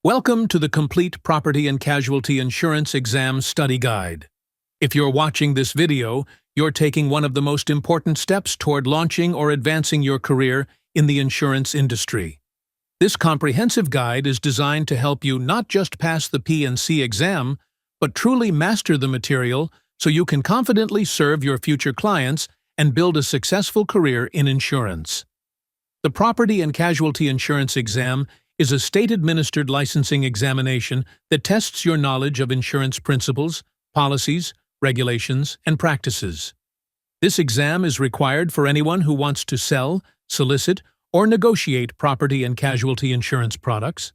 Welcome to the Complete Property and Casualty Insurance Exam Study Guide. If you're watching this video, you're taking one of the most important steps toward launching or advancing your career in the insurance industry. This comprehensive guide is designed to help you not just pass the P&C exam, but truly master the material so you can confidently serve your future clients and build a successful career in insurance. The Property and Casualty Insurance Exam is a state-administered licensing examination that tests your knowledge of insurance principles, policies, regulations, and practices. This exam is required for anyone who wants to sell, solicit, or negotiate property and casualty insurance products.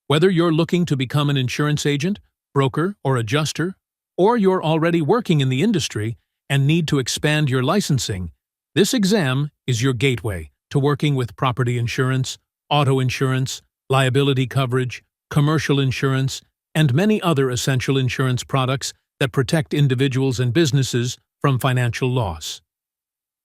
Whether you're looking to become an insurance agent, broker, or adjuster, or you're already working in the industry and need to expand your licensing, this exam is your gateway to working with property insurance, auto insurance, liability coverage, commercial insurance, and many other essential insurance products that protect individuals and businesses from financial loss.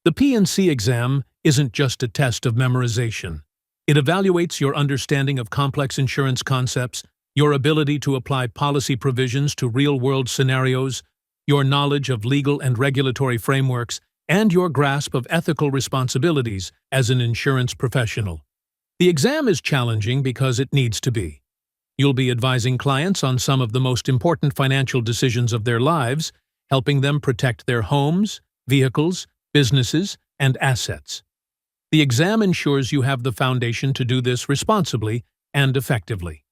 The P&C exam isn't just a test of memorization. It evaluates your understanding of complex insurance concepts, your ability to apply policy provisions to real-world scenarios, your knowledge of legal and regulatory frameworks, and your grasp of ethical responsibilities as an insurance professional. The exam is challenging because it needs to be. You'll be advising clients on some of the most important financial decisions of their lives, helping them protect their homes, vehicles, businesses, and assets. The exam ensures you have the foundation to do this responsibly and effectively.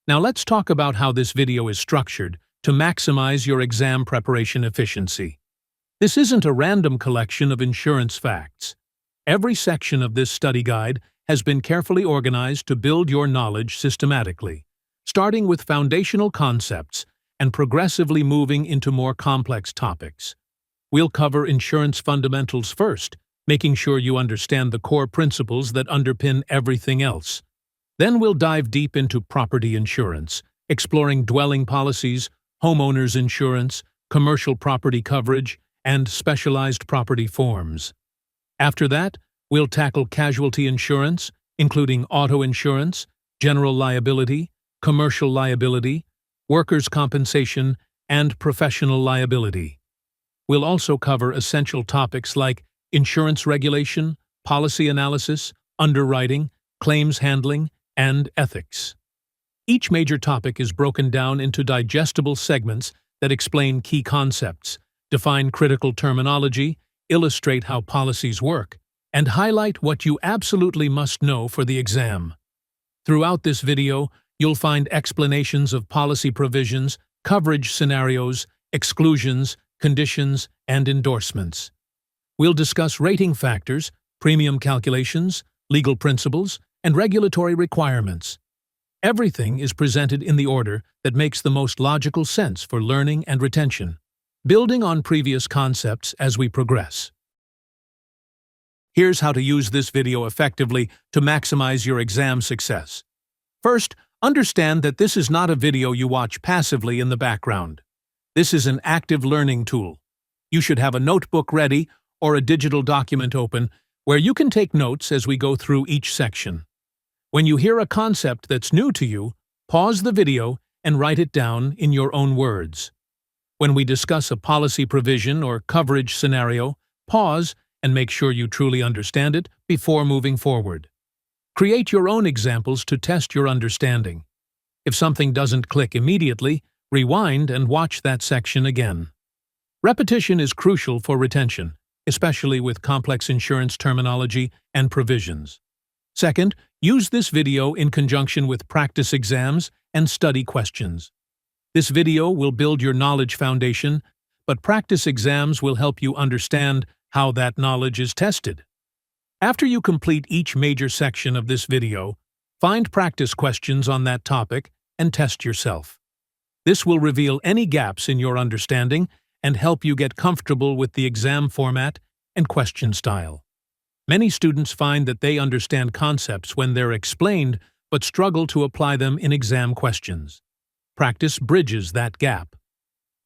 Now let's talk about how this video is structured to maximize your exam preparation efficiency. This isn't a random collection of insurance facts. Every section of this study guide has been carefully organized to build your knowledge systematically, starting with foundational concepts and progressively moving into more complex topics. We'll cover insurance fundamentals first, making sure you understand the core principles that underpin everything else. Then we'll dive deep into property insurance, exploring dwelling policies, homeowners insurance, commercial property coverage, and specialized property forms. After that, we'll tackle casualty insurance, including auto insurance, general liability, commercial liability, workers' compensation, and professional liability. We'll also cover essential topics like insurance regulation, policy analysis, underwriting, claims handling, and ethics. Each major topic is broken down into digestible segments that explain key concepts, define critical terminology, illustrate how policies work, and highlight what you absolutely must know for the exam. Throughout this video, you'll find explanations of policy provisions, coverage scenarios, exclusions, conditions, and endorsements. We'll discuss rating factors, premium calculations, legal principles, and regulatory requirements. Everything is presented in the order that makes the most logical sense for learning and retention, building on previous concepts as we progress. Here's how to use this video effectively to maximize your exam success. First, understand that this is not a video you watch passively in the background. This is an active learning tool. You should have a notebook ready or a digital document open where you can take notes as we go through each section. When you hear a concept that's new to you, pause the video and write it down in your own words. When we discuss a policy provision or coverage scenario, pause and make sure you truly understand it before moving forward. Create your own examples to test your understanding. If something doesn't click immediately, rewind and watch that section again. Repetition is crucial for retention, especially with complex insurance terminology and provisions. Second, use this video in conjunction with practice exams and study questions. This video will build your knowledge foundation, but practice exams will help you understand how that knowledge is tested. After you complete each major section of this video, find practice questions on that topic and test yourself. This will reveal any gaps in your understanding and help you get comfortable with the exam format and question style. Many students find that they understand concepts when they're explained but struggle to apply them in exam questions. Practice bridges that gap.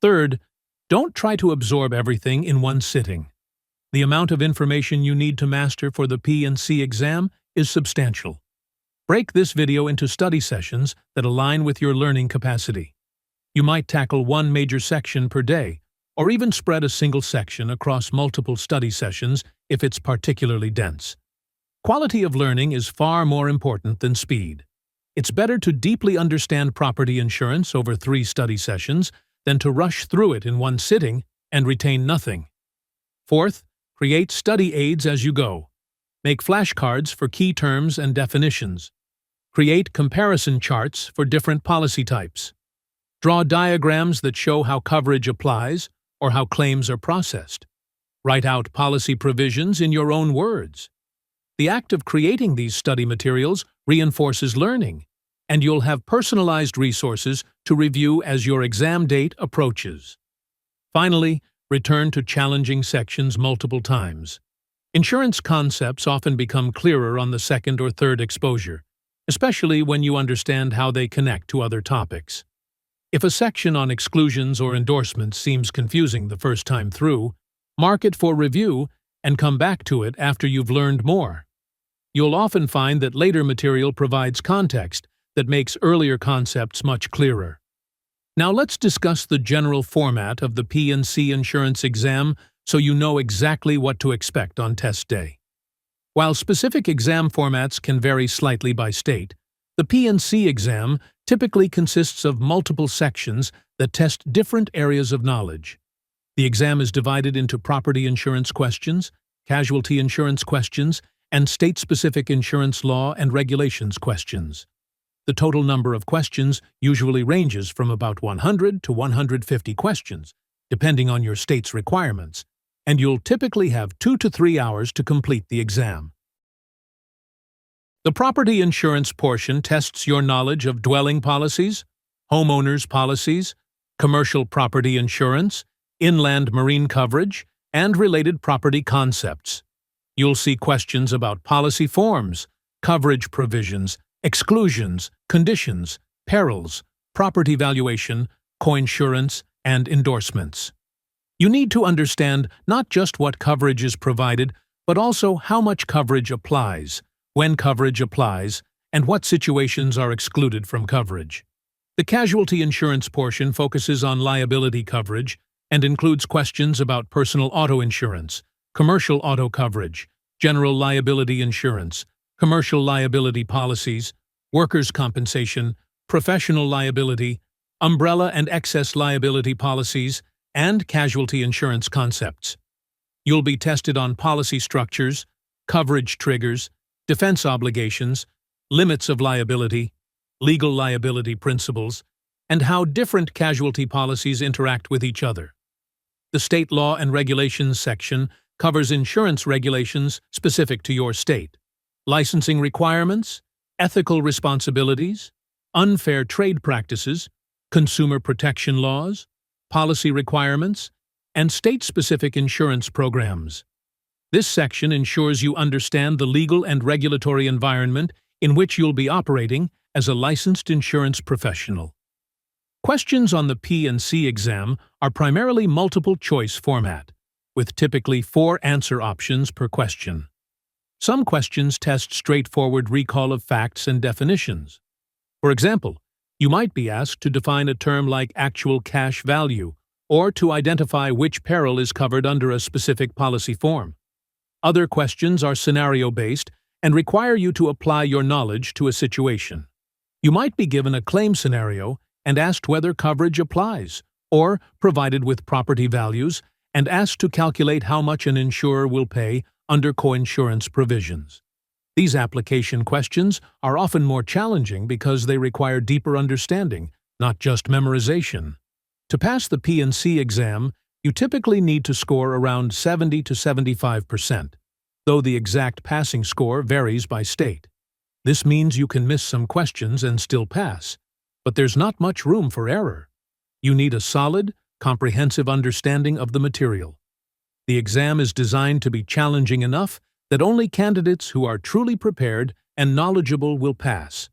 Third, don't try to absorb everything in one sitting. The amount of information you need to master for the P&C exam is substantial. Break this video into study sessions that align with your learning capacity. You might tackle one major section per day, or even spread a single section across multiple study sessions if it's particularly dense. Quality of learning is far more important than speed. It's better to deeply understand property insurance over 3 study sessions than to rush through it in one sitting and retain nothing. Fourth, create study aids as you go. Make flashcards for key terms and definitions. Create comparison charts for different policy types. Draw diagrams that show how coverage applies or how claims are processed. Write out policy provisions in your own words. The act of creating these study materials reinforces learning, and you'll have personalized resources to review as your exam date approaches. Finally, return to challenging sections multiple times. Insurance concepts often become clearer on the second or third exposure, especially when you understand how they connect to other topics. If a section on exclusions or endorsements seems confusing the first time through, mark it for review and come back to it after you've learned more. You'll often find that later material provides context that makes earlier concepts much clearer. Now let's discuss the general format of the P&C insurance exam so you know exactly what to expect on test day. While specific exam formats can vary slightly by state, the P&C exam typically consists of multiple sections that test different areas of knowledge. The exam is divided into property insurance questions, casualty insurance questions, and state-specific insurance law and regulations questions. The total number of questions usually ranges from about 100 to 150 questions, depending on your state's requirements, and you'll typically have 2 to 3 hours to complete the exam. The property insurance portion tests your knowledge of dwelling policies, homeowners policies, commercial property insurance, inland marine coverage, and related property concepts. You'll see questions about policy forms, coverage provisions, exclusions, conditions, perils, property valuation, coinsurance, and endorsements. You need to understand not just what coverage is provided, but also how much coverage applies, when coverage applies, and what situations are excluded from coverage. The casualty insurance portion focuses on liability coverage and includes questions about personal auto insurance, commercial auto coverage, general liability insurance, commercial liability policies, workers' compensation, professional liability, umbrella and excess liability policies, and casualty insurance concepts. You'll be tested on policy structures, coverage triggers, defense obligations, limits of liability, legal liability principles, and how different casualty policies interact with each other. The State Law and Regulations section covers insurance regulations specific to your state, licensing requirements, ethical responsibilities, unfair trade practices, consumer protection laws, policy requirements, and state-specific insurance programs. This section ensures you understand the legal and regulatory environment in which you'll be operating as a licensed insurance professional. Questions on the P&C exam are primarily multiple-choice format, with typically 4 answer options per question. Some questions test straightforward recall of facts and definitions. For example, you might be asked to define a term like actual cash value or to identify which peril is covered under a specific policy form. Other questions are scenario-based and require you to apply your knowledge to a situation. You might be given a claim scenario and asked whether coverage applies, or provided with property values and asked to calculate how much an insurer will pay under coinsurance provisions. These application questions are often more challenging because they require deeper understanding, not just memorization. To pass the P&C exam, you typically need to score around 70 to 75%, though the exact passing score varies by state. This means you can miss some questions and still pass, but there's not much room for error. You need a solid, comprehensive understanding of the material. The exam is designed to be challenging enough that only candidates who are truly prepared and knowledgeable will pass.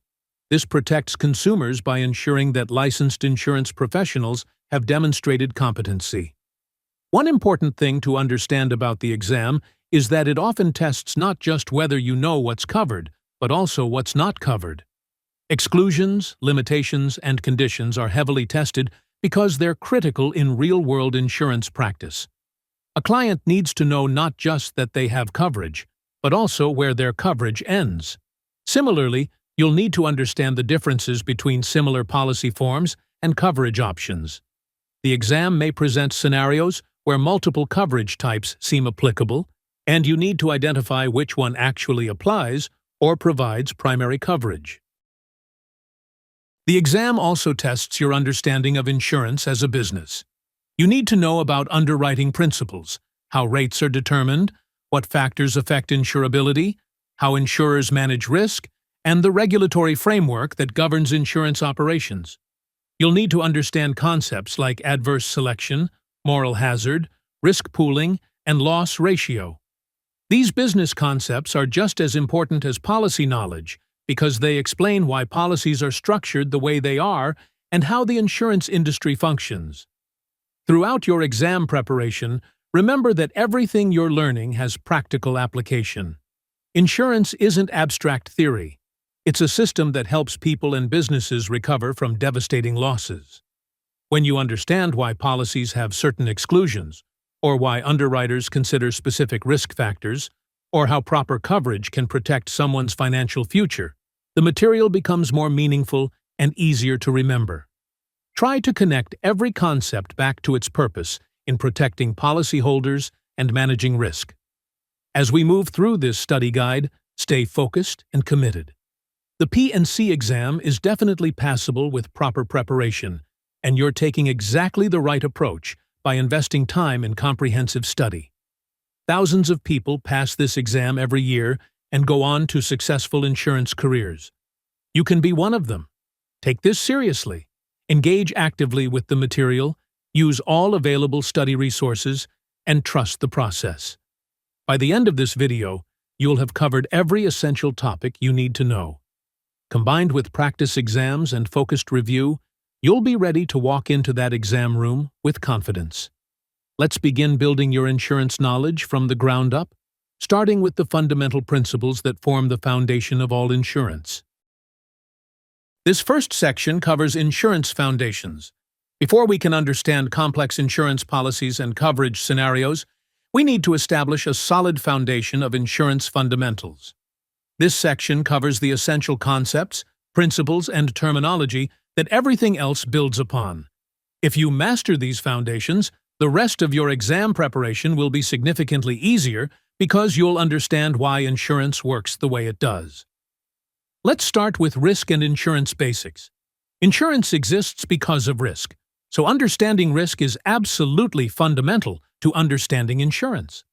This protects consumers by ensuring that licensed insurance professionals have demonstrated competency. One important thing to understand about the exam is that it often tests not just whether you know what's covered, but also what's not covered. Exclusions, limitations, and conditions are heavily tested because they're critical in real-world insurance practice. A client needs to know not just that they have coverage, but also where their coverage ends. Similarly, you'll need to understand the differences between similar policy forms and coverage options. The exam may present scenarios where multiple coverage types seem applicable, and you need to identify which one actually applies or provides primary coverage. The exam also tests your understanding of insurance as a business. You need to know about underwriting principles, how rates are determined, what factors affect insurability, how insurers manage risk, and the regulatory framework that governs insurance operations. You'll need to understand concepts like adverse selection, moral hazard, risk pooling, and loss ratio. These business concepts are just as important as policy knowledge because they explain why policies are structured the way they are and how the insurance industry functions. Throughout your exam preparation, remember that everything you're learning has practical application. Insurance isn't abstract theory. It's a system that helps people and businesses recover from devastating losses. When you understand why policies have certain exclusions, or why underwriters consider specific risk factors, or how proper coverage can protect someone's financial future, the material becomes more meaningful and easier to remember. Try to connect every concept back to its purpose in protecting policyholders and managing risk. As we move through this study guide, stay focused and committed. The P&C exam is definitely passable with proper preparation, and you're taking exactly the right approach by investing time in comprehensive study. Thousands of people pass this exam every year and go on to successful insurance careers. You can be one of them. Take this seriously. Engage actively with the material, use all available study resources, and trust the process. By the end of this video, you'll have covered every essential topic you need to know. Combined with practice exams and focused review, you'll be ready to walk into that exam room with confidence. Let's begin building your insurance knowledge from the ground up, starting with the fundamental principles that form the foundation of all insurance. This first section covers insurance foundations. Before we can understand complex insurance policies and coverage scenarios, we need to establish a solid foundation of insurance fundamentals. This section covers the essential concepts, principles, and terminology that everything else builds upon. If you master these foundations, the rest of your exam preparation will be significantly easier because you'll understand why insurance works the way it does. Let's start with risk and insurance basics. Insurance exists because of risk, so understanding risk is absolutely fundamental to understanding insurance.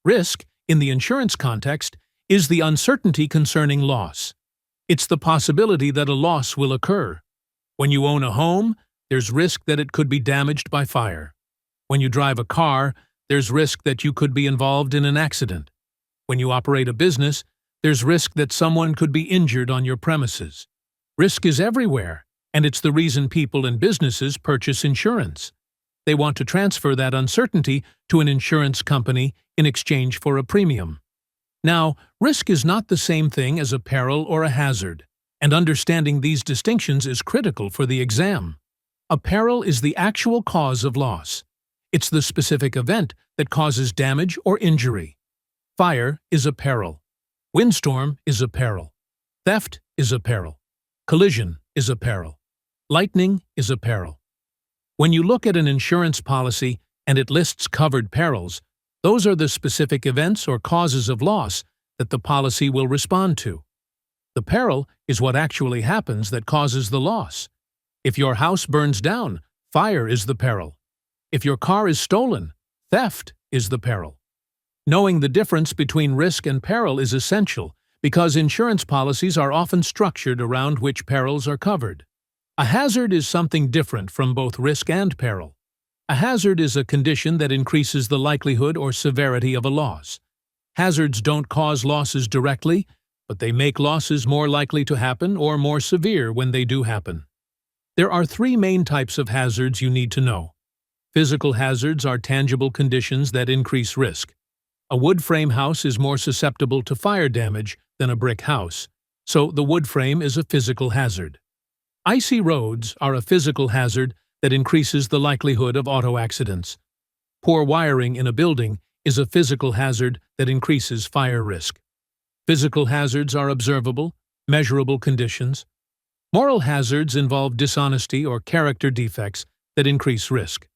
Risk, in the insurance context, is the uncertainty concerning loss. It's the possibility that a loss will occur. When you own a home, there's risk that it could be damaged by fire. When you drive a car, there's risk that you could be involved in an accident. When you operate a business, there's risk that someone could be injured on your premises. Risk is everywhere, and it's the reason people and businesses purchase insurance. They want to transfer that uncertainty to an insurance company in exchange for a premium. Now, risk is not the same thing as a peril or a hazard, and understanding these distinctions is critical for the exam. A peril is the actual cause of loss. It's the specific event that causes damage or injury. Fire is a peril. Windstorm is a peril. Theft is a peril. Collision is a peril. Lightning is a peril. When you look at an insurance policy and it lists covered perils, those are the specific events or causes of loss that the policy will respond to. The peril is what actually happens that causes the loss. If your house burns down, fire is the peril. If your car is stolen, theft is the peril. Knowing the difference between risk and peril is essential because insurance policies are often structured around which perils are covered. A hazard is something different from both risk and peril. A hazard is a condition that increases the likelihood or severity of a loss. Hazards don't cause losses directly, but they make losses more likely to happen or more severe when they do happen. There are three main types of hazards you need to know. Physical hazards are tangible conditions that increase risk. A wood frame house is more susceptible to fire damage than a brick house, So the wood frame is a physical hazard. Icy roads are a physical hazard that increases the likelihood of auto accidents. Poor wiring in a building is a physical hazard that increases fire risk. Physical hazards are observable, measurable conditions. Moral hazards involve dishonesty or character defects that increase risk.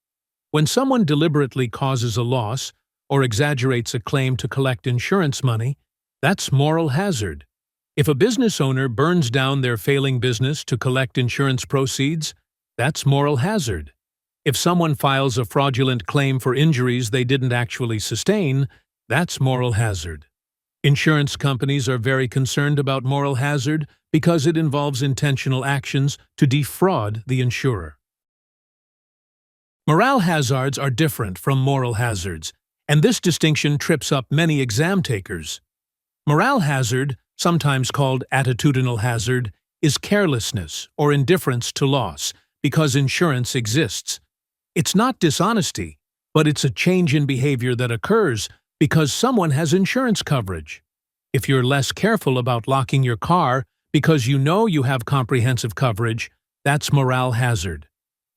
When someone deliberately causes a loss or exaggerates a claim to collect insurance money, that's moral hazard. If a business owner burns down their failing business to collect insurance proceeds, that's moral hazard. If someone files a fraudulent claim for injuries they didn't actually sustain, that's moral hazard. Insurance companies are very concerned about moral hazard because it involves intentional actions to defraud the insurer. Moral hazards are different from moral hazards, and this distinction trips up many exam takers. Moral hazard, sometimes called attitudinal hazard, is carelessness or indifference to loss because insurance exists. It's not dishonesty, but it's a change in behavior that occurs because someone has insurance coverage. If you're less careful about locking your car because you know you have comprehensive coverage, that's moral hazard.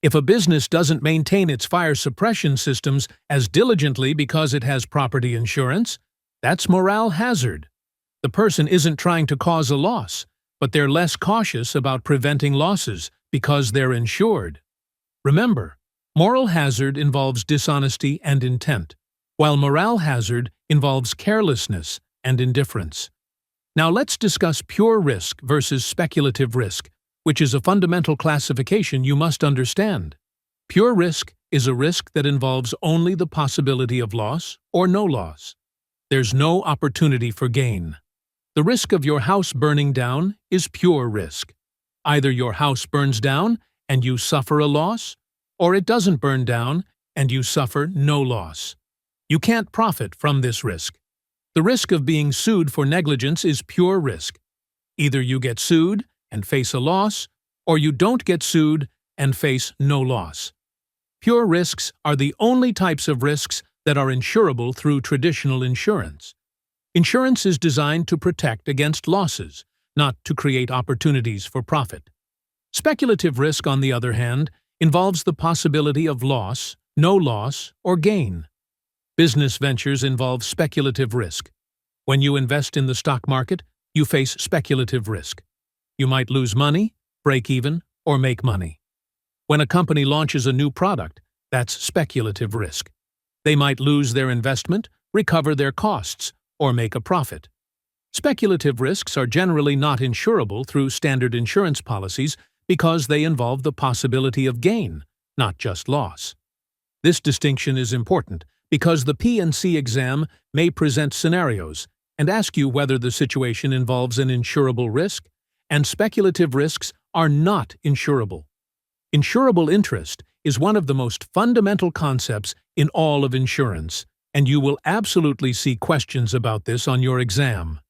If a business doesn't maintain its fire suppression systems as diligently because it has property insurance, that's moral hazard. The person isn't trying to cause a loss, but they're less cautious about preventing losses because they're insured. Remember, moral hazard involves dishonesty and intent, while moral hazard involves carelessness and indifference. Now let's discuss pure risk versus speculative risk, which is a fundamental classification you must understand. Pure risk is a risk that involves only the possibility of loss or no loss. There's no opportunity for gain. The risk of your house burning down is pure risk. Either your house burns down and you suffer a loss, or it doesn't burn down and you suffer no loss. You can't profit from this risk. The risk of being sued for negligence is pure risk. Either you get sued and face a loss, or you don't get sued and face no loss. Pure risks are the only types of risks that are insurable through traditional insurance. Insurance is designed to protect against losses, not to create opportunities for profit. Speculative risk, on the other hand, involves the possibility of loss, no loss, or gain. Business ventures involve speculative risk. When you invest in the stock market, you face speculative risk. You might lose money, break even, or make money. When a company launches a new product, that's speculative risk. They might lose their investment, recover their costs, or make a profit. Speculative risks are generally not insurable through standard insurance policies because they involve the possibility of gain, not just loss. This distinction is important because the P&C exam may present scenarios and ask you whether the situation involves an insurable risk, and speculative risks are not insurable. Insurable interest is one of the most fundamental concepts in all of insurance, and you will absolutely see questions about this on your exam.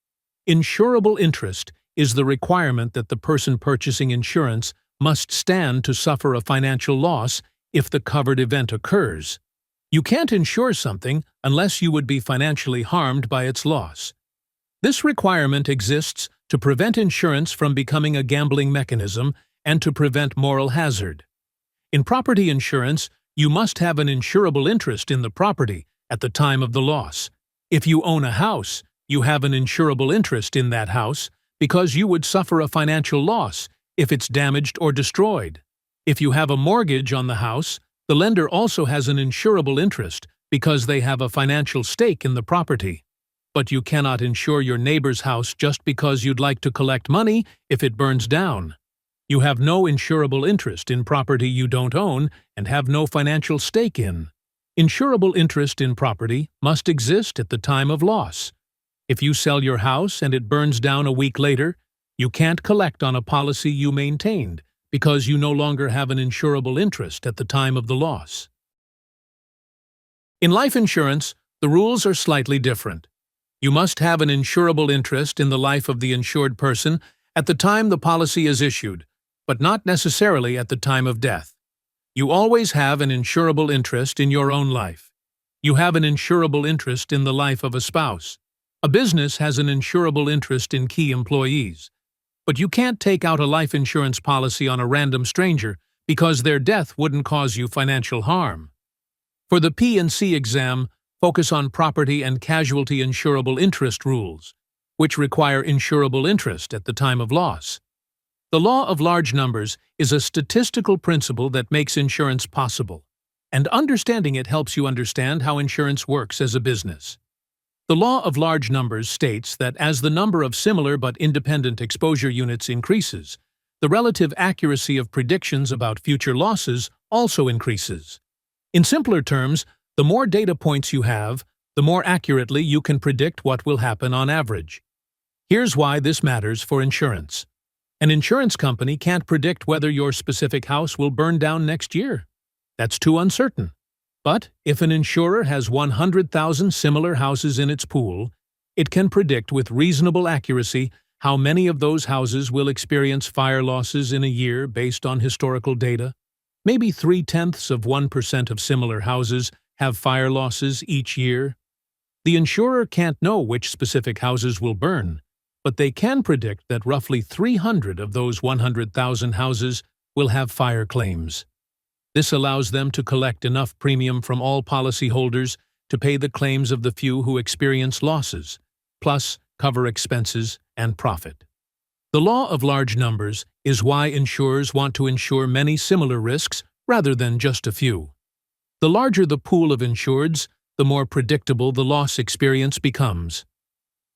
Insurable interest is the requirement that the person purchasing insurance must stand to suffer a financial loss if the covered event occurs. You can't insure something unless you would be financially harmed by its loss. This requirement exists to prevent insurance from becoming a gambling mechanism and to prevent moral hazard. In property insurance, you must have an insurable interest in the property at the time of the loss. If you own a house, you have an insurable interest in that house because you would suffer a financial loss if it's damaged or destroyed. If you have a mortgage on the house, the lender also has an insurable interest because they have a financial stake in the property. But you cannot insure your neighbor's house just because you'd like to collect money if it burns down. You have no insurable interest in property you don't own and have no financial stake in. Insurable interest in property must exist at the time of loss. If you sell your house and it burns down a week later, you can't collect on a policy you maintained because you no longer have an insurable interest at the time of the loss. In life insurance, the rules are slightly different. You must have an insurable interest in the life of the insured person at the time the policy is issued, but not necessarily at the time of death. You always have an insurable interest in your own life. You have an insurable interest in the life of a spouse. A business has an insurable interest in key employees. But you can't take out a life insurance policy on a random stranger because their death wouldn't cause you financial harm. For the P&C exam, focus on property and casualty insurable interest rules, which require insurable interest at the time of loss. The law of large numbers is a statistical principle that makes insurance possible, and understanding it helps you understand how insurance works as a business. The law of large numbers states that as the number of similar but independent exposure units increases, the relative accuracy of predictions about future losses also increases. In simpler terms, the more data points you have, the more accurately you can predict what will happen on average. Here's why this matters for insurance. An insurance company can't predict whether your specific house will burn down next year. That's too uncertain. But if an insurer has 100,000 similar houses in its pool, it can predict with reasonable accuracy how many of those houses will experience fire losses in a year based on historical data. Maybe 0.3% of similar houses have fire losses each year. The insurer can't know which specific houses will burn, but they can predict that roughly 300 of those 100,000 houses will have fire claims. This allows them to collect enough premium from all policyholders to pay the claims of the few who experience losses, plus cover expenses and profit. The law of large numbers is why insurers want to insure many similar risks rather than just a few. The larger the pool of insureds, the more predictable the loss experience becomes.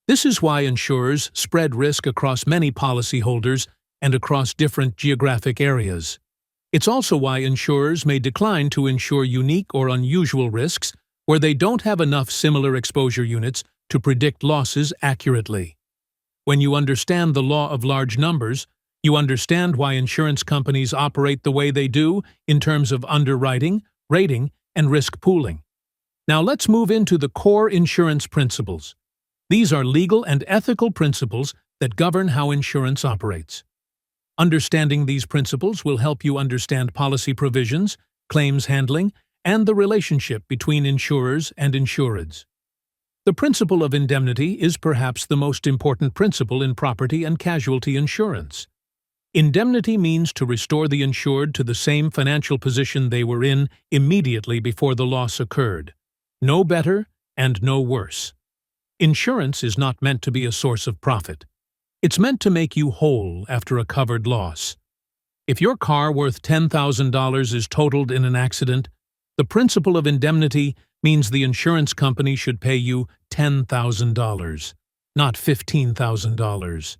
This is why insurers spread risk across many policyholders and across different geographic areas. It's also why insurers may decline to insure unique or unusual risks where they don't have enough similar exposure units to predict losses accurately. When you understand the law of large numbers, you understand why insurance companies operate the way they do in terms of underwriting, rating, and risk pooling. Now let's move into the core insurance principles. These are legal and ethical principles that govern how insurance operates. Understanding these principles will help you understand policy provisions, claims handling, and the relationship between insurers and insureds. The principle of indemnity is perhaps the most important principle in property and casualty insurance. Indemnity means to restore the insured to the same financial position they were in immediately before the loss occurred. No better and no worse. Insurance is not meant to be a source of profit. It's meant to make you whole after a covered loss. If your car worth $10,000 is totaled in an accident, the principle of indemnity means the insurance company should pay you $10,000, not $15,000.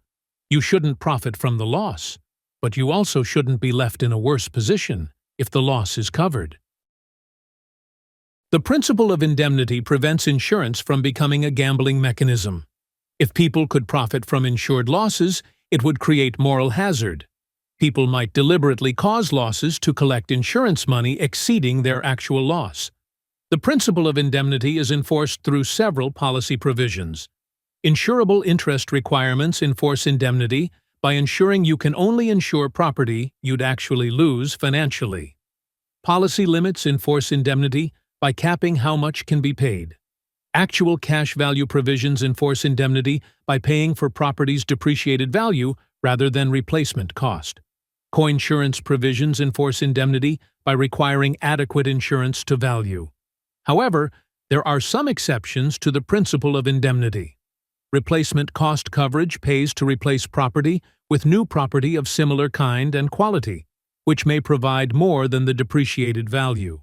You shouldn't profit from the loss, but you also shouldn't be left in a worse position if the loss is covered. The principle of indemnity prevents insurance from becoming a gambling mechanism. If people could profit from insured losses, it would create moral hazard. People might deliberately cause losses to collect insurance money exceeding their actual loss. The principle of indemnity is enforced through several policy provisions. Insurable interest requirements enforce indemnity by ensuring you can only insure property you'd actually lose financially. Policy limits enforce indemnity by capping how much can be paid. Actual cash value provisions enforce indemnity by paying for property's depreciated value rather than replacement cost. Coinsurance provisions enforce indemnity by requiring adequate insurance to value. However, there are some exceptions to the principle of indemnity. Replacement cost coverage pays to replace property with new property of similar kind and quality, which may provide more than the depreciated value.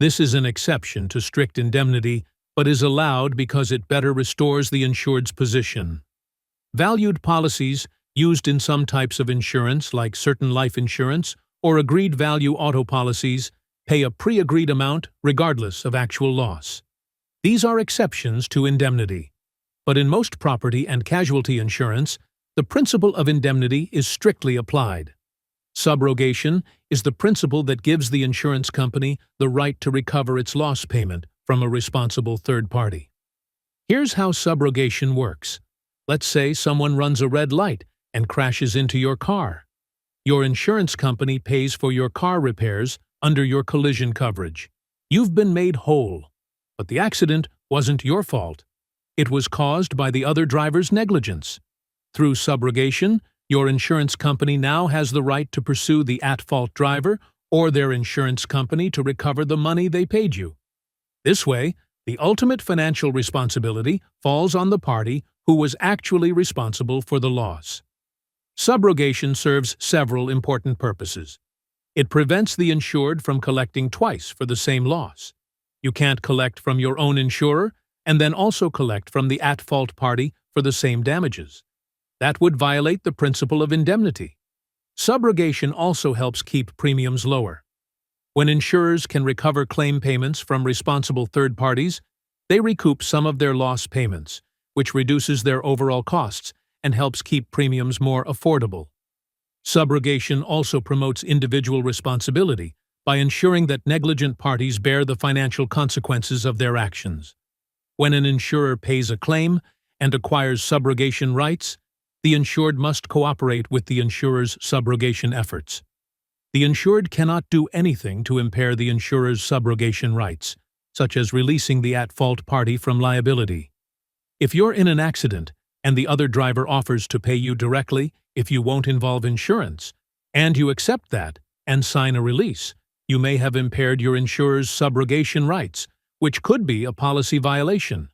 This is an exception to strict indemnity, but is allowed because it better restores the insured's position. Valued policies, used in some types of insurance like certain life insurance or agreed value auto policies, pay a pre-agreed amount regardless of actual loss. These are exceptions to indemnity. But in most property and casualty insurance, the principle of indemnity is strictly applied. Subrogation is the principle that gives the insurance company the right to recover its loss payment from a responsible third party. Here's how subrogation works. Let's say someone runs a red light and crashes into your car. Your insurance company pays for your car repairs under your collision coverage. You've been made whole, but the accident wasn't your fault. It was caused by the other driver's negligence. Through subrogation, Your insurance company now has the right to pursue the at-fault driver or their insurance company to recover the money they paid you. This way, the ultimate financial responsibility falls on the party who was actually responsible for the loss. Subrogation serves several important purposes. It prevents the insured from collecting twice for the same loss. You can't collect from your own insurer and then also collect from the at-fault party for the same damages. That would violate the principle of indemnity. Subrogation also helps keep premiums lower. When insurers can recover claim payments from responsible third parties, they recoup some of their lost payments, which reduces their overall costs and helps keep premiums more affordable. Subrogation also promotes individual responsibility by ensuring that negligent parties bear the financial consequences of their actions. When an insurer pays a claim and acquires subrogation rights, the insured must cooperate with the insurer's subrogation efforts. The insured cannot do anything to impair the insurer's subrogation rights, such as releasing the at-fault party from liability. If you're in an accident and the other driver offers to pay you directly if you won't involve insurance, and you accept that and sign a release, you may have impaired your insurer's subrogation rights, which could be a policy violation.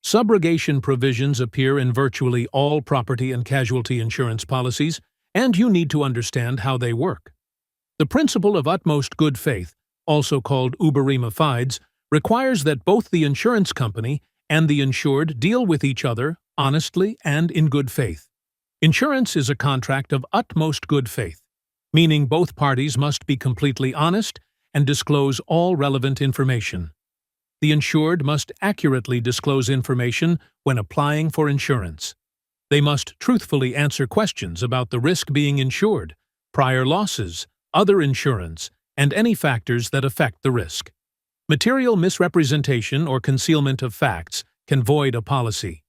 Subrogation provisions appear in virtually all property and casualty insurance policies, and you need to understand how they work. The principle of utmost good faith, also called uberrima fides, requires that both the insurance company and the insured deal with each other honestly and in good faith. Insurance is a contract of utmost good faith, meaning both parties must be completely honest and disclose all relevant information. The insured must accurately disclose information when applying for insurance. They must truthfully answer questions about the risk being insured, prior losses, other insurance, and any factors that affect the risk. Material misrepresentation or concealment of facts can void a policy.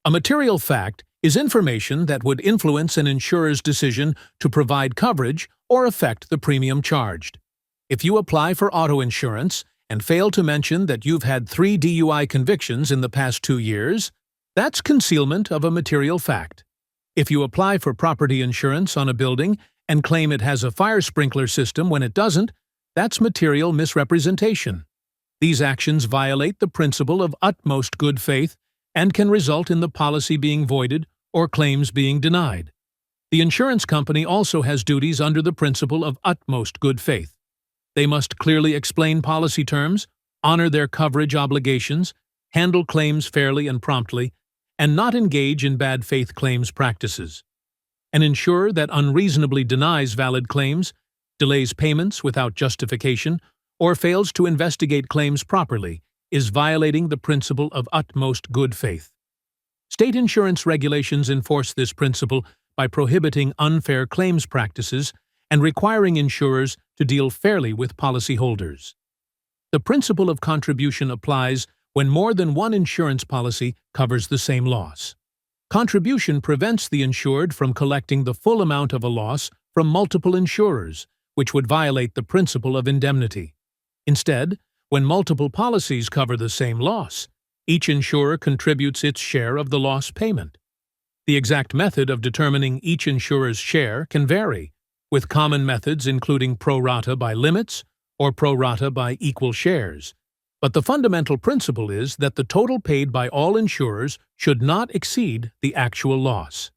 A material fact is information that would influence an insurer's decision to provide coverage or affect the premium charged. If you apply for auto insurance and fail to mention that you've had 3 DUI convictions in the past 2 years, that's concealment of a material fact. If you apply for property insurance on a building and claim it has a fire sprinkler system when it doesn't, that's material misrepresentation. These actions violate the principle of utmost good faith and can result in the policy being voided or claims being denied. The insurance company also has duties under the principle of utmost good faith. They must clearly explain policy terms, honor their coverage obligations, handle claims fairly and promptly, and not engage in bad faith claims practices. An insurer that unreasonably denies valid claims, delays payments without justification, or fails to investigate claims properly is violating the principle of utmost good faith. State insurance regulations enforce this principle by prohibiting unfair claims practices and requiring insurers to deal fairly with policyholders. The principle of contribution applies when more than one insurance policy covers the same loss. Contribution prevents the insured from collecting the full amount of a loss from multiple insurers, which would violate the principle of indemnity. Instead, when multiple policies cover the same loss, each insurer contributes its share of the loss payment. The exact method of determining each insurer's share can vary, with common methods including pro rata by limits or pro rata by equal shares. But the fundamental principle is that the total paid by all insurers should not exceed the actual loss.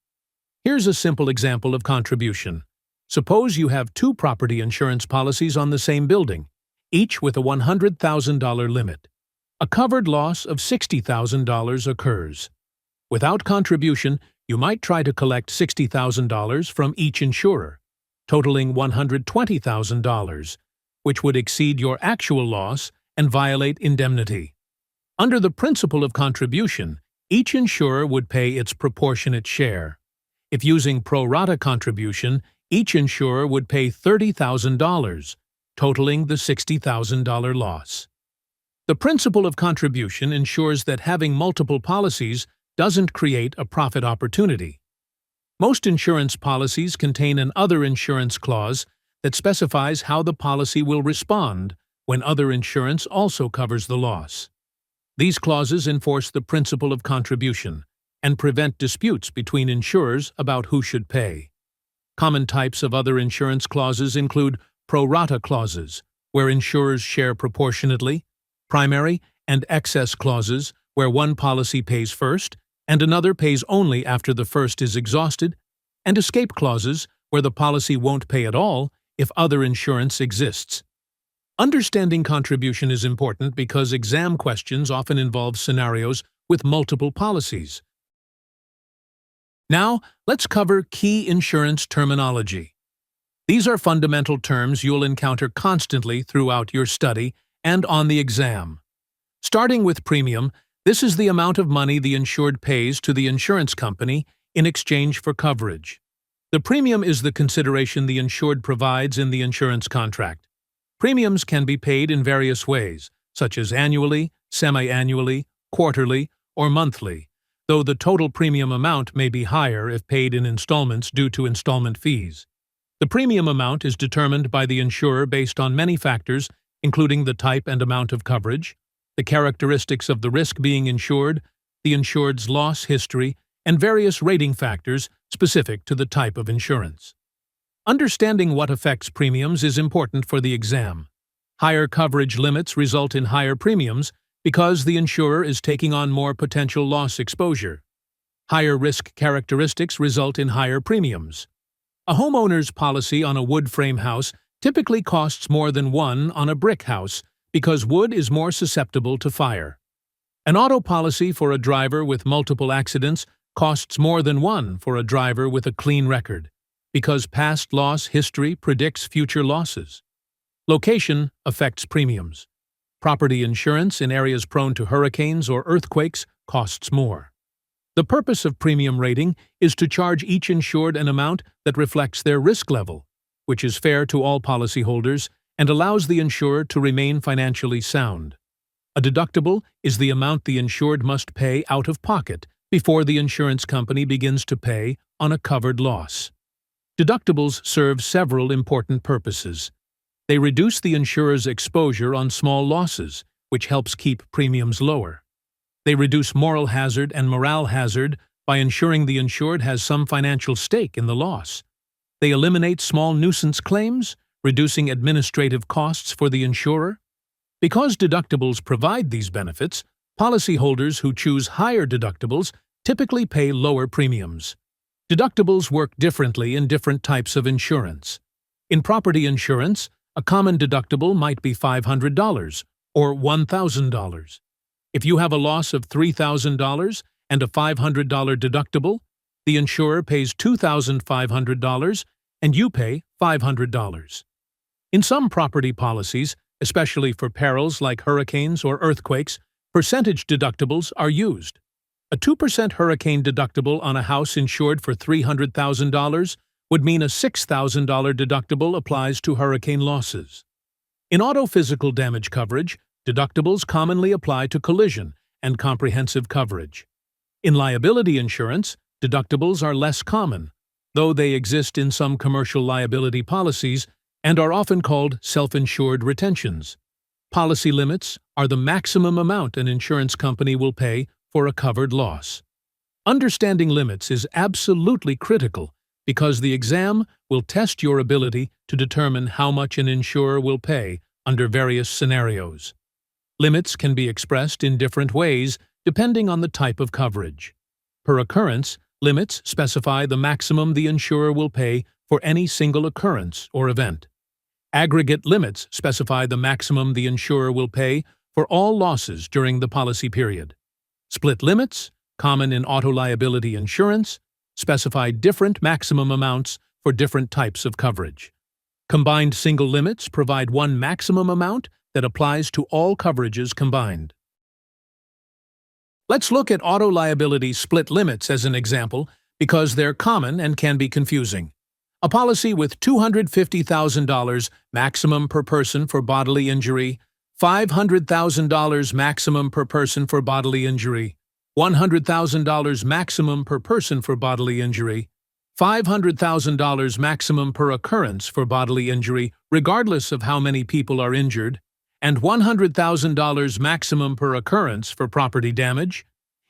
Here's a simple example of contribution. Suppose you have 2 property insurance policies on the same building, each with a $100,000 limit. A covered loss of $60,000 occurs. Without contribution, you might try to collect $60,000 from each insurer, totaling $120,000, which would exceed your actual loss and violate indemnity. Under the principle of contribution, each insurer would pay its proportionate share. If using pro rata contribution, each insurer would pay $30,000, totaling the $60,000 loss. The principle of contribution ensures that having multiple policies doesn't create a profit opportunity. Most insurance policies contain an other insurance clause that specifies how the policy will respond when other insurance also covers the loss. These clauses enforce the principle of contribution, and prevent disputes between insurers about who should pay. Common types of other insurance clauses include pro rata clauses, where insurers share proportionately, primary and excess clauses, where one policy pays first and another pays only after the first is exhausted, and escape clauses, where the policy won't pay at all if other insurance exists. Understanding contribution is important because exam questions often involve scenarios with multiple policies. Now, let's cover key insurance terminology. These are fundamental terms you'll encounter constantly throughout your study and on the exam. Starting with premium, this is the amount of money the insured pays to the insurance company in exchange for coverage. The premium is the consideration the insured provides in the insurance contract. Premiums can be paid in various ways, such as annually, semi-annually, quarterly, or monthly, though the total premium amount may be higher if paid in installments due to installment fees. The premium amount is determined by the insurer based on many factors, including the type and amount of coverage, the characteristics of the risk being insured, the insured's loss history, and various rating factors specific to the type of insurance. Understanding what affects premiums is important for the exam. Higher coverage limits result in higher premiums because the insurer is taking on more potential loss exposure. Higher risk characteristics result in higher premiums. A homeowner's policy on a wood frame house typically costs more than one on a brick house because wood is more susceptible to fire. An auto policy for a driver with multiple accidents costs more than one for a driver with a clean record, because past loss history predicts future losses. Location affects premiums. Property insurance in areas prone to hurricanes or earthquakes costs more. The purpose of premium rating is to charge each insured an amount that reflects their risk level, which is fair to all policyholders and allows the insurer to remain financially sound. A deductible is the amount the insured must pay out of pocket before the insurance company begins to pay on a covered loss. Deductibles serve several important purposes. They reduce the insurer's exposure on small losses, which helps keep premiums lower. They reduce moral hazard and morale hazard by ensuring the insured has some financial stake in the loss. They eliminate small nuisance claims, reducing administrative costs for the insurer. Because deductibles provide these benefits, policyholders who choose higher deductibles typically pay lower premiums. Deductibles work differently in different types of insurance. In property insurance, a common deductible might be $500 or $1,000. If you have a loss of $3,000 and a $500 deductible, the insurer pays $2,500 and you pay $500. In some property policies, especially for perils like hurricanes or earthquakes, percentage deductibles are used. A 2% hurricane deductible on a house insured for $300,000 would mean a $6,000 deductible applies to hurricane losses. In auto physical damage coverage, deductibles commonly apply to collision and comprehensive coverage. In liability insurance, deductibles are less common, though they exist in some commercial liability policies and are often called self-insured retentions. Policy limits are the maximum amount an insurance company will pay for a covered loss. Understanding limits is absolutely critical because the exam will test your ability to determine how much an insurer will pay under various scenarios. Limits can be expressed in different ways depending on the type of coverage. Per occurrence, limits specify the maximum the insurer will pay for any single occurrence or event. Aggregate limits specify the maximum the insurer will pay for all losses during the policy period. Split limits, common in auto liability insurance, specify different maximum amounts for different types of coverage. Combined single limits provide one maximum amount that applies to all coverages combined. Let's look at auto liability split limits as an example because they're common and can be confusing. A policy with $250,000 maximum per person for bodily injury, $500,000 maximum per person for bodily injury, $100,000 maximum per person for bodily injury, $500,000 maximum per occurrence for bodily injury, regardless of how many people are injured, and $100,000 maximum per occurrence for property damage.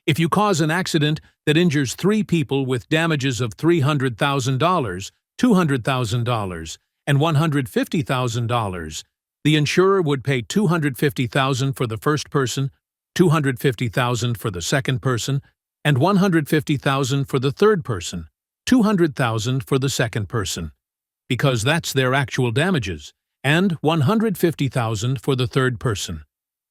If you cause an accident that injures 3 people with damages of $300,000, $200,000, and $150,000, the insurer would pay $250,000 for the first person, $250,000 for the second person, and $150,000 for the third person, $200,000 for the second person, because that's their actual damages, and $150,000 for the third person.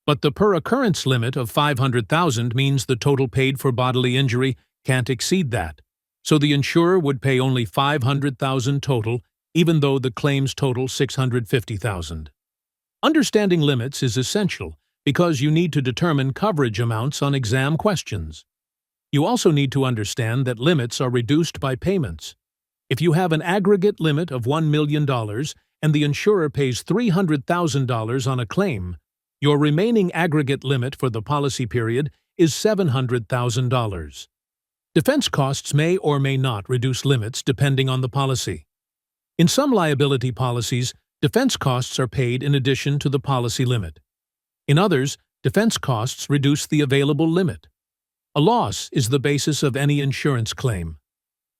But the per-occurrence limit of $500,000 means the total paid for bodily injury can't exceed that, so the insurer would pay only $500,000 total, even though the claims total $650,000. Understanding limits is essential because you need to determine coverage amounts on exam questions. You also need to understand that limits are reduced by payments. If you have an aggregate limit of $1 million and the insurer pays $300,000 on a claim, your remaining aggregate limit for the policy period is $700,000. Defense costs may or may not reduce limits depending on the policy. In some liability policies, defense costs are paid in addition to the policy limit. In others, defense costs reduce the available limit. A loss is the basis of any insurance claim.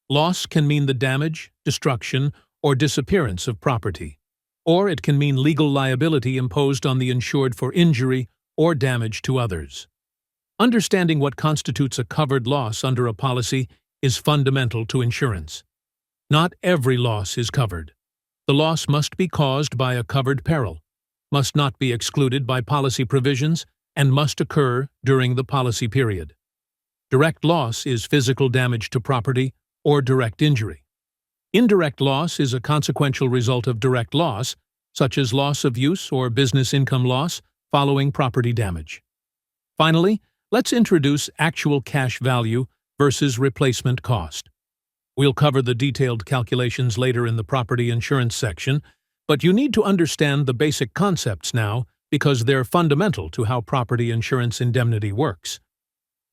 Loss can mean the damage, destruction, or disappearance of property, or it can mean legal liability imposed on the insured for injury or damage to others. Understanding what constitutes a covered loss under a policy is fundamental to insurance. Not every loss is covered. The loss must be caused by a covered peril, must not be excluded by policy provisions, and must occur during the policy period. Direct loss is physical damage to property or direct injury. Indirect loss is a consequential result of direct loss, such as loss of use or business income loss following property damage. Finally, let's introduce actual cash value versus replacement cost. We'll cover the detailed calculations later in the property insurance section, but you need to understand the basic concepts now because they're fundamental to how property insurance indemnity works.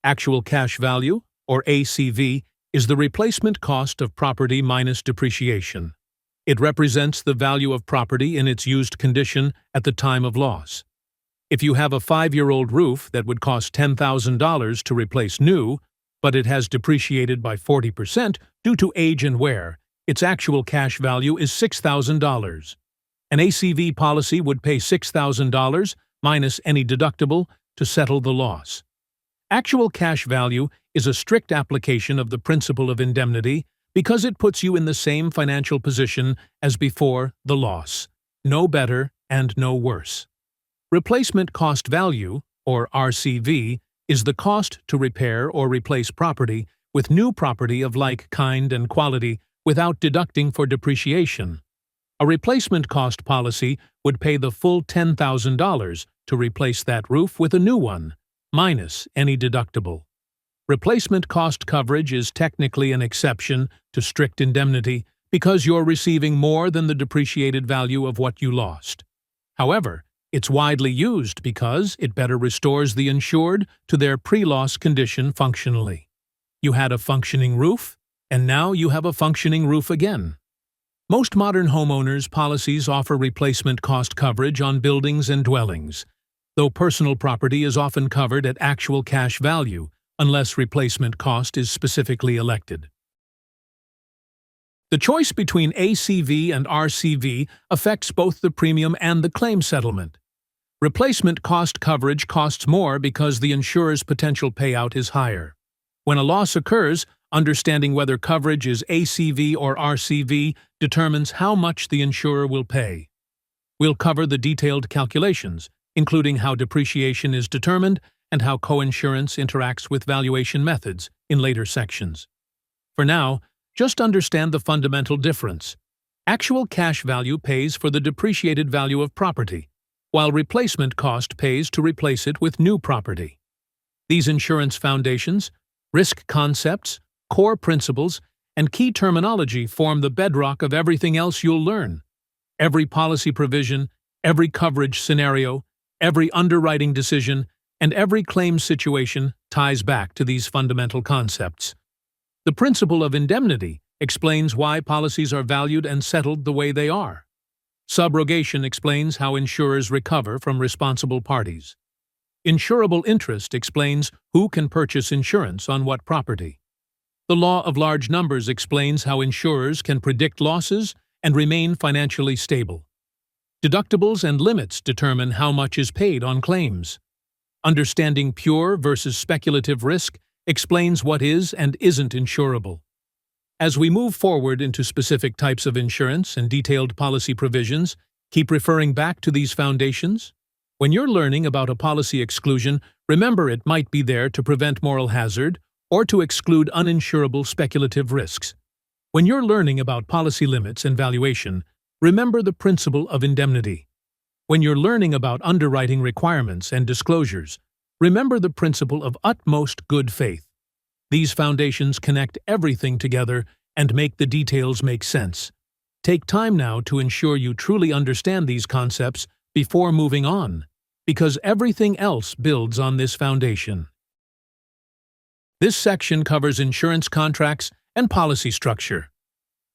Actual cash value, or ACV, is the replacement cost of property minus depreciation. It represents the value of property in its used condition at the time of loss. If you have a 5-year-old roof that would cost $10,000 to replace new, but it has depreciated by 40% due to age and wear, its actual cash value is $6,000. An ACV policy would pay $6,000 minus any deductible to settle the loss. Actual cash value is a strict application of the principle of indemnity because it puts you in the same financial position as before the loss, no better and no worse. Replacement cost value, or RCV, is the cost to repair or replace property with new property of like kind and quality without deducting for depreciation. A replacement cost policy would pay the full $10,000 to replace that roof with a new one, minus any deductible. Replacement cost coverage is technically an exception to strict indemnity because you're receiving more than the depreciated value of what you lost. However, it's widely used because it better restores the insured to their pre-loss condition functionally. You had a functioning roof, and now you have a functioning roof again. Most modern homeowners policies offer replacement cost coverage on buildings and dwellings, though personal property is often covered at actual cash value unless replacement cost is specifically elected. The choice between ACV and RCV affects both the premium and the claim settlement. Replacement cost coverage costs more because the insurer's potential payout is higher. When a loss occurs, understanding whether coverage is ACV or RCV determines how much the insurer will pay. We'll cover the detailed calculations, including how depreciation is determined and how coinsurance interacts with valuation methods in later sections. For now, just understand the fundamental difference. Actual cash value pays for the depreciated value of property, while replacement cost pays to replace it with new property. These insurance foundations, risk concepts, core principles, and key terminology form the bedrock of everything else you'll learn. Every policy provision, every coverage scenario, every underwriting decision, and every claims situation ties back to these fundamental concepts. The principle of indemnity explains why policies are valued and settled the way they are. Subrogation explains how insurers recover from responsible parties. Insurable interest explains who can purchase insurance on what property. The law of large numbers explains how insurers can predict losses and remain financially stable. Deductibles and limits determine how much is paid on claims. Understanding pure versus speculative risk explains what is and isn't insurable. As we move forward into specific types of insurance and detailed policy provisions, keep referring back to these foundations. When you're learning about a policy exclusion, remember it might be there to prevent moral hazard or to exclude uninsurable speculative risks. When you're learning about policy limits and valuation, remember the principle of indemnity. When you're learning about underwriting requirements and disclosures, remember the principle of utmost good faith. These foundations connect everything together and make the details make sense. Take time now to ensure you truly understand these concepts before moving on, because everything else builds on this foundation. This section covers insurance contracts and policy structure.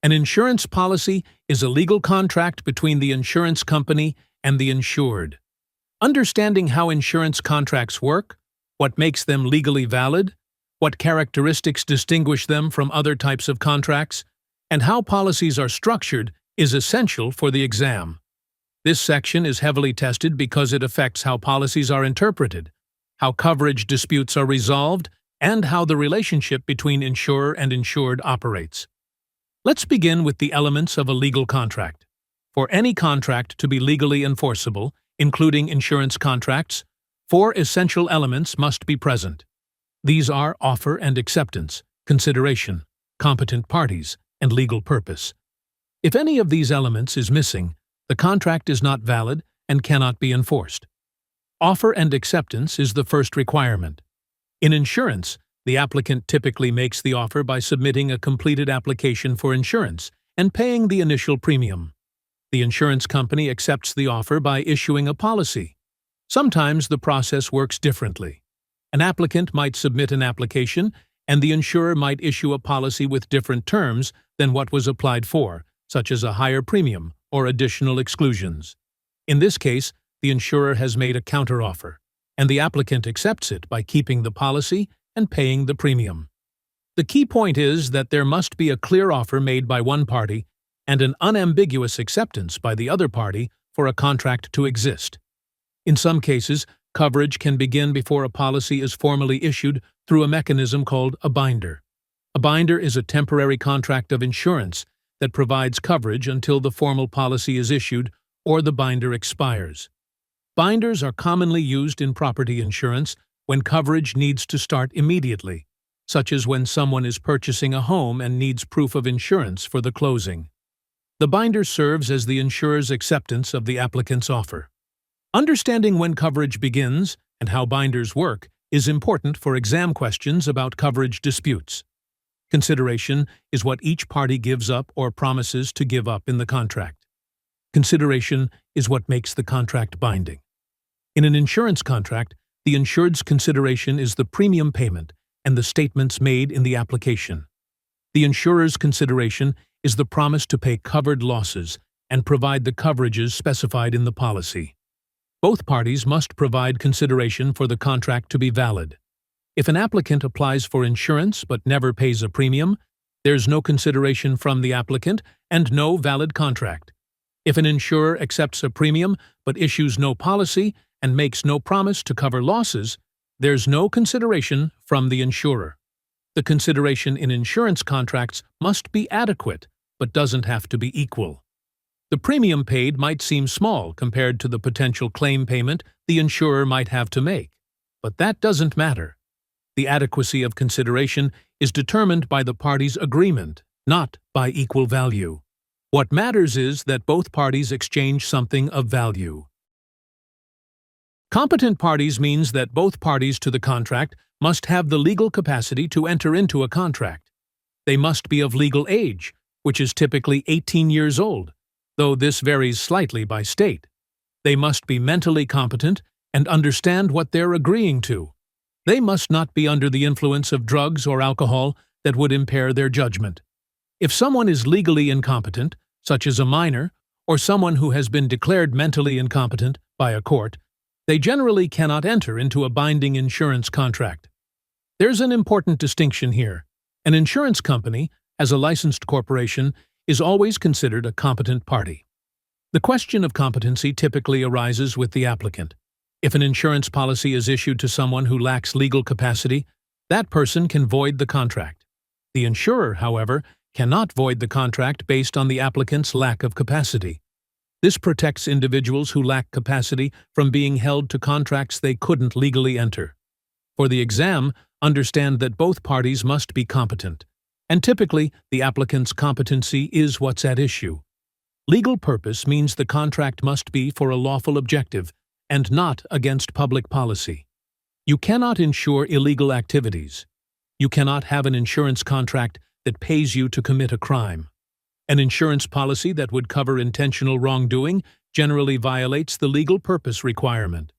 An insurance policy is a legal contract between the insurance company and the insured. Understanding how insurance contracts work, what makes them legally valid, what characteristics distinguish them from other types of contracts, and how policies are structured is essential for the exam. This section is heavily tested because it affects how policies are interpreted, how coverage disputes are resolved, and how the relationship between insurer and insured operates. Let's begin with the elements of a legal contract. For any contract to be legally enforceable, including insurance contracts, 4 essential elements must be present. These are offer and acceptance, consideration, competent parties, and legal purpose. If any of these elements is missing, the contract is not valid and cannot be enforced. Offer and acceptance is the first requirement. In insurance, the applicant typically makes the offer by submitting a completed application for insurance and paying the initial premium. The insurance company accepts the offer by issuing a policy. Sometimes the process works differently. An applicant might submit an application, and the insurer might issue a policy with different terms than what was applied for, such as a higher premium or additional exclusions. In this case, the insurer has made a counteroffer, and the applicant accepts it by keeping the policy and paying the premium. The key point is that there must be a clear offer made by one party and an unambiguous acceptance by the other party for a contract to exist. In some cases, coverage can begin before a policy is formally issued through a mechanism called a binder. A binder is a temporary contract of insurance that provides coverage until the formal policy is issued or the binder expires. Binders are commonly used in property insurance when coverage needs to start immediately, such as when someone is purchasing a home and needs proof of insurance for the closing. The binder serves as the insurer's acceptance of the applicant's offer. Understanding when coverage begins and how binders work is important for exam questions about coverage disputes. Consideration is what each party gives up or promises to give up in the contract. Consideration is what makes the contract binding. In an insurance contract, the insured's consideration is the premium payment and the statements made in the application. The insurer's consideration is the promise to pay covered losses and provide the coverages specified in the policy. Both parties must provide consideration for the contract to be valid. If an applicant applies for insurance but never pays a premium, there's no consideration from the applicant and no valid contract. If an insurer accepts a premium but issues no policy and makes no promise to cover losses, there's no consideration from the insurer. The consideration in insurance contracts must be adequate, but doesn't have to be equal. The premium paid might seem small compared to the potential claim payment the insurer might have to make, but that doesn't matter. The adequacy of consideration is determined by the parties' agreement, not by equal value. What matters is that both parties exchange something of value. Competent parties means that both parties to the contract must have the legal capacity to enter into a contract. They must be of legal age, which is typically 18 years old, though this varies slightly by state. They must be mentally competent and understand what they're agreeing to. They must not be under the influence of drugs or alcohol that would impair their judgment. If someone is legally incompetent, such as a minor, or someone who has been declared mentally incompetent by a court, They generally cannot enter into a binding insurance contract. There's an important distinction here. An insurance company, as a licensed corporation, is always considered a competent party. The question of competency typically arises with the applicant. If an insurance policy is issued to someone who lacks legal capacity, that person can void the contract. The insurer, however, cannot void the contract based on the applicant's lack of capacity. This protects individuals who lack capacity from being held to contracts they couldn't legally enter. For the exam, understand that both parties must be competent, and typically the applicant's competency is what's at issue. Legal purpose means the contract must be for a lawful objective and not against public policy. You cannot insure illegal activities. You cannot have an insurance contract that pays you to commit a crime. An insurance policy that would cover intentional wrongdoing generally violates the legal purpose requirement.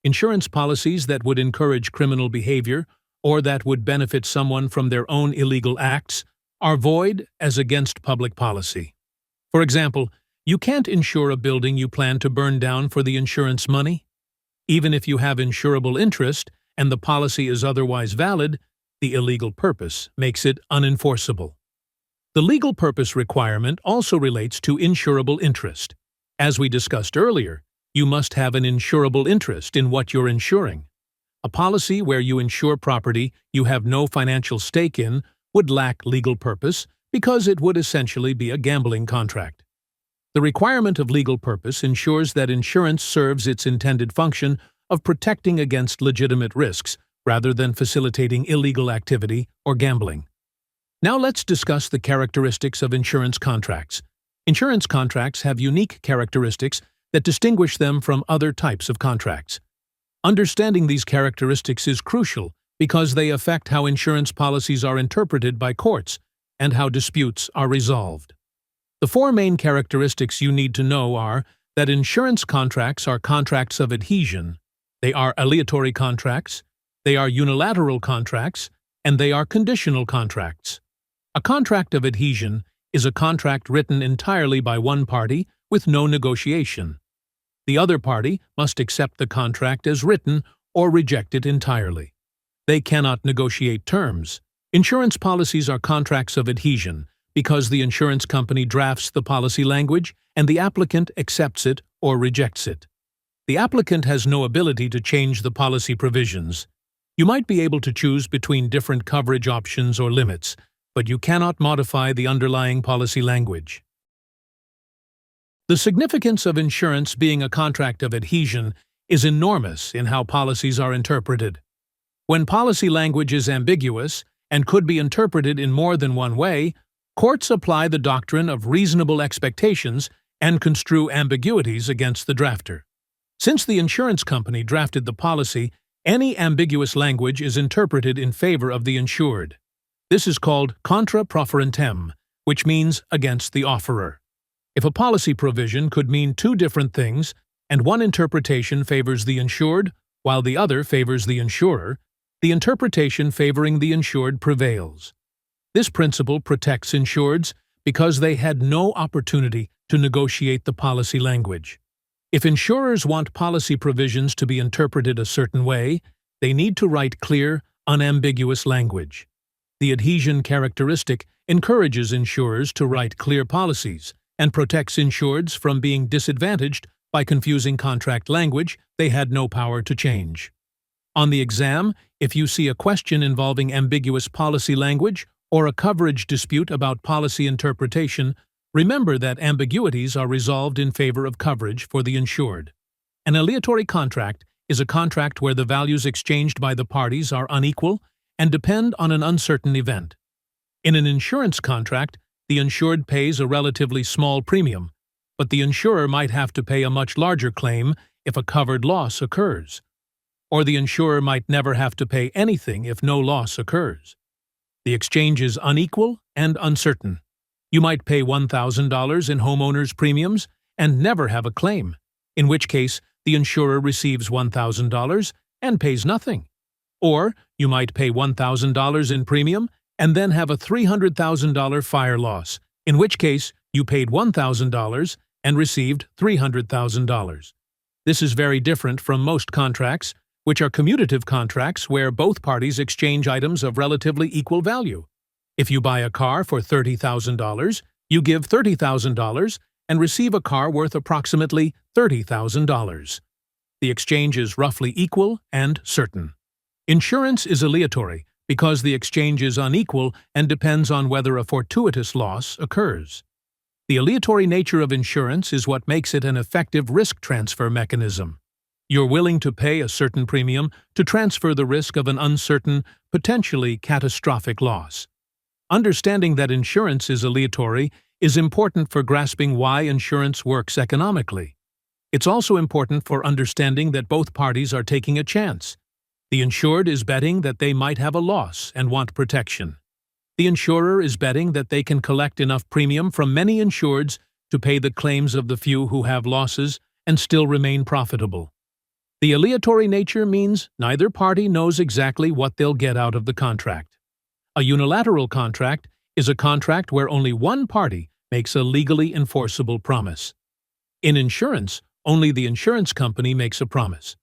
Insurance policies that would encourage criminal behavior or that would benefit someone from their own illegal acts are void as against public policy. For example, you can't insure a building you plan to burn down for the insurance money. Even if you have insurable interest and the policy is otherwise valid, the illegal purpose makes it unenforceable. The legal purpose requirement also relates to insurable interest. As we discussed earlier, you must have an insurable interest in what you're insuring. A policy where you insure property you have no financial stake in would lack legal purpose because it would essentially be a gambling contract. The requirement of legal purpose ensures that insurance serves its intended function of protecting against legitimate risks rather than facilitating illegal activity or gambling. Now let's discuss the characteristics of insurance contracts. Insurance contracts have unique characteristics that distinguish them from other types of contracts. Understanding these characteristics is crucial because they affect how insurance policies are interpreted by courts and how disputes are resolved. The four main characteristics you need to know are that insurance contracts are contracts of adhesion, they are aleatory contracts, they are unilateral contracts, and they are conditional contracts. A contract of adhesion is a contract written entirely by one party with no negotiation. The other party must accept the contract as written or reject it entirely. They cannot negotiate terms. Insurance policies are contracts of adhesion because the insurance company drafts the policy language and the applicant accepts it or rejects it. The applicant has no ability to change the policy provisions. You might be able to choose between different coverage options or limits, but you cannot modify the underlying policy language. The significance of insurance being a contract of adhesion is enormous in how policies are interpreted. When policy language is ambiguous and could be interpreted in more than one way, courts apply the doctrine of reasonable expectations and construe ambiguities against the drafter. Since the insurance company drafted the policy, any ambiguous language is interpreted in favor of the insured. This is called contra proferentem, which means against the offerer. If a policy provision could mean two different things, and one interpretation favors the insured while the other favors the insurer, the interpretation favoring the insured prevails. This principle protects insureds because they had no opportunity to negotiate the policy language. If insurers want policy provisions to be interpreted a certain way, they need to write clear, unambiguous language. The adhesion characteristic encourages insurers to write clear policies and protects insureds from being disadvantaged by confusing contract language they had no power to change. On the exam, if you see a question involving ambiguous policy language or a coverage dispute about policy interpretation, remember that ambiguities are resolved in favor of coverage for the insured. An aleatory contract is a contract where the values exchanged by the parties are unequal and depend on an uncertain event. In an insurance contract, the insured pays a relatively small premium, but the insurer might have to pay a much larger claim if a covered loss occurs. Or the insurer might never have to pay anything if no loss occurs. The exchange is unequal and uncertain. You might pay $1,000 in homeowners premiums and never have a claim, in which case the insurer receives $1,000 and pays nothing. Or you might pay $1,000 in premium and then have a $300,000 fire loss, in which case you paid $1,000 and received $300,000. This is very different from most contracts, which are commutative contracts where both parties exchange items of relatively equal value. If you buy a car for $30,000, you give $30,000 and receive a car worth approximately $30,000. The exchange is roughly equal and certain. Insurance is aleatory because the exchange is unequal and depends on whether a fortuitous loss occurs. The aleatory nature of insurance is what makes it an effective risk transfer mechanism. You're willing to pay a certain premium to transfer the risk of an uncertain, potentially catastrophic loss. Understanding that insurance is aleatory is important for grasping why insurance works economically. It's also important for understanding that both parties are taking a chance. The insured is betting that they might have a loss and want protection. The insurer is betting that they can collect enough premium from many insureds to pay the claims of the few who have losses and still remain profitable. The aleatory nature means neither party knows exactly what they'll get out of the contract. A unilateral contract is a contract where only one party makes a legally enforceable promise. In insurance, only the insurance company makes a promise.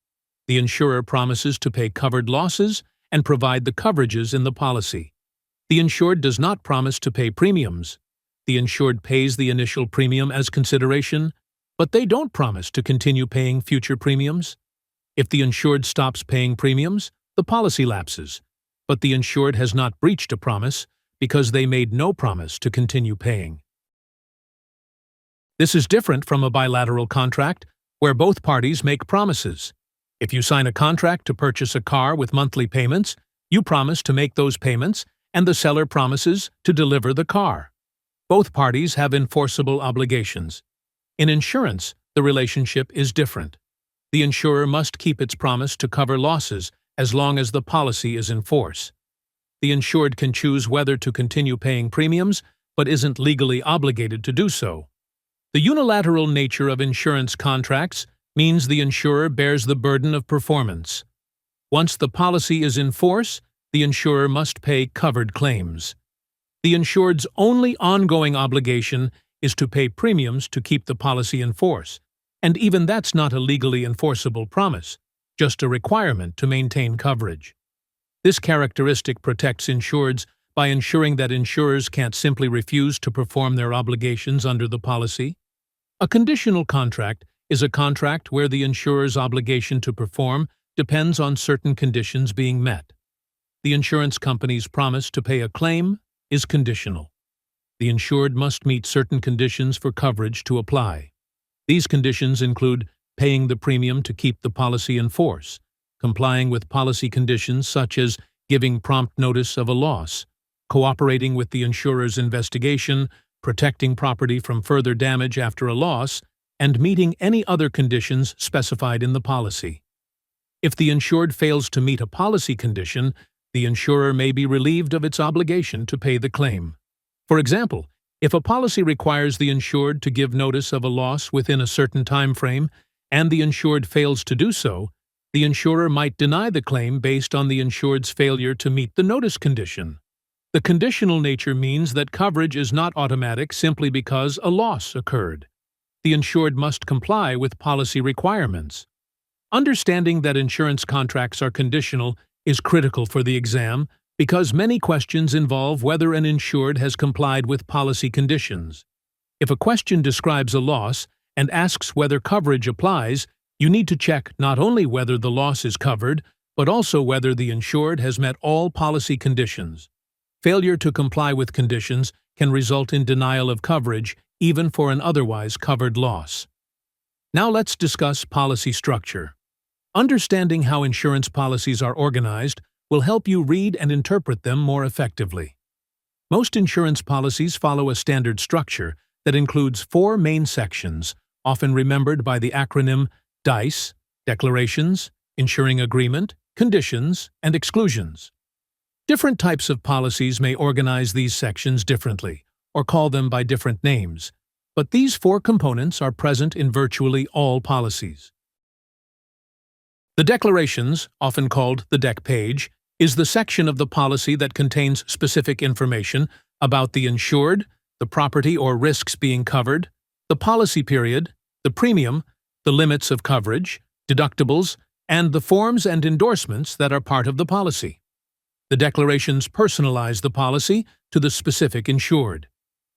The insurer promises to pay covered losses and provide the coverages in the policy. The insured does not promise to pay premiums. The insured pays the initial premium as consideration, but they don't promise to continue paying future premiums. If the insured stops paying premiums, the policy lapses, but the insured has not breached a promise because they made no promise to continue paying. This is different from a bilateral contract, where both parties make promises. If you sign a contract to purchase a car with monthly payments, you promise to make those payments, and the seller promises to deliver the car. Both parties have enforceable obligations. In insurance, the relationship is different. The insurer must keep its promise to cover losses as long as the policy is in force. The insured can choose whether to continue paying premiums, but isn't legally obligated to do so. The unilateral nature of insurance contracts means the insurer bears the burden of performance. Once the policy is in force, the insurer must pay covered claims. The insured's only ongoing obligation is to pay premiums to keep the policy in force, and even that's not a legally enforceable promise, just a requirement to maintain coverage. This characteristic protects insureds by ensuring that insurers can't simply refuse to perform their obligations under the policy. A conditional contract is a contract where the insurer's obligation to perform depends on certain conditions being met. The insurance company's promise to pay a claim is conditional. The insured must meet certain conditions for coverage to apply. These conditions include paying the premium to keep the policy in force, complying with policy conditions such as giving prompt notice of a loss, cooperating with the insurer's investigation, protecting property from further damage after a loss, and meeting any other conditions specified in the policy. If the insured fails to meet a policy condition, the insurer may be relieved of its obligation to pay the claim. For example, if a policy requires the insured to give notice of a loss within a certain time frame, and the insured fails to do so, the insurer might deny the claim based on the insured's failure to meet the notice condition. The conditional nature means that coverage is not automatic simply because a loss occurred. The insured must comply with policy requirements. Understanding that insurance contracts are conditional is critical for the exam because many questions involve whether an insured has complied with policy conditions. If a question describes a loss and asks whether coverage applies, you need to check not only whether the loss is covered, but also whether the insured has met all policy conditions. Failure to comply with conditions can result in denial of coverage, even for an otherwise covered loss. Now let's discuss policy structure. Understanding how insurance policies are organized will help you read and interpret them more effectively. Most insurance policies follow a standard structure that includes 4 main sections, often remembered by the acronym DICE: Declarations, Insuring Agreement, Conditions, and Exclusions. Different types of policies may organize these sections differently, or call them by different names, but these 4 components are present in virtually all policies. The declarations, often called the deck page, is the section of the policy that contains specific information about the insured, the property or risks being covered, the policy period, the premium, the limits of coverage, deductibles, and the forms and endorsements that are part of the policy. The declarations personalize the policy to the specific insured.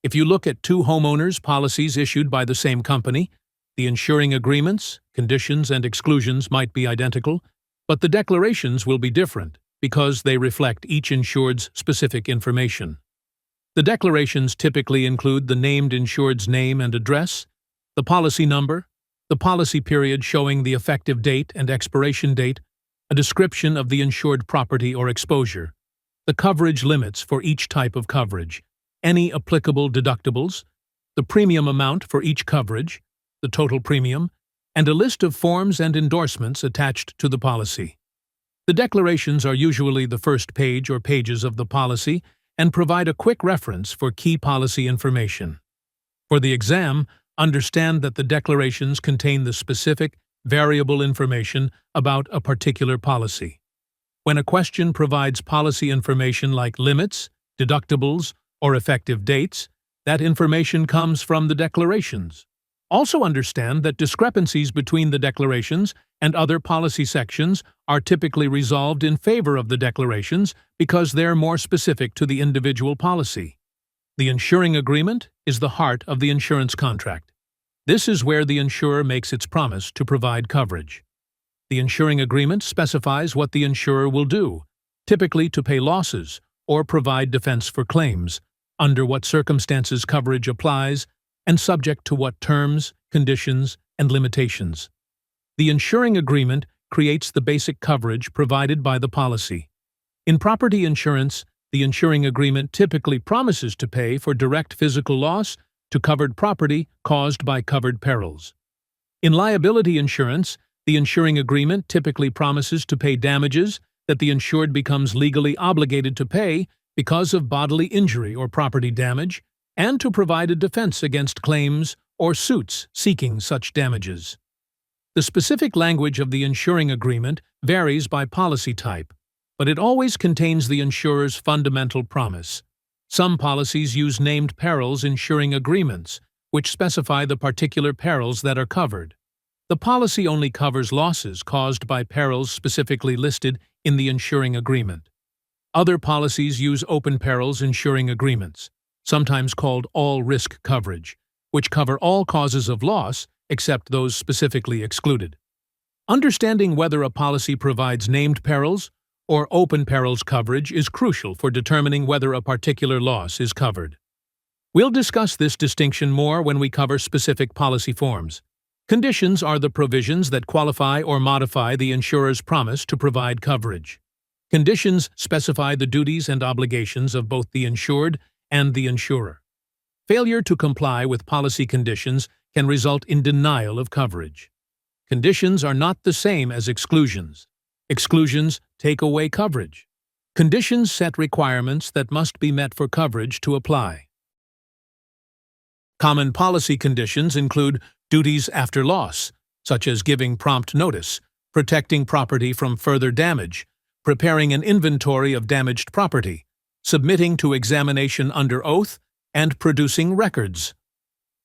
If you look at two homeowners policies issued by the same company, the insuring agreements, conditions, and exclusions might be identical, but the declarations will be different because they reflect each insured's specific information. The declarations typically include the named insured's name and address, the policy number, the policy period showing the effective date and expiration date, a description of the insured property or exposure, the coverage limits for each type of coverage, any applicable deductibles, the premium amount for each coverage, the total premium, and a list of forms and endorsements attached to the policy. The declarations are usually the first page or pages of the policy and provide a quick reference for key policy information. For the exam, understand that the declarations contain the specific, variable information about a particular policy. When a question provides policy information like limits, deductibles, or effective dates, that information comes from the declarations. Also understand that discrepancies between the declarations and other policy sections are typically resolved in favor of the declarations because they're more specific to the individual policy. The insuring agreement is the heart of the insurance contract. This is where the insurer makes its promise to provide coverage. The insuring agreement specifies what the insurer will do, typically to pay losses or provide defense for claims, under what circumstances coverage applies, and subject to what terms, conditions, and limitations. The insuring agreement creates the basic coverage provided by the policy. In property insurance, the insuring agreement typically promises to pay for direct physical loss to covered property caused by covered perils. In liability insurance, the insuring agreement typically promises to pay damages that the insured becomes legally obligated to pay because of bodily injury or property damage, and to provide a defense against claims or suits seeking such damages. The specific language of the insuring agreement varies by policy type, but it always contains the insurer's fundamental promise. Some policies use named perils insuring agreements, which specify the particular perils that are covered. The policy only covers losses caused by perils specifically listed in the insuring agreement. Other policies use open perils insuring agreements, sometimes called all-risk coverage, which cover all causes of loss except those specifically excluded. Understanding whether a policy provides named perils or open perils coverage is crucial for determining whether a particular loss is covered. We'll discuss this distinction more when we cover specific policy forms. Conditions are the provisions that qualify or modify the insurer's promise to provide coverage. Conditions specify the duties and obligations of both the insured and the insurer. Failure to comply with policy conditions can result in denial of coverage. Conditions are not the same as exclusions. Exclusions take away coverage. Conditions set requirements that must be met for coverage to apply. Common policy conditions include duties after loss, such as giving prompt notice, protecting property from further damage, preparing an inventory of damaged property, submitting to examination under oath, and producing records.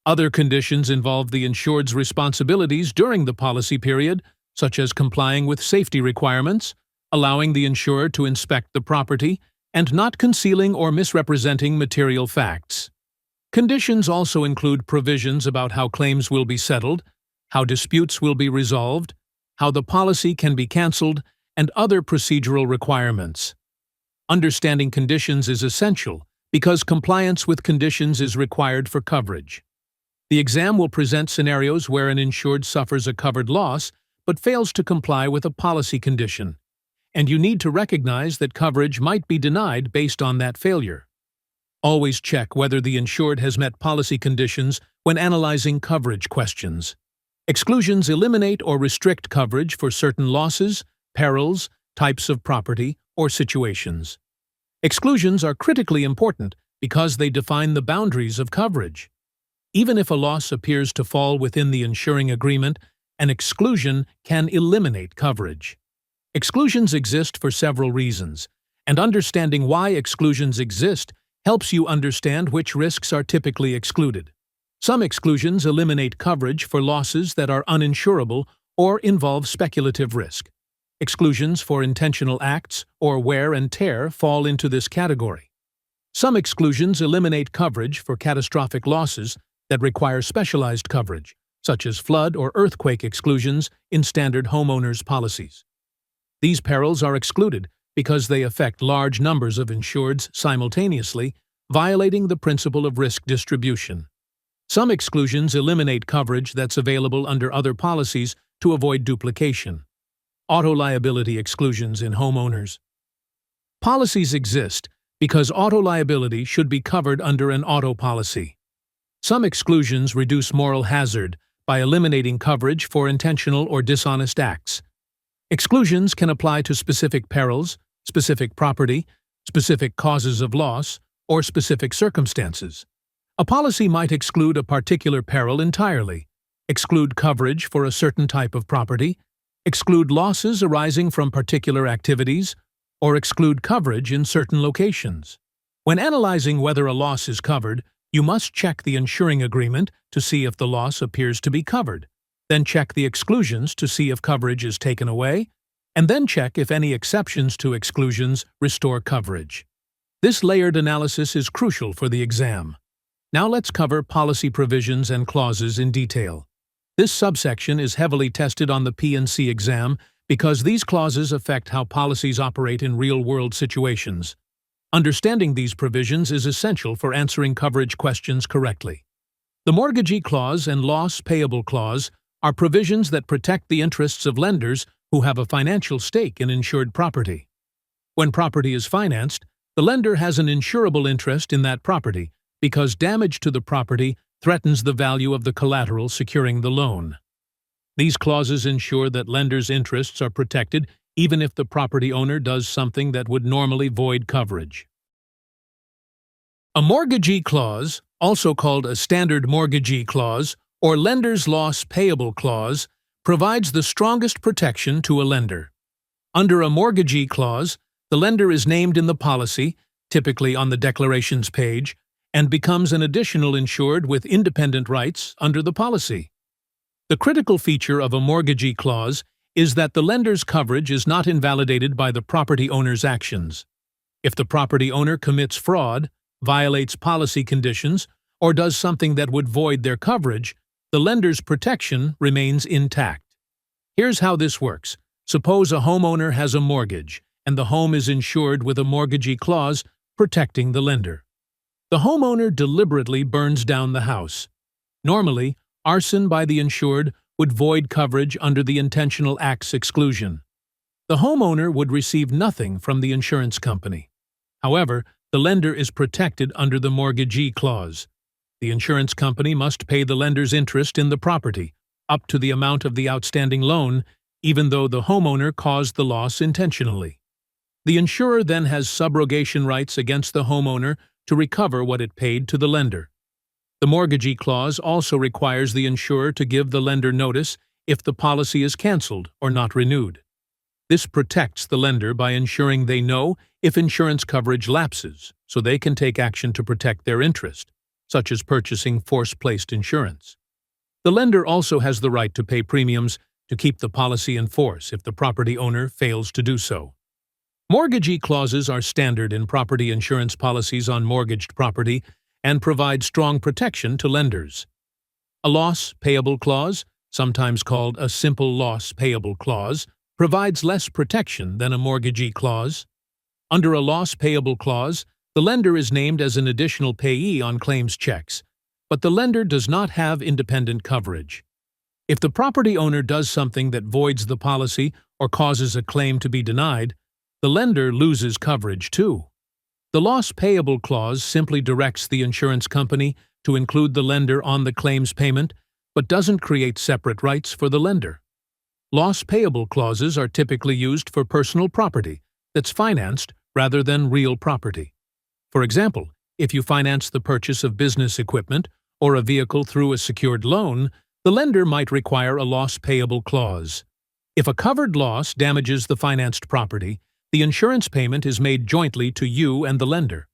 Other conditions involve the insured's responsibilities during the policy period, such as complying with safety requirements, allowing the insurer to inspect the property, and not concealing or misrepresenting material facts. Conditions also include provisions about how claims will be settled, how disputes will be resolved, how the policy can be cancelled, and other procedural requirements. Understanding conditions is essential because compliance with conditions is required for coverage. The exam will present scenarios where an insured suffers a covered loss but fails to comply with a policy condition, and you need to recognize that coverage might be denied based on that failure. Always check whether the insured has met policy conditions when analyzing coverage questions. Exclusions eliminate or restrict coverage for certain losses, perils, types of property, or situations. Exclusions are critically important because they define the boundaries of coverage. Even if a loss appears to fall within the insuring agreement, an exclusion can eliminate coverage. Exclusions exist for several reasons, and understanding why exclusions exist helps you understand which risks are typically excluded. Some exclusions eliminate coverage for losses that are uninsurable or involve speculative risk. Exclusions for intentional acts or wear and tear fall into this category. Some exclusions eliminate coverage for catastrophic losses that require specialized coverage, such as flood or earthquake exclusions in standard homeowners policies. These perils are excluded because they affect large numbers of insureds simultaneously, violating the principle of risk distribution. Some exclusions eliminate coverage that's available under other policies to avoid duplication. Auto liability exclusions in homeowners. Policies exist because auto liability should be covered under an auto policy. Some exclusions reduce moral hazard by eliminating coverage for intentional or dishonest acts. Exclusions can apply to specific perils, specific property, specific causes of loss, or specific circumstances. A policy might exclude a particular peril entirely, exclude coverage for a certain type of property, exclude losses arising from particular activities, or exclude coverage in certain locations. When analyzing whether a loss is covered, you must check the insuring agreement to see if the loss appears to be covered, then check the exclusions to see if coverage is taken away, and then check if any exceptions to exclusions restore coverage. This layered analysis is crucial for the exam. Now let's cover policy provisions and clauses in detail. This subsection is heavily tested on the P&C exam because these clauses affect how policies operate in real-world situations. Understanding these provisions is essential for answering coverage questions correctly. The mortgagee clause and loss payable clause are provisions that protect the interests of lenders who have a financial stake in insured property. When property is financed, the lender has an insurable interest in that property because damage to the property threatens the value of the collateral securing the loan. These clauses ensure that lenders' interests are protected even if the property owner does something that would normally void coverage. A mortgagee clause, also called a standard mortgagee clause or lender's loss payable clause, provides the strongest protection to a lender. Under a mortgagee clause, the lender is named in the policy, typically on the declarations page, and becomes an additional insured with independent rights under the policy. The critical feature of a mortgagee clause is that the lender's coverage is not invalidated by the property owner's actions. If the property owner commits fraud, violates policy conditions, or does something that would void their coverage, the lender's protection remains intact. Here's how this works. Suppose a homeowner has a mortgage, and the home is insured with a mortgagee clause protecting the lender. The homeowner deliberately burns down the house. Normally, arson by the insured would void coverage under the intentional acts exclusion. The homeowner would receive nothing from the insurance company. However, the lender is protected under the mortgagee clause. The insurance company must pay the lender's interest in the property, up to the amount of the outstanding loan, even though the homeowner caused the loss intentionally. The insurer then has subrogation rights against the homeowner to recover what it paid to the lender. The mortgagee clause also requires the insurer to give the lender notice if the policy is canceled or not renewed. This protects the lender by ensuring they know if insurance coverage lapses, so they can take action to protect their interest, such as purchasing force-placed insurance. The lender also has the right to pay premiums to keep the policy in force if the property owner fails to do so. Mortgagee clauses are standard in property insurance policies on mortgaged property and provide strong protection to lenders. A loss payable clause, sometimes called a simple loss payable clause, provides less protection than a mortgagee clause. Under a loss payable clause, the lender is named as an additional payee on claims checks, but the lender does not have independent coverage. If the property owner does something that voids the policy or causes a claim to be denied, the lender loses coverage too. The loss payable clause simply directs the insurance company to include the lender on the claims payment, but doesn't create separate rights for the lender. Loss payable clauses are typically used for personal property that's financed rather than real property. For example, if you finance the purchase of business equipment or a vehicle through a secured loan, the lender might require a loss payable clause. If a covered loss damages the financed property, the insurance payment is made jointly to you and the lender.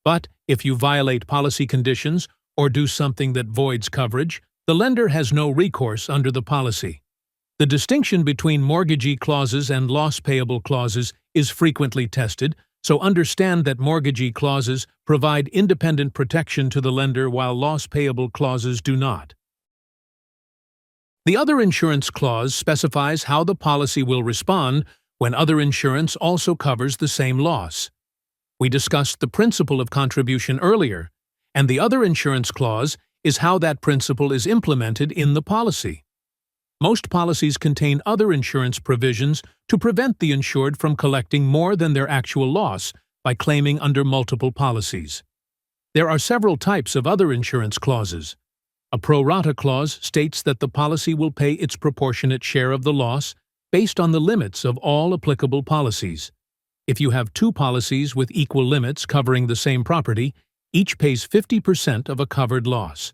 But if you violate policy conditions or do something that voids coverage, the lender has no recourse under the policy. The distinction between mortgagee clauses and loss-payable clauses is frequently tested, so understand that mortgagee clauses provide independent protection to the lender while loss-payable clauses do not. The other insurance clause specifies how the policy will respond when other insurance also covers the same loss. We discussed the principle of contribution earlier, and the other insurance clause is how that principle is implemented in the policy. Most policies contain other insurance provisions to prevent the insured from collecting more than their actual loss by claiming under multiple policies. There are several types of other insurance clauses. A pro rata clause states that the policy will pay its proportionate share of the loss based on the limits of all applicable policies. If you have two policies with equal limits covering the same property, each pays 50% of a covered loss.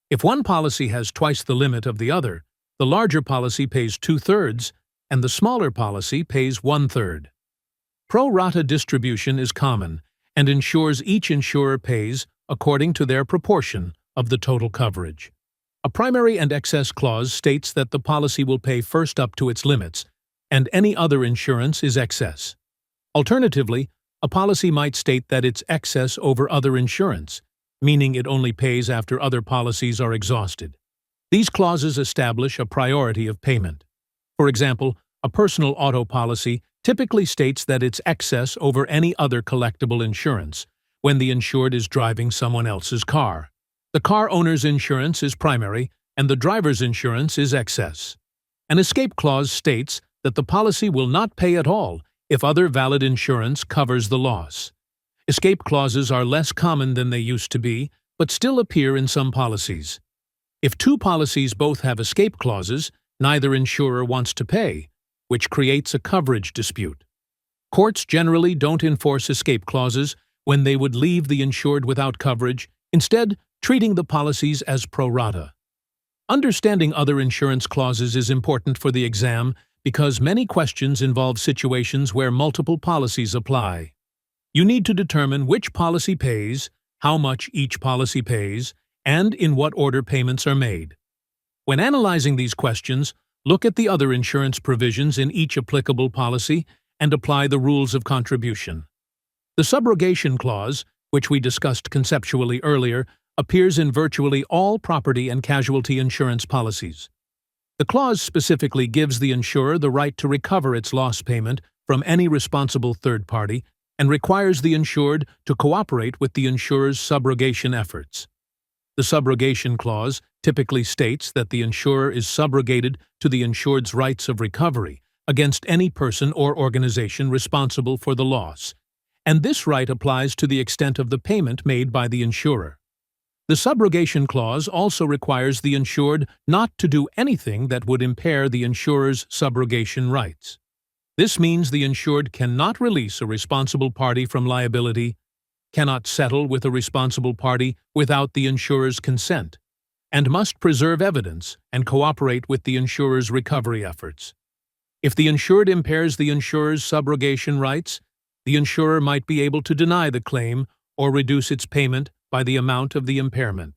If one policy has twice the limit of the other, the larger policy pays 2/3 and the smaller policy pays 1/3. Pro rata distribution is common and ensures each insurer pays according to their proportion of the total coverage. A primary and excess clause states that the policy will pay first up to its limits, and any other insurance is excess. Alternatively, a policy might state that it's excess over other insurance, meaning it only pays after other policies are exhausted. These clauses establish a priority of payment. For example, a personal auto policy typically states that it's excess over any other collectible insurance when the insured is driving someone else's car. The car owner's insurance is primary, and the driver's insurance is excess. An escape clause states that the policy will not pay at all if other valid insurance covers the loss. Escape clauses are less common than they used to be, but still appear in some policies. If two policies both have escape clauses, neither insurer wants to pay, which creates a coverage dispute. Courts generally don't enforce escape clauses when they would leave the insured without coverage, instead treating the policies as pro rata. Understanding other insurance clauses is important for the exam because many questions involve situations where multiple policies apply. You need to determine which policy pays, how much each policy pays, and in what order payments are made. When analyzing these questions, look at the other insurance provisions in each applicable policy and apply the rules of contribution. The subrogation clause, which we discussed conceptually earlier, appears in virtually all property and casualty insurance policies. The clause specifically gives the insurer the right to recover its loss payment from any responsible third party and requires the insured to cooperate with the insurer's subrogation efforts. The subrogation clause typically states that the insurer is subrogated to the insured's rights of recovery against any person or organization responsible for the loss, and this right applies to the extent of the payment made by the insurer. The subrogation clause also requires the insured not to do anything that would impair the insurer's subrogation rights. This means the insured cannot release a responsible party from liability, cannot settle with a responsible party without the insurer's consent, and must preserve evidence and cooperate with the insurer's recovery efforts. If the insured impairs the insurer's subrogation rights, the insurer might be able to deny the claim or reduce its payment by the amount of the impairment.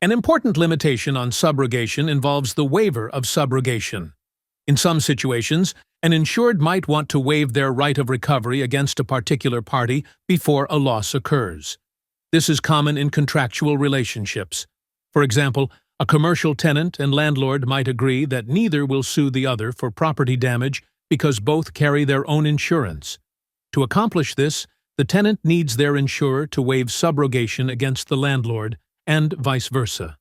An important limitation on subrogation involves the waiver of subrogation. In some situations, an insured might want to waive their right of recovery against a particular party before a loss occurs. This is common in contractual relationships. For example, a commercial tenant and landlord might agree that neither will sue the other for property damage because both carry their own insurance. To accomplish this, the tenant needs their insurer to waive subrogation against the landlord, and vice versa.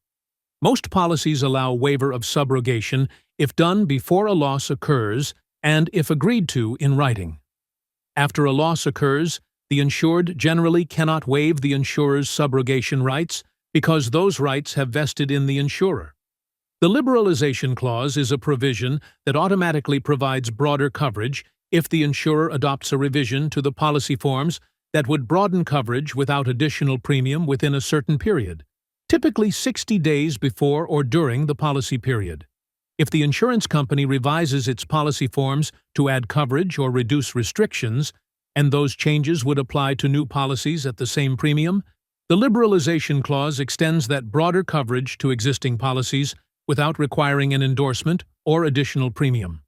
Most policies allow waiver of subrogation if done before a loss occurs and if agreed to in writing. After a loss occurs, the insured generally cannot waive the insurer's subrogation rights because those rights have vested in the insurer. The liberalization clause is a provision that automatically provides broader coverage if the insurer adopts a revision to the policy forms that would broaden coverage without additional premium within a certain period, typically 60 days before or during the policy period. If the insurance company revises its policy forms to add coverage or reduce restrictions, and those changes would apply to new policies at the same premium, The liberalization clause extends that broader coverage to existing policies without requiring an endorsement or additional premium.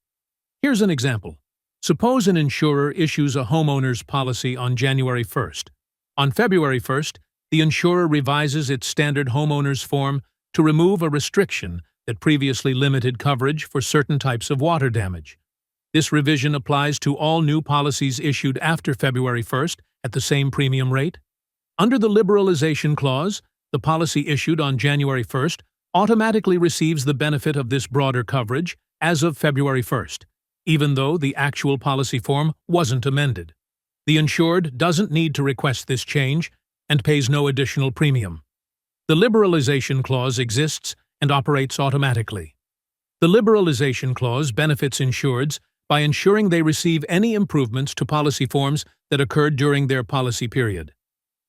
Here's an example. Suppose an insurer issues a homeowner's policy on January 1st. On February 1st, the insurer revises its standard homeowner's form to remove a restriction that previously limited coverage for certain types of water damage. This revision applies to all new policies issued after February 1st at the same premium rate. Under the liberalization clause, the policy issued on January 1st automatically receives the benefit of this broader coverage as of February 1st, even though the actual policy form wasn't amended. The insured doesn't need to request this change and pays no additional premium. The liberalization clause exists and operates automatically. The liberalization clause benefits insureds by ensuring they receive any improvements to policy forms that occurred during their policy period.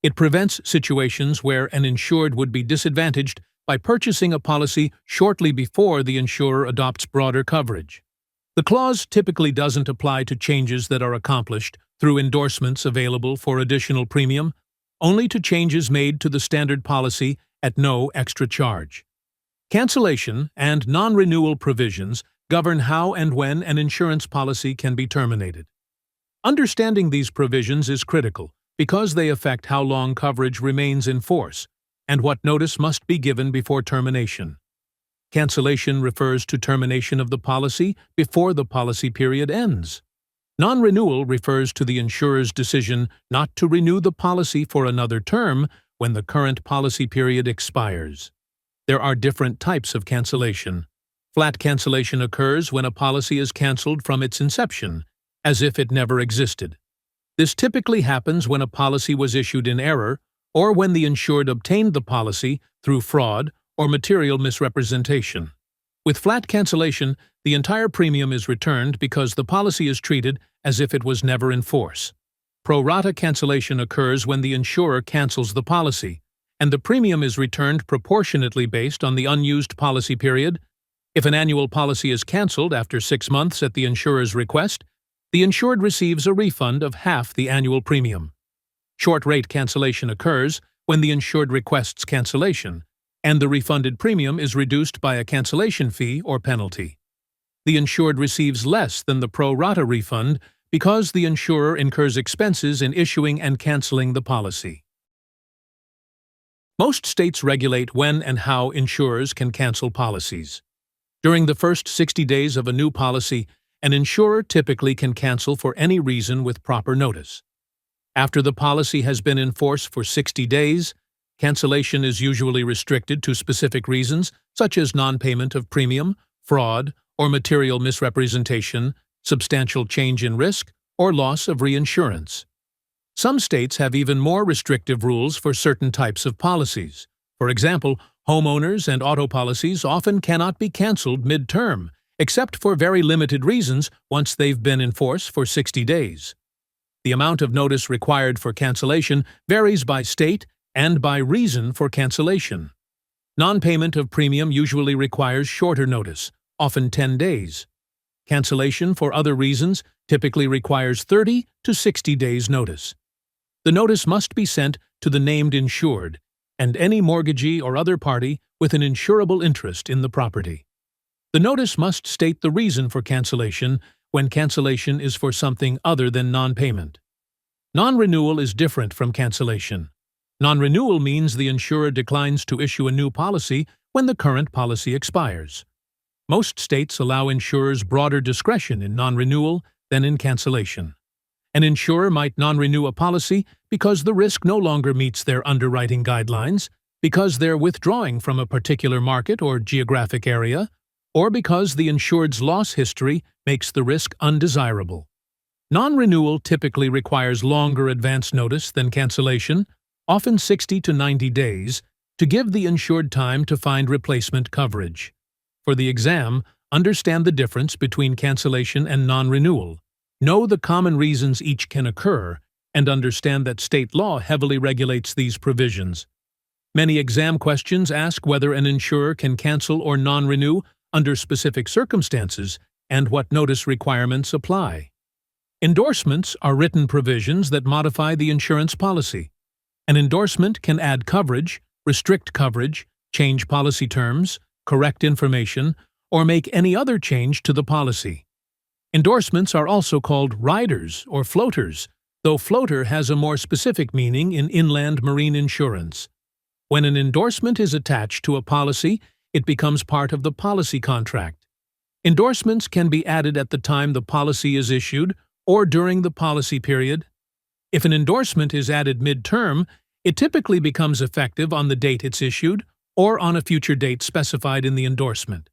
It prevents situations where an insured would be disadvantaged by purchasing a policy shortly before the insurer adopts broader coverage. The clause typically doesn't apply to changes that are accomplished through endorsements available for additional premium, only to changes made to the standard policy at no extra charge. Cancellation and non-renewal provisions govern how and when an insurance policy can be terminated. Understanding these provisions is critical because they affect how long coverage remains in force and what notice must be given before termination. Cancellation refers to termination of the policy before the policy period ends. Non-renewal refers to the insurer's decision not to renew the policy for another term when the current policy period expires. There are different types of cancellation. Flat cancellation occurs when a policy is canceled from its inception, as if it never existed. This typically happens when a policy was issued in error or when the insured obtained the policy through fraud or material misrepresentation. With flat cancellation, the entire premium is returned because the policy is treated as if it was never in force. Pro rata cancellation occurs when the insurer cancels the policy, and the premium is returned proportionately based on the unused policy period. If an annual policy is canceled after 6 months at the insurer's request, the insured receives a refund of half the annual premium. Short-rate cancellation occurs when the insured requests cancellation, and the refunded premium is reduced by a cancellation fee or penalty. The insured receives less than the pro rata refund because the insurer incurs expenses in issuing and canceling the policy. Most states regulate when and how insurers can cancel policies. During the first 60 days of a new policy, an insurer typically can cancel for any reason with proper notice. After the policy has been in force for 60 days, cancellation is usually restricted to specific reasons such as non-payment of premium, fraud, or material misrepresentation, substantial change in risk, or loss of reinsurance. Some states have even more restrictive rules for certain types of policies. For example, homeowners and auto policies often cannot be canceled mid-term, except for very limited reasons once they've been in force for 60 days. The amount of notice required for cancellation varies by state and by reason for cancellation. Non-payment of premium usually requires shorter notice, often 10 days. Cancellation for other reasons typically requires 30 to 60 days notice. The notice must be sent to the named insured and any mortgagee or other party with an insurable interest in the property. The notice must state the reason for cancellation when cancellation is for something other than non-payment. Non-renewal is different from cancellation. Non-renewal means the insurer declines to issue a new policy when the current policy expires. Most states allow insurers broader discretion in non-renewal than in cancellation. An insurer might non-renew a policy because the risk no longer meets their underwriting guidelines, because they're withdrawing from a particular market or geographic area, or because the insured's loss history makes the risk undesirable. Non-renewal typically requires longer advance notice than cancellation, often 60 to 90 days, to give the insured time to find replacement coverage. For the exam, understand the difference between cancellation and non-renewal. Know the common reasons each can occur, and understand that state law heavily regulates these provisions. Many exam questions ask whether an insurer can cancel or non-renew under specific circumstances and what notice requirements apply. Endorsements are written provisions that modify the insurance policy. An endorsement can add coverage, restrict coverage, change policy terms, correct information, or make any other change to the policy. Endorsements are also called riders or floaters, though floater has a more specific meaning in inland marine insurance. When an endorsement is attached to a policy, it becomes part of the policy contract. Endorsements can be added at the time the policy is issued or during the policy period. If an endorsement is added mid-term, it typically becomes effective on the date it's issued or on a future date specified in the endorsement.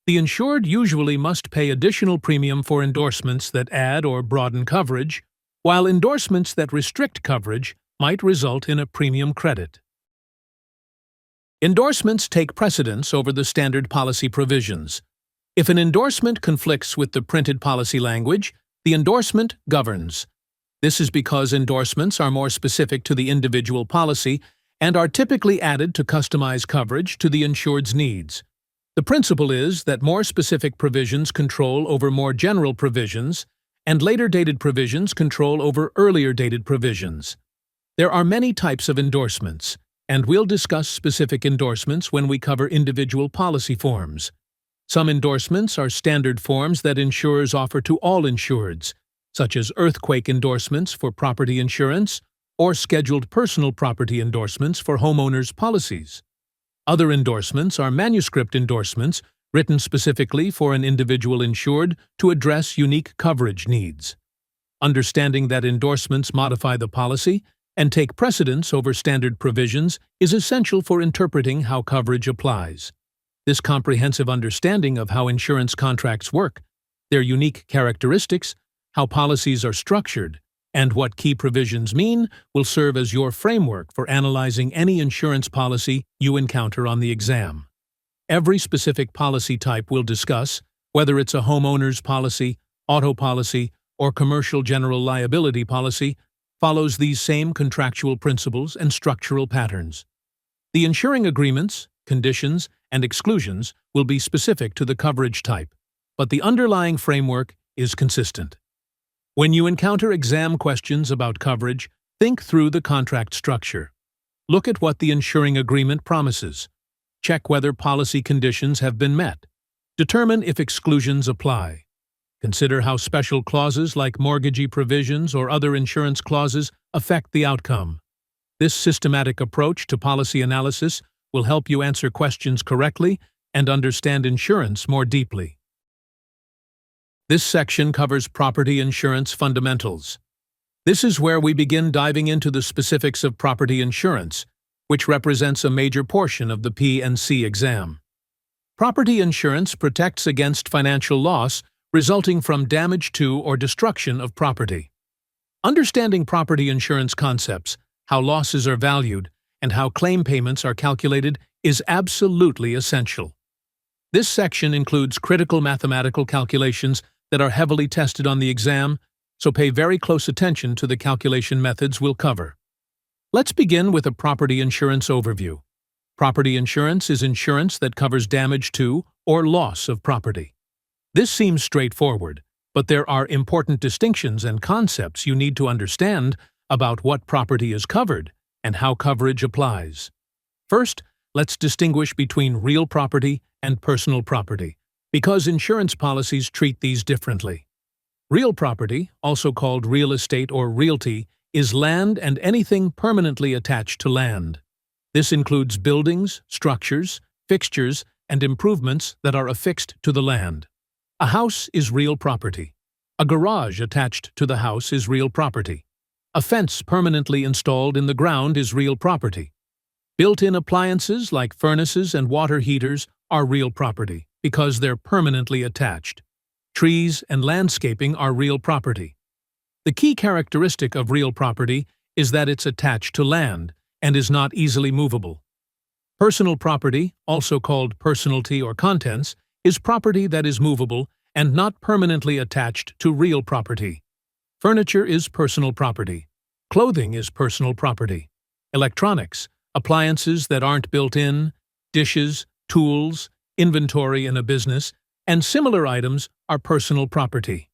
The insured usually must pay additional premium for endorsements that add or broaden coverage, while endorsements that restrict coverage might result in a premium credit. Endorsements take precedence over the standard policy provisions. If an endorsement conflicts with the printed policy language, the endorsement governs. This is because endorsements are more specific to the individual policy and are typically added to customize coverage to the insured's needs. The principle is that more specific provisions control over more general provisions, and later-dated provisions control over earlier-dated provisions. There are many types of endorsements, and we'll discuss specific endorsements when we cover individual policy forms. Some endorsements are standard forms that insurers offer to all insureds, such as earthquake endorsements for property insurance or scheduled personal property endorsements for homeowners policies. Other endorsements are manuscript endorsements written specifically for an individual insured to address unique coverage needs. Understanding that endorsements modify the policy and take precedence over standard provisions is essential for interpreting how coverage applies. This comprehensive understanding of how insurance contracts work, their unique characteristics, how policies are structured, and what key provisions mean will serve as your framework for analyzing any insurance policy you encounter on the exam. Every specific policy type we'll discuss, whether it's a homeowner's policy, auto policy, or commercial general liability policy, follows these same contractual principles and structural patterns. The insuring agreements, conditions, and exclusions will be specific to the coverage type, but the underlying framework is consistent. When you encounter exam questions about coverage, think through the contract structure. Look at what the insuring agreement promises. Check whether policy conditions have been met. Determine if exclusions apply. Consider how special clauses like mortgagee provisions or other insurance clauses affect the outcome. This systematic approach to policy analysis will help you answer questions correctly and understand insurance more deeply. This section covers property insurance fundamentals. This is where we begin diving into the specifics of property insurance, which represents a major portion of the P&C exam. Property insurance protects against financial loss resulting from damage to or destruction of property. Understanding property insurance concepts, how losses are valued, and how claim payments are calculated is absolutely essential. This section includes critical mathematical calculations that are heavily tested on the exam, so pay very close attention to the calculation methods we'll cover. Let's begin with a property insurance overview. Property insurance is insurance that covers damage to or loss of property. This seems straightforward, but there are important distinctions and concepts you need to understand about what property is covered and how coverage applies. First, let's distinguish between real property and personal property, because insurance policies treat these differently. Real property, also called real estate or realty, is land and anything permanently attached to land. This includes buildings, structures, fixtures, and improvements that are affixed to the land. A house is real property. A garage attached to the house is real property. A fence permanently installed in the ground is real property. Built-in appliances like furnaces and water heaters are real property because they're permanently attached. Trees and landscaping are real property. The key characteristic of real property is that it's attached to land and is not easily movable. Personal property, also called personalty or contents, is property that is movable and not permanently attached to real property. Furniture is personal property. Clothing is personal property. Electronics, appliances that aren't built in, dishes, tools, inventory in a business, and similar items are personal property.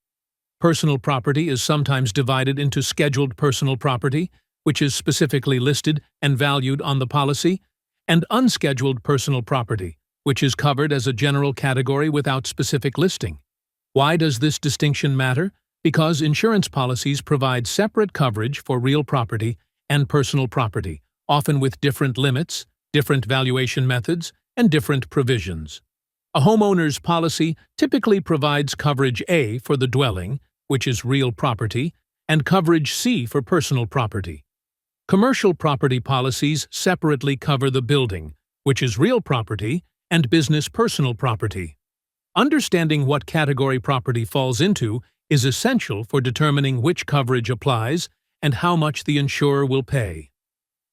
Personal property is sometimes divided into scheduled personal property, which is specifically listed and valued on the policy, and unscheduled personal property, which is covered as a general category without specific listing. Why does this distinction matter? Because insurance policies provide separate coverage for real property and personal property, often with different limits, different valuation methods, and different provisions. A homeowner's policy typically provides coverage A for the dwelling, which is real property, and coverage C for personal property. Commercial property policies separately cover the building, which is real property, and business personal property. Understanding what category property falls into is essential for determining which coverage applies and how much the insurer will pay.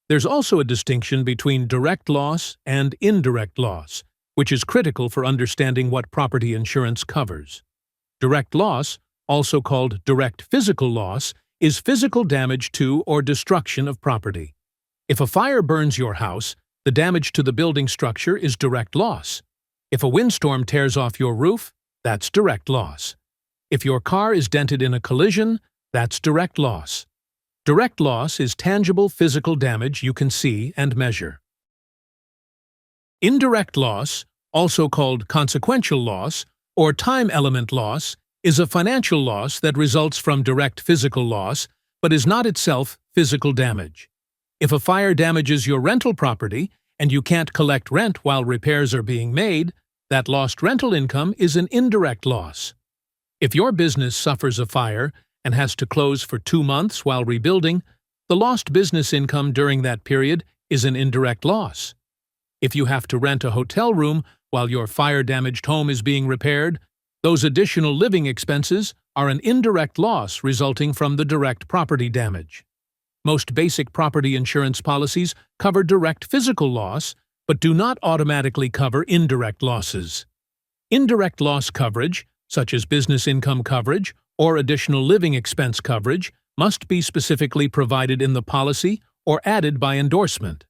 There's also a distinction between direct loss and indirect loss, which is critical for understanding what property insurance covers. Direct loss, also called direct physical loss, is physical damage to or destruction of property. If a fire burns your house, the damage to the building structure is direct loss. If a windstorm tears off your roof, that's direct loss. If your car is dented in a collision, that's direct loss. Direct loss is tangible physical damage you can see and measure. Indirect loss, also called consequential loss or time element loss, is a financial loss that results from direct physical loss but is not itself physical damage. If a fire damages your rental property and you can't collect rent while repairs are being made, that lost rental income is an indirect loss. If your business suffers a fire and has to close for 2 months while rebuilding, the lost business income during that period is an indirect loss. If you have to rent a hotel room while your fire-damaged home is being repaired, those additional living expenses are an indirect loss resulting from the direct property damage. Most basic property insurance policies cover direct physical loss, but do not automatically cover indirect losses. Indirect loss coverage, such as business income coverage or additional living expense coverage, must be specifically provided in the policy or added by endorsement.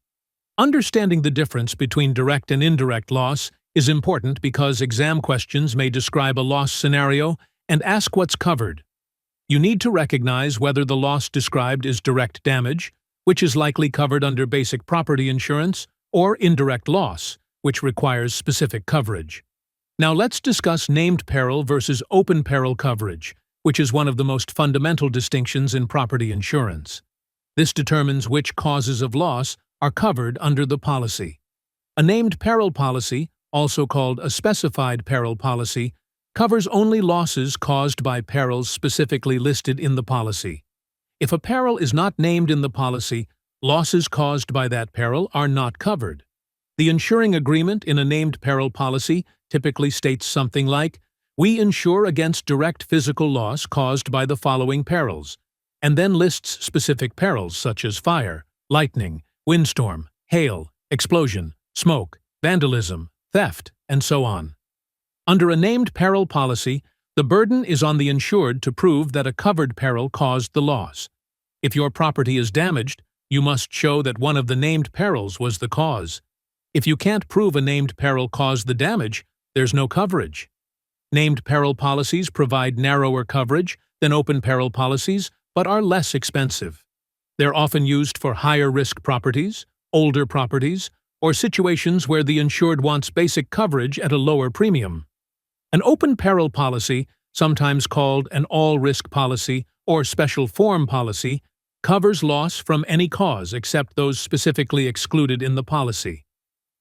Understanding the difference between direct and indirect loss is important because exam questions may describe a loss scenario and ask what's covered. You need to recognize whether the loss described is direct damage, which is likely covered under basic property insurance, or indirect loss, which requires specific coverage. Now let's discuss named peril versus open peril coverage, which is one of the most fundamental distinctions in property insurance. This determines which causes of loss are covered under the policy. A named peril policy, also called a specified peril policy, covers only losses caused by perils specifically listed in the policy. If a peril is not named in the policy, losses caused by that peril are not covered. The insuring agreement in a named peril policy typically states something like, "We insure against direct physical loss caused by the following perils," and then lists specific perils such as fire, lightning, windstorm, hail, explosion, smoke, vandalism, theft, and so on. Under a named peril policy, the burden is on the insured to prove that a covered peril caused the loss. If your property is damaged, you must show that one of the named perils was the cause. If you can't prove a named peril caused the damage, there's no coverage. Named peril policies provide narrower coverage than open peril policies, but are less expensive. They're often used for higher-risk properties, older properties, or situations where the insured wants basic coverage at a lower premium. An open peril policy, sometimes called an all-risk policy or special form policy, covers loss from any cause except those specifically excluded in the policy.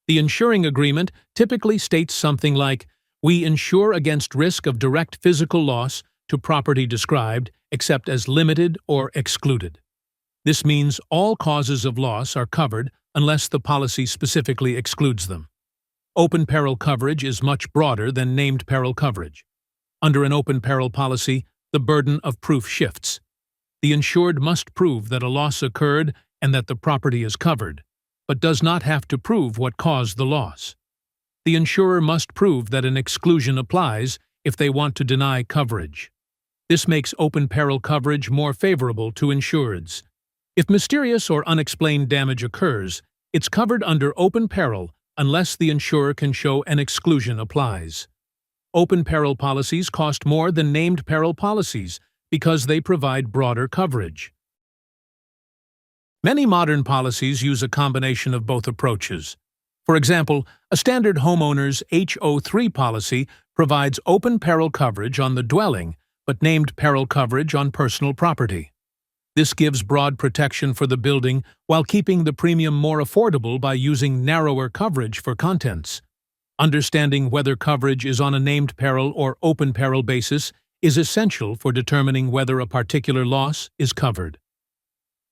The insuring agreement typically states something like, "We insure against risk of direct physical loss to property described except as limited or excluded." This means all causes of loss are covered unless the policy specifically excludes them. Open peril coverage is much broader than named peril coverage. Under an open peril policy, the burden of proof shifts. The insured must prove that a loss occurred and that the property is covered, but does not have to prove what caused the loss. The insurer must prove that an exclusion applies if they want to deny coverage. This makes open peril coverage more favorable to insureds. If mysterious or unexplained damage occurs, it's covered under open peril unless the insurer can show an exclusion applies. Open peril policies cost more than named peril policies because they provide broader coverage. Many modern policies use a combination of both approaches. For example, a standard homeowner's HO3 policy provides open peril coverage on the dwelling, but named peril coverage on personal property. This gives broad protection for the building while keeping the premium more affordable by using narrower coverage for contents. Understanding whether coverage is on a named peril or open peril basis is essential for determining whether a particular loss is covered.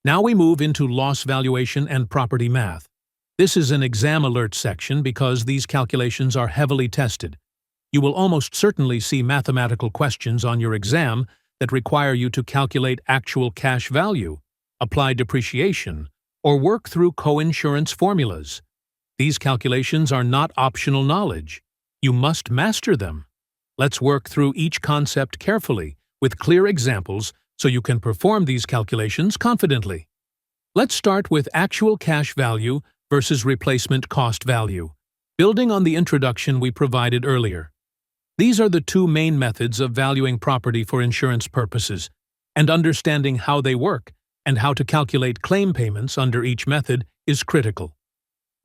Now we move into loss valuation and property math. This is an exam alert section because these calculations are heavily tested. You will almost certainly see mathematical questions on your exam that require you to calculate actual cash value, apply depreciation, or work through coinsurance formulas. These calculations are not optional knowledge. You must master them. Let's work through each concept carefully, with clear examples, so you can perform these calculations confidently. Let's start with actual cash value versus replacement cost value, building on the introduction we provided earlier. These are the two main methods of valuing property for insurance purposes, and understanding how they work and how to calculate claim payments under each method is critical.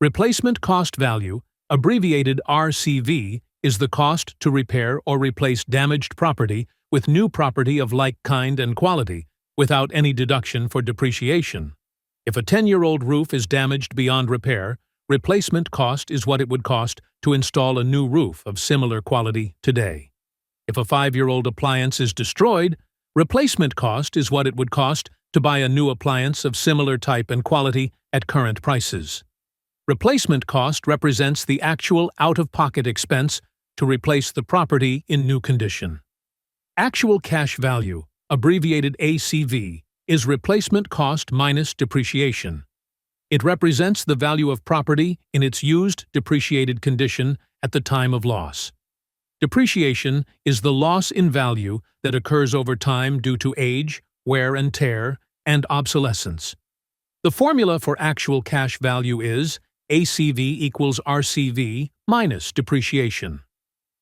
Replacement cost value, abbreviated RCV, is the cost to repair or replace damaged property with new property of like kind and quality, without any deduction for depreciation. If a 10-year-old roof is damaged beyond repair, replacement cost is what it would cost to install a new roof of similar quality today. If a 5-year-old appliance is destroyed, replacement cost is what it would cost to buy a new appliance of similar type and quality at current prices. Replacement cost represents the actual out-of-pocket expense to replace the property in new condition. Actual cash value, abbreviated ACV, is replacement cost minus depreciation. It represents the value of property in its used, depreciated condition at the time of loss. Depreciation is the loss in value that occurs over time due to age, wear and tear, and obsolescence. The formula for actual cash value is ACV equals RCV minus depreciation.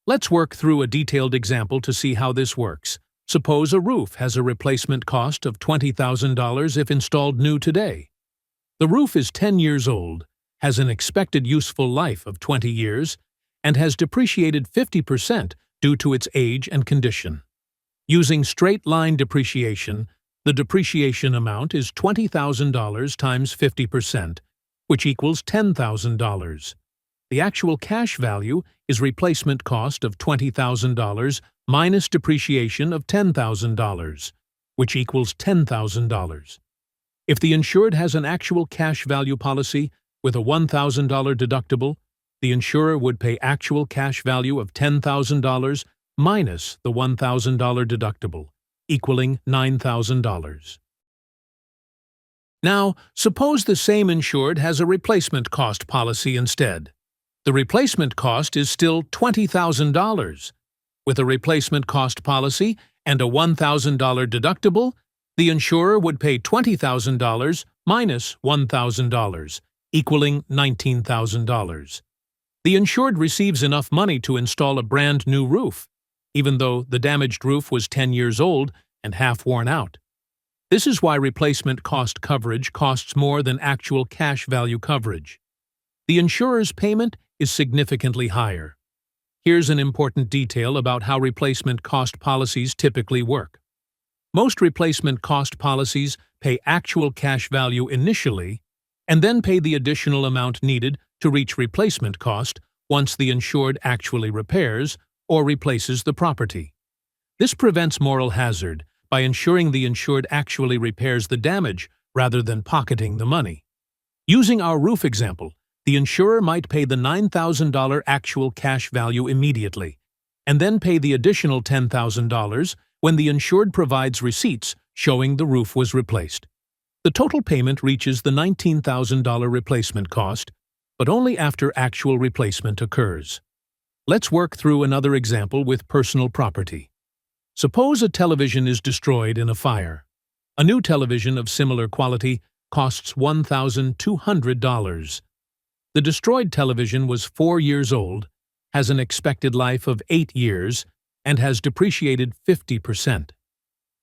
Let's work through a detailed example to see how this works. Suppose a roof has a replacement cost of $20,000 if installed new today. The roof is 10 years old, has an expected useful life of 20 years, and has depreciated 50% due to its age and condition. Using straight-line depreciation, the depreciation amount is $20,000 times 50%, which equals $10,000. The actual cash value is replacement cost of $20,000 minus depreciation of $10,000, which equals $10,000. If the insured has an actual cash value policy with a $1,000 deductible, the insurer would pay actual cash value of $10,000 minus the $1,000 deductible, equaling $9,000. Now, suppose the same insured has a replacement cost policy instead. The replacement cost is still $20,000. With a replacement cost policy and a $1,000 deductible, the insurer would pay $20,000 minus $1,000, equaling $19,000. The insured receives enough money to install a brand new roof, even though the damaged roof was 10 years old and half worn out. This is why replacement cost coverage costs more than actual cash value coverage. The insurer's payment is significantly higher. Here's an important detail about how replacement cost policies typically work. Most replacement cost policies pay actual cash value initially and then pay the additional amount needed to reach replacement cost once the insured actually repairs or replaces the property. This prevents moral hazard by ensuring the insured actually repairs the damage rather than pocketing the money. Using our roof example, the insurer might pay the $9,000 actual cash value immediately, and then pay the additional $10,000 when the insured provides receipts showing the roof was replaced. The total payment reaches the $19,000 replacement cost, but only after actual replacement occurs. Let's work through another example with personal property. Suppose a television is destroyed in a fire. A new television of similar quality costs $1,200. The destroyed television was 4 years old, has an expected life of 8 years, and has depreciated 50%.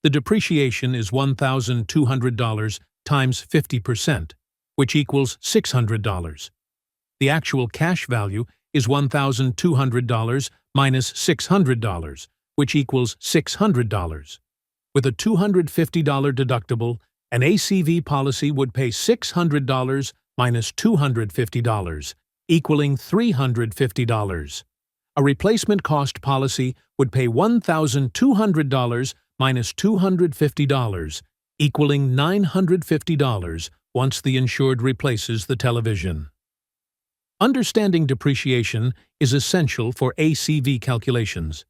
The depreciation is $1,200 times 50%, which equals $600. The actual cash value is $1,200 minus $600, which equals $600. With a $250 deductible, an ACV policy would pay $600 minus $250, equaling $350. A replacement cost policy would pay $1,200 minus $250, equaling $950 once the insured replaces the television. Understanding depreciation is essential for ACV calculations.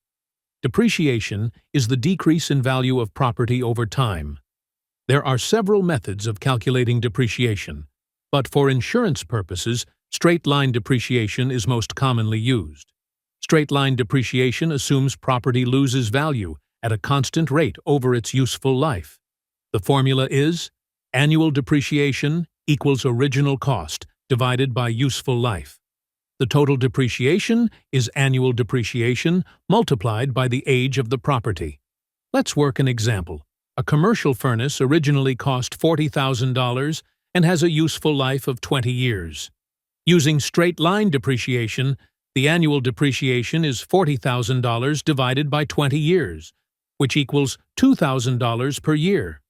Depreciation is the decrease in value of property over time. There are several methods of calculating depreciation, but for insurance purposes, straight-line depreciation is most commonly used. Straight-line depreciation assumes property loses value at a constant rate over its useful life. The formula is annual depreciation equals original cost divided by useful life. The total depreciation is annual depreciation multiplied by the age of the property. Let's work an example. A commercial furnace originally cost $40,000 and has a useful life of 20 years. Using straight-line depreciation, the annual depreciation is $40,000 divided by 20 years, which equals $2,000 per year.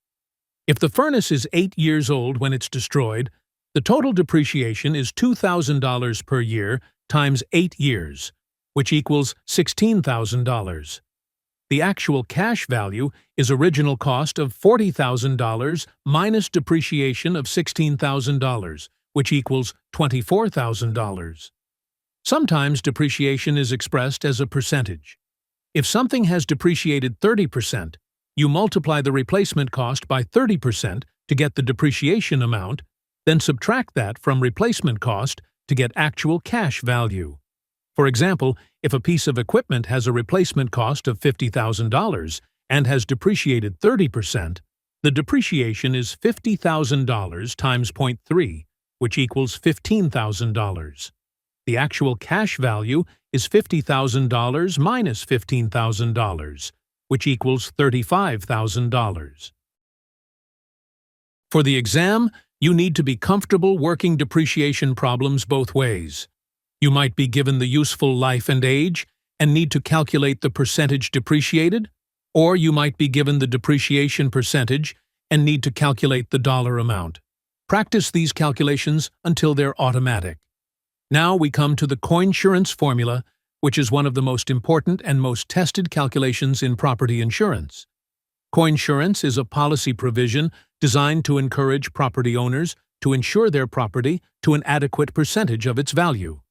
If the furnace is 8 years old when it's destroyed, the total depreciation is $2,000 per year times 8 years, which equals $16,000. The actual cash value is original cost of $40,000 minus depreciation of $16,000, which equals $24,000. Sometimes depreciation is expressed as a percentage. If something has depreciated 30%, you multiply the replacement cost by 30% to get the depreciation amount, then subtract that from replacement cost to get actual cash value. For example, if a piece of equipment has a replacement cost of $50,000 and has depreciated 30%, the depreciation is $50,000 times 0.3, which equals $15,000. The actual cash value is $50,000 minus $15,000, which equals $35,000. For the exam, you need to be comfortable working depreciation problems both ways. You might be given the useful life and age and need to calculate the percentage depreciated, or you might be given the depreciation percentage and need to calculate the dollar amount. Practice these calculations until they're automatic. Now we come to the coinsurance formula, which is one of the most important and most tested calculations in property insurance. Coinsurance is a policy provision designed to encourage property owners to insure their property to an adequate percentage of its value.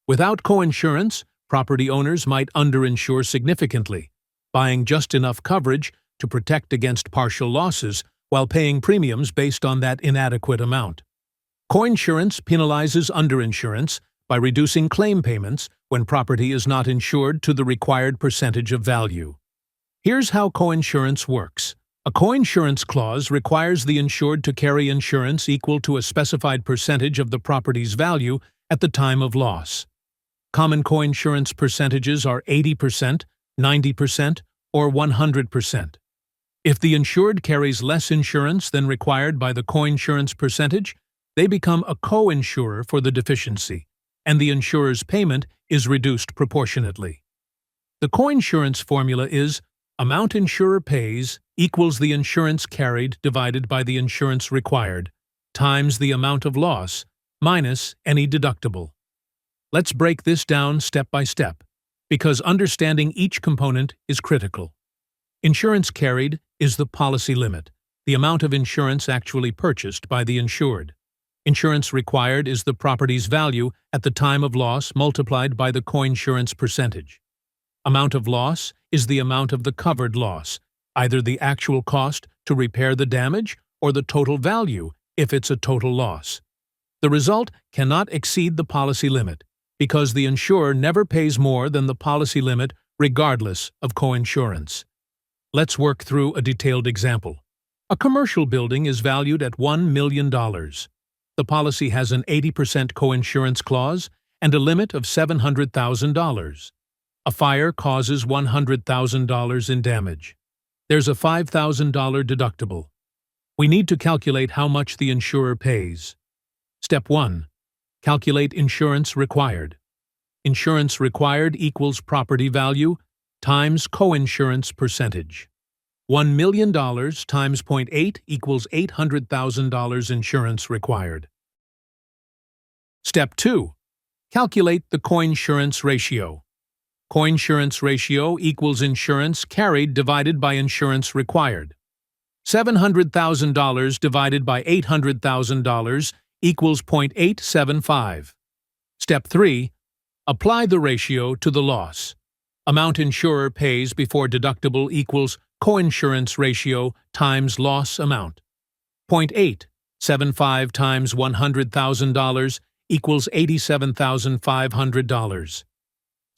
Without coinsurance, property owners might underinsure significantly, buying just enough coverage to protect against partial losses while paying premiums based on that inadequate amount. Coinsurance penalizes underinsurance by reducing claim payments when property is not insured to the required percentage of value. Here's how coinsurance works. A coinsurance clause requires the insured to carry insurance equal to a specified percentage of the property's value at the time of loss. Common coinsurance percentages are 80%, 90%, or 100%. If the insured carries less insurance than required by the coinsurance percentage, they become a co-insurer for the deficiency, and the insurer's payment is reduced proportionately. The coinsurance formula is amount insurer pays equals the insurance carried divided by the insurance required times the amount of loss minus any deductible. Let's break this down step by step, because understanding each component is critical. Insurance carried is the policy limit, the amount of insurance actually purchased by the insured. Insurance required is the property's value at the time of loss multiplied by the coinsurance percentage. Amount of loss is the amount of the covered loss, either the actual cost to repair the damage or the total value if it's a total loss. The result cannot exceed the policy limit, because the insurer never pays more than the policy limit regardless of coinsurance. Let's work through a detailed example. A commercial building is valued at $1 million. The policy has an 80% coinsurance clause and a limit of $700,000. A fire causes $100,000 in damage. There's a $5,000 deductible. We need to calculate how much the insurer pays. Step 1. Calculate insurance required. Insurance required equals property value times coinsurance percentage. $1 million times 0.8 equals $800,000 insurance required. Step 2. Calculate the coinsurance ratio. Coinsurance ratio equals insurance carried divided by insurance required. $700,000 divided by $800,000 equals 0.875. Step 3. Apply the ratio to the loss. Amount insurer pays before deductible equals coinsurance ratio times loss amount. 0.875 times $100,000 equals $87,500.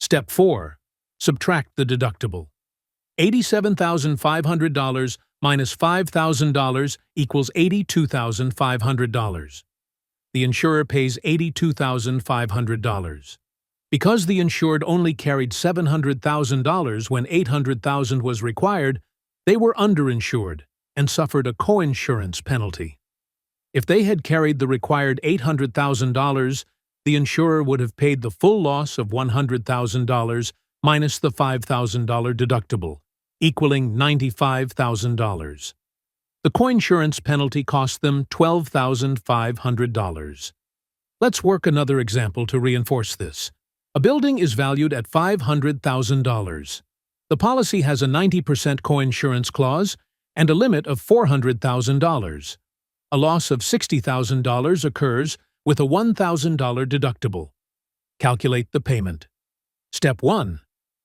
Step 4. Subtract the deductible. $87,500 minus $5,000 equals $82,500. The insurer pays $82,500. Because the insured only carried $700,000 when $800,000 was required, they were underinsured and suffered a coinsurance penalty. If they had carried the required $800,000, the insurer would have paid the full loss of $100,000 minus the $5,000 deductible, equaling $95,000. The coinsurance penalty cost them $12,500. Let's work another example to reinforce this. A building is valued at $500,000. The policy has a 90% coinsurance clause and a limit of $400,000. A loss of $60,000 occurs with a $1,000 deductible. Calculate the payment. Step 1.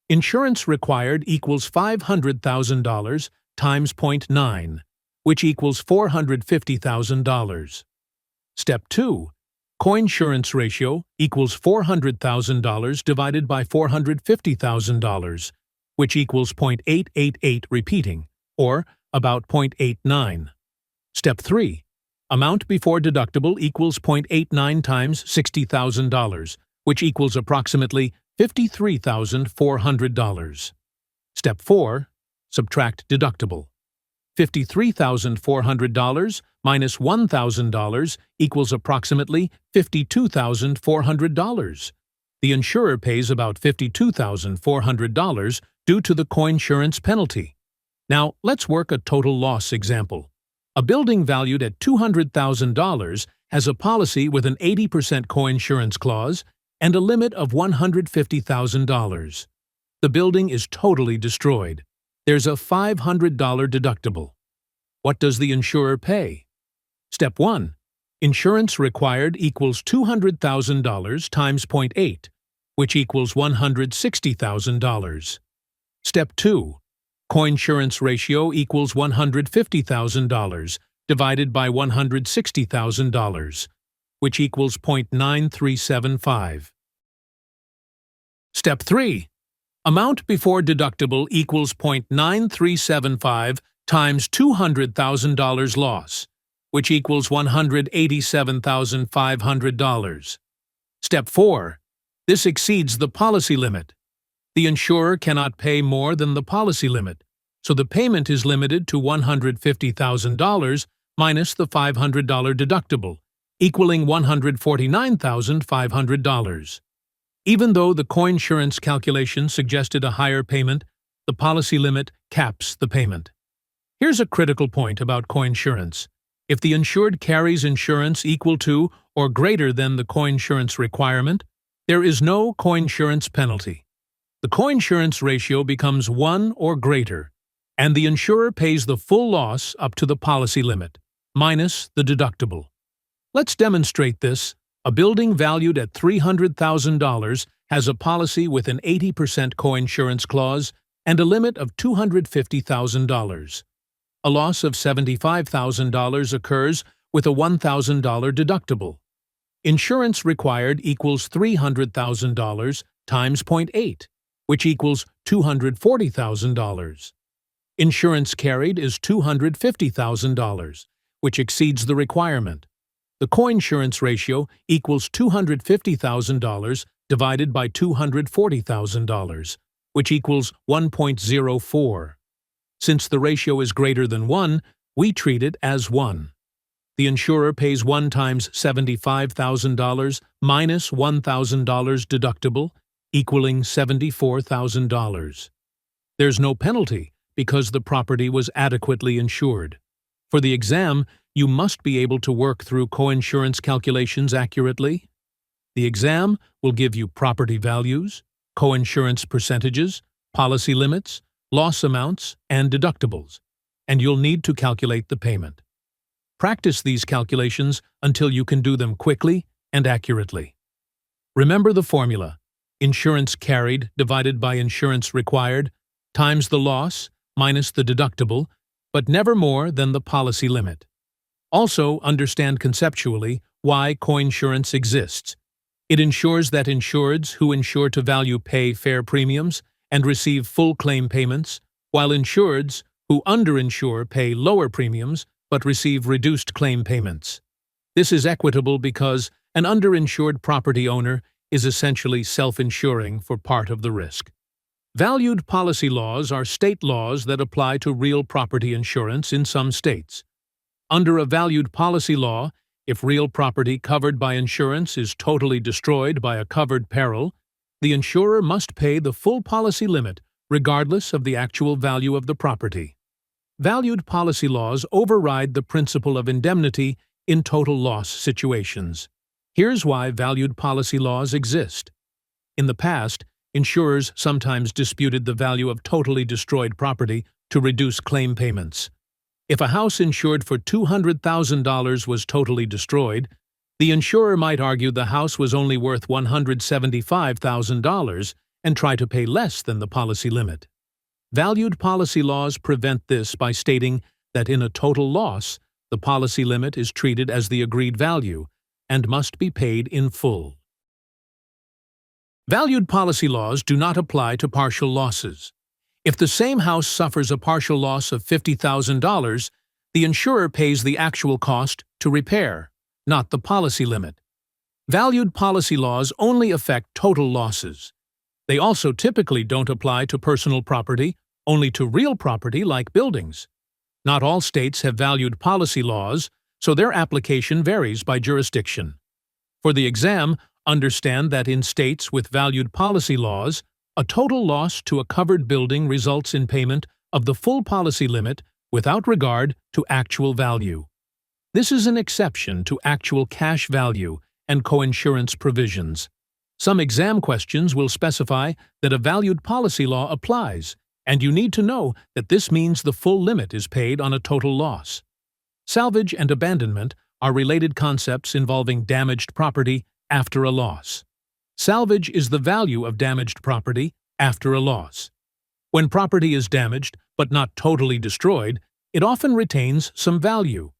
Insurance required equals $500,000 times 0.9, which equals $450,000. Step 2. Coinsurance ratio equals $400,000 divided by $450,000, which equals 0.888 repeating, or about 0.89. Step 3. Amount before deductible equals 0.89 times $60,000, which equals approximately $53,400. Step 4. Subtract deductible. $53,400 minus $1,000 equals approximately $52,400. The insurer pays about $52,400 due to the coinsurance penalty. Now, let's work a total loss example. A building valued at $200,000 has a policy with an 80% coinsurance clause and a limit of $150,000. The building is totally destroyed. There's a $500 deductible. What does the insurer pay? Step 1. Insurance required equals $200,000 times 0.8, which equals $160,000. Step 2. Coinsurance ratio equals $150,000 divided by $160,000, which equals 0.9375. Step 3. Amount before deductible equals 0.9375 times $200,000 loss, which equals $187,500. Step 4. This exceeds the policy limit. The insurer cannot pay more than the policy limit, so the payment is limited to $150,000 minus the $500 deductible, equaling $149,500. Even though the coinsurance calculation suggested a higher payment, the policy limit caps the payment. Here's a critical point about coinsurance. If the insured carries insurance equal to or greater than the coinsurance requirement, there is no coinsurance penalty. The coinsurance ratio becomes 1 or greater, and the insurer pays the full loss up to the policy limit, minus the deductible. Let's demonstrate this. A building valued at $300,000 has a policy with an 80% coinsurance clause and a limit of $250,000. A loss of $75,000 occurs with a $1,000 deductible. Insurance required equals $300,000 times 0.8, which equals $240,000. Insurance carried is $250,000, which exceeds the requirement. The coinsurance ratio equals $250,000 divided by $240,000, which equals 1.04. Since the ratio is greater than 1, We treat it as one. The insurer pays 1 times $75,000 minus $1,000 deductible, equaling $74,000. There's no penalty because the property was adequately insured. For the exam, you must be able to work through coinsurance calculations accurately. The exam will give you property values, coinsurance percentages, policy limits, loss amounts, and deductibles, and you'll need to calculate the payment. Practice these calculations until you can do them quickly and accurately. Remember the formula: insurance carried divided by insurance required times the loss minus the deductible, but never more than the policy limit. Also, understand conceptually why coinsurance exists. It ensures that insureds who insure to value pay fair premiums and receive full claim payments, while insureds who underinsure pay lower premiums but receive reduced claim payments. This is equitable because an underinsured property owner is essentially self-insuring for part of the risk. Valued policy laws are state laws that apply to real property insurance in some states. Under a valued policy law, if real property covered by insurance is totally destroyed by a covered peril, the insurer must pay the full policy limit regardless of the actual value of the property. Valued policy laws override the principle of indemnity in total loss situations. Here's why valued policy laws exist. In the past, insurers sometimes disputed the value of totally destroyed property to reduce claim payments. If a house insured for $200,000 was totally destroyed, the insurer might argue the house was only worth $175,000 and try to pay less than the policy limit. Valued policy laws prevent this by stating that in a total loss, the policy limit is treated as the agreed value and must be paid in full. Valued policy laws do not apply to partial losses. If the same house suffers a partial loss of $50,000, the insurer pays the actual cost to repair, not the policy limit. Valued policy laws only affect total losses. They also typically don't apply to personal property, only to real property like buildings. Not all states have valued policy laws, so their application varies by jurisdiction. For the exam, understand that in states with valued policy laws, a total loss to a covered building results in payment of the full policy limit without regard to actual value. This is an exception to actual cash value and coinsurance provisions. Some exam questions will specify that a valued policy law applies, and you need to know that this means the full limit is paid on a total loss. Salvage and abandonment are related concepts involving damaged property after a loss. Salvage is the value of damaged property after a loss. When property is damaged but not totally destroyed, it often retains some value.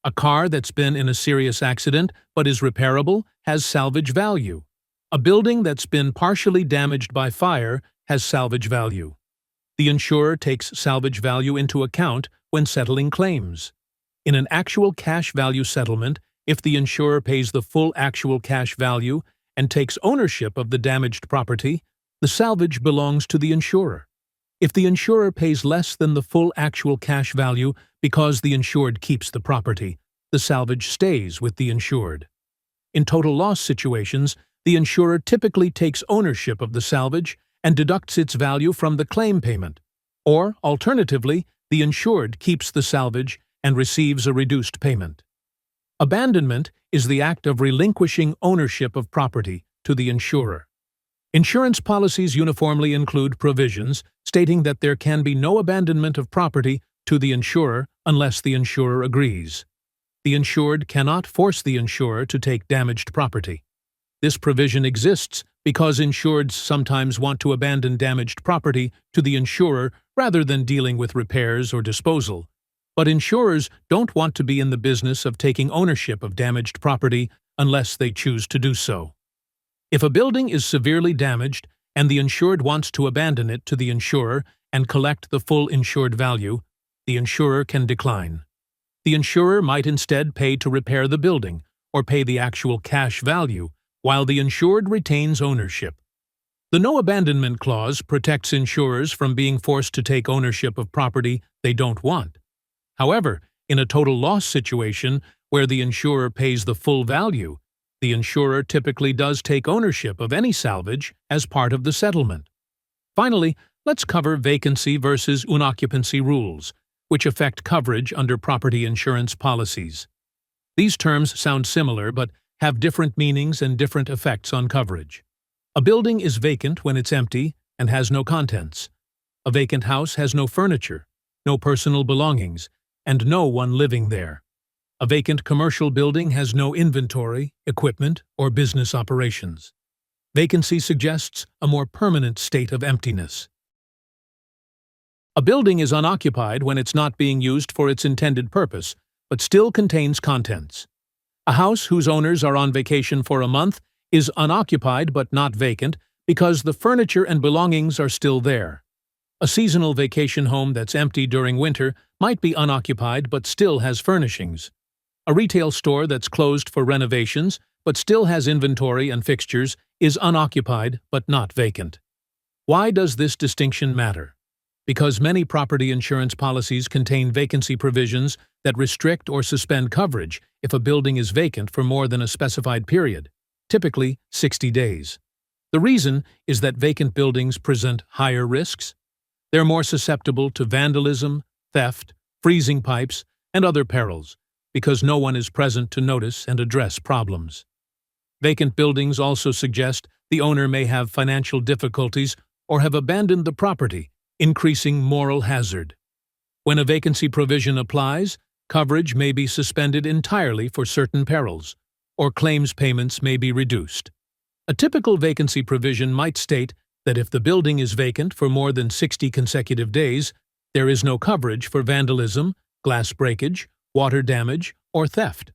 A car that's been in a serious accident but is repairable has salvage value. A building that's been partially damaged by fire has salvage value. The insurer takes salvage value into account when settling claims. In an actual cash value settlement, if the insurer pays the full actual cash value and takes ownership of the damaged property, the salvage belongs to the insurer. If the insurer pays less than the full actual cash value because the insured keeps the property, the salvage stays with the insured. In total loss situations, the insurer typically takes ownership of the salvage and deducts its value from the claim payment. Or, alternatively, the insured keeps the salvage and receives a reduced payment. Abandonment is the act of relinquishing ownership of property to the insurer. Insurance policies uniformly include provisions stating that there can be no abandonment of property to the insurer unless the insurer agrees. The insured cannot force the insurer to take damaged property. This provision exists because insureds sometimes want to abandon damaged property to the insurer rather than dealing with repairs or disposal. But insurers don't want to be in the business of taking ownership of damaged property unless they choose to do so. If a building is severely damaged and the insured wants to abandon it to the insurer and collect the full insured value, the insurer can decline. The insurer might instead pay to repair the building or pay the actual cash value, while the insured retains ownership. The no abandonment clause protects insurers from being forced to take ownership of property they don't want. However, In a total loss situation where the insurer pays the full value, the insurer typically does take ownership of any salvage as part of the settlement. Finally, let's cover vacancy versus unoccupancy rules, which affect coverage under property insurance policies. These terms sound similar but have different meanings and different effects on coverage. A building is vacant when it's empty and has no contents. A vacant house has no furniture, no personal belongings, and no one living there. A vacant commercial building has no inventory, equipment, or business operations. Vacancy suggests a more permanent state of emptiness. A building is unoccupied when it's not being used for its intended purpose, but still contains contents. A house whose owners are on vacation for a month is unoccupied but not vacant because the furniture and belongings are still there. A seasonal vacation home that's empty during winter might be unoccupied but still has furnishings. A retail store that's closed for renovations but still has inventory and fixtures is unoccupied but not vacant. Why does this distinction matter? Because many property insurance policies contain vacancy provisions that restrict or suspend coverage if a building is vacant for more than a specified period, typically 60 days. The reason is that vacant buildings present higher risks. They're more susceptible to vandalism, theft, freezing pipes, and other perils, because no one is present to notice and address problems. Vacant buildings also suggest the owner may have financial difficulties or have abandoned the property, increasing moral hazard. When a vacancy provision applies, coverage may be suspended entirely for certain perils, or claims payments may be reduced. A typical vacancy provision might state that if the building is vacant for more than 60 consecutive days, there is no coverage for vandalism, glass breakage, water damage, or theft.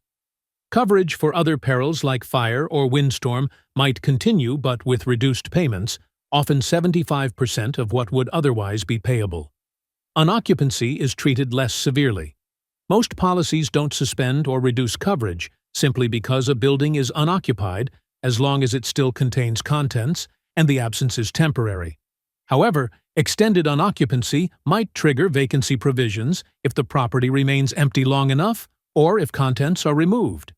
Coverage for other perils like fire or windstorm might continue but with reduced payments, often 75% of what would otherwise be payable. Unoccupancy is treated less severely. Most policies don't suspend or reduce coverage simply because a building is unoccupied as long as it still contains contents and the absence is temporary. However, extended unoccupancy might trigger vacancy provisions if the property remains empty long enough or if contents are removed.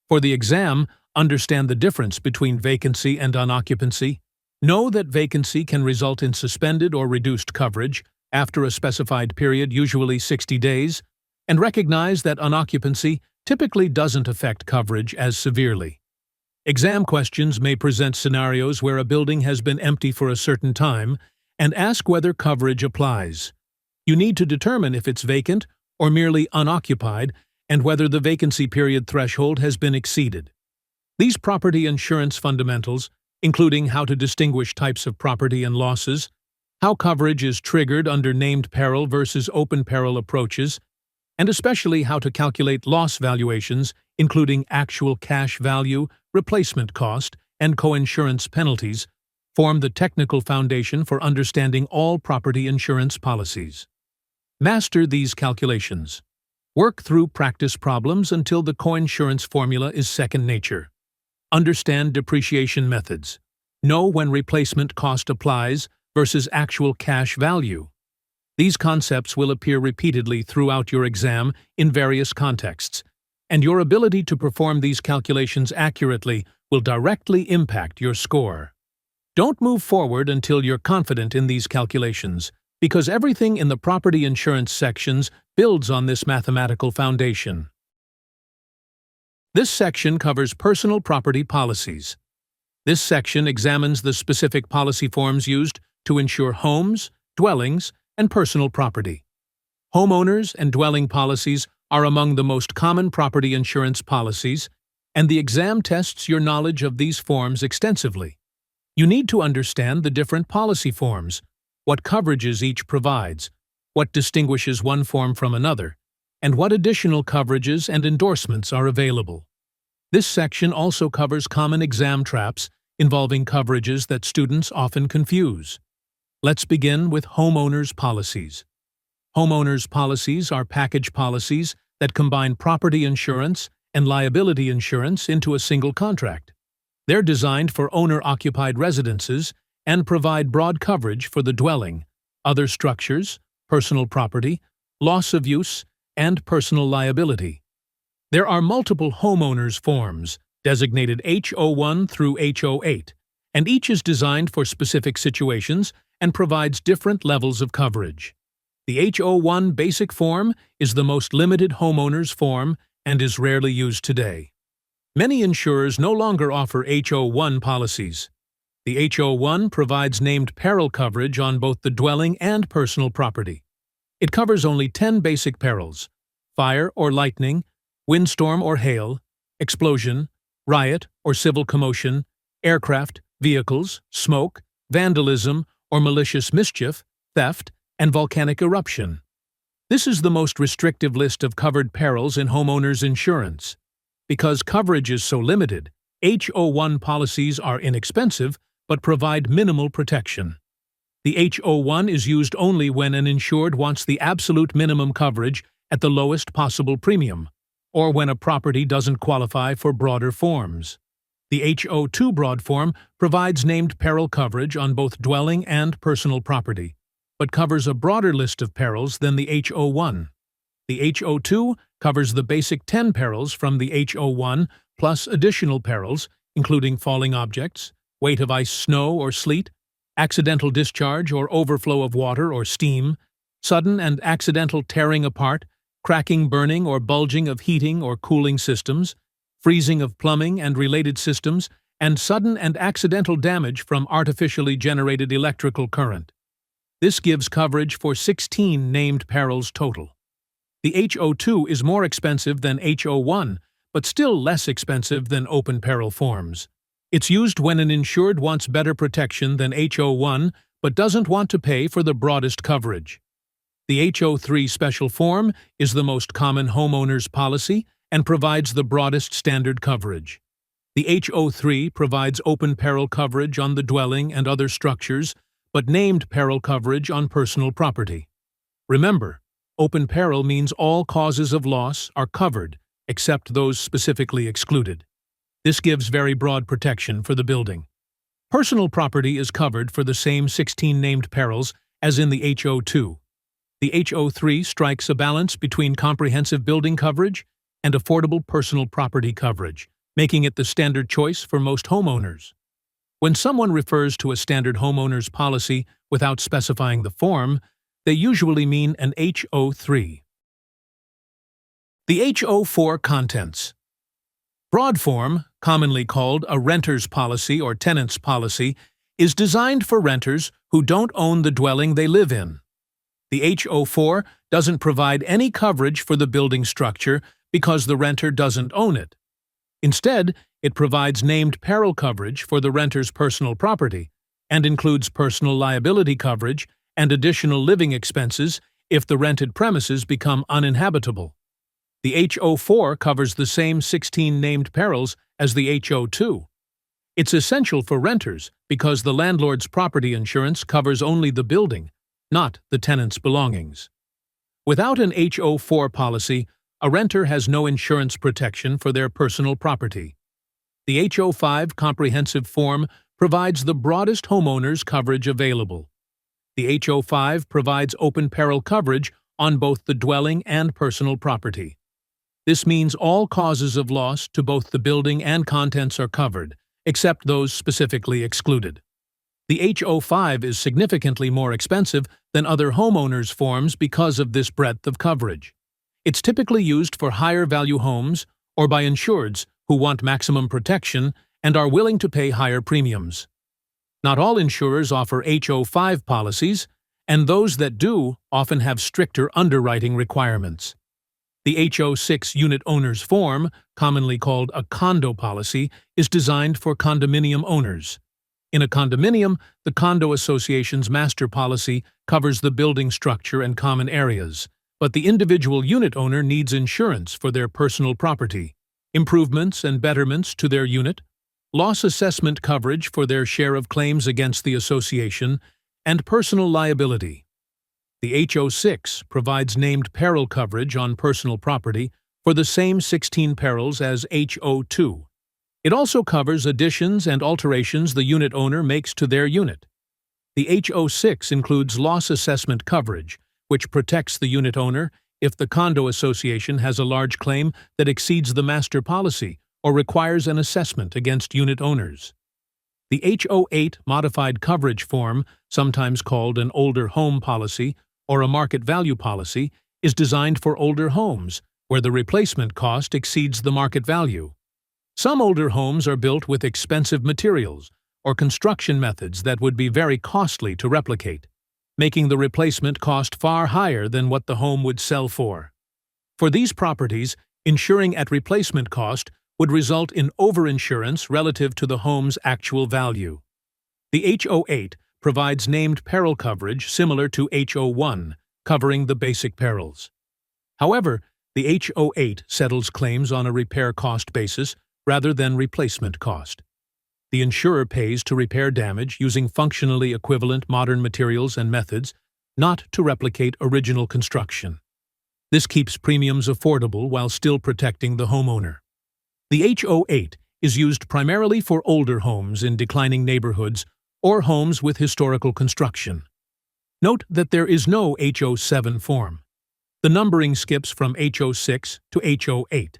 For the exam, understand the difference between vacancy and unoccupancy. Know that vacancy can result in suspended or reduced coverage after a specified period, usually 60 days, and recognize that unoccupancy typically doesn't affect coverage as severely. Exam questions may present scenarios where a building has been empty for a certain time and ask whether coverage applies. You need to determine if it's vacant or merely unoccupied and whether the vacancy period threshold has been exceeded. These property insurance fundamentals, including how to distinguish types of property and losses, how coverage is triggered under named peril versus open peril approaches, and especially how to calculate loss valuations, including actual cash value, replacement cost, and coinsurance penalties, form the technical foundation for understanding all property insurance policies. Master these calculations. Work through practice problems until the coinsurance formula is second nature. Understand depreciation methods. Know when replacement cost applies versus actual cash value. These concepts will appear repeatedly throughout your exam in various contexts, and your ability to perform these calculations accurately will directly impact your score. Don't move forward until you're confident in these calculations, because everything in the property insurance sections builds on this mathematical foundation. This section covers personal property policies. This section examines the specific policy forms used to insure homes, dwellings, and personal property. Homeowners and dwelling policies are among the most common property insurance policies, and the exam tests your knowledge of these forms extensively. You need to understand the different policy forms, what coverages each provides, what distinguishes one form from another, and what additional coverages and endorsements are available. This section also covers common exam traps involving coverages that students often confuse. Let's begin with homeowners policies. Homeowners policies are package policies that combine property insurance and liability insurance into a single contract. They're designed for owner-occupied residences and provide broad coverage for the dwelling, other structures, personal property, loss of use, and personal liability. There are multiple homeowners forms, designated H01 through H08, and each is designed for specific situations and provides different levels of coverage. The H01 basic form is the most limited homeowners form and is rarely used today. Many insurers no longer offer H01 policies. The H01 provides named peril coverage on both the dwelling and personal property. It covers only 10 basic perils: fire or lightning, windstorm or hail, explosion, riot or civil commotion, aircraft, vehicles, smoke, vandalism or malicious mischief, theft, and volcanic eruption. This is the most restrictive list of covered perils in homeowners insurance. Because coverage is so limited, H01 policies are inexpensive but provide minimal protection. The H01 is used only when an insured wants the absolute minimum coverage at the lowest possible premium, or when a property doesn't qualify for broader forms. The H02 broad form provides named peril coverage on both dwelling and personal property, but covers a broader list of perils than the H01. The H02 covers the basic 10 perils from the H01 plus additional perils, including falling objects, weight of ice, snow, or sleet, accidental discharge or overflow of water or steam, sudden and accidental tearing apart, cracking, burning, or bulging of heating or cooling systems, freezing of plumbing and related systems, and sudden and accidental damage from artificially generated electrical current. This gives coverage for 16 named perils total. The H02 is more expensive than H01, but still less expensive than open peril forms. It's used when an insured wants better protection than H01 but doesn't want to pay for the broadest coverage. The H03 special form is the most common homeowners policy and provides the broadest standard coverage. The H03 provides open peril coverage on the dwelling and other structures, but named peril coverage on personal property. Remember, open peril means all causes of loss are covered, except those specifically excluded. This gives very broad protection for the building. Personal property is covered for the same 16 named perils as in the H02. The H03 strikes a balance between comprehensive building coverage and affordable personal property coverage, making it the standard choice for most homeowners. When someone refers to a standard homeowner's policy without specifying the form, they usually mean an H03. The H04 contents. Broad form, commonly called a renter's policy or tenant's policy, is designed for renters who don't own the dwelling they live in. The H04 doesn't provide any coverage for the building structure because the renter doesn't own it. Instead, it provides named peril coverage for the renter's personal property and includes personal liability coverage and additional living expenses if the rented premises become uninhabitable. The H04 covers the same 16 named perils as the H02. It's essential for renters because the landlord's property insurance covers only the building, not the tenant's belongings. Without an H04 policy, a renter has no insurance protection for their personal property. The H05 comprehensive form provides the broadest homeowners coverage available. The H05 provides open peril coverage on both the dwelling and personal property. This means all causes of loss to both the building and contents are covered, except those specifically excluded. The H05 is significantly more expensive than other homeowners forms because of this breadth of coverage. It's typically used for higher-value homes or by insureds who want maximum protection and are willing to pay higher premiums. Not all insurers offer H05 policies, and those that do often have stricter underwriting requirements. The H06 unit owner's form, commonly called a condo policy, is designed for condominium owners. In a condominium, the condo association's master policy covers the building structure and common areas, but the individual unit owner needs insurance for their personal property, improvements and betterments to their unit, loss assessment coverage for their share of claims against the association, and personal liability. The H06 provides named peril coverage on personal property for the same 16 perils as H02. It also covers additions and alterations the unit owner makes to their unit. The H06 includes loss assessment coverage, which protects the unit owner if the condo association has a large claim that exceeds the master policy or requires an assessment against unit owners. The H08 modified coverage form, sometimes called an older home policy or a market value policy, is designed for older homes where the replacement cost exceeds the market value. Some older homes are built with expensive materials or construction methods that would be very costly to replicate, making the replacement cost far higher than what the home would sell for. For these properties, insuring at replacement cost would result in overinsurance relative to the home's actual value. The H08 provides named peril coverage similar to H01, covering the basic perils. However, the H08 settles claims on a repair cost basis rather than replacement cost. The insurer pays to repair damage using functionally equivalent modern materials and methods, not to replicate original construction. This keeps premiums affordable while still protecting the homeowner. The H08 is used primarily for older homes in declining neighborhoods or homes with historical construction. Note that there is no H07 form. The numbering skips from H06 to H08.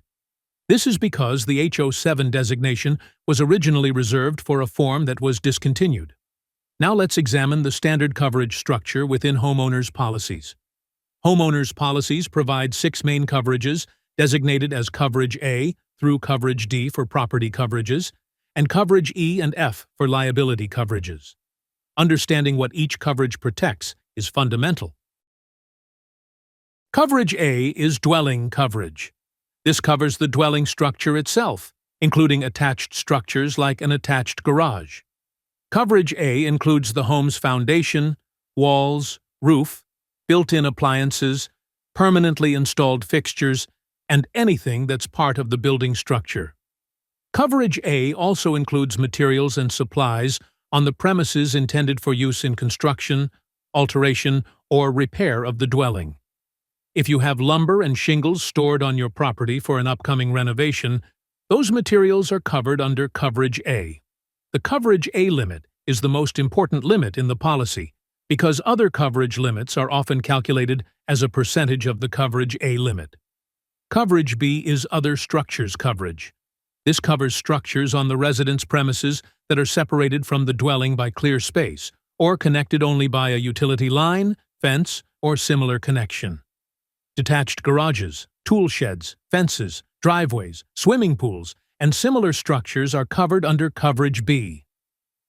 This is because the H07 designation was originally reserved for a form that was discontinued. Now let's examine the standard coverage structure within homeowners' policies. Homeowners' policies provide 6 main coverages, designated as Coverage A through Coverage D for property coverages, and Coverage E and F for liability coverages. Understanding what each coverage protects is fundamental. Coverage A is dwelling coverage. This covers the dwelling structure itself, including attached structures like an attached garage. Coverage A includes the home's foundation, walls, roof, built-in appliances, permanently installed fixtures, and anything that's part of the building structure. Coverage A also includes materials and supplies on the premises intended for use in construction, alteration, or repair of the dwelling. If you have lumber and shingles stored on your property for an upcoming renovation, those materials are covered under Coverage A. The Coverage A limit is the most important limit in the policy because other coverage limits are often calculated as a percentage of the Coverage A limit. Coverage B is other structures coverage. This covers structures on the residence premises that are separated from the dwelling by clear space or connected only by a utility line, fence, or similar connection. Detached garages, tool sheds, fences, driveways, swimming pools, and similar structures are covered under Coverage B.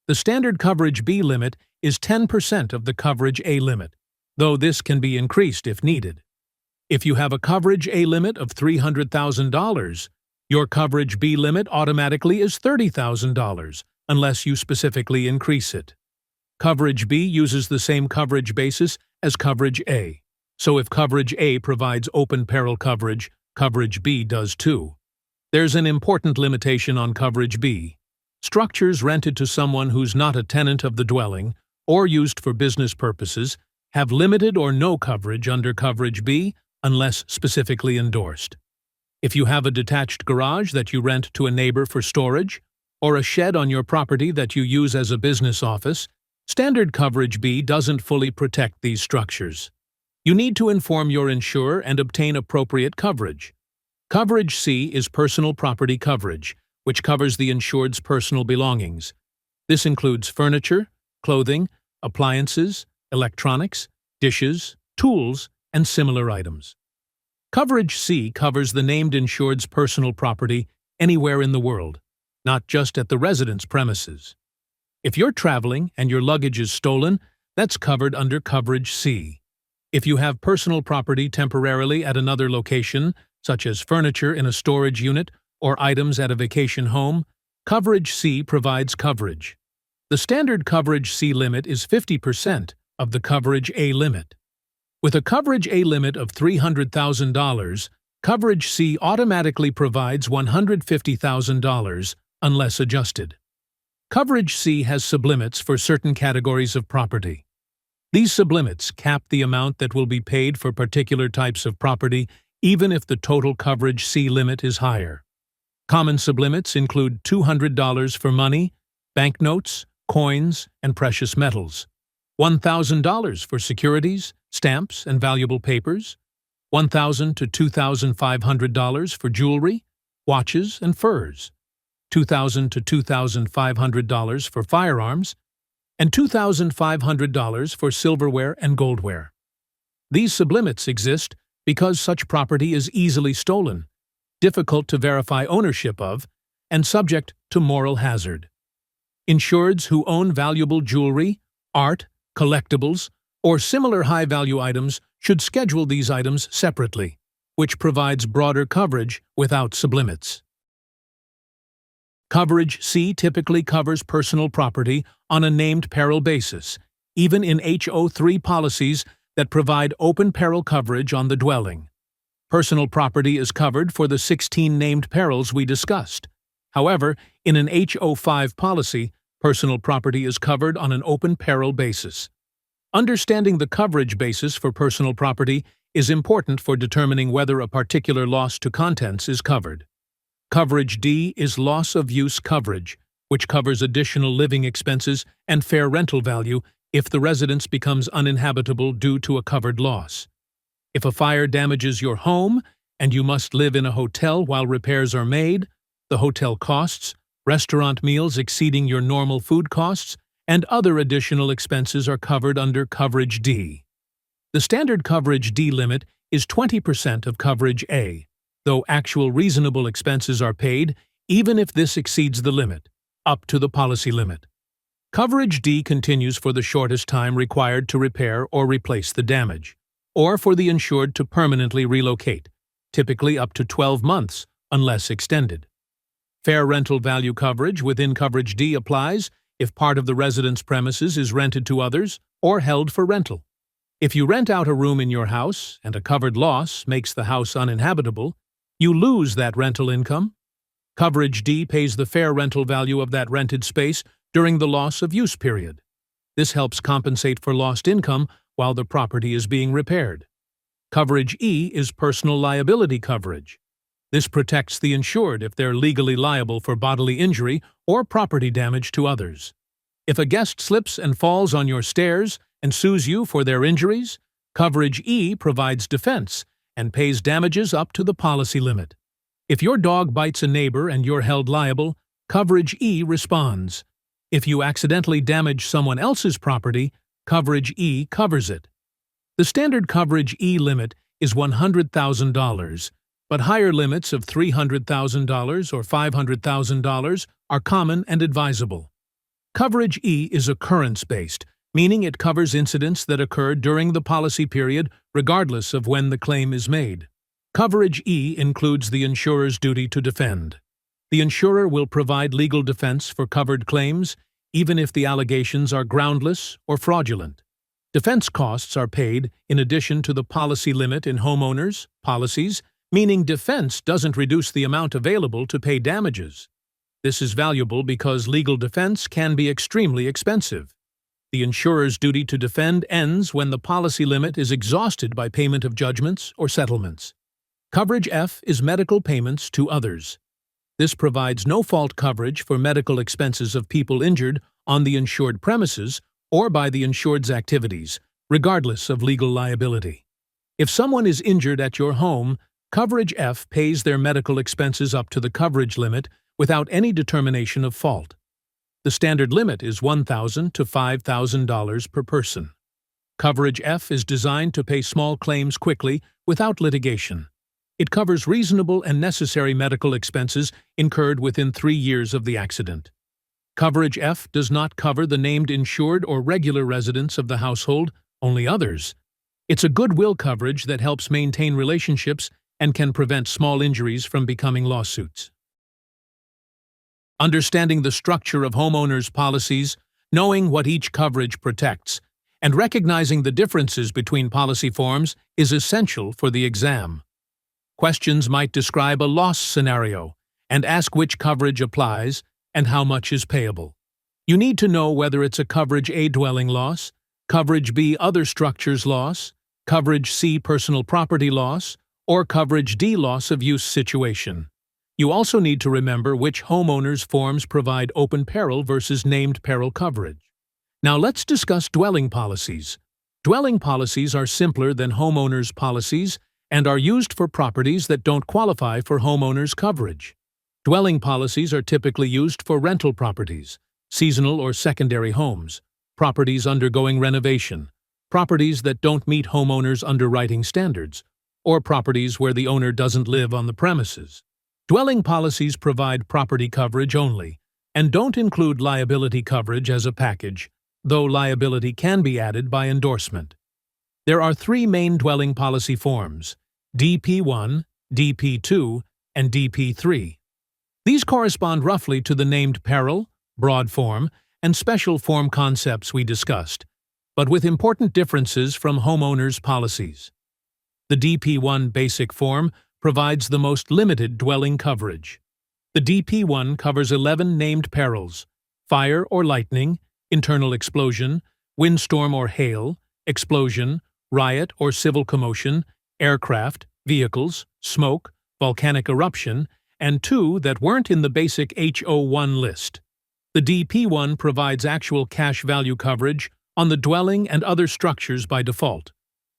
The standard Coverage B limit is 10% of the Coverage A limit, though this can be increased if needed. If you have a Coverage A limit of $300,000, your Coverage B limit automatically is $30,000, unless you specifically increase it. Coverage B uses the same coverage basis as Coverage A. So if Coverage A provides open peril coverage, Coverage B does too. There's an important limitation on Coverage B. Structures rented to someone who's not a tenant of the dwelling or used for business purposes have limited or no coverage under Coverage B unless specifically endorsed. If you have a detached garage that you rent to a neighbor for storage, or a shed on your property that you use as a business office, standard Coverage B doesn't fully protect these structures. You need to inform your insurer and obtain appropriate coverage. Coverage C is personal property coverage, which covers the insured's personal belongings. This includes furniture, clothing, appliances, electronics, dishes, tools, and similar items. Coverage C covers the named insured's personal property anywhere in the world, not just at the residence premises. If you're traveling and your luggage is stolen, that's covered under Coverage C. If you have personal property temporarily at another location, such as furniture in a storage unit or items at a vacation home, Coverage C provides coverage. The standard Coverage C limit is 50% of the Coverage A limit. With a Coverage A limit of $300,000, Coverage C automatically provides $150,000 unless adjusted. Coverage C has sublimits for certain categories of property. These sublimits cap the amount that will be paid for particular types of property, even if the total Coverage C limit is higher. Common sublimits include $200 for money, banknotes, coins, and precious metals, $1,000 for securities, stamps, and valuable papers, $1,000 to $2,500 for jewelry, watches, and furs, $2,000 to $2,500 for firearms, and $2,500 for silverware and goldware. These sublimits exist because such property is easily stolen, difficult to verify ownership of, and subject to moral hazard. Insureds who own valuable jewelry, art, collectibles, or similar high-value items should schedule these items separately, which provides broader coverage without sublimits. Coverage C typically covers personal property on a named peril basis, even in HO3 policies that provide open peril coverage on the dwelling. Personal property is covered for the 16 named perils we discussed. However, in an HO5 policy, personal property is covered on an open peril basis. Understanding the coverage basis for personal property is important for determining whether a particular loss to contents is covered. Coverage D is loss of use coverage, which covers additional living expenses and fair rental value if the residence becomes uninhabitable due to a covered loss. If a fire damages your home and you must live in a hotel while repairs are made, the hotel costs, restaurant meals exceeding your normal food costs, and other additional expenses are covered under Coverage D. The standard Coverage D limit is 20% of Coverage A, though actual reasonable expenses are paid even if this exceeds the limit, up to the policy limit. Coverage D continues for the shortest time required to repair or replace the damage, or for the insured to permanently relocate, typically up to 12 months, unless extended. Fair rental value coverage within Coverage D applies if part of the residence premises is rented to others or held for rental. If you rent out a room in your house and a covered loss makes the house uninhabitable, you lose that rental income. Coverage D pays the fair rental value of that rented space during the loss of use period. This helps compensate for lost income while the property is being repaired. Coverage E is personal liability coverage. This protects the insured if they're legally liable for bodily injury or property damage to others. If a guest slips and falls on your stairs and sues you for their injuries, Coverage E provides defense and pays damages up to the policy limit. If your dog bites a neighbor and you're held liable, Coverage E responds. If you accidentally damage someone else's property, Coverage E covers it. The standard Coverage E limit is $100,000, but higher limits of $300,000 or $500,000 are common and advisable. Coverage E is occurrence-based, meaning it covers incidents that occur during the policy period regardless of when the claim is made. Coverage E includes the insurer's duty to defend. The insurer will provide legal defense for covered claims, even if the allegations are groundless or fraudulent. Defense costs are paid in addition to the policy limit in homeowners policies, meaning defense doesn't reduce the amount available to pay damages. This is valuable because legal defense can be extremely expensive. The insurer's duty to defend ends when the policy limit is exhausted by payment of judgments or settlements. Coverage F is medical payments to others. This provides no-fault coverage for medical expenses of people injured on the insured premises or by the insured's activities, regardless of legal liability. If someone is injured at your home, Coverage F pays their medical expenses up to the coverage limit without any determination of fault. The standard limit is $1,000 to $5,000 per person. Coverage F is designed to pay small claims quickly without litigation. It covers reasonable and necessary medical expenses incurred within 3 years of the accident. Coverage F does not cover the named insured or regular residents of the household, only others. It's a goodwill coverage that helps maintain relationships and can prevent small injuries from becoming lawsuits. Understanding the structure of homeowners' policies, knowing what each coverage protects, and recognizing the differences between policy forms is essential for the exam. Questions might describe a loss scenario and ask which coverage applies and how much is payable. You need to know whether it's a Coverage A dwelling loss, Coverage B other structures loss, Coverage C personal property loss, or Coverage D loss of use situation. You also need to remember which homeowners forms provide open peril versus named peril coverage. Now let's discuss dwelling policies. Dwelling policies are simpler than homeowners policies and are used for properties that don't qualify for homeowners coverage. Dwelling policies are typically used for rental properties, seasonal or secondary homes, properties undergoing renovation, properties that don't meet homeowners' underwriting standards, or properties where the owner doesn't live on the premises. Dwelling policies provide property coverage only and don't include liability coverage as a package, though liability can be added by endorsement. There are three main dwelling policy forms: DP1, DP2, and DP3. These correspond roughly to the named peril, broad form, and special form concepts we discussed, but with important differences from homeowners' policies. The DP1 basic form provides the most limited dwelling coverage. The DP1 covers 11 named perils: fire or lightning, internal explosion, windstorm or hail, explosion, riot or civil commotion, aircraft, vehicles, smoke, volcanic eruption, and two that weren't in the basic HO1 list. The DP1 provides actual cash value coverage on the dwelling and other structures by default,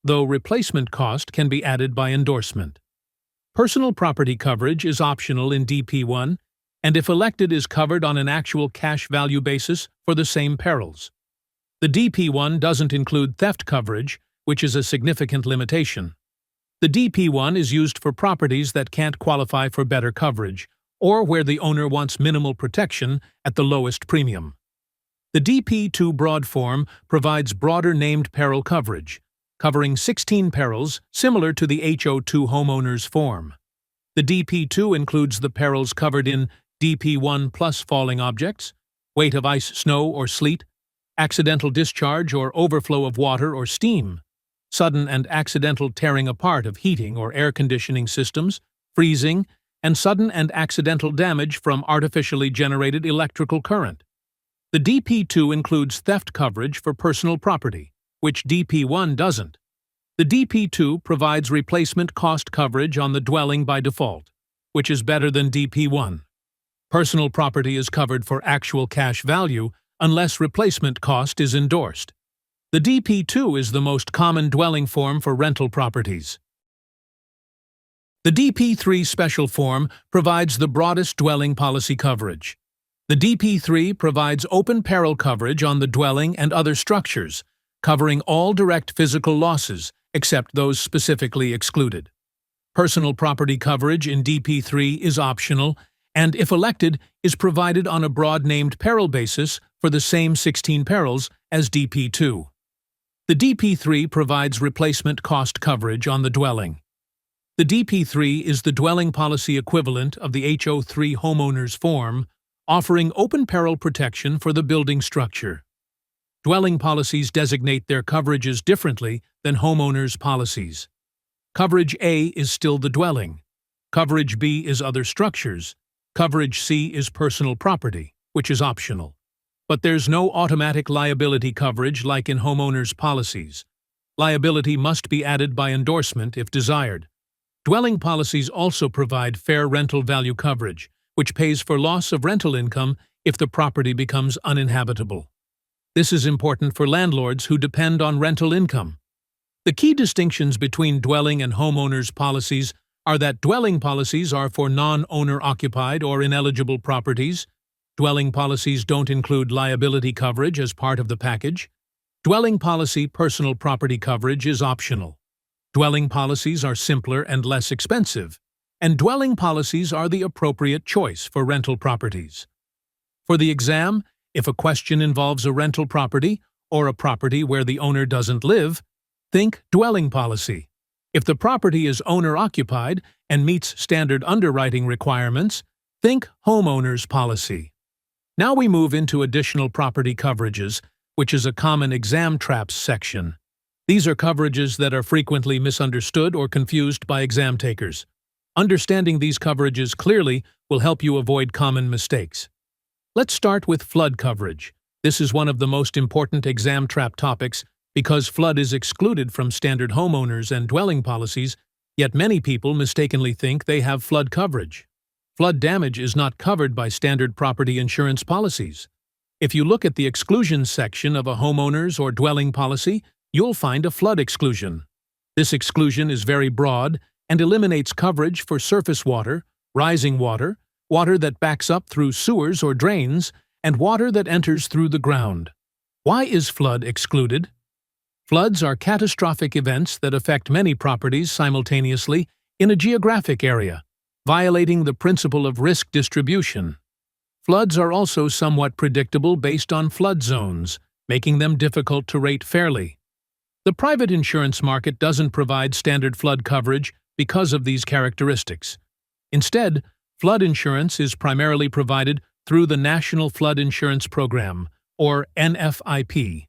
though replacement cost can be added by endorsement. Personal property coverage is optional in DP1, and if elected is covered on an actual cash value basis for the same perils. The DP1 doesn't include theft coverage, which is a significant limitation. The DP1 is used for properties that can't qualify for better coverage, or where the owner wants minimal protection at the lowest premium. The DP2 broad form provides broader named peril coverage, covering 16 perils similar to the HO2 homeowners form. The DP2 includes the perils covered in DP1 plus falling objects, weight of ice, snow, or sleet, accidental discharge or overflow of water or steam, sudden and accidental tearing apart of heating or air conditioning systems, freezing, and sudden and accidental damage from artificially generated electrical current. The DP2 includes theft coverage for personal property, which DP1 doesn't. The DP2 provides replacement cost coverage on the dwelling by default, which is better than DP1. Personal property is covered for actual cash value unless replacement cost is endorsed. The DP2 is the most common dwelling form for rental properties. The DP3 special form provides the broadest dwelling policy coverage. The DP3 provides open peril coverage on the dwelling and other structures, covering all direct physical losses, except those specifically excluded. Personal property coverage in DP3 is optional, and if elected, is provided on a broad named peril basis for the same 16 perils as DP2. The DP3 provides replacement cost coverage on the dwelling. The DP3 is the dwelling policy equivalent of the HO3 homeowners form, offering open peril protection for the building structure. Dwelling policies designate their coverages differently than homeowners' policies. Coverage A is still the dwelling. Coverage B is other structures. Coverage C is personal property, which is optional. But there's no automatic liability coverage like in homeowners' policies. Liability must be added by endorsement if desired. Dwelling policies also provide fair rental value coverage, which pays for loss of rental income if the property becomes uninhabitable. This is important for landlords who depend on rental income. The key distinctions between dwelling and homeowners policies are that dwelling policies are for non-owner-occupied or ineligible properties. Dwelling policies don't include liability coverage as part of the package. Dwelling policy personal property coverage is optional. Dwelling policies are simpler and less expensive, and dwelling policies are the appropriate choice for rental properties. For the exam, if a question involves a rental property or a property where the owner doesn't live, think dwelling policy. If the property is owner-occupied and meets standard underwriting requirements, think homeowners policy. Now we move into additional property coverages, which is a common exam traps section. These are coverages that are frequently misunderstood or confused by exam takers. Understanding these coverages clearly will help you avoid common mistakes. Let's start with flood coverage. This is one of the most important exam trap topics because flood is excluded from standard homeowners and dwelling policies, yet many people mistakenly think they have flood coverage. Flood damage is not covered by standard property insurance policies. If you look at the exclusions section of a homeowner's or dwelling policy, you'll find a flood exclusion. This exclusion is very broad and eliminates coverage for surface water, rising water, water that backs up through sewers or drains, and water that enters through the ground. Why is flood excluded? Floods are catastrophic events that affect many properties simultaneously in a geographic area, violating the principle of risk distribution. Floods are also somewhat predictable based on flood zones, making them difficult to rate fairly. The private insurance market doesn't provide standard flood coverage because of these characteristics. Instead, flood insurance is primarily provided through the National Flood Insurance Program, or NFIP.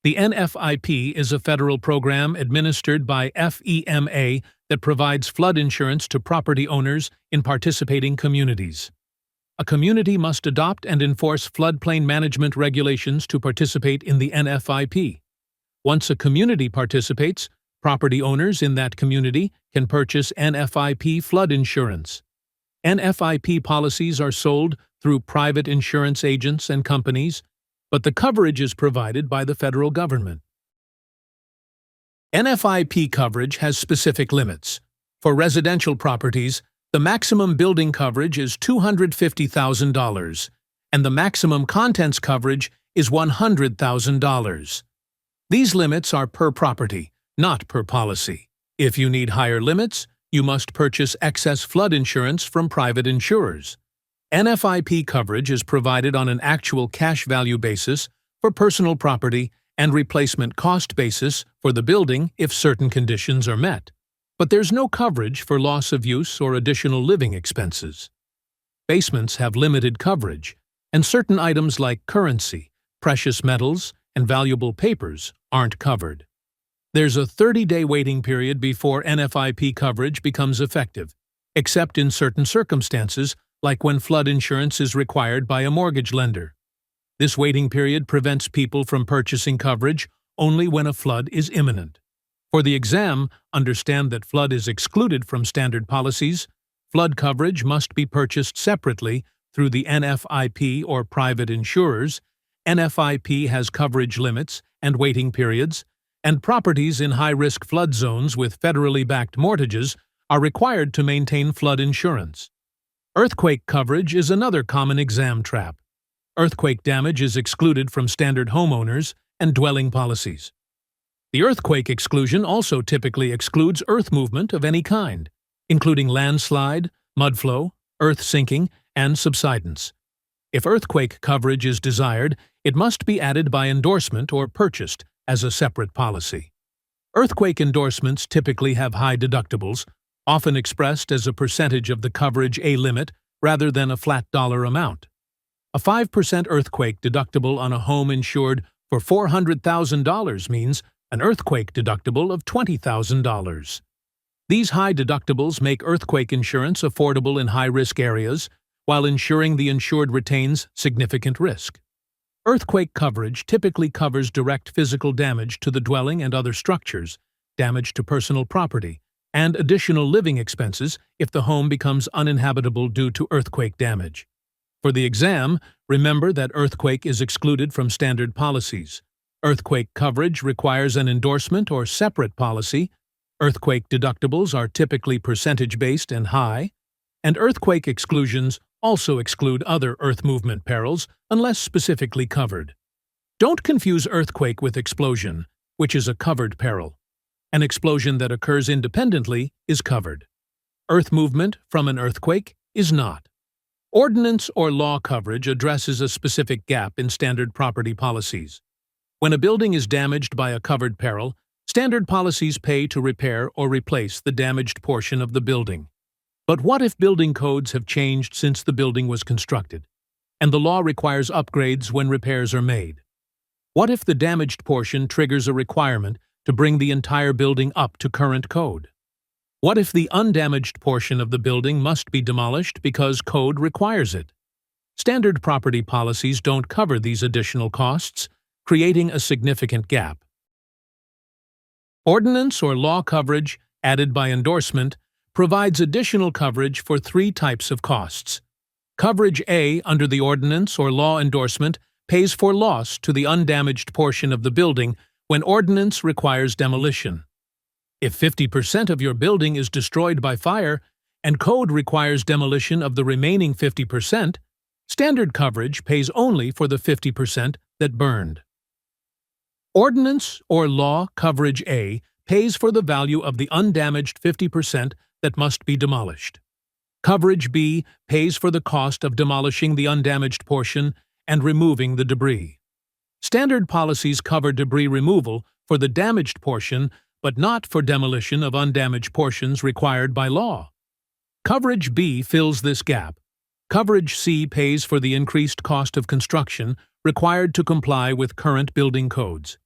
The NFIP is a federal program administered by FEMA that provides flood insurance to property owners in participating communities. A community must adopt and enforce floodplain management regulations to participate in the NFIP. Once a community participates, property owners in that community can purchase NFIP flood insurance. NFIP policies are sold through private insurance agents and companies, but the coverage is provided by the federal government. NFIP coverage has specific limits. For residential properties, the maximum building coverage is $250,000, and the maximum contents coverage is $100,000. These limits are per property, not per policy. If you need higher limits, you must purchase excess flood insurance from private insurers. NFIP coverage is provided on an actual cash value basis for personal property and replacement cost basis for the building if certain conditions are met. But there's no coverage for loss of use or additional living expenses. Basements have limited coverage, and certain items like currency, precious metals, and valuable papers aren't covered. There's a 30-day waiting period before NFIP coverage becomes effective, except in certain circumstances, like when flood insurance is required by a mortgage lender. This waiting period prevents people from purchasing coverage only when a flood is imminent. For the exam, understand that flood is excluded from standard policies. Flood coverage must be purchased separately through the NFIP or private insurers. NFIP has coverage limits and waiting periods, and properties in high-risk flood zones with federally backed mortgages are required to maintain flood insurance. Earthquake coverage is another common exam trap. Earthquake damage is excluded from standard homeowners and dwelling policies. The earthquake exclusion also typically excludes earth movement of any kind, including landslide, mudflow, earth sinking, and subsidence. If earthquake coverage is desired, it must be added by endorsement or purchased as a separate policy. Earthquake endorsements typically have high deductibles, often expressed as a percentage of the coverage A limit rather than a flat dollar amount. A 5% earthquake deductible on a home insured for $400,000 means an earthquake deductible of $20,000. These high deductibles make earthquake insurance affordable in high-risk areas, while ensuring the insured retains significant risk. Earthquake coverage typically covers direct physical damage to the dwelling and other structures, damage to personal property, and additional living expenses if the home becomes uninhabitable due to earthquake damage. For the exam, remember that earthquake is excluded from standard policies. Earthquake coverage requires an endorsement or separate policy. Earthquake deductibles are typically percentage-based and high, and earthquake exclusions also exclude other earth movement perils unless specifically covered. Don't confuse earthquake with explosion, which is a covered peril. An explosion that occurs independently is covered. Earth movement from an earthquake is not. Ordinance or law coverage addresses a specific gap in standard property policies. When a building is damaged by a covered peril, standard policies pay to repair or replace the damaged portion of the building. But what if building codes have changed since the building was constructed, and the law requires upgrades when repairs are made? What if the damaged portion triggers a requirement to bring the entire building up to current code? What if the undamaged portion of the building must be demolished because code requires it? Standard property policies don't cover these additional costs, creating a significant gap. Ordinance or law coverage, added by endorsement, provides additional coverage for three types of costs. Coverage A under the ordinance or law endorsement pays for loss to the undamaged portion of the building when ordinance requires demolition. If 50% of your building is destroyed by fire and code requires demolition of the remaining 50%, standard coverage pays only for the 50% that burned. Ordinance or law coverage A pays for the value of the undamaged 50% that must be demolished. Coverage B pays for the cost of demolishing the undamaged portion and removing the debris. Standard policies cover debris removal for the damaged portion, but not for demolition of undamaged portions required by law. Coverage B fills this gap. Coverage C pays for the increased cost of construction required to comply with current building codes.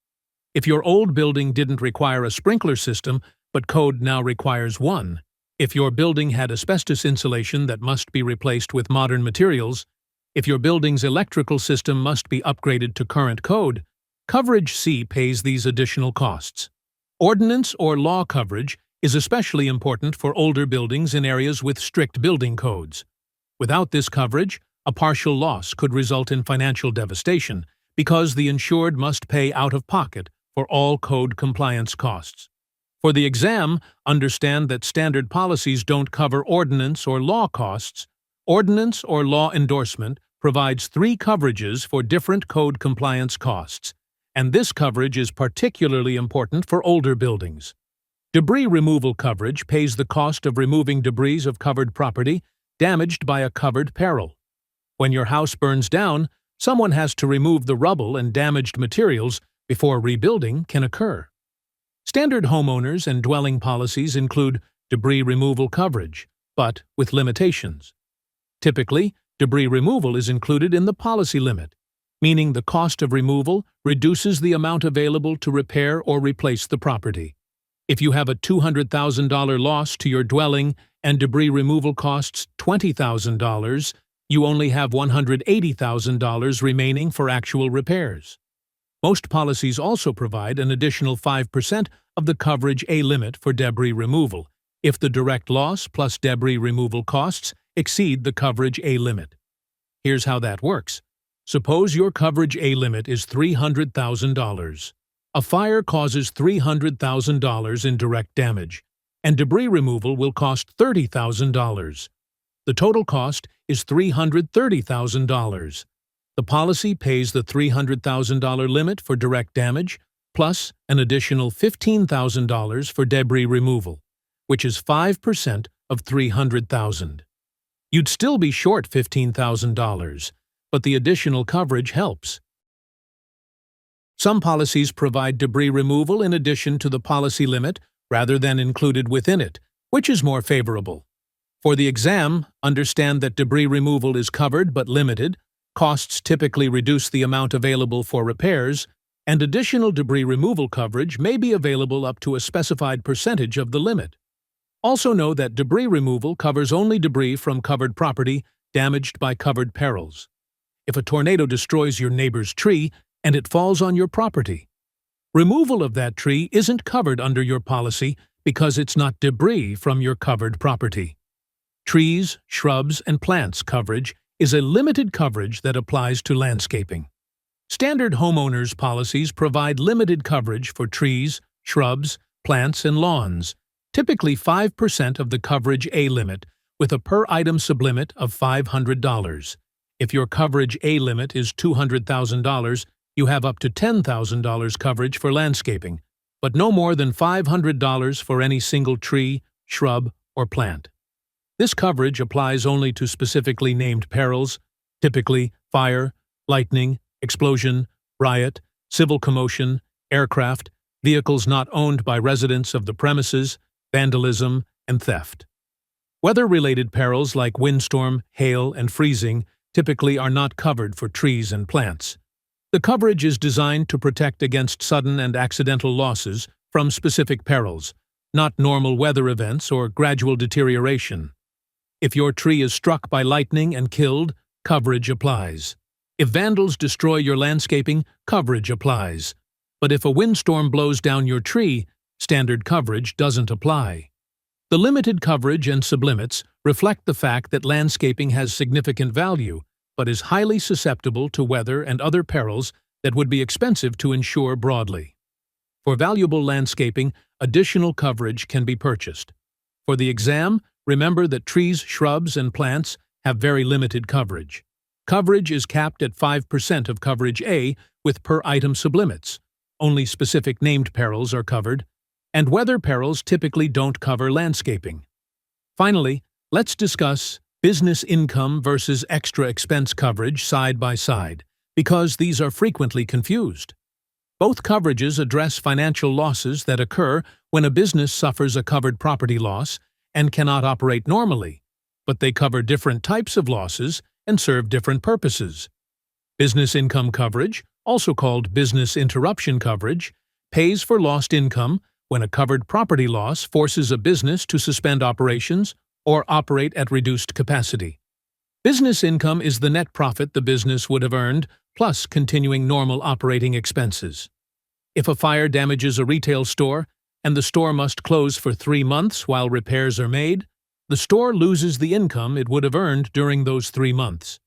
If your old building didn't require a sprinkler system, but code now requires one, if your building had asbestos insulation that must be replaced with modern materials, if your building's electrical system must be upgraded to current code, coverage C pays these additional costs. Ordinance or law coverage is especially important for older buildings in areas with strict building codes. Without this coverage, a partial loss could result in financial devastation because the insured must pay out of pocket for all code compliance costs. For the exam, understand that standard policies don't cover ordinance or law costs. Ordinance or law endorsement provides 3 coverages for different code compliance costs, and this coverage is particularly important for older buildings. Debris removal coverage pays the cost of removing debris of covered property damaged by a covered peril. When your house burns down, someone has to remove the rubble and damaged materials before rebuilding can occur. Standard homeowners and dwelling policies include debris removal coverage, but with limitations. Typically, debris removal is included in the policy limit, meaning the cost of removal reduces the amount available to repair or replace the property. If you have a $200,000 loss to your dwelling and debris removal costs $20,000, you only have $180,000 remaining for actual repairs. Most policies also provide an additional 5% of the coverage A limit for debris removal, if the direct loss plus debris removal costs exceed the coverage A limit. Here's how that works. Suppose your coverage A limit is $300,000. A fire causes $300,000 in direct damage, and debris removal will cost $30,000. The total cost is $330,000. The policy pays the $300,000 limit for direct damage, plus an additional $15,000 for debris removal, which is 5% of $300,000. You'd still be short $15,000, but the additional coverage helps. Some policies provide debris removal in addition to the policy limit rather than included within it, which is more favorable. For the exam, understand that debris removal is covered but limited, costs typically reduce the amount available for repairs, and additional debris removal coverage may be available up to a specified percentage of the limit. Also know that debris removal covers only debris from covered property damaged by covered perils. If a tornado destroys your neighbor's tree and it falls on your property, removal of that tree isn't covered under your policy because it's not debris from your covered property. Trees, shrubs, and plants coverage is a limited coverage that applies to landscaping. Standard homeowners policies provide limited coverage for trees, shrubs, plants, and lawns, typically 5% of the coverage A limit, with a per-item sublimit of $500. If your coverage A limit is $200,000, you have up to $10,000 coverage for landscaping, but no more than $500 for any single tree, shrub, or plant. This coverage applies only to specifically named perils, typically fire, lightning, explosion, riot, civil commotion, aircraft, vehicles not owned by residents of the premises, vandalism, and theft. Weather-related perils like windstorm, hail, and freezing typically are not covered for trees and plants. The coverage is designed to protect against sudden and accidental losses from specific perils, not normal weather events or gradual deterioration. If your tree is struck by lightning and killed, coverage applies. If vandals destroy your landscaping, coverage applies. But if a windstorm blows down your tree, standard coverage doesn't apply. The limited coverage and sublimits reflect the fact that landscaping has significant value, but is highly susceptible to weather and other perils that would be expensive to insure broadly. For valuable landscaping, additional coverage can be purchased. For the exam, remember that trees, shrubs, and plants have very limited coverage. Coverage is capped at 5% of coverage A with per-item sublimits. Only specific named perils are covered, and weather perils typically don't cover landscaping. Finally, let's discuss business income versus extra expense coverage side by side, because these are frequently confused. Both coverages address financial losses that occur when a business suffers a covered property loss and cannot operate normally, but they cover different types of losses and serve different purposes. Business income coverage, also called business interruption coverage, pays for lost income when a covered property loss forces a business to suspend operations or operate at reduced capacity. Business income is the net profit the business would have earned, plus continuing normal operating expenses. If a fire damages a retail store and the store must close for 3 months while repairs are made, the store loses the income it would have earned during those 3 months.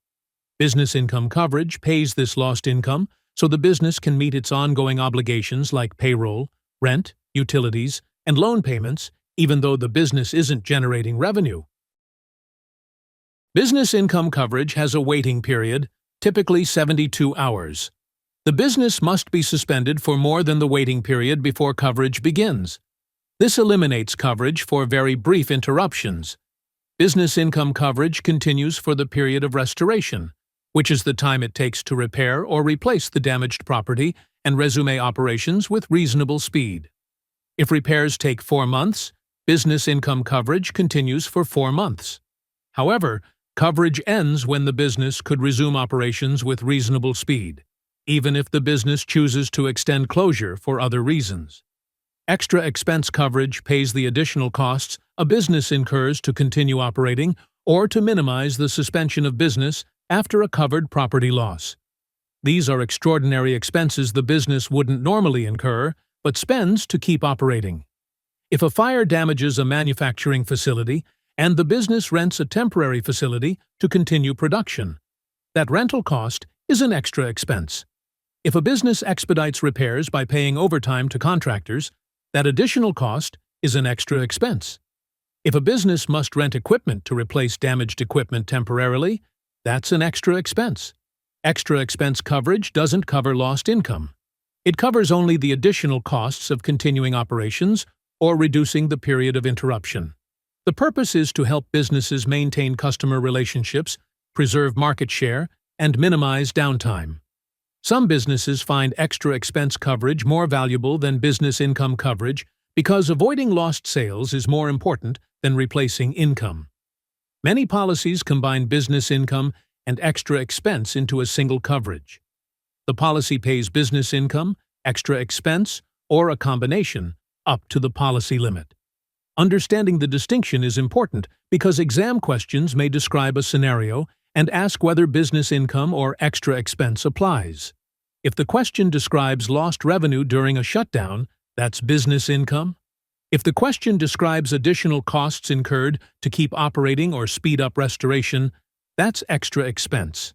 Business income coverage pays this lost income so the business can meet its ongoing obligations like payroll, rent, utilities, and loan payments, even though the business isn't generating revenue. Business income coverage has a waiting period, typically 72 hours. The business must be suspended for more than the waiting period before coverage begins. This eliminates coverage for very brief interruptions. Business income coverage continues for the period of restoration, which is the time it takes to repair or replace the damaged property and resume operations with reasonable speed. If repairs take 4 months, business income coverage continues for 4 months. However, coverage ends when the business could resume operations with reasonable speed, even if the business chooses to extend closure for other reasons. Extra expense coverage pays the additional costs a business incurs to continue operating or to minimize the suspension of business after a covered property loss. These are extraordinary expenses the business wouldn't normally incur, but spends to keep operating. If a fire damages a manufacturing facility and the business rents a temporary facility to continue production, that rental cost is an extra expense. If a business expedites repairs by paying overtime to contractors, that additional cost is an extra expense. If a business must rent equipment to replace damaged equipment temporarily, that's an extra expense. Extra expense coverage doesn't cover lost income. It covers only the additional costs of continuing operations or reducing the period of interruption. The purpose is to help businesses maintain customer relationships, preserve market share, and minimize downtime. Some businesses find extra expense coverage more valuable than business income coverage because avoiding lost sales is more important than replacing income. Many policies combine business income and extra expense into a single coverage. The policy pays business income, extra expense, or a combination, up to the policy limit. Understanding the distinction is important because exam questions may describe a scenario and ask whether business income or extra expense applies. If the question describes lost revenue during a shutdown, that's business income. If the question describes additional costs incurred to keep operating or speed up restoration, that's extra expense.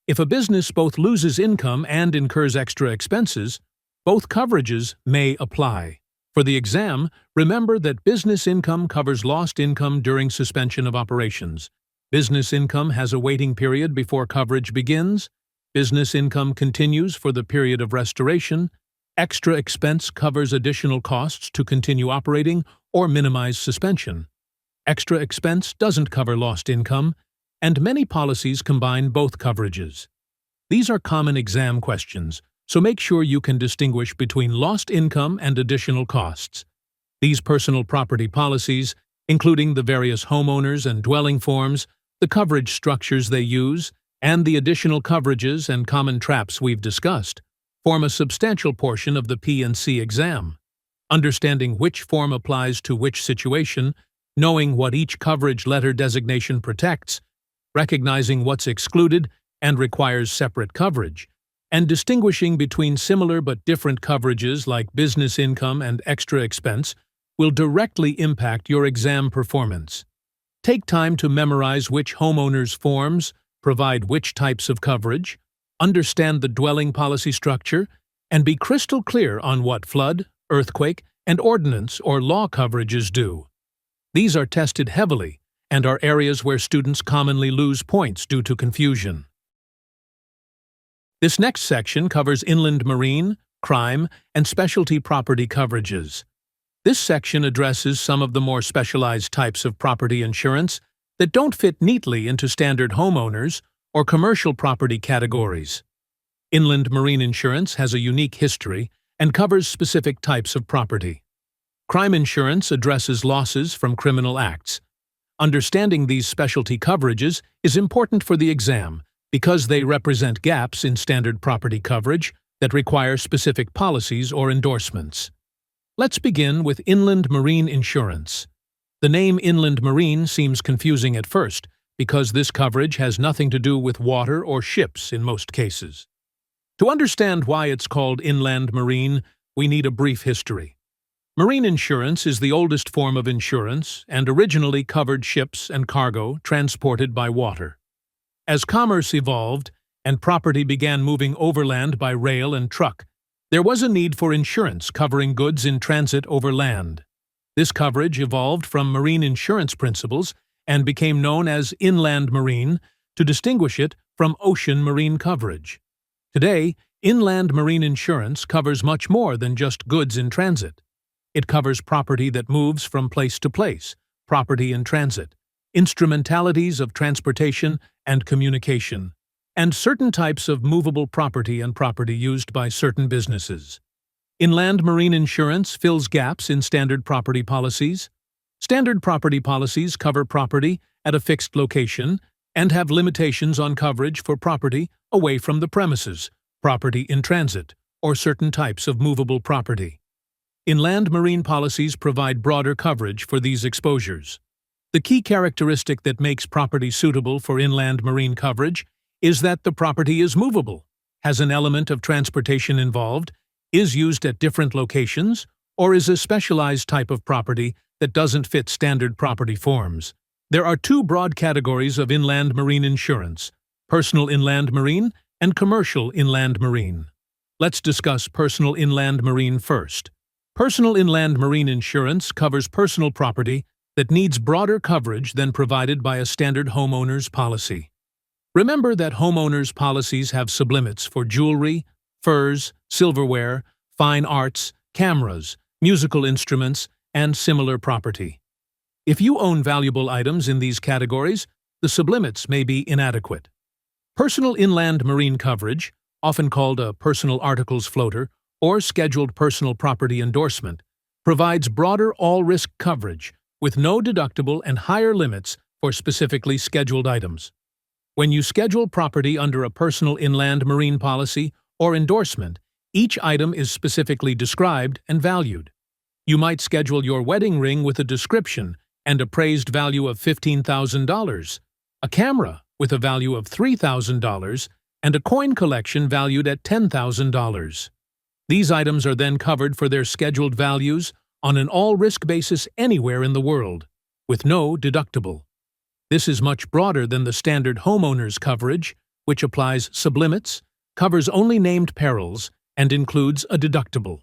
If a business both loses income and incurs extra expenses, both coverages may apply. For the exam, remember that business income covers lost income during suspension of operations. Business income has a waiting period before coverage begins. Business income continues for the period of restoration. Extra expense covers additional costs to continue operating or minimize suspension. Extra expense doesn't cover lost income, and many policies combine both coverages. These are common exam questions, so make sure you can distinguish between lost income and additional costs. These personal property policies, including the various homeowners and dwelling forms, the coverage structures they use, and the additional coverages and common traps we've discussed, form a substantial portion of the P&C exam. Understanding which form applies to which situation, knowing what each coverage letter designation protects, recognizing what's excluded and requires separate coverage, and distinguishing between similar but different coverages like business income and extra expense will directly impact your exam performance. Take time to memorize which homeowners forms provide which types of coverage, understand the dwelling policy structure, and be crystal clear on what flood, earthquake, and ordinance or law coverages do. These are tested heavily and are areas where students commonly lose points due to confusion. This next section covers inland marine, crime, and specialty property coverages. This section addresses some of the more specialized types of property insurance that don't fit neatly into standard homeowners or commercial property categories. Inland marine insurance has a unique history and covers specific types of property. Crime insurance addresses losses from criminal acts. Understanding these specialty coverages is important for the exam because they represent gaps in standard property coverage that require specific policies or endorsements. Let's begin with inland marine insurance. The name inland marine seems confusing at first because this coverage has nothing to do with water or ships in most cases. To understand why it's called inland marine, we need a brief history. Marine insurance is the oldest form of insurance and originally covered ships and cargo transported by water. As commerce evolved and property began moving overland by rail and truck, there was a need for insurance covering goods in transit over land. This coverage evolved from marine insurance principles and became known as inland marine to distinguish it from ocean marine coverage. Today, inland marine insurance covers much more than just goods in transit. It covers property that moves from place to place, property in transit, instrumentalities of transportation and communication, and certain types of movable property and property used by certain businesses. Inland marine insurance fills gaps in standard property policies. Standard property policies cover property at a fixed location and have limitations on coverage for property away from the premises, property in transit, or certain types of movable property. Inland marine policies provide broader coverage for these exposures. The key characteristic that makes property suitable for inland marine coverage is that the property is movable, has an element of transportation involved, is used at different locations, or is a specialized type of property that doesn't fit standard property forms. There are two broad categories of inland marine insurance: personal inland marine and commercial inland marine. Let's discuss personal inland marine first. Personal inland marine insurance covers personal property that needs broader coverage than provided by a standard homeowner's policy. Remember that homeowners' policies have sublimits for jewelry, furs, silverware, fine arts, cameras, musical instruments, and similar property. If you own valuable items in these categories, the sublimits may be inadequate. Personal inland marine coverage, often called a personal articles floater or scheduled personal property endorsement, provides broader all-risk coverage with no deductible and higher limits for specifically scheduled items. When you schedule property under a personal inland marine policy or endorsement, each item is specifically described and valued. You might schedule your wedding ring with a description and appraised value of $15,000, a camera with a value of $3,000, and a coin collection valued at $10,000. These items are then covered for their scheduled values on an all-risk basis anywhere in the world, with no deductible. This is much broader than the standard homeowners coverage, which applies sublimits, covers only named perils, and includes a deductible.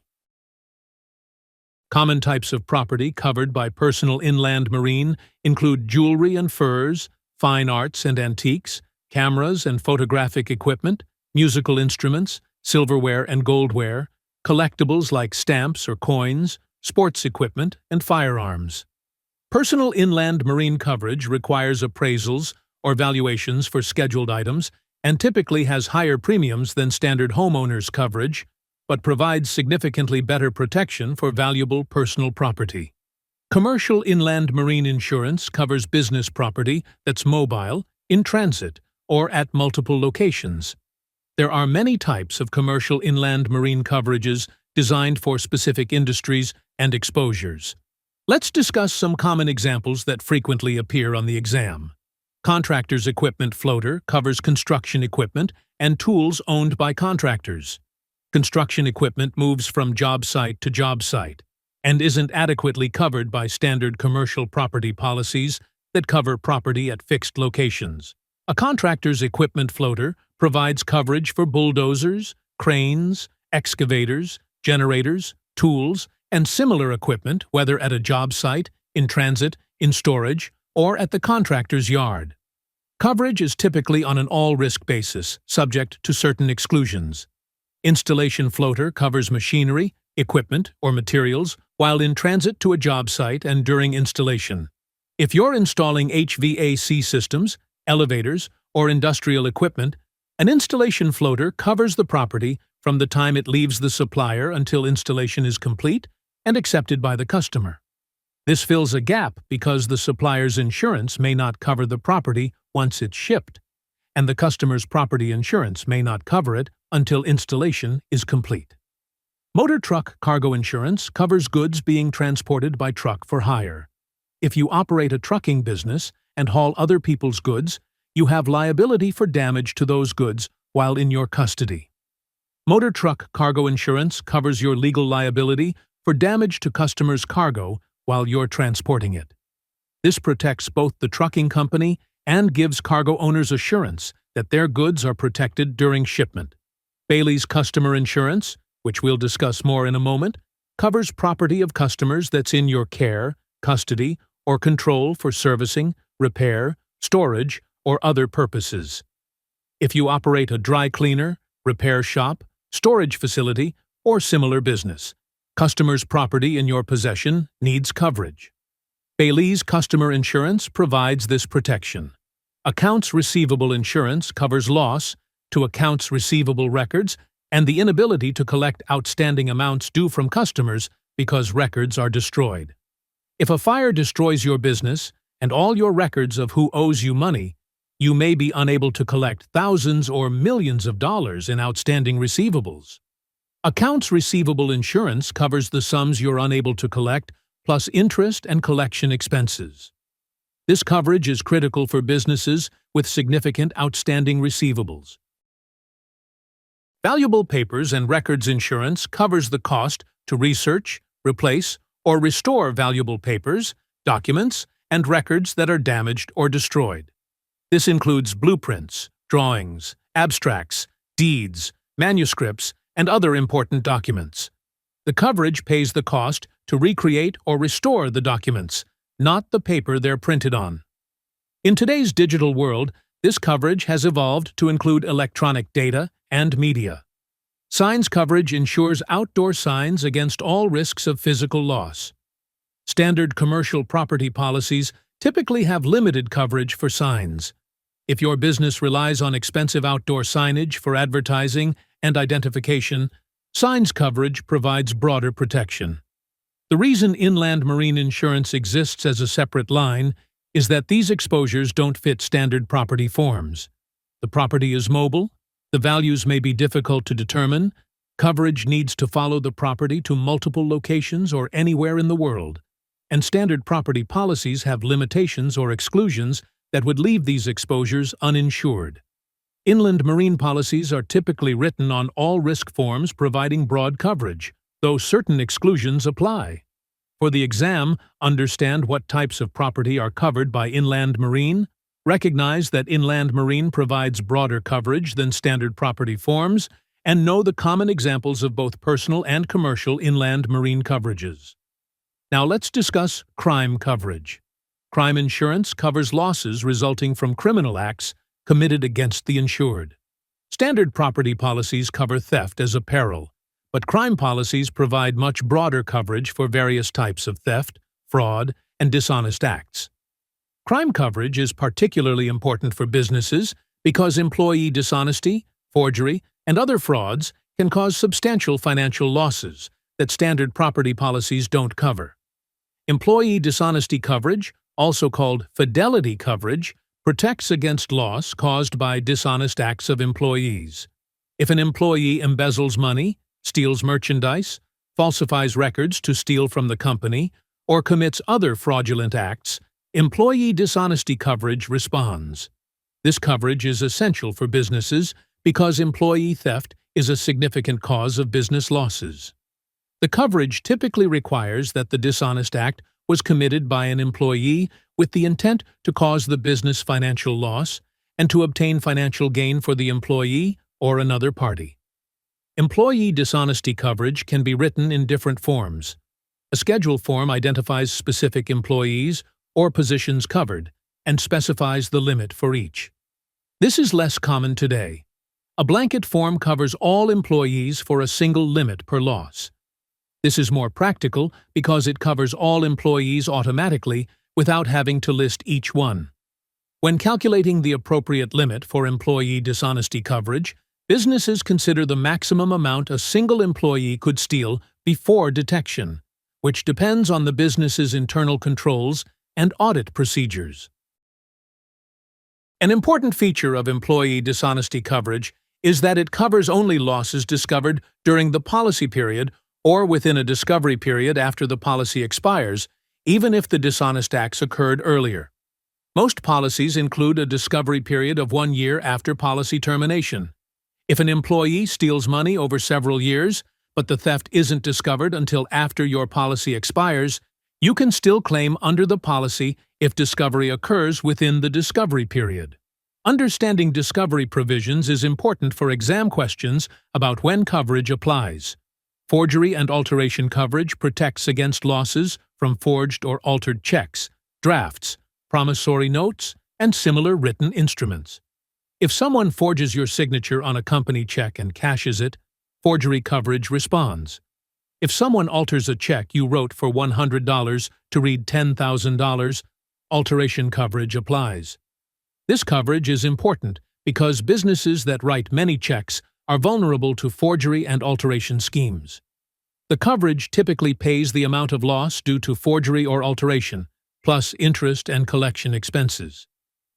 Common types of property covered by personal inland marine include jewelry and furs, fine arts and antiques, cameras and photographic equipment, musical instruments, silverware and goldware, collectibles like stamps or coins, sports equipment, and firearms. Personal inland marine coverage requires appraisals or valuations for scheduled items and typically has higher premiums than standard homeowners coverage, but provides significantly better protection for valuable personal property. Commercial inland marine insurance covers business property that's mobile, in transit, or at multiple locations. There are many types of commercial inland marine coverages designed for specific industries and exposures. Let's discuss some common examples that frequently appear on the exam. Contractor's equipment floater covers construction equipment and tools owned by contractors. Construction equipment moves from job site to job site and isn't adequately covered by standard commercial property policies that cover property at fixed locations. A contractor's equipment floater provides coverage for bulldozers, cranes, excavators, generators, tools, and similar equipment, whether at a job site, in transit, in storage, or at the contractor's yard. Coverage is typically on an all-risk basis, subject to certain exclusions. Installation floater covers machinery, equipment, or materials while in transit to a job site and during installation. If you're installing HVAC systems, elevators, or industrial equipment, an installation floater covers the property from the time it leaves the supplier until installation is complete and accepted by the customer. This fills a gap because the supplier's insurance may not cover the property once it's shipped, and the customer's property insurance may not cover it until installation is complete. Motor truck cargo insurance covers goods being transported by truck for hire. If you operate a trucking business and haul other people's goods, you have liability for damage to those goods while in your custody. Motor truck cargo insurance covers your legal liability for damage to customers' cargo while you're transporting it. This protects both the trucking company and gives cargo owners assurance that their goods are protected during shipment. Bailey's customer insurance, which we'll discuss more in a moment, covers property of customers that's in your care, custody, or control for servicing, repair, storage, or other purposes. If you operate a dry cleaner, repair shop, storage facility, or similar business, customers' property in your possession needs coverage. Bailey's customer insurance provides this protection. Accounts receivable insurance covers loss to accounts receivable records and the inability to collect outstanding amounts due from customers because records are destroyed. If a fire destroys your business and all your records of who owes you money, you may be unable to collect thousands or millions of dollars in outstanding receivables. Accounts receivable insurance covers the sums you're unable to collect, plus interest and collection expenses. This coverage is critical for businesses with significant outstanding receivables. Valuable papers and records insurance covers the cost to research, replace, or restore valuable papers, documents, and records that are damaged or destroyed. This includes blueprints, drawings, abstracts, deeds, manuscripts, and other important documents. The coverage pays the cost to recreate or restore the documents, not the paper they're printed on. In today's digital world, this coverage has evolved to include electronic data and media. Signs coverage insures outdoor signs against all risks of physical loss. Standard commercial property policies typically have limited coverage for signs. If your business relies on expensive outdoor signage for advertising and identification, signs coverage provides broader protection. The reason inland marine insurance exists as a separate line is that these exposures don't fit standard property forms. The property is mobile, the values may be difficult to determine, coverage needs to follow the property to multiple locations or anywhere in the world, and standard property policies have limitations or exclusions that would leave these exposures uninsured. Inland marine policies are typically written on all risk forms providing broad coverage, though certain exclusions apply. For the exam, understand what types of property are covered by inland marine, recognize that inland marine provides broader coverage than standard property forms, and know the common examples of both personal and commercial inland marine coverages. Now let's discuss crime coverage. Crime insurance covers losses resulting from criminal acts committed against the insured. Standard property policies cover theft as a peril, but crime policies provide much broader coverage for various types of theft, fraud, and dishonest acts. Crime coverage is particularly important for businesses because employee dishonesty, forgery, and other frauds can cause substantial financial losses that standard property policies don't cover. Employee dishonesty coverage, also called fidelity coverage, protects against loss caused by dishonest acts of employees. If an employee embezzles money, steals merchandise, falsifies records to steal from the company, or commits other fraudulent acts, employee dishonesty coverage responds. This coverage is essential for businesses because employee theft is a significant cause of business losses. The coverage typically requires that the dishonest act was committed by an employee with the intent to cause the business financial loss and to obtain financial gain for the employee or another party. Employee dishonesty coverage can be written in different forms. A schedule form identifies specific employees or positions covered and specifies the limit for each. This is less common today. A blanket form covers all employees for a single limit per loss. This is more practical because it covers all employees automatically without having to list each one. When calculating the appropriate limit for employee dishonesty coverage, businesses consider the maximum amount a single employee could steal before detection, which depends on the business's internal controls and audit procedures. An important feature of employee dishonesty coverage is that it covers only losses discovered during the policy period or within a discovery period after the policy expires, even if the dishonest acts occurred earlier. Most policies include a discovery period of 1 year after policy termination. If an employee steals money over several years, but the theft isn't discovered until after your policy expires, you can still claim under the policy if discovery occurs within the discovery period. Understanding discovery provisions is important for exam questions about when coverage applies. Forgery and alteration coverage protects against losses from forged or altered checks, drafts, promissory notes, and similar written instruments. If someone forges your signature on a company check and cashes it, forgery coverage responds. If someone alters a check you wrote for $100 to read $10,000, alteration coverage applies. This coverage is important because businesses that write many checks are vulnerable to forgery and alteration schemes. The coverage typically pays the amount of loss due to forgery or alteration, plus interest and collection expenses.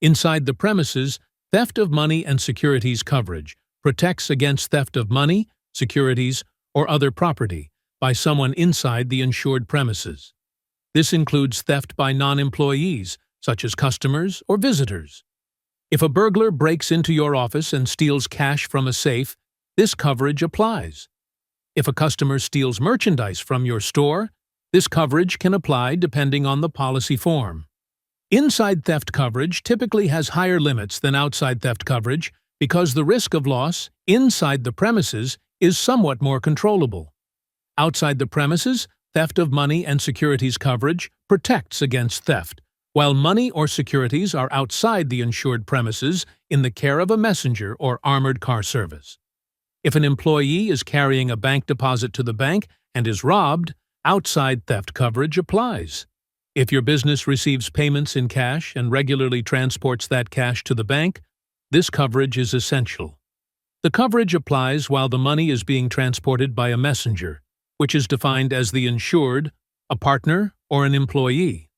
Inside the premises, theft of money and securities coverage protects against theft of money, securities, or other property by someone inside the insured premises. This includes theft by non-employees, such as customers or visitors. If a burglar breaks into your office and steals cash from a safe, this coverage applies. If a customer steals merchandise from your store, this coverage can apply depending on the policy form. Inside theft coverage typically has higher limits than outside theft coverage because the risk of loss inside the premises is somewhat more controllable. Outside the premises, theft of money and securities coverage protects against theft, while money or securities are outside the insured premises in the care of a messenger or armored car service. If an employee is carrying a bank deposit to the bank and is robbed, outside theft coverage applies. If your business receives payments in cash and regularly transports that cash to the bank, this coverage is essential. The coverage applies while the money is being transported by a messenger, which is defined as the insured, a partner, or an employee.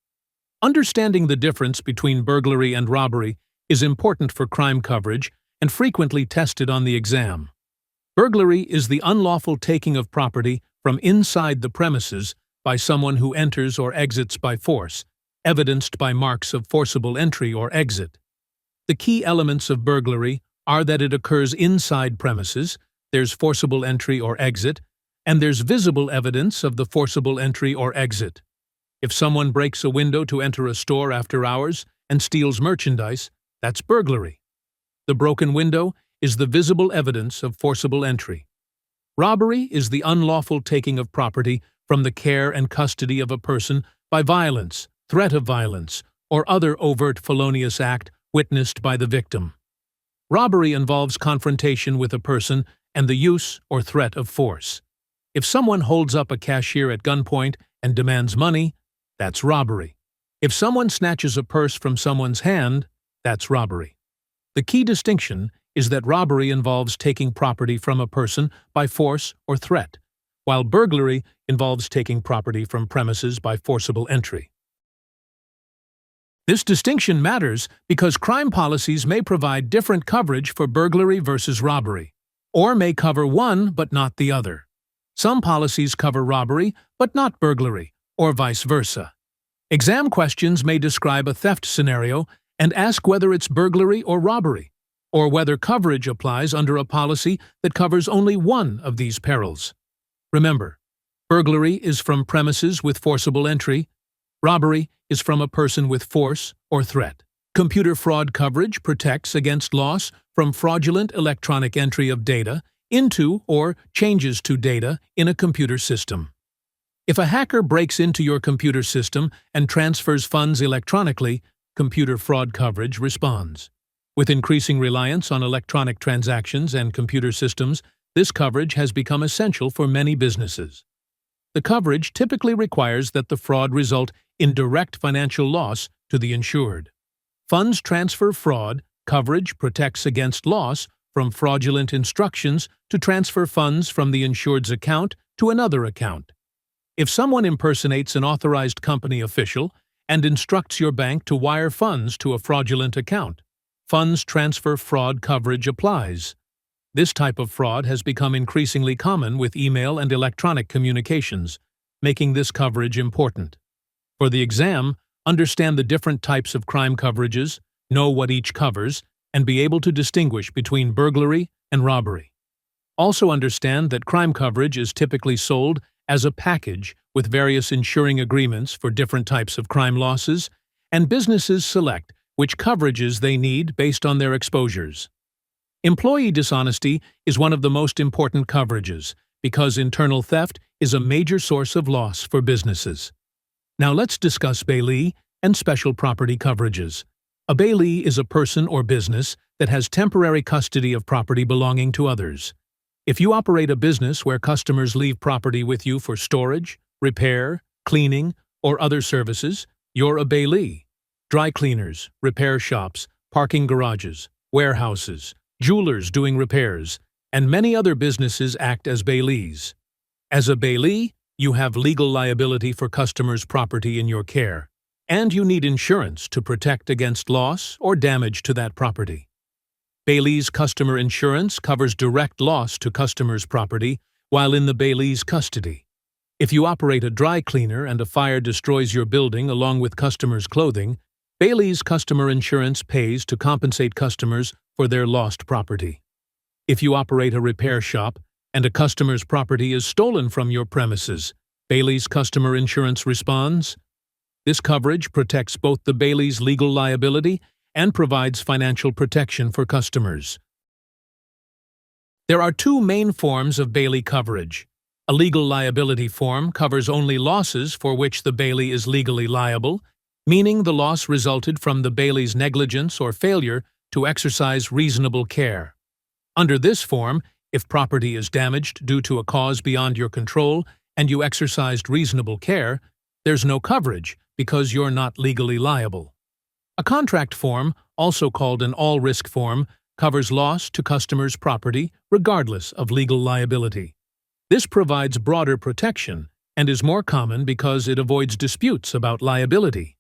Understanding the difference between burglary and robbery is important for crime coverage and frequently tested on the exam. Burglary is the unlawful taking of property from inside the premises by someone who enters or exits by force, evidenced by marks of forcible entry or exit. The key elements of burglary are that it occurs inside premises, there's forcible entry or exit, and there's visible evidence of the forcible entry or exit. If someone breaks a window to enter a store after hours and steals merchandise, that's burglary. The broken window is the visible evidence of forcible entry. Robbery is the unlawful taking of property from the care and custody of a person by violence, threat of violence, or other overt felonious act witnessed by the victim. Robbery involves confrontation with a person and the use or threat of force. If someone holds up a cashier at gunpoint and demands money, that's robbery. If someone snatches a purse from someone's hand, that's robbery. The key distinction is that robbery involves taking property from a person by force or threat, while burglary involves taking property from premises by forcible entry. This distinction matters because crime policies may provide different coverage for burglary versus robbery, or may cover one but not the other. Some policies cover robbery but not burglary, or vice versa. Exam questions may describe a theft scenario and ask whether it's burglary or robbery, or whether coverage applies under a policy that covers only one of these perils. Remember, burglary is from premises with forcible entry, robbery is from a person with force or threat. Computer fraud coverage protects against loss from fraudulent electronic entry of data into or changes to data in a computer system. If a hacker breaks into your computer system and transfers funds electronically, computer fraud coverage responds. With increasing reliance on electronic transactions and computer systems, this coverage has become essential for many businesses. The coverage typically requires that the fraud result in direct financial loss to the insured. Funds transfer fraud coverage protects against loss from fraudulent instructions to transfer funds from the insured's account to another account. If someone impersonates an authorized company official and instructs your bank to wire funds to a fraudulent account, funds transfer fraud coverage applies. This type of fraud has become increasingly common with email and electronic communications, making this coverage important. For the exam, understand the different types of crime coverages, know what each covers, and be able to distinguish between burglary and robbery. Also understand that crime coverage is typically sold as a package with various insuring agreements for different types of crime losses, and businesses select which coverages they need based on their exposures. Employee dishonesty is one of the most important coverages because internal theft is a major source of loss for businesses. Now let's discuss bailee and special property coverages. A bailee is a person or business that has temporary custody of property belonging to others. If you operate a business where customers leave property with you for storage, repair, cleaning, or other services, you're a bailee. Dry cleaners, repair shops, parking garages, warehouses, jewelers doing repairs, and many other businesses act as bailees. As a bailee, you have legal liability for customers' property in your care, and you need insurance to protect against loss or damage to that property. Bailee's customer insurance covers direct loss to customers' property while in the bailee's custody. If you operate a dry cleaner and a fire destroys your building along with customers' clothing, bailee's customer insurance pays to compensate customers for their lost property. If you operate a repair shop and a customer's property is stolen from your premises, bailee's customer insurance responds. This coverage protects both the bailee's legal liability and provides financial protection for customers. There are two main forms of bailee coverage. A legal liability form covers only losses for which the bailee is legally liable, meaning the loss resulted from the bailee's negligence or failure to exercise reasonable care. Under this form, if property is damaged due to a cause beyond your control and you exercised reasonable care, there's no coverage because you're not legally liable. A contract form, also called an all-risk form, covers loss to customers' property regardless of legal liability. This provides broader protection and is more common because it avoids disputes about liability.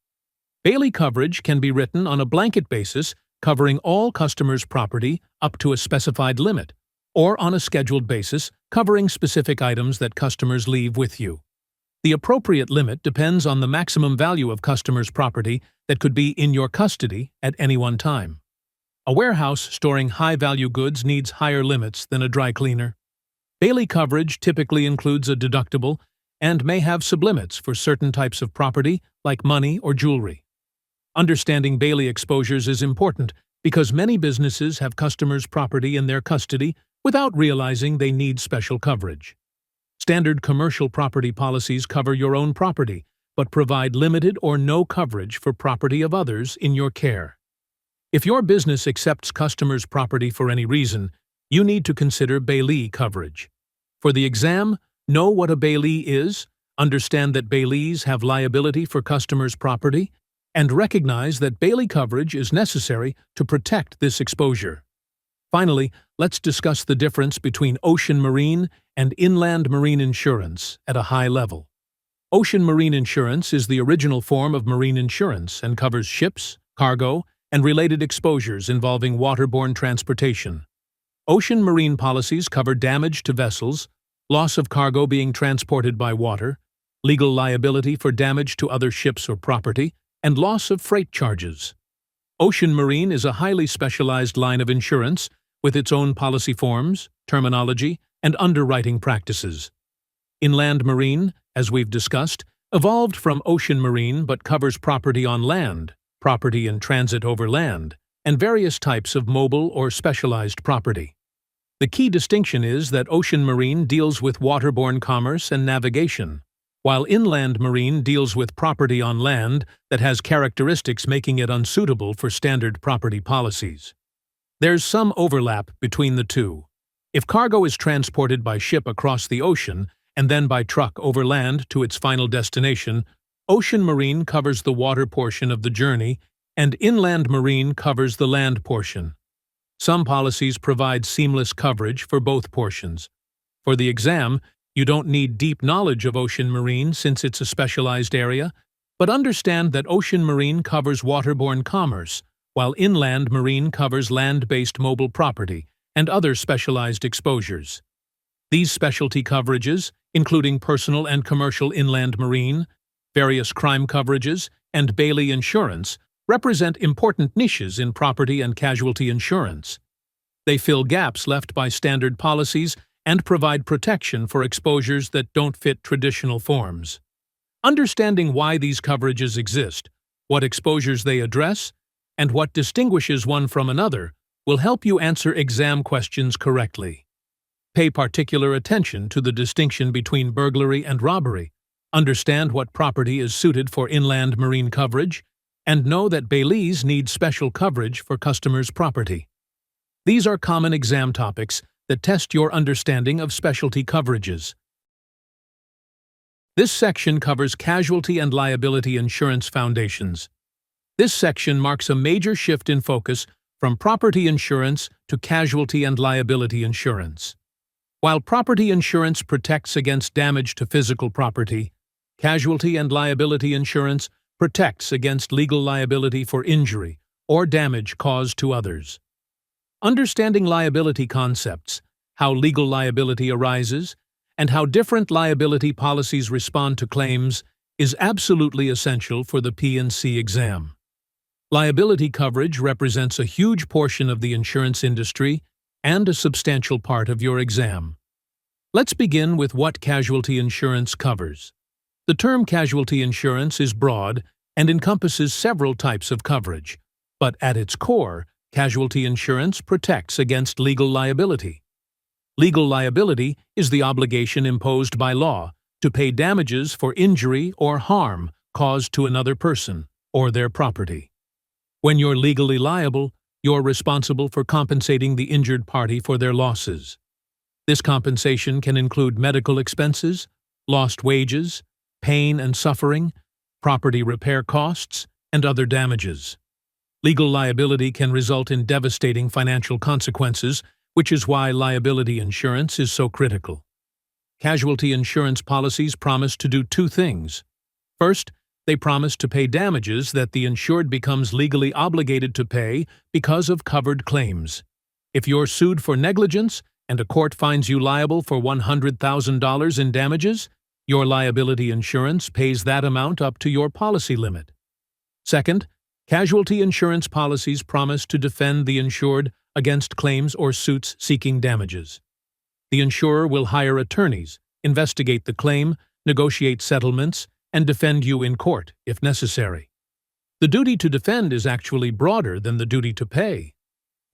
Bailee coverage can be written on a blanket basis covering all customers' property up to a specified limit, or on a scheduled basis covering specific items that customers leave with you. The appropriate limit depends on the maximum value of customers' property that could be in your custody at any one time. A warehouse storing high-value goods needs higher limits than a dry cleaner. Bailee coverage typically includes a deductible and may have sublimits for certain types of property like money or jewelry. Understanding bailee exposures is important because many businesses have customers' property in their custody without realizing they need special coverage. Standard commercial property policies cover your own property, but provide limited or no coverage for property of others in your care. If your business accepts customers' property for any reason, you need to consider bailee coverage. For the exam, know what a bailee is, understand that bailees have liability for customers' property, and recognize that bailee coverage is necessary to protect this exposure. Finally, let's discuss the difference between ocean marine and inland marine insurance at a high level. Ocean marine insurance is the original form of marine insurance and covers ships, cargo, and related exposures involving waterborne transportation. Ocean marine policies cover damage to vessels, loss of cargo being transported by water, legal liability for damage to other ships or property, and loss of freight charges. Ocean marine is a highly specialized line of insurance with its own policy forms, terminology, and underwriting practices. Inland marine, as we've discussed, evolved from ocean marine but covers property on land, property in transit over land, and various types of mobile or specialized property. The key distinction is that ocean marine deals with waterborne commerce and navigation, while inland marine deals with property on land that has characteristics making it unsuitable for standard property policies. There's some overlap between the two. If cargo is transported by ship across the ocean and then by truck over land to its final destination, ocean marine covers the water portion of the journey and inland marine covers the land portion. Some policies provide seamless coverage for both portions. For the exam, you don't need deep knowledge of ocean marine since it's a specialized area, but understand that ocean marine covers waterborne commerce, while inland marine covers land-based mobile property and other specialized exposures. These specialty coverages, including personal and commercial inland marine, various crime coverages, and Bailey insurance, represent important niches in property and casualty insurance. They fill gaps left by standard policies and provide protection for exposures that don't fit traditional forms. Understanding why these coverages exist, what exposures they address, and what distinguishes one from another will help you answer exam questions correctly. Pay particular attention to the distinction between burglary and robbery, understand what property is suited for inland marine coverage, and know that bailees need special coverage for customers' property. These are common exam topics that test your understanding of specialty coverages. This section covers casualty and liability insurance foundations. This section marks a major shift in focus from property insurance to casualty and liability insurance. While property insurance protects against damage to physical property, casualty and liability insurance protects against legal liability for injury or damage caused to others. Understanding liability concepts, how legal liability arises, and how different liability policies respond to claims is absolutely essential for the P&C exam. Liability coverage represents a huge portion of the insurance industry and a substantial part of your exam. Let's begin with what casualty insurance covers. The term casualty insurance is broad and encompasses several types of coverage, but at its core, casualty insurance protects against legal liability. Legal liability is the obligation imposed by law to pay damages for injury or harm caused to another person or their property. When you're legally liable, you're responsible for compensating the injured party for their losses. This compensation can include medical expenses, lost wages, pain and suffering, property repair costs, and other damages. Legal liability can result in devastating financial consequences, which is why liability insurance is so critical. Casualty insurance policies promise to do two things. First, they promise to pay damages that the insured becomes legally obligated to pay because of covered claims. If you're sued for negligence and a court finds you liable for $100,000 in damages, your liability insurance pays that amount up to your policy limit. Second, casualty insurance policies promise to defend the insured against claims or suits seeking damages. The insurer will hire attorneys, investigate the claim, negotiate settlements, and defend you in court if necessary. The duty to defend is actually broader than the duty to pay.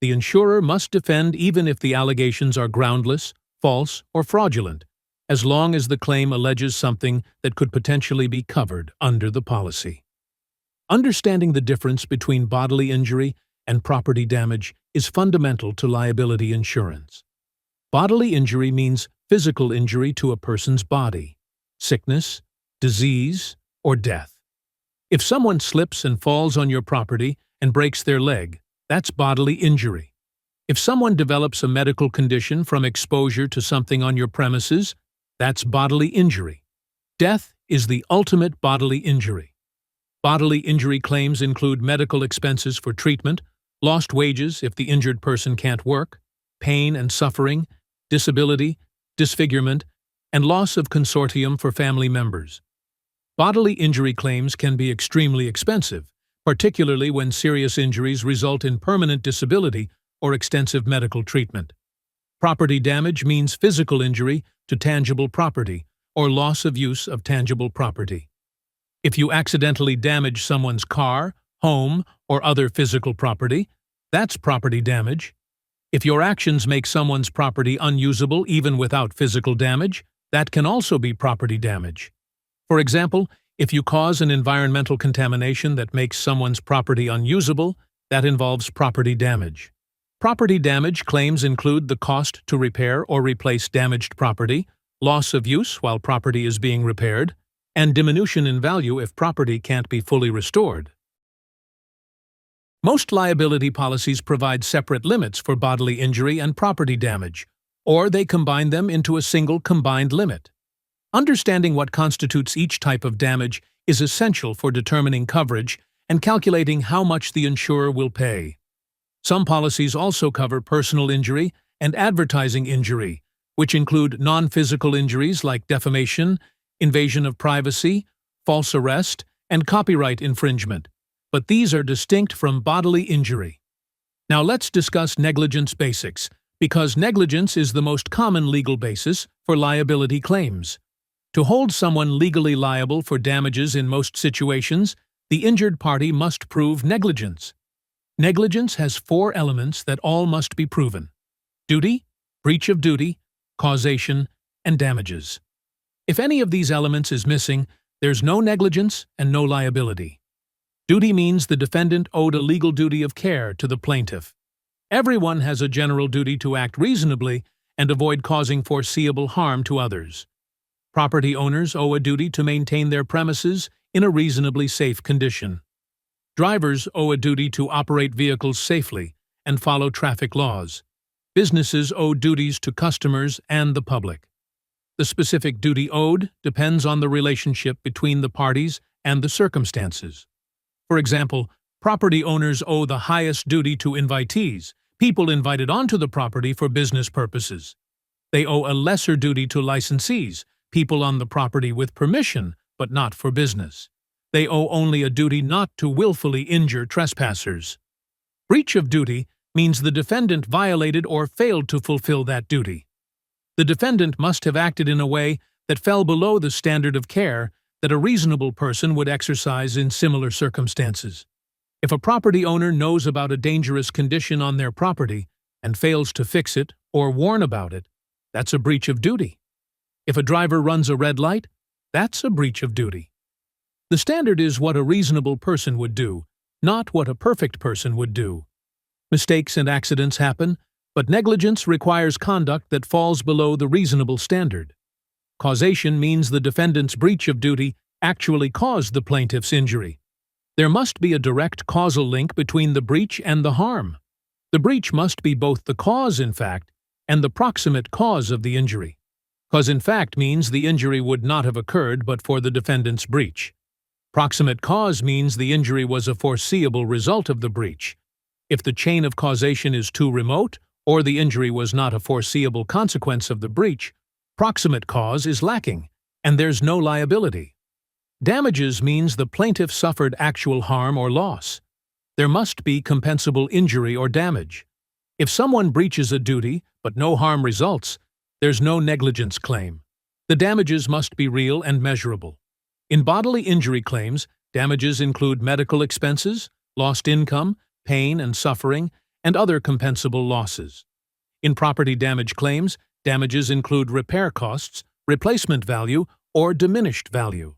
The insurer must defend even if the allegations are groundless, false, or fraudulent, as long as the claim alleges something that could potentially be covered under the policy. Understanding the difference between bodily injury and property damage is fundamental to liability insurance. Bodily injury means physical injury to a person's body, sickness, disease, or death. If someone slips and falls on your property and breaks their leg, that's bodily injury. If someone develops a medical condition from exposure to something on your premises, that's bodily injury. Death is the ultimate bodily injury. Bodily injury claims include medical expenses for treatment, lost wages if the injured person can't work, pain and suffering, disability, disfigurement, and loss of consortium for family members. Bodily injury claims can be extremely expensive, particularly when serious injuries result in permanent disability or extensive medical treatment. Property damage means physical injury to tangible property or loss of use of tangible property. If you accidentally damage someone's car, home, or other physical property, that's property damage. If your actions make someone's property unusable even without physical damage, that can also be property damage. For example, if you cause an environmental contamination that makes someone's property unusable, that involves property damage. Property damage claims include the cost to repair or replace damaged property, loss of use while property is being repaired, and diminution in value if property can't be fully restored. Most liability policies provide separate limits for bodily injury and property damage, or they combine them into a single combined limit. Understanding what constitutes each type of damage is essential for determining coverage and calculating how much the insurer will pay. Some policies also cover personal injury and advertising injury, which include non-physical injuries like defamation, invasion of privacy, false arrest, and copyright infringement, but these are distinct from bodily injury. Now let's discuss negligence basics, because negligence is the most common legal basis for liability claims. To hold someone legally liable for damages in most situations, the injured party must prove negligence. Negligence has 4 elements that all must be proven: duty, breach of duty, causation, and damages. If any of these elements is missing, there's no negligence and no liability. Duty means the defendant owed a legal duty of care to the plaintiff. Everyone has a general duty to act reasonably and avoid causing foreseeable harm to others. Property owners owe a duty to maintain their premises in a reasonably safe condition. Drivers owe a duty to operate vehicles safely and follow traffic laws. Businesses owe duties to customers and the public. The specific duty owed depends on the relationship between the parties and the circumstances. For example, property owners owe the highest duty to invitees, people invited onto the property for business purposes. They owe a lesser duty to licensees, people on the property with permission, but not for business. They owe only a duty not to willfully injure trespassers. Breach of duty means the defendant violated or failed to fulfill that duty. The defendant must have acted in a way that fell below the standard of care that a reasonable person would exercise in similar circumstances. If a property owner knows about a dangerous condition on their property and fails to fix it or warn about it, that's a breach of duty. If a driver runs a red light, that's a breach of duty. The standard is what a reasonable person would do, not what a perfect person would do. Mistakes and accidents happen, but negligence requires conduct that falls below the reasonable standard. Causation means the defendant's breach of duty actually caused the plaintiff's injury. There must be a direct causal link between the breach and the harm. The breach must be both the cause, in fact, and the proximate cause of the injury. Cause in fact means the injury would not have occurred but for the defendant's breach. Proximate cause means the injury was a foreseeable result of the breach. If the chain of causation is too remote, or the injury was not a foreseeable consequence of the breach, proximate cause is lacking, and there's no liability. Damages means the plaintiff suffered actual harm or loss. There must be compensable injury or damage. If someone breaches a duty, but no harm results, there's no negligence claim. The damages must be real and measurable. In bodily injury claims, damages include medical expenses, lost income, pain and suffering, and other compensable losses. In property damage claims, damages include repair costs, replacement value, or diminished value.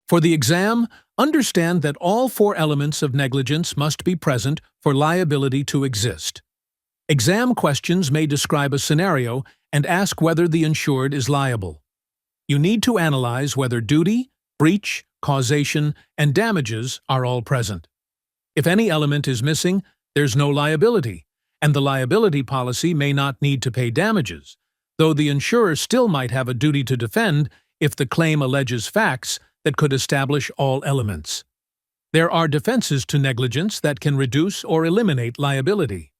For the exam, understand that all 4 elements of negligence must be present for liability to exist. Exam questions may describe a scenario and ask whether the insured is liable. You need to analyze whether duty, breach, causation, and damages are all present. If any element is missing, there's no liability, and the liability policy may not need to pay damages, though the insurer still might have a duty to defend if the claim alleges facts that could establish all elements. There are defenses to negligence that can reduce or eliminate liability.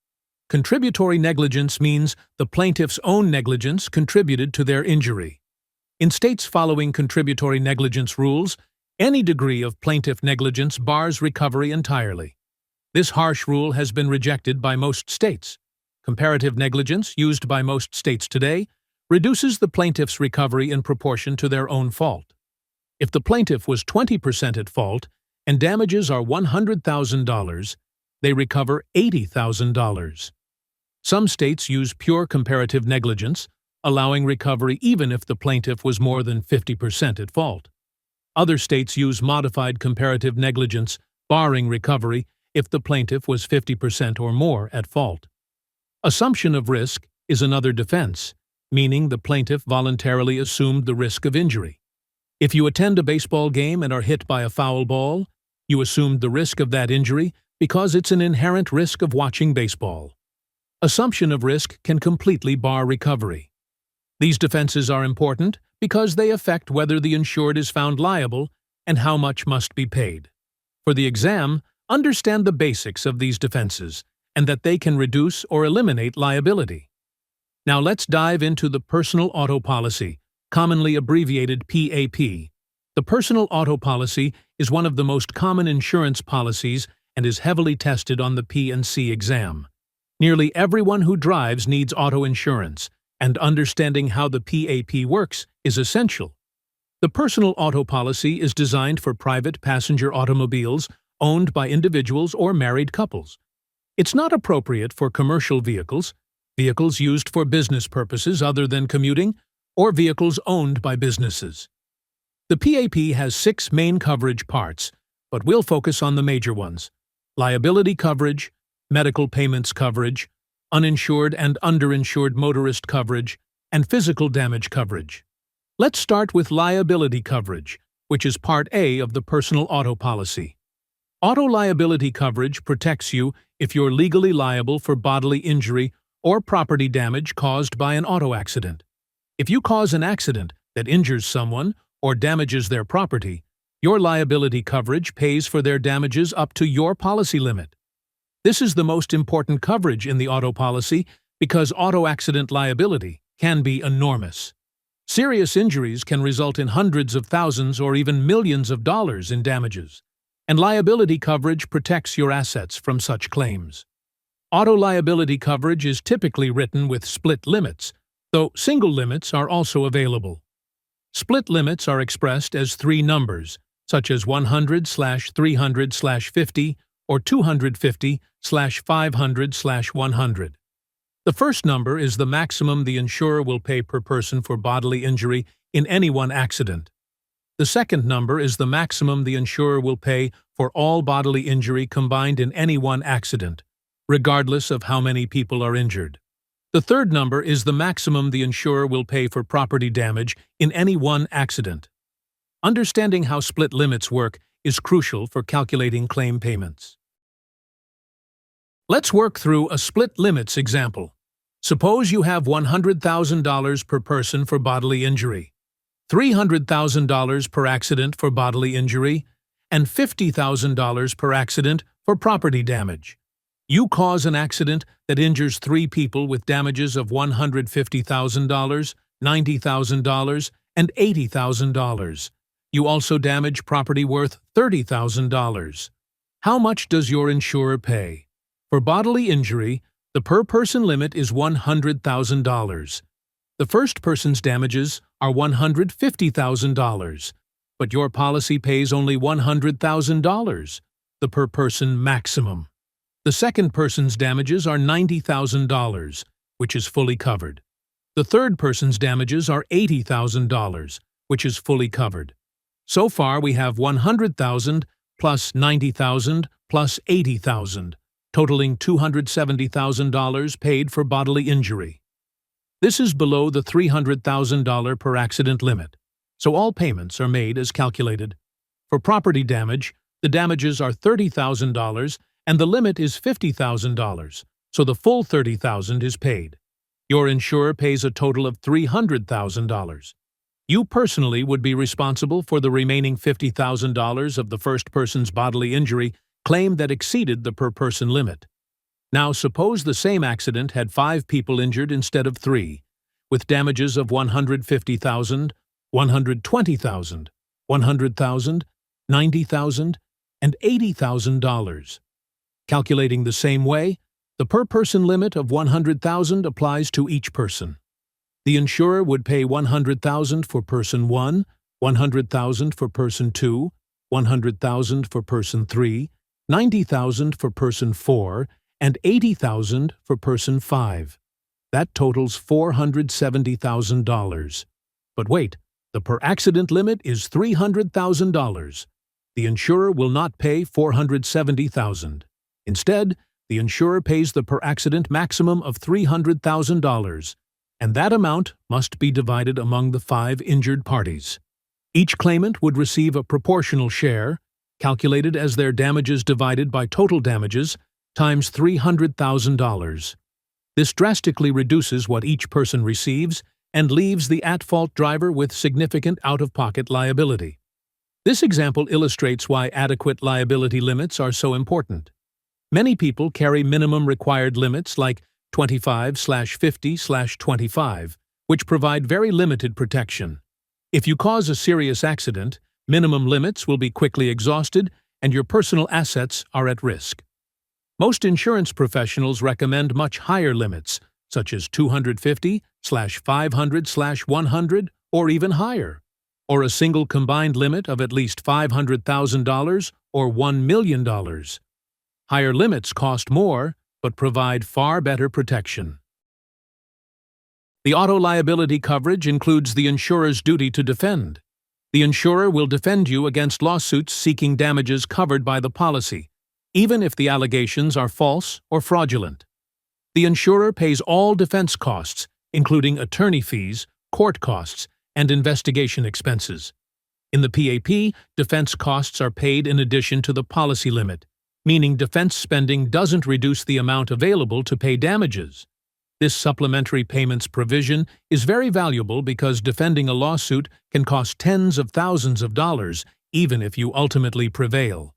Contributory negligence means the plaintiff's own negligence contributed to their injury. In states following contributory negligence rules, any degree of plaintiff negligence bars recovery entirely. This harsh rule has been rejected by most states. Comparative negligence, used by most states today, reduces the plaintiff's recovery in proportion to their own fault. If the plaintiff was 20% at fault and damages are $100,000, they recover $80,000. Some states use pure comparative negligence, allowing recovery even if the plaintiff was more than 50% at fault. Other states use modified comparative negligence, barring recovery if the plaintiff was 50% or more at fault. Assumption of risk is another defense, meaning the plaintiff voluntarily assumed the risk of injury. If you attend a baseball game and are hit by a foul ball, you assumed the risk of that injury because it's an inherent risk of watching baseball. Assumption of risk can completely bar recovery. These defenses are important because they affect whether the insured is found liable and how much must be paid. For the exam, understand the basics of these defenses and that they can reduce or eliminate liability. Now let's dive into the personal auto policy, commonly abbreviated PAP. The personal auto policy is one of the most common insurance policies and is heavily tested on the P&C exam. Nearly everyone who drives needs auto insurance, and understanding how the PAP works is essential. The personal auto policy is designed for private passenger automobiles owned by individuals or married couples. It's not appropriate for commercial vehicles, vehicles used for business purposes other than commuting, or vehicles owned by businesses. The PAP has 6 main coverage parts, but we'll focus on the major ones: liability coverage, medical payments coverage, uninsured and underinsured motorist coverage, and physical damage coverage. Let's start with liability coverage, which is Part A of the personal auto policy. Auto liability coverage protects you if you're legally liable for bodily injury or property damage caused by an auto accident. If you cause an accident that injures someone or damages their property, your liability coverage pays for their damages up to your policy limit. This is the most important coverage in the auto policy because auto accident liability can be enormous. Serious injuries can result in hundreds of thousands or even millions of dollars in damages, and liability coverage protects your assets from such claims. Auto liability coverage is typically written with split limits, though single limits are also available. Split limits are expressed as 3 numbers, such as 100/300/50 or 250/500/100. The first number is the maximum the insurer will pay per person for bodily injury in any one accident. The second number is the maximum the insurer will pay for all bodily injury combined in any one accident, regardless of how many people are injured. The third number is the maximum the insurer will pay for property damage in any one accident. Understanding how split limits work is crucial for calculating claim payments. Let's work through a split limits example. Suppose you have $100,000 per person for bodily injury, $300,000 per accident for bodily injury, and $50,000 per accident for property damage. You cause an accident that injures 3 people with damages of $150,000, $90,000, and $80,000. You also damage property worth $30,000. How much does your insurer pay? For bodily injury, the per-person limit is $100,000. The first person's damages are $150,000, but your policy pays only $100,000, the per-person maximum. The second person's damages are $90,000, which is fully covered. The third person's damages are $80,000, which is fully covered. So far, we have $100,000 plus $90,000 plus $80,000, totaling $270,000 paid for bodily injury. This is below the $300,000 per accident limit, so all payments are made as calculated. For property damage, the damages are $30,000 and the limit is $50,000, so the full $30,000 is paid. Your insurer pays a total of $300,000. You personally would be responsible for the remaining $50,000 of the first person's bodily injury claim that exceeded the per-person limit. Now suppose the same accident had 5 people injured instead of 3, with damages of $150,000, $120,000, $100,000, $90,000, and $80,000. Calculating the same way, the per-person limit of $100,000 applies to each person. The insurer would pay $100,000 for person 1, $100,000 for person 2, $100,000 for person 3, $90,000 for person 4, and $80,000 for person 5. That totals $470,000. But wait, the per-accident limit is $300,000. The insurer will not pay $470,000. Instead, the insurer pays the per-accident maximum of $300,000, and that amount must be divided among the 5 injured parties. Each claimant would receive a proportional share, calculated as their damages divided by total damages, times $300,000. This drastically reduces what each person receives and leaves the at-fault driver with significant out-of-pocket liability. This example illustrates why adequate liability limits are so important. Many people carry minimum required limits like 25/50/25, which provide very limited protection. If you cause a serious accident, minimum limits will be quickly exhausted and your personal assets are at risk. Most insurance professionals recommend much higher limits, such as 250/500/100 or even higher, or a single combined limit of at least $500,000 or $1 million. Higher limits cost more, but provide far better protection. The auto liability coverage includes the insurer's duty to defend. The insurer will defend you against lawsuits seeking damages covered by the policy, even if the allegations are false or fraudulent. The insurer pays all defense costs, including attorney fees, court costs, and investigation expenses. In the PAP, defense costs are paid in addition to the policy limit, meaning defense spending doesn't reduce the amount available to pay damages. This supplementary payments provision is very valuable because defending a lawsuit can cost tens of thousands of dollars, even if you ultimately prevail.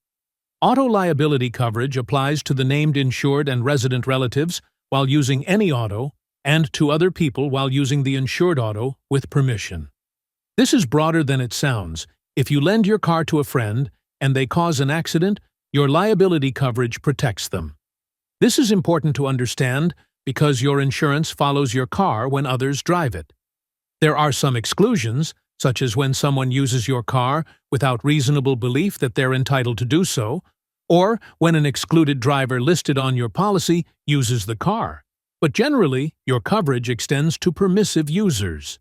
Auto liability coverage applies to the named insured and resident relatives while using any auto, and to other people while using the insured auto with permission. This is broader than it sounds. If you lend your car to a friend and they cause an accident, your liability coverage protects them. This is important to understand because your insurance follows your car when others drive it. There are some exclusions, such as when someone uses your car without reasonable belief that they're entitled to do so, or when an excluded driver listed on your policy uses the car. But generally, your coverage extends to permissive users.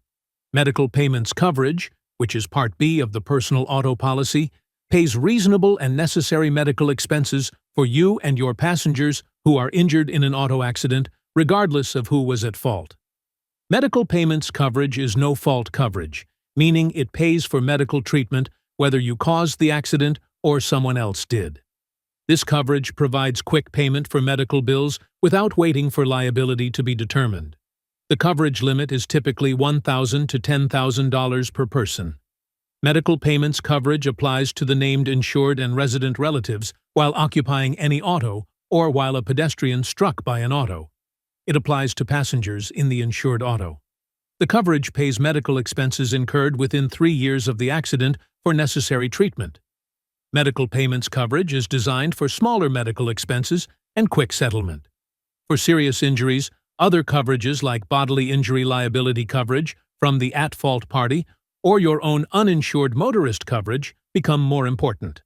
Medical payments coverage, which is Part B of the personal auto policy, pays reasonable and necessary medical expenses for you and your passengers who are injured in an auto accident, regardless of who was at fault. Medical payments coverage is no-fault coverage, meaning it pays for medical treatment whether you caused the accident or someone else did. This coverage provides quick payment for medical bills without waiting for liability to be determined. The coverage limit is typically $1,000 to $10,000 per person. Medical payments coverage applies to the named insured and resident relatives while occupying any auto or while a pedestrian struck by an auto. It applies to passengers in the insured auto. The coverage pays medical expenses incurred within 3 years of the accident for necessary treatment. Medical payments coverage is designed for smaller medical expenses and quick settlement. For serious injuries, other coverages like bodily injury liability coverage from the at-fault party or your own uninsured motorist coverage become more important.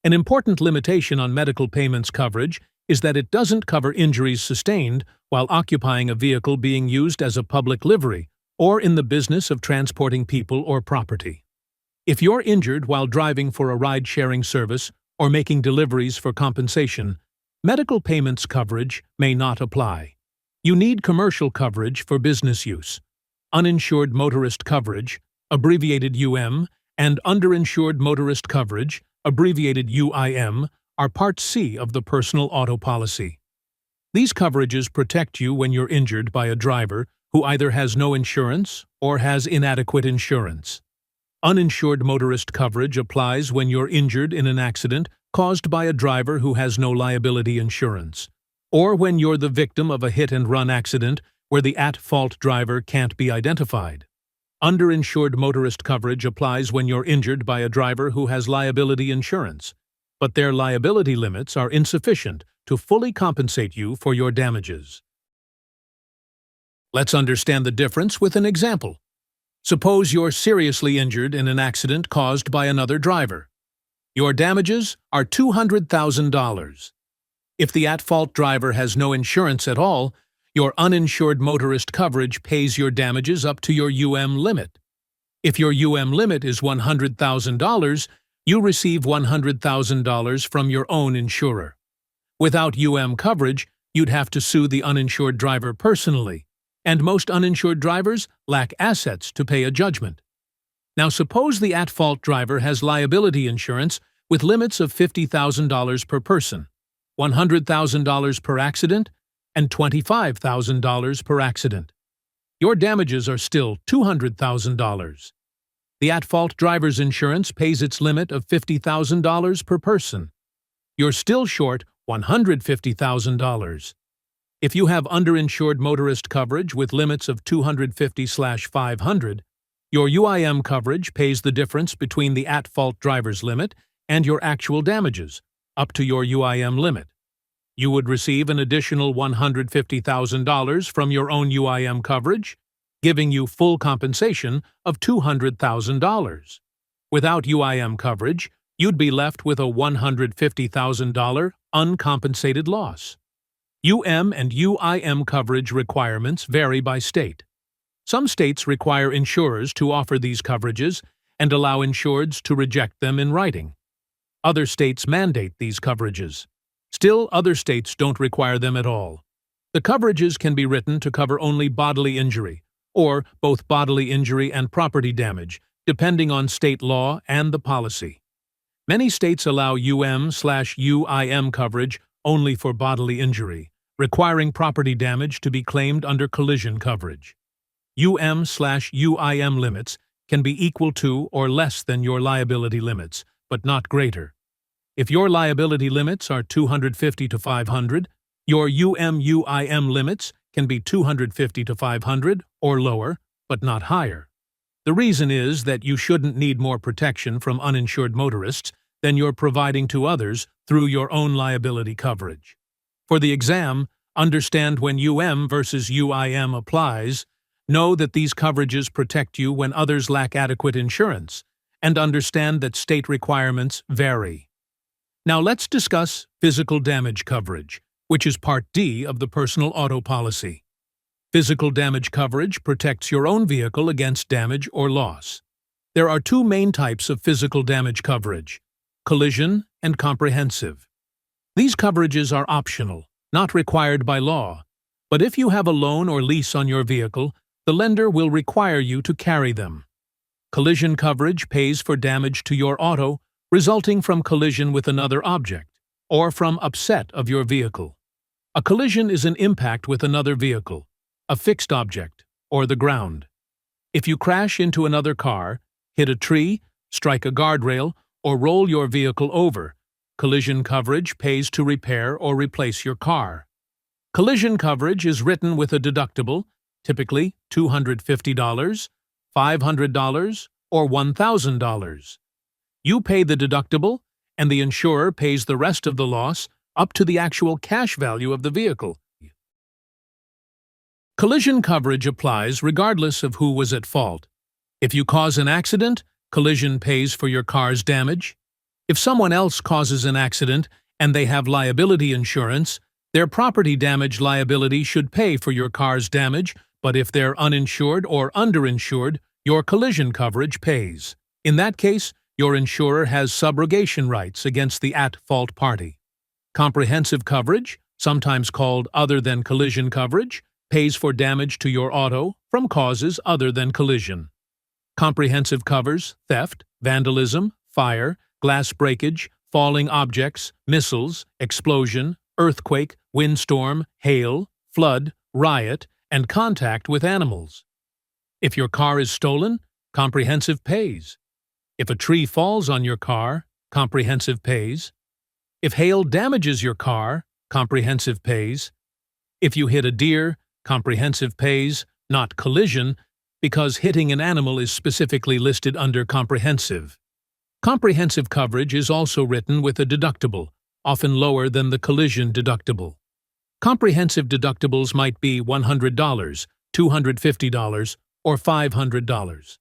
An important limitation on medical payments coverage is that it doesn't cover injuries sustained while occupying a vehicle being used as a public livery or in the business of transporting people or property. If you're injured while driving for a ride-sharing service or making deliveries for compensation, medical payments coverage may not apply. You need commercial coverage for business use. Uninsured motorist coverage, abbreviated UM, and underinsured motorist coverage, abbreviated UIM, are Part C of the personal auto policy. These coverages protect you when you're injured by a driver who either has no insurance or has inadequate insurance. Uninsured motorist coverage applies when you're injured in an accident caused by a driver who has no liability insurance, or when you're the victim of a hit-and-run accident where the at-fault driver can't be identified. Underinsured motorist coverage applies when you're injured by a driver who has liability insurance, but their liability limits are insufficient to fully compensate you for your damages. Let's understand the difference with an example. Suppose you're seriously injured in an accident caused by another driver. Your damages are $200,000. If the at-fault driver has no insurance at all, your uninsured motorist coverage pays your damages up to your limit. If your limit is $100,000, you receive $100,000 from your own insurer. Without coverage, you'd have to sue the uninsured driver personally, and most uninsured drivers lack assets to pay a judgment. Now suppose the at-fault driver has liability insurance with limits of $50,000 per person, $100,000 per accident, and $25,000 per accident. Your damages are still $200,000. The at-fault driver's insurance pays its limit of $50,000 per person. You're still short $150,000. If you have underinsured motorist coverage with limits of $250,000/$500,000, your coverage pays the difference between the at-fault driver's limit and your actual damages, up to your limit. You would receive an additional $150,000 from your own coverage, giving you full compensation of $200,000. Without coverage, you'd be left with a $150,000 uncompensated loss. and coverage requirements vary by state. Some states require insurers to offer these coverages and allow insureds to reject them in writing. Other states mandate these coverages. Still, other states don't require them at all. The coverages can be written to cover only bodily injury, or both bodily injury and property damage, depending on state law and the policy. Many states allow UM/UIM coverage only for bodily injury, requiring property damage to be claimed under collision coverage. UM/UIM limits can be equal to or less than your liability limits, but not greater. If your liability limits are $250,000 to $500,000, your UM/UIM limits can be $250,000 to $500,000 or lower, but not higher. The reason is that you shouldn't need more protection from uninsured motorists than you're providing to others through your own liability coverage. For the exam, understand when versus UIM applies, know that these coverages protect you when others lack adequate insurance, and understand that state requirements vary. Now let's discuss physical damage coverage, which is Part D of the personal auto policy. Physical damage coverage protects your own vehicle against damage or loss. There are two main types of physical damage coverage: collision and comprehensive. These coverages are optional, not required by law, but if you have a loan or lease on your vehicle, the lender will require you to carry them. Collision coverage pays for damage to your auto resulting from collision with another object, or from upset of your vehicle. A collision is an impact with another vehicle, a fixed object, or the ground. If you crash into another car, hit a tree, strike a guardrail, or roll your vehicle over, collision coverage pays to repair or replace your car. Collision coverage is written with a deductible, typically $250, $500, or $1,000. You pay the deductible, and the insurer pays the rest of the loss up to the actual cash value of the vehicle. Collision coverage applies regardless of who was at fault. If you cause an accident, collision pays for your car's damage. If someone else causes an accident and they have liability insurance, their property damage liability should pay for your car's damage, but if they're uninsured or underinsured, your collision coverage pays. In that case, your insurer has subrogation rights against the at-fault party. Comprehensive coverage, sometimes called other than collision coverage, pays for damage to your auto from causes other than collision. Comprehensive covers theft, vandalism, fire, glass breakage, falling objects, missiles, explosion, earthquake, windstorm, hail, flood, riot, and contact with animals. If your car is stolen, comprehensive pays. If a tree falls on your car, comprehensive pays. If hail damages your car, comprehensive pays. If you hit a deer, comprehensive pays, not collision, because hitting an animal is specifically listed under comprehensive. Comprehensive coverage is also written with a deductible, often lower than the collision deductible. Comprehensive deductibles might be $100, $250, or $500.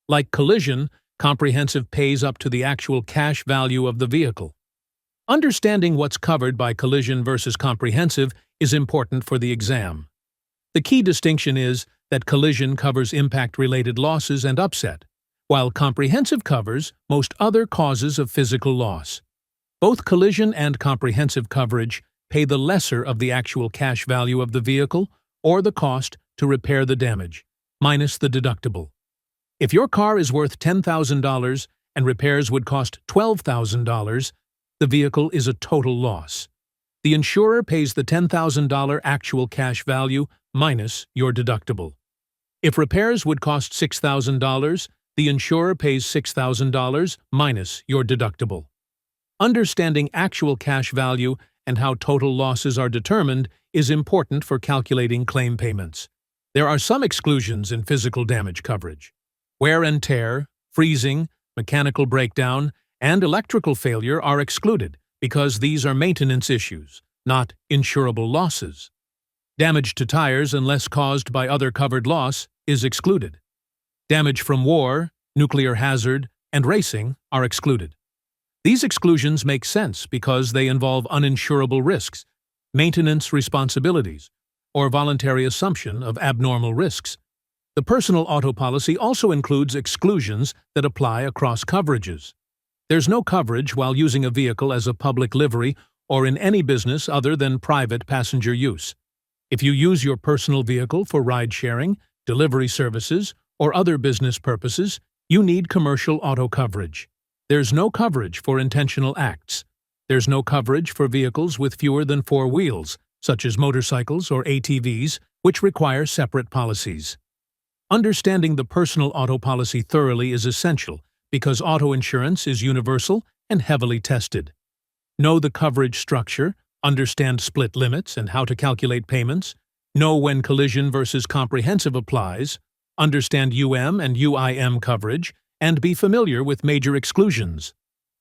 Like collision, Comprehensive pays up to the actual cash value of the vehicle. Understanding what's covered by collision versus comprehensive is important for the exam. The key distinction is that collision covers impact-related losses and upset, while comprehensive covers most other causes of physical loss. Both collision and comprehensive coverage pay the lesser of the actual cash value of the vehicle or the cost to repair the damage, minus the deductible. If your car is worth $10,000 and repairs would cost $12,000, the vehicle is a total loss. The insurer pays the $10,000 actual cash value minus your deductible. If repairs would cost $6,000, the insurer pays $6,000 minus your deductible. Understanding actual cash value and how total losses are determined is important for calculating claim payments. There are some exclusions in physical damage coverage. Wear and tear, freezing, mechanical breakdown, and electrical failure are excluded because these are maintenance issues, not insurable losses. Damage to tires, unless caused by other covered loss, is excluded. Damage from war, nuclear hazard, and racing are excluded. These exclusions make sense because they involve uninsurable risks, maintenance responsibilities, or voluntary assumption of abnormal risks. The personal auto policy also includes exclusions that apply across coverages. There's no coverage while using a vehicle as a public livery or in any business other than private passenger use. If you use your personal vehicle for ride-sharing, delivery services, or other business purposes, you need commercial auto coverage. There's no coverage for intentional acts. There's no coverage for vehicles with fewer than 4 wheels, such as motorcycles or ATVs, which require separate policies. Understanding the personal auto policy thoroughly is essential because auto insurance is universal and heavily tested. Know the coverage structure, understand split limits and how to calculate payments, know when collision versus comprehensive applies, understand UM and UIM coverage, and be familiar with major exclusions.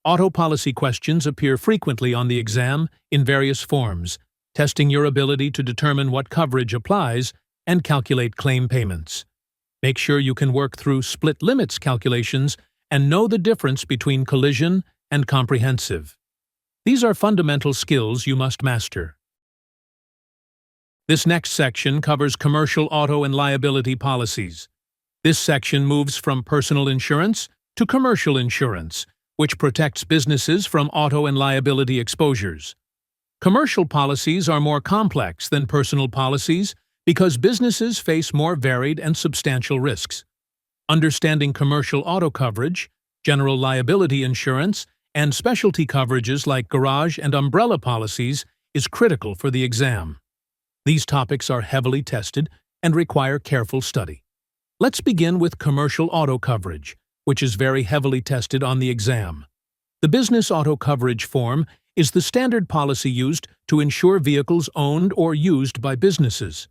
Auto policy questions appear frequently on the exam in various forms, testing your ability to determine what coverage applies and calculate claim payments. Make sure you can work through split limits calculations and know the difference between collision and comprehensive. These are fundamental skills you must master. This next section covers commercial auto and liability policies. This section moves from personal insurance to commercial insurance, which protects businesses from auto and liability exposures. Commercial policies are more complex than personal policies because businesses face more varied and substantial risks. Understanding commercial auto coverage, general liability insurance, and specialty coverages like garage and umbrella policies is critical for the exam. These topics are heavily tested and require careful study. Let's begin with commercial auto coverage, which is very heavily tested on the exam. The business auto coverage form is the standard policy used to insure vehicles owned or used by businesses.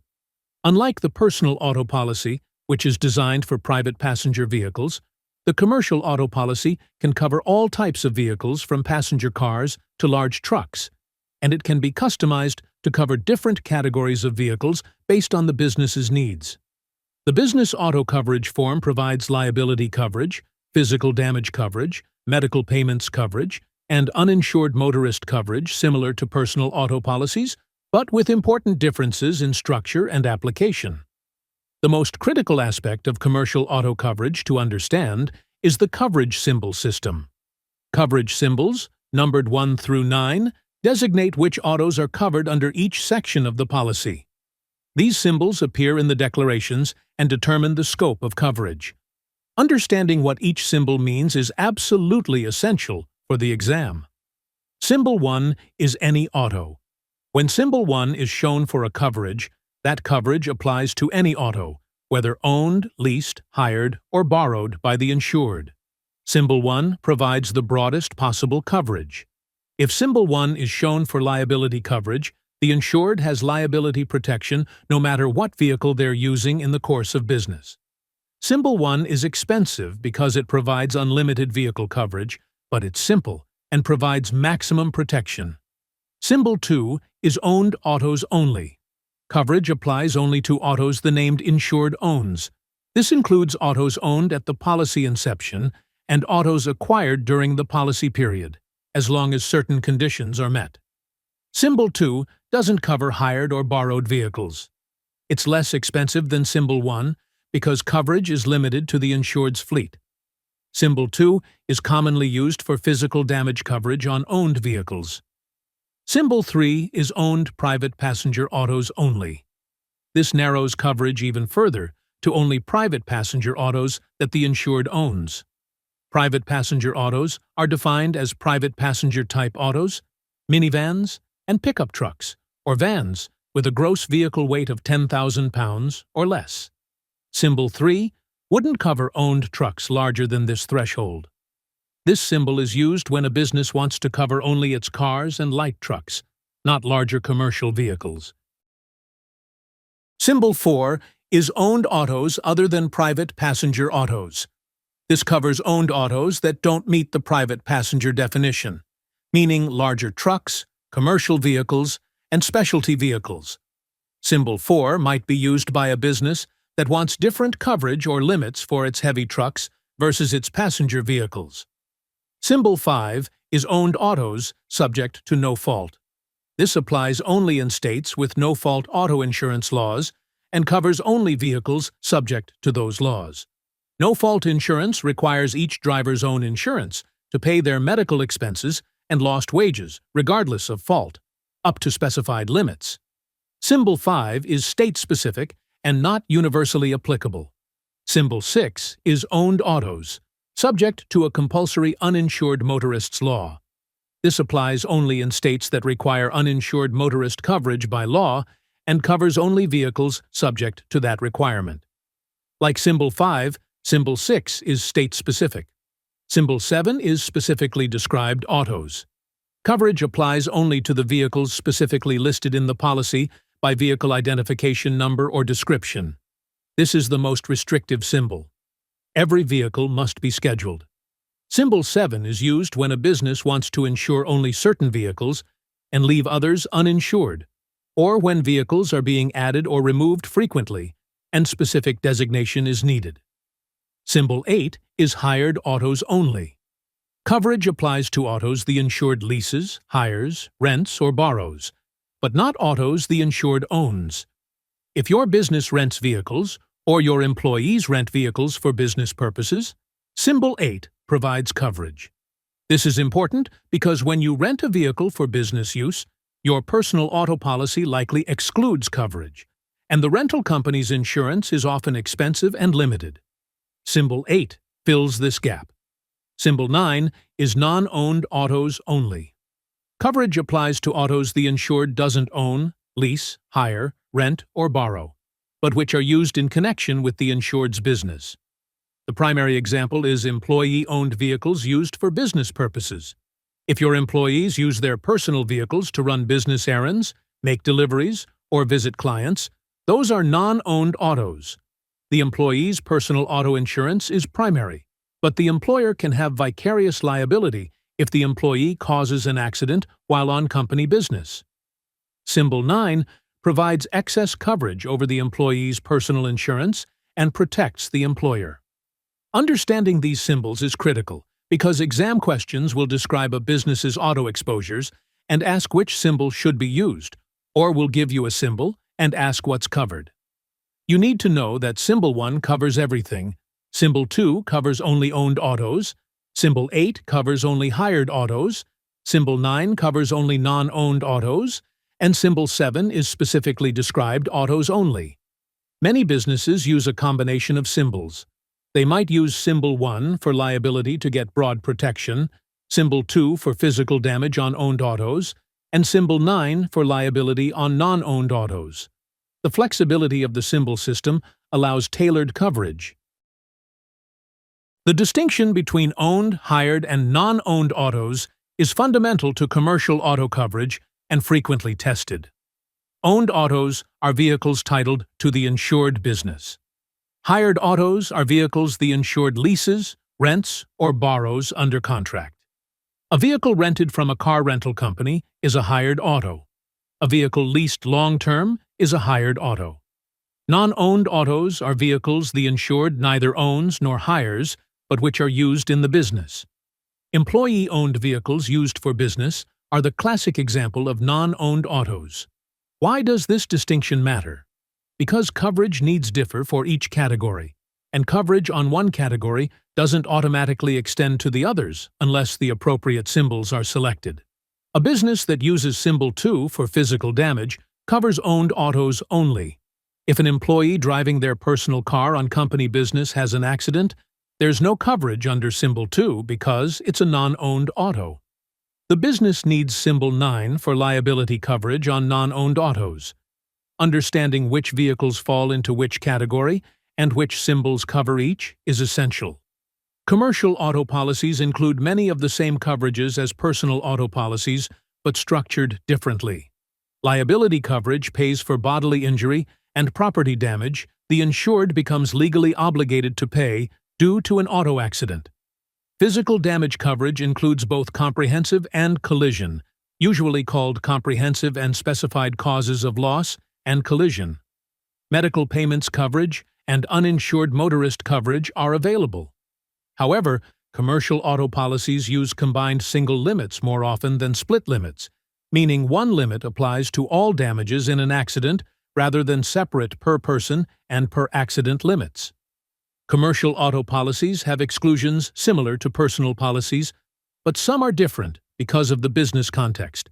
Unlike the personal auto policy, which is designed for private passenger vehicles, the commercial auto policy can cover all types of vehicles from passenger cars to large trucks, and it can be customized to cover different categories of vehicles based on the business's needs. The business auto coverage form provides liability coverage, physical damage coverage, medical payments coverage, and uninsured motorist coverage similar to personal auto policies, but with important differences in structure and application. The most critical aspect of commercial auto coverage to understand is the coverage symbol system. Coverage symbols, numbered 1 through 9, designate which autos are covered under each section of the policy. These symbols appear in the declarations and determine the scope of coverage. Understanding what each symbol means is absolutely essential for the exam. Symbol 1 is any auto. When symbol 1 is shown for a coverage, that coverage applies to any auto, whether owned, leased, hired, or borrowed by the insured. Symbol 1 provides the broadest possible coverage. If symbol 1 is shown for liability coverage, the insured has liability protection no matter what vehicle they're using in the course of business. Symbol 1 is expensive because it provides unlimited vehicle coverage, but it's simple and provides maximum protection. Symbol 2 is owned autos only. Coverage applies only to autos the named insured owns. This includes autos owned at the policy inception and autos acquired during the policy period, as long as certain conditions are met. Symbol 2 doesn't cover hired or borrowed vehicles. It's less expensive than Symbol 1 because coverage is limited to the insured's fleet. Symbol 2 is commonly used for physical damage coverage on owned vehicles. Symbol 3 is owned private passenger autos only. This narrows coverage even further to only private passenger autos that the insured owns. Private passenger autos are defined as private passenger type autos, minivans, and pickup trucks, or vans, with a gross vehicle weight of 10,000 pounds or less. Symbol 3 wouldn't cover owned trucks larger than this threshold. This symbol is used when a business wants to cover only its cars and light trucks, not larger commercial vehicles. Symbol 4 is owned autos other than private passenger autos. This covers owned autos that don't meet the private passenger definition, meaning larger trucks, commercial vehicles, and specialty vehicles. Symbol 4 might be used by a business that wants different coverage or limits for its heavy trucks versus its passenger vehicles. Symbol 5 is owned autos subject to no fault. This applies only in states with no-fault auto insurance laws and covers only vehicles subject to those laws. No-fault insurance requires each driver's own insurance to pay their medical expenses and lost wages, regardless of fault, up to specified limits. Symbol 5 is state-specific and not universally applicable. Symbol 6 is owned autos, subject to a compulsory uninsured motorist's law. This applies only in states that require uninsured motorist coverage by law and covers only vehicles subject to that requirement. Like Symbol 5, Symbol 6 is state-specific. Symbol 7 is specifically described autos. Coverage applies only to the vehicles specifically listed in the policy by vehicle identification number or description. This is the most restrictive symbol. Every vehicle must be scheduled. Symbol 7 is used when a business wants to insure only certain vehicles and leave others uninsured, or when vehicles are being added or removed frequently and specific designation is needed. Symbol 8 is hired autos only. Coverage applies to autos the insured leases, hires, rents, or borrows, but not autos the insured owns. If your business rents vehicles, or your employees rent vehicles for business purposes, Symbol 8 provides coverage. This is important because when you rent a vehicle for business use, your personal auto policy likely excludes coverage, and the rental company's insurance is often expensive and limited. Symbol 8 fills this gap. Symbol 9 is non-owned autos only. Coverage applies to autos the insured doesn't own, lease, hire, rent, or borrow, but which are used in connection with the insured's business. The primary example is employee-owned vehicles used for business purposes. If your employees use their personal vehicles to run business errands, make deliveries, or visit clients, those are non-owned autos. The employee's personal auto insurance is primary, but the employer can have vicarious liability if the employee causes an accident while on company business. Symbol 9 provides excess coverage over the employee's personal insurance and protects the employer. Understanding these symbols is critical because exam questions will describe a business's auto exposures and ask which symbol should be used, or will give you a symbol and ask what's covered. You need to know that Symbol 1 covers everything, Symbol 2 covers only owned autos, Symbol 8 covers only hired autos, Symbol 9 covers only non-owned autos, and Symbol 7 is specifically described autos only. Many businesses use a combination of symbols. They might use Symbol 1 for liability to get broad protection, Symbol 2 for physical damage on owned autos, and Symbol 9 for liability on non-owned autos. The flexibility of the symbol system allows tailored coverage. The distinction between owned, hired, and non-owned autos is fundamental to commercial auto coverage and frequently tested. Owned autos are vehicles titled to the insured business. Hired autos are vehicles the insured leases, rents, or borrows under contract. A vehicle rented from a car rental company is a hired auto. A vehicle leased long-term is a hired auto. Non-owned autos are vehicles the insured neither owns nor hires, but which are used in the business. Employee-owned vehicles used for business are the classic example of non-owned autos. Why does this distinction matter? Because coverage needs differ for each category, and coverage on one category doesn't automatically extend to the others unless the appropriate symbols are selected. A business that uses symbol 2 for physical damage covers owned autos only. If an employee driving their personal car on company business has an accident, there's no coverage under symbol 2 because it's a non-owned auto. The business needs symbol 9 for liability coverage on non-owned autos. Understanding which vehicles fall into which category and which symbols cover each is essential. Commercial auto policies include many of the same coverages as personal auto policies, but structured differently. Liability coverage pays for bodily injury and property damage the insured becomes legally obligated to pay due to an auto accident. Physical damage coverage includes both comprehensive and collision, usually called comprehensive and specified causes of loss and collision. Medical payments coverage and uninsured motorist coverage are available. However, commercial auto policies use combined single limits more often than split limits, meaning one limit applies to all damages in an accident rather than separate per person and per accident limits. Commercial auto policies have exclusions similar to personal policies, but some are different because of the business context.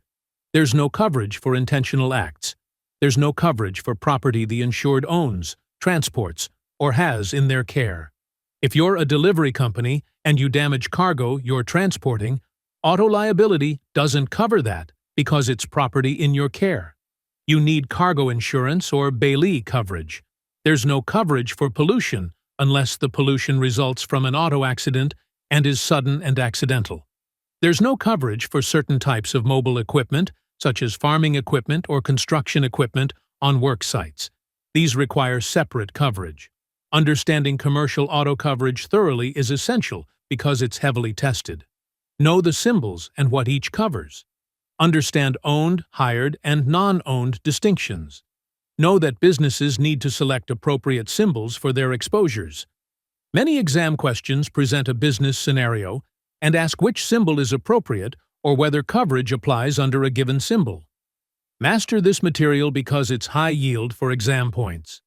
There's no coverage for intentional acts. There's no coverage for property the insured owns, transports, or has in their care. If you're a delivery company and you damage cargo you're transporting, auto liability doesn't cover that because it's property in your care. You need cargo insurance or bailee coverage. There's no coverage for pollution unless the pollution results from an auto accident and is sudden and accidental. There's no coverage for certain types of mobile equipment, such as farming equipment or construction equipment on work sites. These require separate coverage. Understanding commercial auto coverage thoroughly is essential because it's heavily tested. Know the symbols and what each covers. Understand owned, hired, and non-owned distinctions. Know that businesses need to select appropriate symbols for their exposures. Many exam questions present a business scenario and ask which symbol is appropriate or whether coverage applies under a given symbol. Master this material because it's high yield for exam points.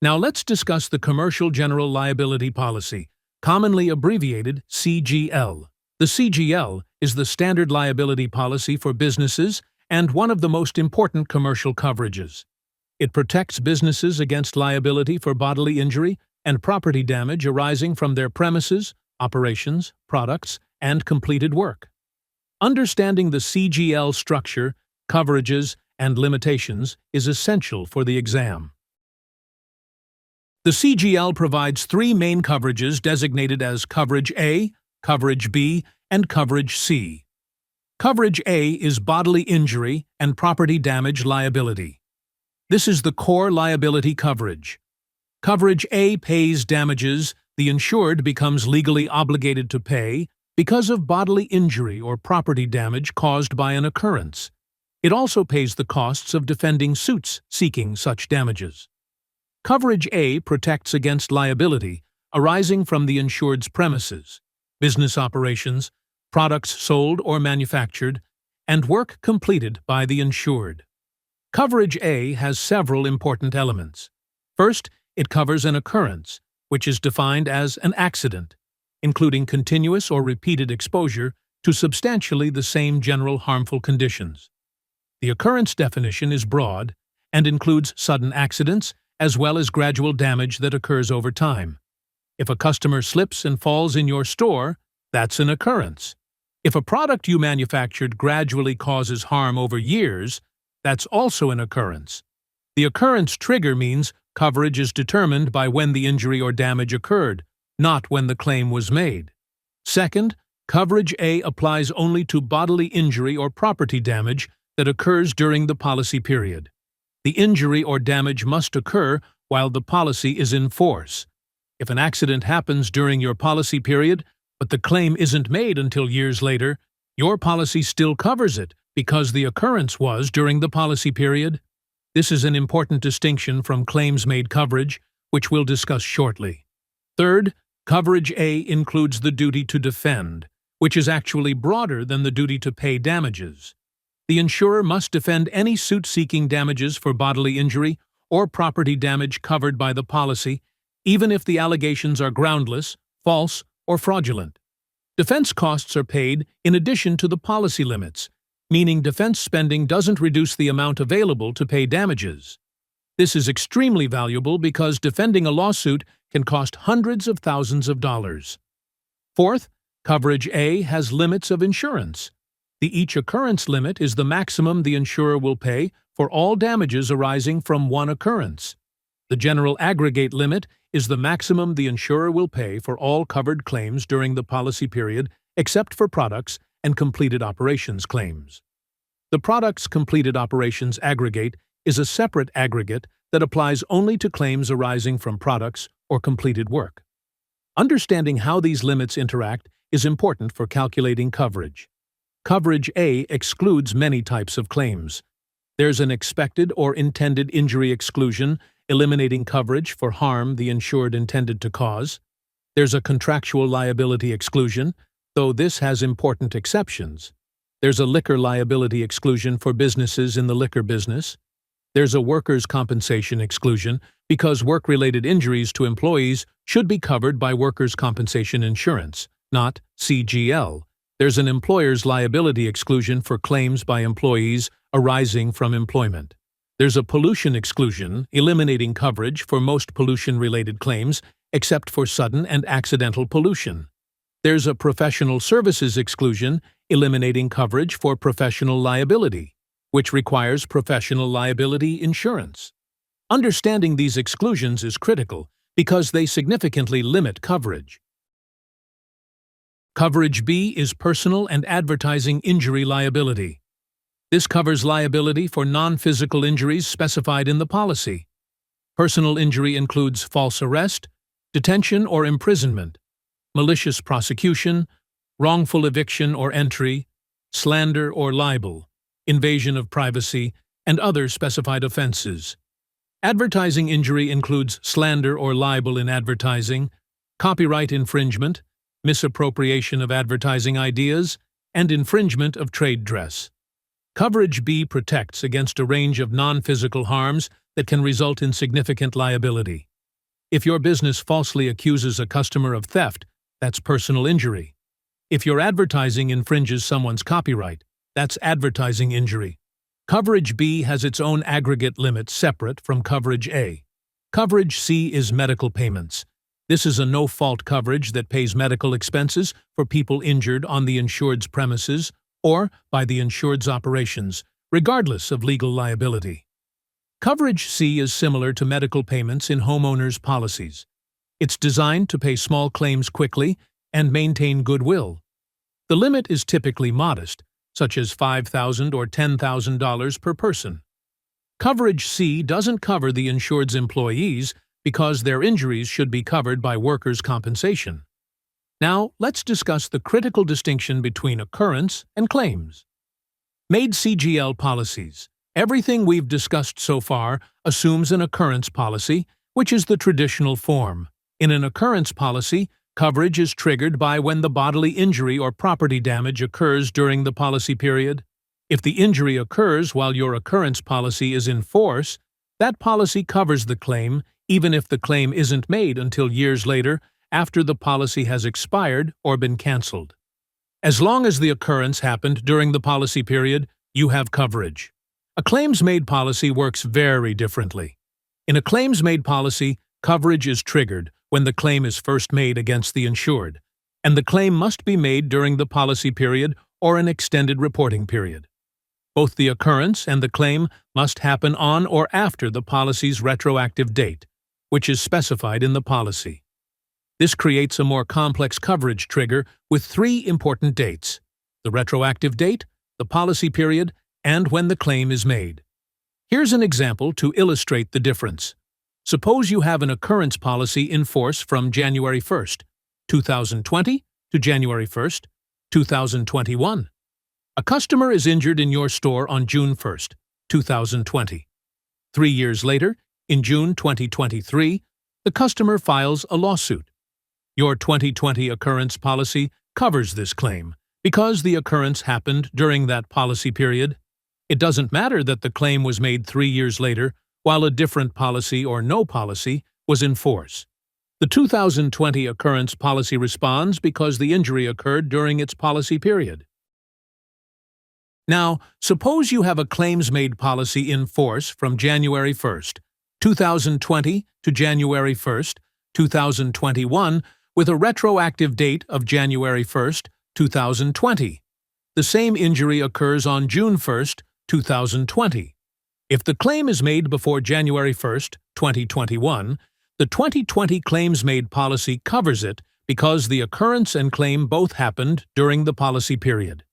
Now let's discuss the Commercial General Liability Policy, commonly abbreviated CGL. The CGL is the standard liability policy for businesses and one of the most important commercial coverages. It protects businesses against liability for bodily injury and property damage arising from their premises, operations, products, and completed work. Understanding the CGL structure, coverages, and limitations is essential for the exam. The CGL provides three main coverages designated as Coverage A, Coverage B, and Coverage C. Coverage A is bodily injury and property damage liability. This is the core liability coverage. Coverage A pays damages the insured becomes legally obligated to pay because of bodily injury or property damage caused by an occurrence. It also pays the costs of defending suits seeking such damages. Coverage A protects against liability arising from the insured's premises, business operations, products sold or manufactured, and work completed by the insured. Coverage A has several important elements. First, it covers an occurrence, which is defined as an accident, including continuous or repeated exposure to substantially the same general harmful conditions. The occurrence definition is broad and includes sudden accidents as well as gradual damage that occurs over time. If a customer slips and falls in your store, that's an occurrence. If a product you manufactured gradually causes harm over years, that's also an occurrence. The occurrence trigger means coverage is determined by when the injury or damage occurred, not when the claim was made. Second, Coverage A applies only to bodily injury or property damage that occurs during the policy period. The injury or damage must occur while the policy is in force. If an accident happens during your policy period, but the claim isn't made until years later, your policy still covers it because the occurrence was during the policy period. This is an important distinction from claims-made coverage, which we'll discuss shortly. Third, Coverage A includes the duty to defend, which is actually broader than the duty to pay damages. The insurer must defend any suit seeking damages for bodily injury or property damage covered by the policy, even if the allegations are groundless, false, or fraudulent. Defense costs are paid in addition to the policy limits, meaning defense spending doesn't reduce the amount available to pay damages. This is extremely valuable because defending a lawsuit can cost hundreds of thousands of dollars. Fourth, coverage A has limits of insurance. The each occurrence limit is the maximum the insurer will pay for all damages arising from one occurrence. The general aggregate limit is the maximum the insurer will pay for all covered claims during the policy period except for products and completed operations claims. The products completed operations aggregate is a separate aggregate that applies only to claims arising from products or completed work. Understanding how these limits interact is important for calculating coverage. Coverage A excludes many types of claims. There's an expected or intended injury exclusion, eliminating coverage for harm the insured intended to cause. There's a contractual liability exclusion, though this has important exceptions. There's a liquor liability exclusion for businesses in the liquor business. There's a workers' compensation exclusion because work-related injuries to employees should be covered by workers' compensation insurance, not CGL. There's an employer's liability exclusion for claims by employees arising from employment. There's a pollution exclusion, eliminating coverage for most pollution-related claims, except for sudden and accidental pollution. There's a professional services exclusion, eliminating coverage for professional liability, which requires professional liability insurance. Understanding these exclusions is critical because they significantly limit coverage. Coverage B is personal and advertising injury liability. This covers liability for non-physical injuries specified in the policy. Personal injury includes false arrest, detention or imprisonment, malicious prosecution, wrongful eviction or entry, slander or libel, invasion of privacy, and other specified offenses. Advertising injury includes slander or libel in advertising, copyright infringement, misappropriation of advertising ideas, and infringement of trade dress. Coverage B protects against a range of non-physical harms that can result in significant liability. If your business falsely accuses a customer of theft, that's personal injury. If your advertising infringes someone's copyright, that's advertising injury. Coverage B has its own aggregate limit separate from coverage A. Coverage C is medical payments. This is a no-fault coverage that pays medical expenses for people injured on the insured's premises or by the insured's operations, regardless of legal liability. Coverage C is similar to medical payments in homeowners' policies. It's designed to pay small claims quickly and maintain goodwill. The limit is typically modest, such as $5,000 or $10,000 per person. Coverage C doesn't cover the insured's employees because their injuries should be covered by workers' compensation. Now, let's discuss the critical distinction between occurrence and claims. Made CGL policies. Everything we've discussed so far assumes an occurrence policy, which is the traditional form. In an occurrence policy, coverage is triggered by when the bodily injury or property damage occurs during the policy period. If the injury occurs while your occurrence policy is in force, that policy covers the claim even if the claim isn't made until years later after the policy has expired or been canceled. As long as the occurrence happened during the policy period, you have coverage. A claims-made policy works very differently. In a claims-made policy, coverage is triggered when the claim is first made against the insured, and the claim must be made during the policy period or an extended reporting period. Both the occurrence and the claim must happen on or after the policy's retroactive date, which is specified in the policy. This creates a more complex coverage trigger with three important dates: the retroactive date, the policy period, and when the claim is made. Here's an example to illustrate the difference. Suppose you have an occurrence policy in force from January 1st, 2020 to January 1st, 2021. A customer is injured in your store on June 1st, 2020. 3 years later, in June 2023, the customer files a lawsuit. Your 2020 occurrence policy covers this claim because the occurrence happened during that policy period. It doesn't matter that the claim was made 3 years later, while a different policy or no policy was in force. The 2020 occurrence policy responds because the injury occurred during its policy period. Now, suppose you have a claims-made policy in force from January 1st, 2020 to January 1st, 2021, with a retroactive date of January 1st, 2020. The same injury occurs on June 1st, 2020. If the claim is made before January 1st, 2021, the 2020 claims-made policy covers it because the occurrence and claim both happened during the policy period.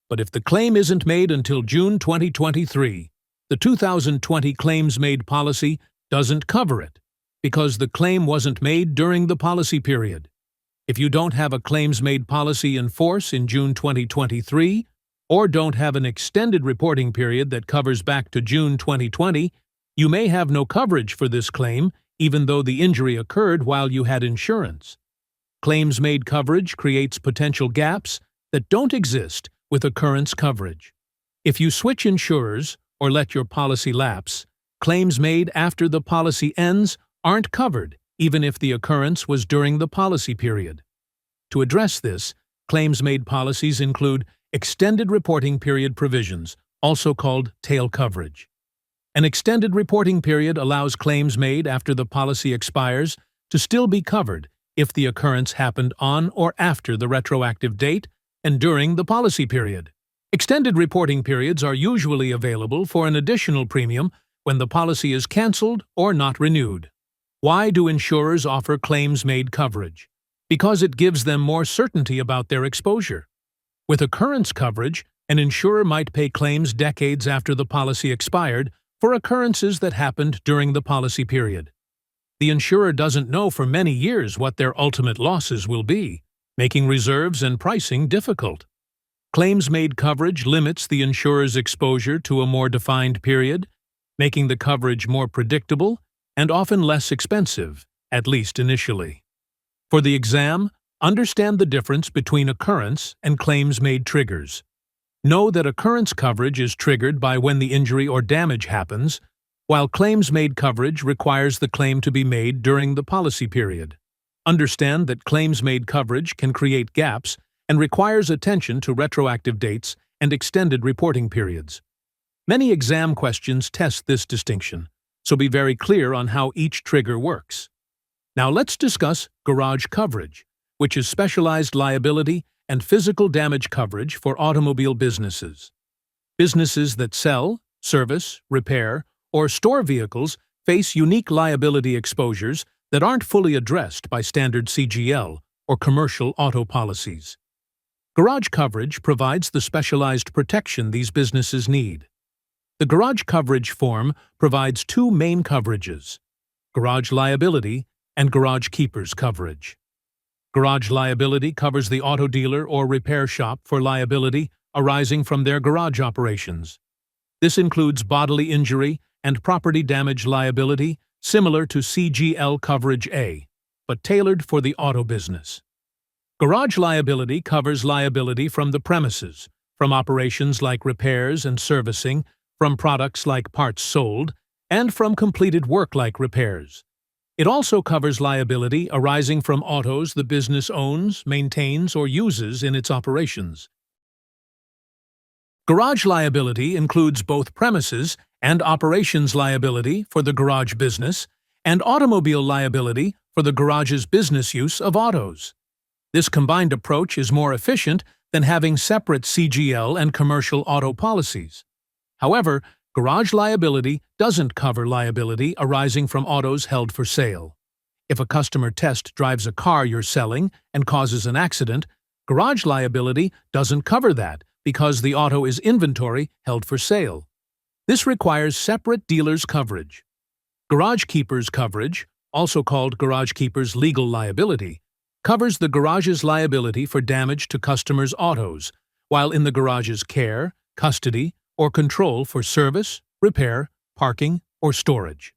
But if the claim isn't made until June 2023, the 2020 claims-made policy doesn't cover it because the claim wasn't made during the policy period. If you don't have a claims-made policy in force in June 2023, or don't have an extended reporting period that covers back to June 2020, you may have no coverage for this claim even though the injury occurred while you had insurance. Claims-made coverage creates potential gaps that don't exist with occurrence coverage. If you switch insurers or let your policy lapse, claims made after the policy ends aren't covered, even if the occurrence was during the policy period. To address this, claims-made policies include extended reporting period provisions, also called tail coverage. An extended reporting period allows claims made after the policy expires to still be covered if the occurrence happened on or after the retroactive date and during the policy period. Extended reporting periods are usually available for an additional premium when the policy is canceled or not renewed. Why do insurers offer claims-made coverage? Because it gives them more certainty about their exposure. With occurrence coverage, an insurer might pay claims decades after the policy expired for occurrences that happened during the policy period. The insurer doesn't know for many years what their ultimate losses will be, making reserves and pricing difficult. Claims-made coverage limits the insurer's exposure to a more defined period, making the coverage more predictable and often less expensive, at least initially. For the exam, understand the difference between occurrence and claims-made triggers. Know that occurrence coverage is triggered by when the injury or damage happens, while claims-made coverage requires the claim to be made during the policy period. Understand that claims-made coverage can create gaps and requires attention to retroactive dates and extended reporting periods. Many exam questions test this distinction, so be very clear on how each trigger works. Now let's discuss garage coverage, which is specialized liability and physical damage coverage for automobile businesses. Businesses that sell, service, repair, or store vehicles face unique liability exposures that aren't fully addressed by standard CGL or commercial auto policies. Garage coverage provides the specialized protection these businesses need. The garage coverage form provides two main coverages: garage liability and garage keepers coverage. Garage liability covers the auto dealer or repair shop for liability arising from their garage operations. This includes bodily injury and property damage liability similar to CGL Coverage A, but tailored for the auto business. Garage liability covers liability from the premises, from operations like repairs and servicing, from products like parts sold, and from completed work like repairs. It also covers liability arising from autos the business owns, maintains, or uses in its operations. Garage liability includes both premises and operations liability for the garage business and automobile liability for the garage's business use of autos. This combined approach is more efficient than having separate CGL and commercial auto policies. However, garage liability doesn't cover liability arising from autos held for sale. If a customer test drives a car you're selling and causes an accident, garage liability doesn't cover that because the auto is inventory held for sale. This requires separate dealer's coverage. Garage keepers coverage, also called garage keepers legal liability, covers the garage's liability for damage to customers' autos, while in the garage's care, custody, or control for service, repair, parking, or storage.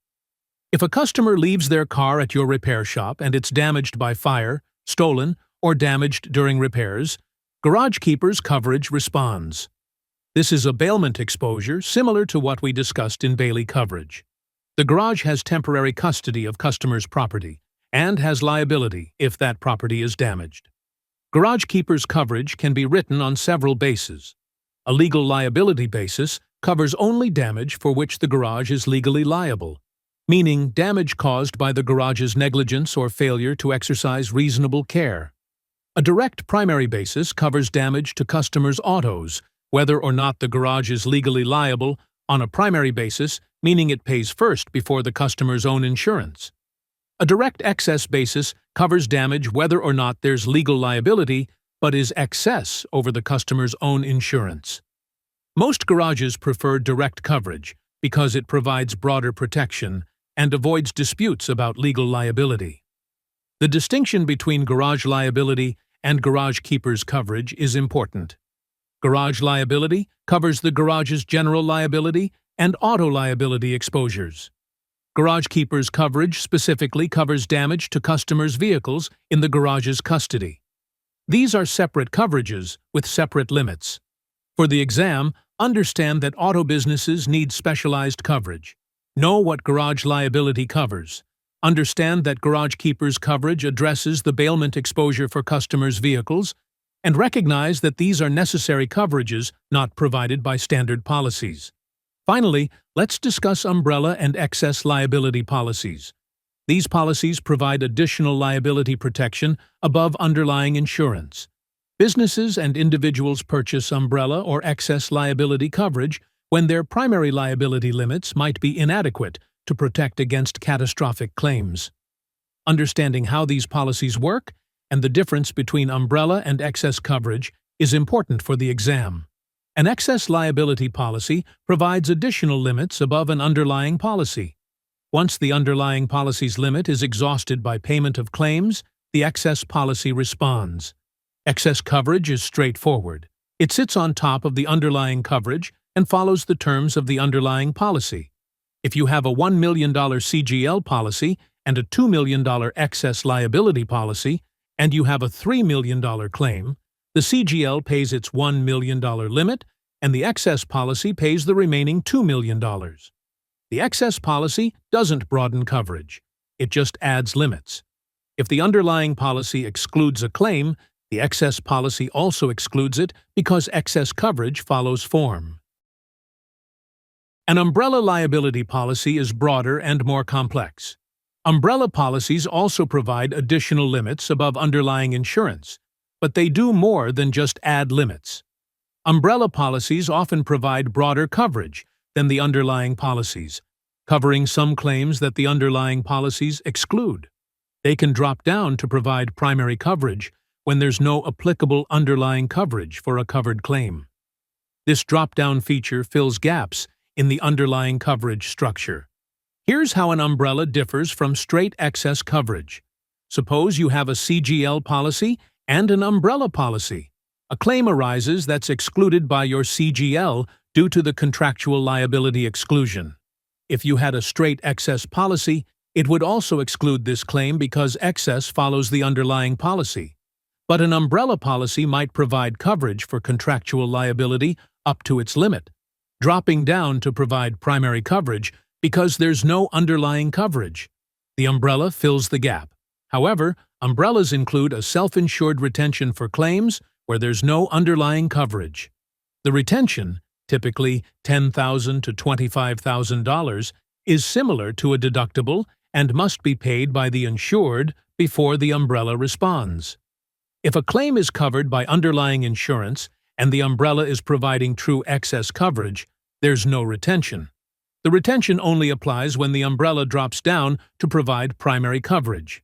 If a customer leaves their car at your repair shop and it's damaged by fire, stolen, or damaged during repairs, garage keeper's coverage responds. This is a bailment exposure similar to what we discussed in Bailey coverage. The garage has temporary custody of customer's property and has liability if that property is damaged. Garage keeper's coverage can be written on several bases. A legal liability basis covers only damage for which the garage is legally liable, meaning damage caused by the garage's negligence or failure to exercise reasonable care. A direct primary basis covers damage to customers' autos, whether or not the garage is legally liable, on a primary basis, meaning it pays first before the customer's own insurance. A direct excess basis covers damage whether or not there's legal liability, but is excess over the customer's own insurance. Most garages prefer direct coverage because it provides broader protection and avoids disputes about legal liability. The distinction between garage liability and garage keeper's coverage is important. Garage liability covers the garage's general liability and auto liability exposures. Garage keeper's coverage specifically covers damage to customers' vehicles in the garage's custody. These are separate coverages with separate limits. For the exam, understand that auto businesses need specialized coverage. Know what garage liability covers. Understand that garage keeper's coverage addresses the bailment exposure for customers' vehicles, and recognize that these are necessary coverages not provided by standard policies. Finally, let's discuss umbrella and excess liability policies. These policies provide additional liability protection above underlying insurance. Businesses and individuals purchase umbrella or excess liability coverage when their primary liability limits might be inadequate to protect against catastrophic claims. Understanding how these policies work and the difference between umbrella and excess coverage is important for the exam. An excess liability policy provides additional limits above an underlying policy. Once the underlying policy's limit is exhausted by payment of claims, the excess policy responds. Excess coverage is straightforward. It sits on top of the underlying coverage and follows the terms of the underlying policy. If you have a $1 million CGL policy and a $2 million excess liability policy, and you have a $3 million claim, the CGL pays its $1 million limit, and the excess policy pays the remaining $2 million. The excess policy doesn't broaden coverage. It just adds limits. If the underlying policy excludes a claim, the excess policy also excludes it because excess coverage follows form. An umbrella liability policy is broader and more complex. Umbrella policies also provide additional limits above underlying insurance, but they do more than just add limits. Umbrella policies often provide broader coverage than the underlying policies, covering some claims that the underlying policies exclude. They can drop down to provide primary coverage when there's no applicable underlying coverage for a covered claim. This drop-down feature fills gaps in the underlying coverage structure. Here's how an umbrella differs from straight excess coverage. Suppose you have a CGL policy and an umbrella policy. A claim arises that's excluded by your CGL due to the contractual liability exclusion. If you had a straight excess policy, it would also exclude this claim because excess follows the underlying policy. But an umbrella policy might provide coverage for contractual liability up to its limit, dropping down to provide primary coverage because there's no underlying coverage. The umbrella fills the gap. However, umbrellas include a self-insured retention for claims where there's no underlying coverage. The retention, typically $10,000 to $25,000, is similar to a deductible and must be paid by the insured before the umbrella responds. If a claim is covered by underlying insurance and the umbrella is providing true excess coverage, there's no retention. The retention only applies when the umbrella drops down to provide primary coverage.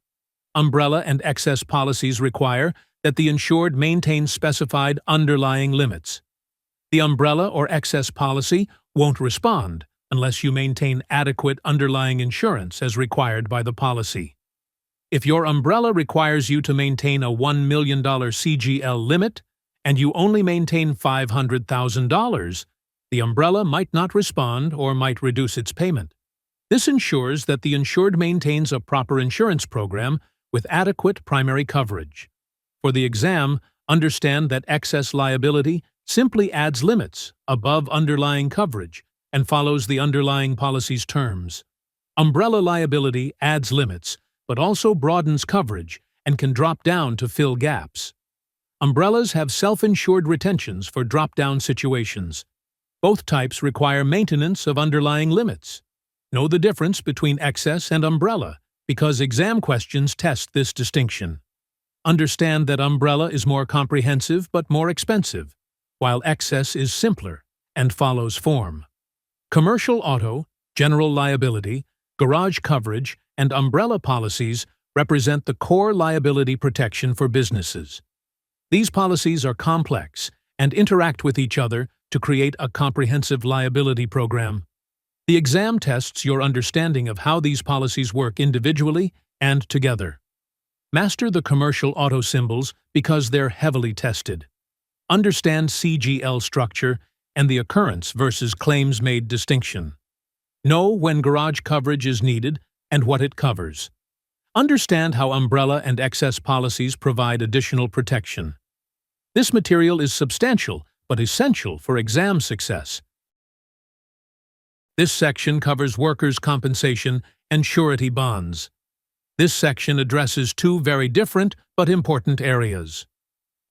Umbrella and excess policies require that the insured maintain specified underlying limits. The umbrella or excess policy won't respond unless you maintain adequate underlying insurance as required by the policy. If your umbrella requires you to maintain a $1 million CGL limit and you only maintain $500,000, the umbrella might not respond or might reduce its payment. This ensures that the insured maintains a proper insurance program with adequate primary coverage. For the exam, understand that excess liability simply adds limits above underlying coverage and follows the underlying policy's terms. Umbrella liability adds limits, but also broadens coverage and can drop down to fill gaps. Umbrellas have self-insured retentions for drop-down situations. Both types require maintenance of underlying limits. Know the difference between excess and umbrella, because exam questions test this distinction. Understand that umbrella is more comprehensive but more expensive, while excess is simpler and follows form. Commercial auto, general liability, garage coverage, and umbrella policies represent the core liability protection for businesses. These policies are complex and interact with each other to create a comprehensive liability program. The exam tests your understanding of how these policies work individually and together. Master the commercial auto symbols because they're heavily tested. Understand CGL structure and the occurrence versus claims-made distinction. Know when garage coverage is needed and what it covers. Understand how umbrella and excess policies provide additional protection. This material is substantial but essential for exam success. This section covers workers' compensation and surety bonds. This section addresses two very different but important areas.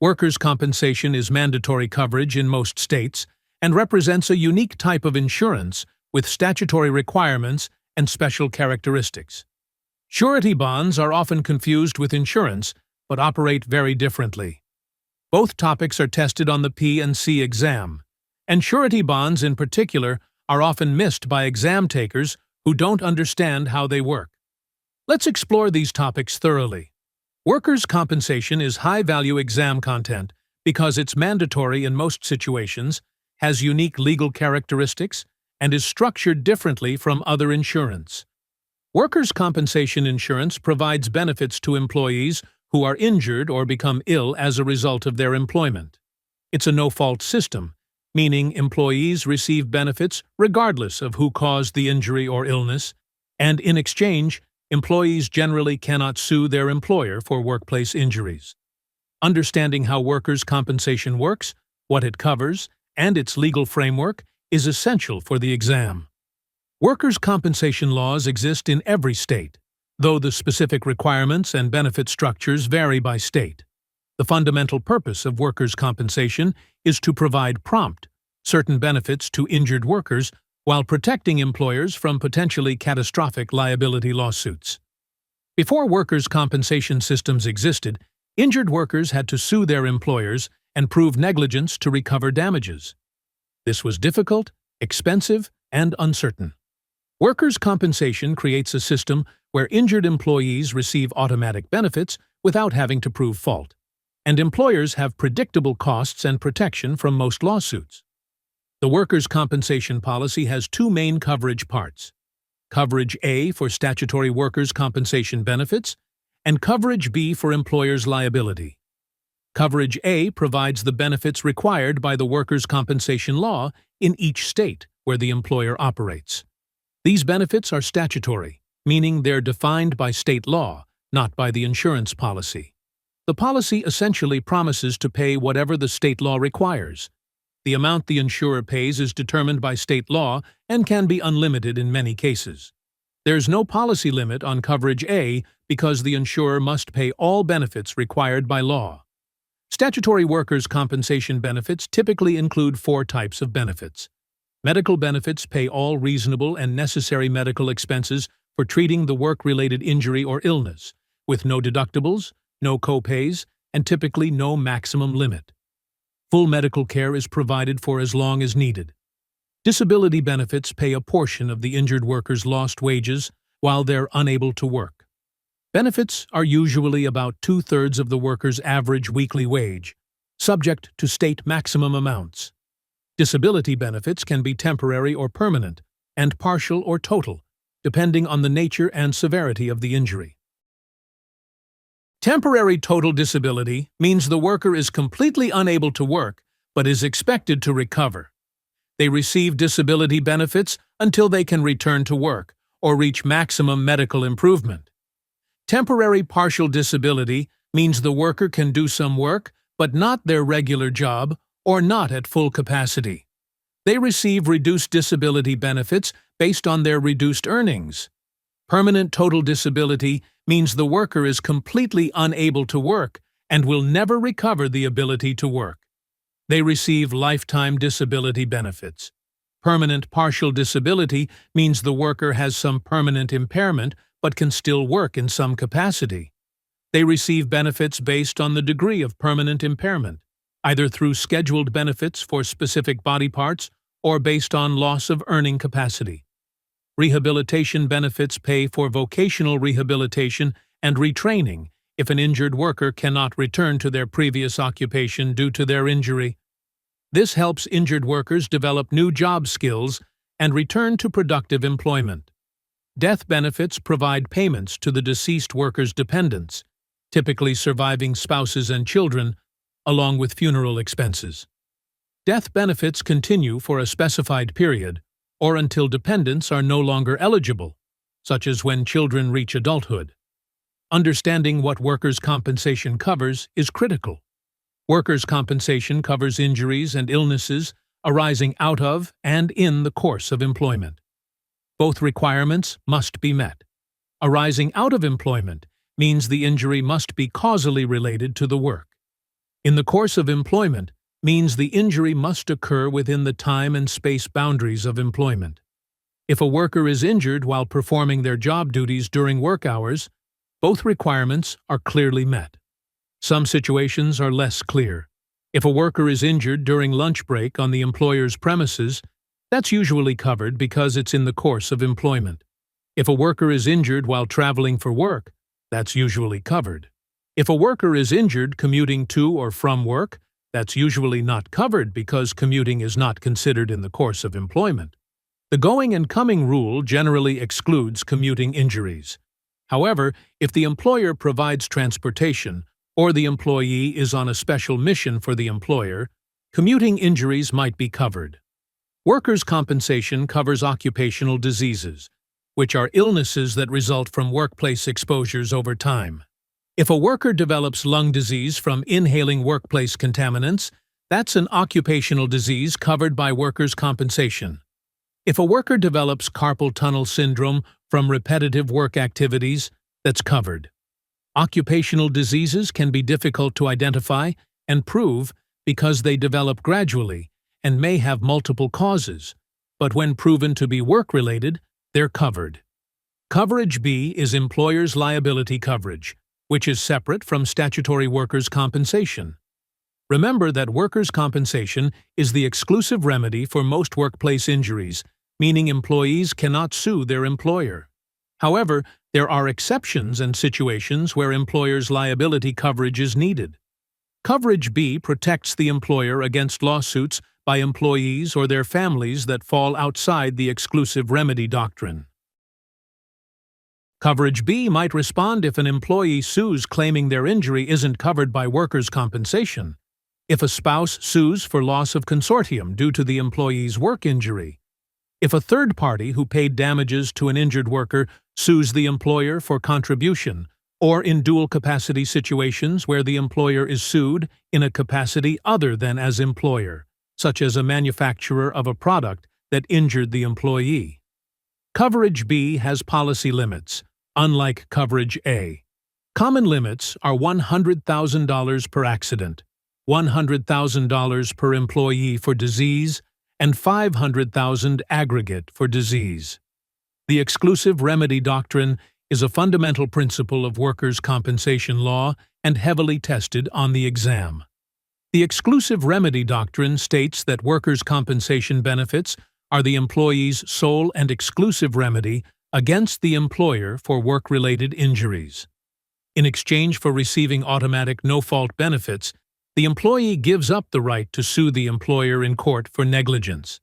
Workers' compensation is mandatory coverage in most states and represents a unique type of insurance with statutory requirements and special characteristics. Surety bonds are often confused with insurance, but operate very differently. Both topics are tested on the P&C exam, and surety bonds in particular are often missed by exam takers who don't understand how they work. Let's explore these topics thoroughly. Workers' compensation is high-value exam content because it's mandatory in most situations, has unique legal characteristics, and is structured differently from other insurance. Workers' compensation insurance provides benefits to employees who are injured or become ill as a result of their employment. It's a no-fault system, meaning employees receive benefits regardless of who caused the injury or illness, and in exchange, employees generally cannot sue their employer for workplace injuries. Understanding how workers' compensation works, what it covers, and its legal framework is essential for the exam. Workers' compensation laws exist in every state, though the specific requirements and benefit structures vary by state. The fundamental purpose of workers' compensation is to provide prompt, certain benefits to injured workers while protecting employers from potentially catastrophic liability lawsuits. Before workers' compensation systems existed, injured workers had to sue their employers and prove negligence to recover damages. This was difficult, expensive, and uncertain. Workers' compensation creates a system where injured employees receive automatic benefits without having to prove fault, and employers have predictable costs and protection from most lawsuits. The workers' compensation policy has two main coverage parts: Coverage A for statutory workers' compensation benefits, and Coverage B for employers' liability. Coverage A provides the benefits required by the workers' compensation law in each state where the employer operates. These benefits are statutory, meaning they're defined by state law, not by the insurance policy. The policy essentially promises to pay whatever the state law requires. The amount the insurer pays is determined by state law and can be unlimited in many cases. There's no policy limit on Coverage A because the insurer must pay all benefits required by law. Statutory workers' compensation benefits typically include four types of benefits. Medical benefits pay all reasonable and necessary medical expenses for treating the work-related injury or illness, with no deductibles, no co-pays, and typically no maximum limit. Full medical care is provided for as long as needed. Disability benefits pay a portion of the injured worker's lost wages while they're unable to work. Benefits are usually about 2/3 of the worker's average weekly wage, subject to state maximum amounts. Disability benefits can be temporary or permanent, and partial or total, depending on the nature and severity of the injury. Temporary total disability means the worker is completely unable to work but is expected to recover. They receive disability benefits until they can return to work or reach maximum medical improvement. Temporary partial disability means the worker can do some work, but not their regular job or not at full capacity. They receive reduced disability benefits based on their reduced earnings. Permanent total disability means the worker is completely unable to work and will never recover the ability to work. They receive lifetime disability benefits. Permanent partial disability means the worker has some permanent impairment but can still work in some capacity. They receive benefits based on the degree of permanent impairment, either through scheduled benefits for specific body parts or based on loss of earning capacity. Rehabilitation benefits pay for vocational rehabilitation and retraining if an injured worker cannot return to their previous occupation due to their injury. This helps injured workers develop new job skills and return to productive employment. Death benefits provide payments to the deceased worker's dependents, typically surviving spouses and children, along with funeral expenses. Death benefits continue for a specified period or until dependents are no longer eligible, such as when children reach adulthood. Understanding what workers' compensation covers is critical. Workers' compensation covers injuries and illnesses arising out of and in the course of employment. Both requirements must be met. Arising out of employment means the injury must be causally related to the work. In the course of employment means the injury must occur within the time and space boundaries of employment. If a worker is injured while performing their job duties during work hours, both requirements are clearly met. Some situations are less clear. If a worker is injured during lunch break on the employer's premises, that's usually covered because it's in the course of employment. If a worker is injured while traveling for work, that's usually covered. If a worker is injured commuting to or from work, that's usually not covered because commuting is not considered in the course of employment. The going and coming rule generally excludes commuting injuries. However, if the employer provides transportation or the employee is on a special mission for the employer, commuting injuries might be covered. Workers' compensation covers occupational diseases, which are illnesses that result from workplace exposures over time. If a worker develops lung disease from inhaling workplace contaminants, that's an occupational disease covered by workers' compensation. If a worker develops carpal tunnel syndrome from repetitive work activities, that's covered. Occupational diseases can be difficult to identify and prove because they develop gradually and may have multiple causes, but when proven to be work-related, they're covered. Coverage B is employer's liability coverage, which is separate from statutory workers' compensation. Remember that workers' compensation is the exclusive remedy for most workplace injuries, meaning employees cannot sue their employer. However, there are exceptions and situations where employer's liability coverage is needed. Coverage B protects the employer against lawsuits by employees or their families that fall outside the exclusive remedy doctrine. Coverage B might respond if an employee sues claiming their injury isn't covered by workers' compensation, if a spouse sues for loss of consortium due to the employee's work injury, if a third party who paid damages to an injured worker sues the employer for contribution, or in dual-capacity situations where the employer is sued in a capacity other than as employer, such as a manufacturer of a product that injured the employee. Coverage B has policy limits, unlike Coverage A. Common limits are $100,000 per accident, $100,000 per employee for disease, and $500,000 aggregate for disease. The exclusive remedy doctrine is a fundamental principle of workers' compensation law and heavily tested on the exam. The exclusive remedy doctrine states that workers' compensation benefits are the employee's sole and exclusive remedy against the employer for work-related injuries. In exchange for receiving automatic no-fault benefits, the employee gives up the right to sue the employer in court for negligence.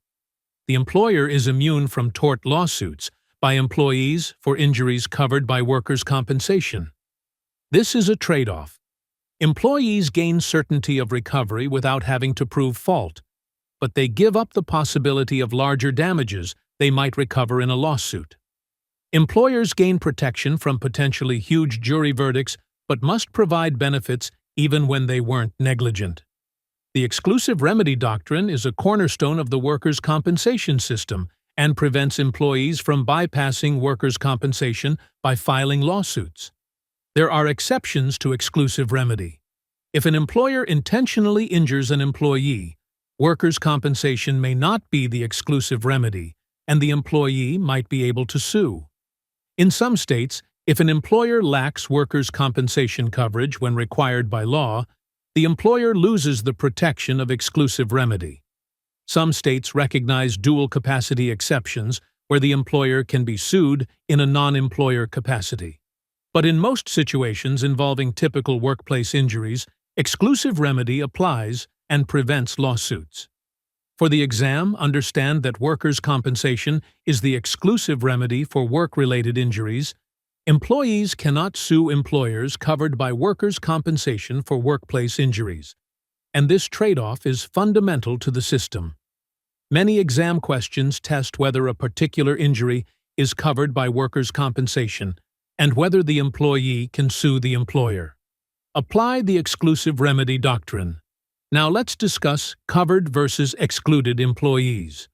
The employer is immune from tort lawsuits by employees for injuries covered by workers' compensation. This is a trade-off. Employees gain certainty of recovery without having to prove fault, but they give up the possibility of larger damages they might recover in a lawsuit. Employers gain protection from potentially huge jury verdicts but must provide benefits even when they weren't negligent. The exclusive remedy doctrine is a cornerstone of the workers' compensation system and prevents employees from bypassing workers' compensation by filing lawsuits. There are exceptions to exclusive remedy. If an employer intentionally injures an employee, workers' compensation may not be the exclusive remedy, and the employee might be able to sue. In some states, if an employer lacks workers' compensation coverage when required by law, the employer loses the protection of exclusive remedy. Some states recognize dual capacity exceptions where the employer can be sued in a non-employer capacity. But in most situations involving typical workplace injuries, exclusive remedy applies and prevents lawsuits. For the exam, understand that workers' compensation is the exclusive remedy for work-related injuries. Employees cannot sue employers covered by workers' compensation for workplace injuries, and this trade-off is fundamental to the system. Many exam questions test whether a particular injury is covered by workers' compensation and whether the employee can sue the employer. Apply the exclusive remedy doctrine. Now let's discuss covered versus excluded employees.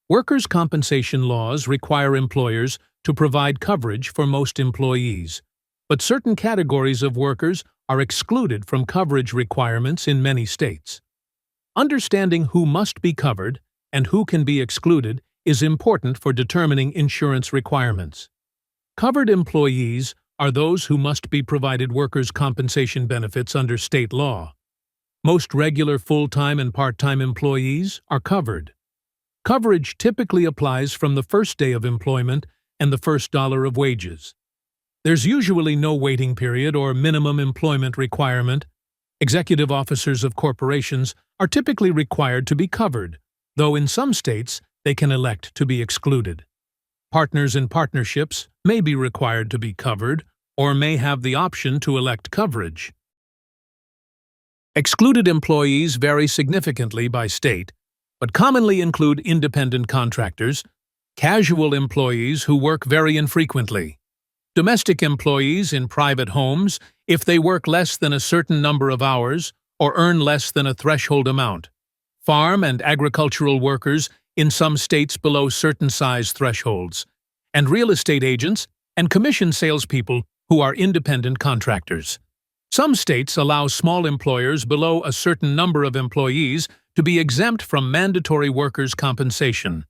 Workers' compensation laws require employers to provide coverage for most employees, but certain categories of workers are excluded from coverage requirements in many states. Understanding who must be covered and who can be excluded is important for determining insurance requirements. Covered employees are those who must be provided workers' compensation benefits under state law. Most regular full-time and part-time employees are covered. Coverage typically applies from the first day of employment and the first dollar of wages. There's usually no waiting period or minimum employment requirement. Executive officers of corporations are typically required to be covered, though in some states they can elect to be excluded. Partners in partnerships may be required to be covered or may have the option to elect coverage. Excluded employees vary significantly by state, but commonly include independent contractors, casual employees who work very infrequently, domestic employees in private homes if they work less than a certain number of hours or earn less than a threshold amount, farm and agricultural workers in some states below certain size thresholds, and real estate agents and commission salespeople who are independent contractors. Some states allow small employers below a certain number of employees to be exempt from mandatory workers' compensation,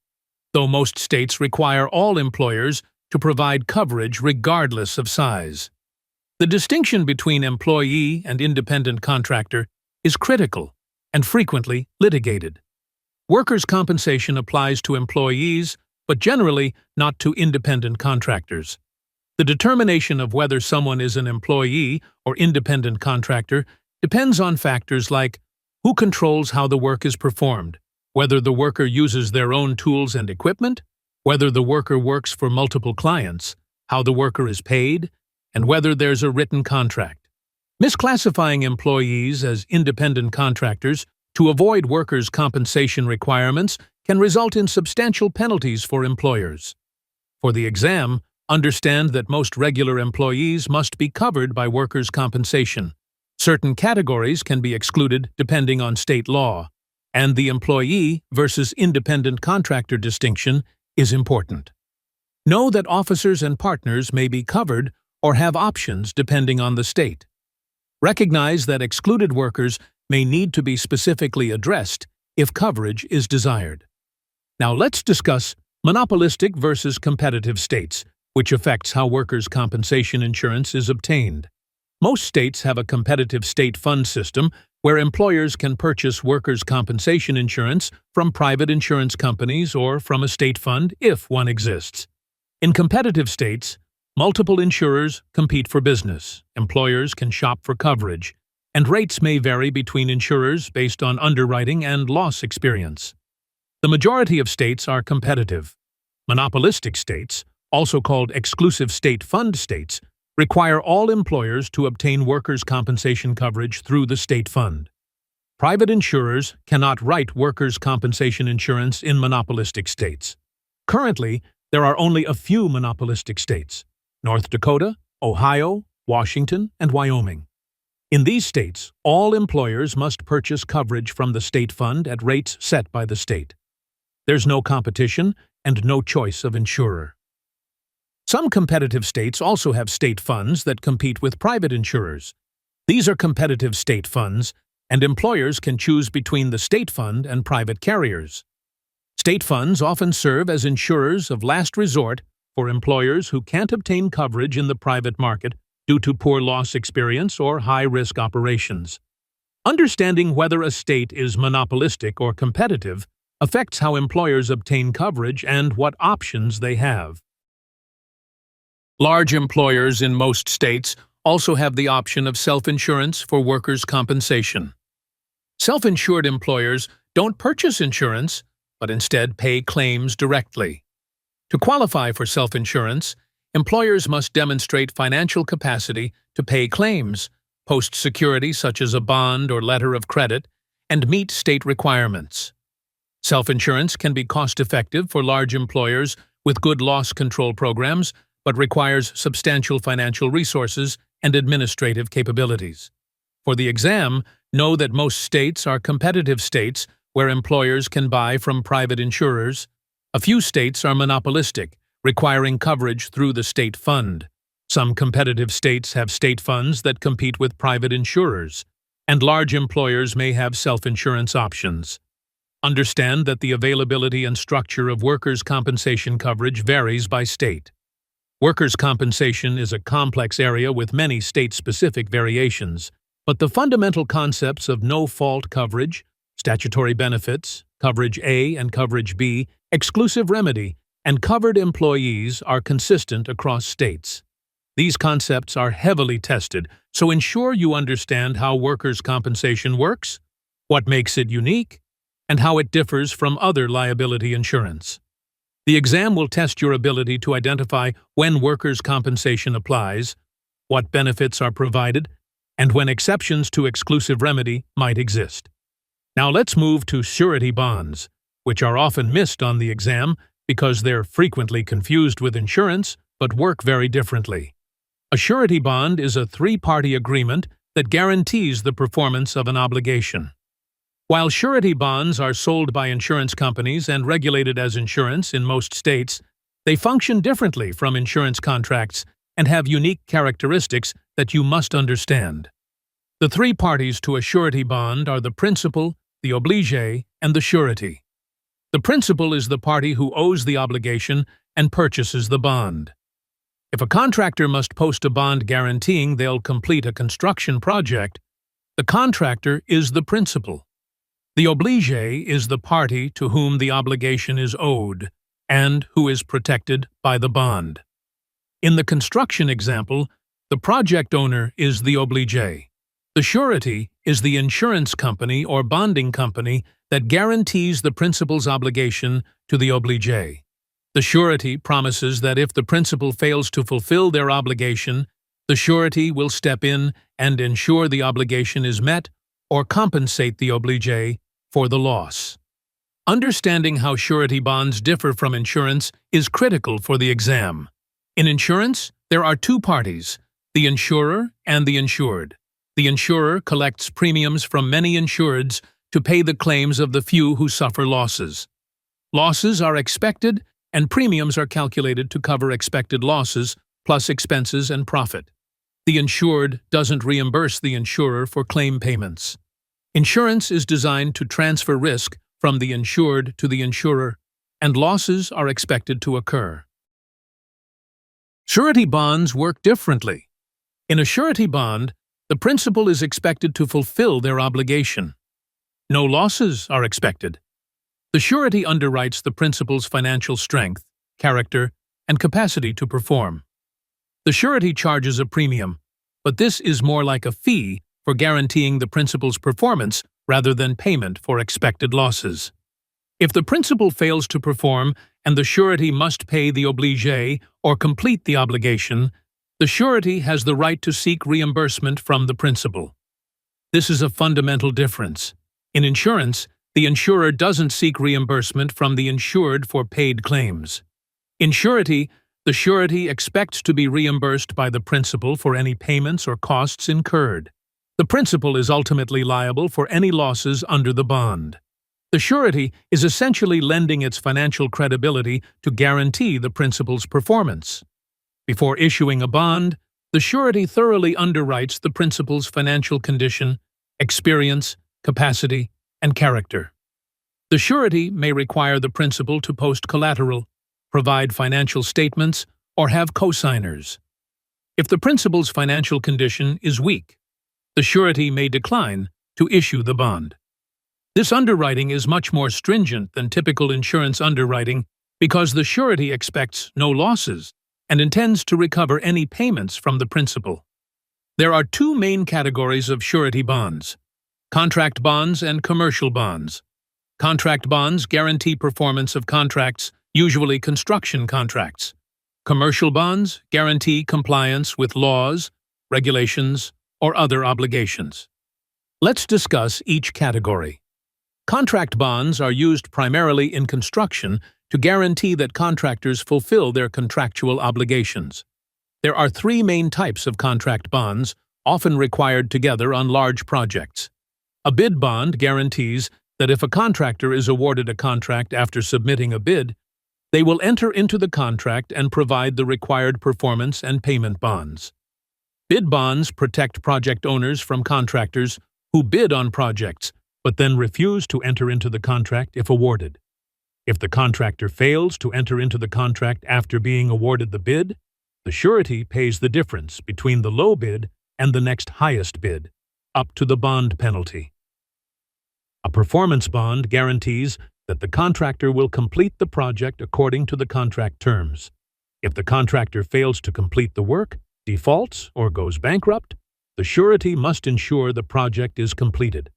though most states require all employers to provide coverage regardless of size. The distinction between employee and independent contractor is critical and frequently litigated. Workers' compensation applies to employees, but generally not to independent contractors. The determination of whether someone is an employee or independent contractor depends on factors like who controls how the work is performed, whether the worker uses their own tools and equipment, whether the worker works for multiple clients, how the worker is paid, and whether there's a written contract. Misclassifying employees as independent contractors to avoid workers' compensation requirements can result in substantial penalties for employers. For the exam, understand that most regular employees must be covered by workers' compensation. Certain categories can be excluded depending on state law, and the employee versus independent contractor distinction is important. Know that officers and partners may be covered or have options depending on the state. Recognize that excluded workers may need to be specifically addressed if coverage is desired. Now let's discuss monopolistic versus competitive states, which affects how workers' compensation insurance is obtained. Most states have a competitive state fund system where employers can purchase workers' compensation insurance from private insurance companies or from a state fund if one exists. In competitive states, multiple insurers compete for business, employers can shop for coverage, and rates may vary between insurers based on underwriting and loss experience. The majority of states are competitive. Monopolistic states, also called exclusive state fund states, require all employers to obtain workers' compensation coverage through the state fund. Private insurers cannot write workers' compensation insurance in monopolistic states. Currently, There are only a few monopolistic states: North Dakota, Ohio, Washington, and Wyoming. In these states, all employers must purchase coverage from the state fund at rates set by the state. There's no competition and no choice of insurer. Some competitive states also have state funds that compete with private insurers. These are competitive state funds, and employers can choose between the state fund and private carriers. State funds often serve as insurers of last resort for employers who can't obtain coverage in the private market due to poor loss experience or high-risk operations. Understanding whether a state is monopolistic or competitive affects how employers obtain coverage and what options they have. Large employers in most states also have the option of self-insurance for workers' compensation. Self-insured employers don't purchase insurance, but instead pay claims directly. To qualify for self-insurance, employers must demonstrate financial capacity to pay claims, post security such as a bond or letter of credit, and meet state requirements. Self-insurance can be cost-effective for large employers with good loss control programs, but requires substantial financial resources and administrative capabilities. For the exam, know that most states are competitive states where employers can buy from private insurers. A few states are monopolistic, requiring coverage through the state fund. Some competitive states have state funds that compete with private insurers, and large employers may have self-insurance options. Understand that the availability and structure of workers' compensation coverage varies by state. Workers' compensation is a complex area with many state-specific variations, but the fundamental concepts of no-fault coverage, statutory benefits, coverage A and coverage B, exclusive remedy, and covered employees are consistent across states. These concepts are heavily tested, so ensure you understand how workers' compensation works, what makes it unique, and how it differs from other liability insurance. The exam will test your ability to identify when workers' compensation applies, what benefits are provided, and when exceptions to exclusive remedy might exist. Now let's move to surety bonds, which are often missed on the exam because they're frequently confused with insurance but work very differently. A surety bond is a three-party agreement that guarantees the performance of an obligation. While surety bonds are sold by insurance companies and regulated as insurance in most states, they function differently from insurance contracts and have unique characteristics that you must understand. The three parties to a surety bond are the principal, the obligé, and the surety. The principal is the party who owes the obligation and purchases the bond. If a contractor must post a bond guaranteeing they'll complete a construction project, the contractor is the principal. The obligé is the party to whom the obligation is owed and who is protected by the bond. In the construction example, the project owner is the obligé. The surety is the insurance company or bonding company that guarantees the principal's obligation to the obligé. The surety promises that if the principal fails to fulfill their obligation, the surety will step in and ensure the obligation is met or compensate the obligé for the loss. Understanding how surety bonds differ from insurance is critical for the exam. In insurance, there are two parties, the insurer and the insured. The insurer collects premiums from many insureds to pay the claims of the few who suffer losses. Losses are expected, and premiums are calculated to cover expected losses plus expenses and profit. The insured doesn't reimburse the insurer for claim payments. Insurance is designed to transfer risk from the insured to the insurer, and losses are expected to occur. Surety bonds work differently. In a surety bond, the principal is expected to fulfill their obligation. No losses are expected. The surety underwrites the principal's financial strength, character, and capacity to perform. The surety charges a premium, but this is more like a fee for guaranteeing the principal's performance rather than payment for expected losses. If the principal fails to perform and the surety must pay the obligé or complete the obligation, the surety has the right to seek reimbursement from the principal. This is a fundamental difference. In insurance, the insurer doesn't seek reimbursement from the insured for paid claims. In surety, the surety expects to be reimbursed by the principal for any payments or costs incurred. The principal is ultimately liable for any losses under the bond. The surety is essentially lending its financial credibility to guarantee the principal's performance. Before issuing a bond, the surety thoroughly underwrites the principal's financial condition, experience, capacity, and character. The surety may require the principal to post collateral, provide financial statements, or have cosigners. If the principal's financial condition is weak, the surety may decline to issue the bond. This underwriting is much more stringent than typical insurance underwriting because the surety expects no losses and intends to recover any payments from the principal. There are two main categories of surety bonds: contract bonds and commercial bonds. Contract bonds guarantee performance of contracts, usually construction contracts. Commercial bonds guarantee compliance with laws, regulations, or other obligations. Let's discuss each category. Contract bonds are used primarily in construction to guarantee that contractors fulfill their contractual obligations. There are three main types of contract bonds, often required together on large projects. A bid bond guarantees that if a contractor is awarded a contract after submitting a bid, they will enter into the contract and provide the required performance and payment bonds. Bid bonds protect project owners from contractors who bid on projects but then refuse to enter into the contract if awarded. If the contractor fails to enter into the contract after being awarded the bid, the surety pays the difference between the low bid and the next highest bid, up to the bond penalty. A performance bond guarantees that the contractor will complete the project according to the contract terms. If the contractor fails to complete the work, defaults, or goes bankrupt, the surety must ensure the project is completed.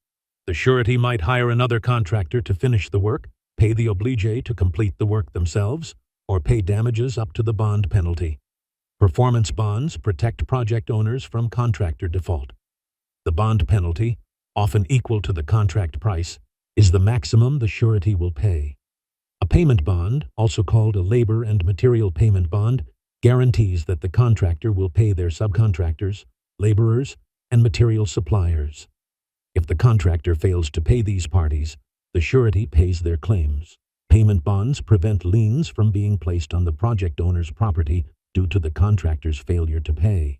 The surety might hire another contractor to finish the work, pay the obligé to complete the work themselves, or pay damages up to the bond penalty. Performance bonds protect project owners from contractor default. The bond penalty, often equal to the contract price, is the maximum the surety will pay. A payment bond, also called a labor and material payment bond, guarantees that the contractor will pay their subcontractors, laborers, and material suppliers. If the contractor fails to pay these parties, the surety pays their claims. Payment bonds prevent liens from being placed on the project owner's property due to the contractor's failure to pay.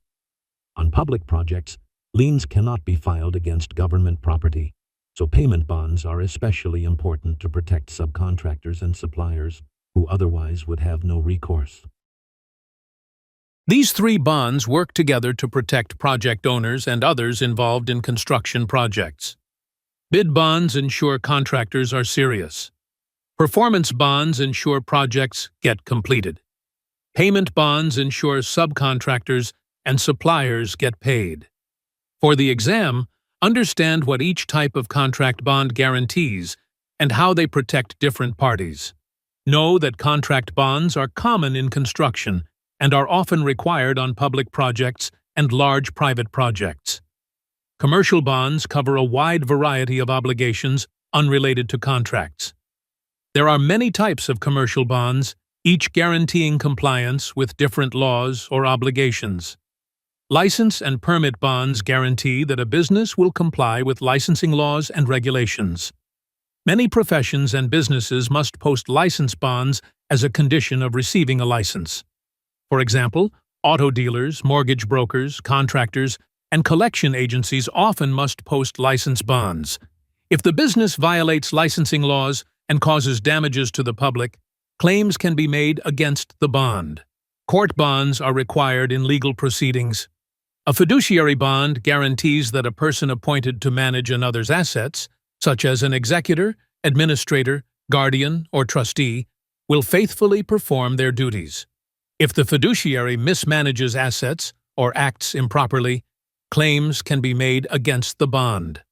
On public projects, liens cannot be filed against government property, so payment bonds are especially important to protect subcontractors and suppliers who otherwise would have no recourse. These three bonds work together to protect project owners and others involved in construction projects. Bid bonds ensure contractors are serious. Performance bonds ensure projects get completed. Payment bonds ensure subcontractors and suppliers get paid. For the exam, understand what each type of contract bond guarantees and how they protect different parties. Know that contract bonds are common in construction and are often required on public projects and large private projects. Commercial bonds cover a wide variety of obligations unrelated to contracts. There are many types of commercial bonds, each guaranteeing compliance with different laws or obligations. License and permit bonds guarantee that a business will comply with licensing laws and regulations. Many professions and businesses must post license bonds as a condition of receiving a license. For example, auto dealers, mortgage brokers, contractors, and collection agencies often must post license bonds. If the business violates licensing laws and causes damages to the public, claims can be made against the bond. Court bonds are required in legal proceedings. A fiduciary bond guarantees that a person appointed to manage another's assets, such as an executor, administrator, guardian, or trustee, will faithfully perform their duties. If the fiduciary mismanages assets or acts improperly, claims can be made against the bond.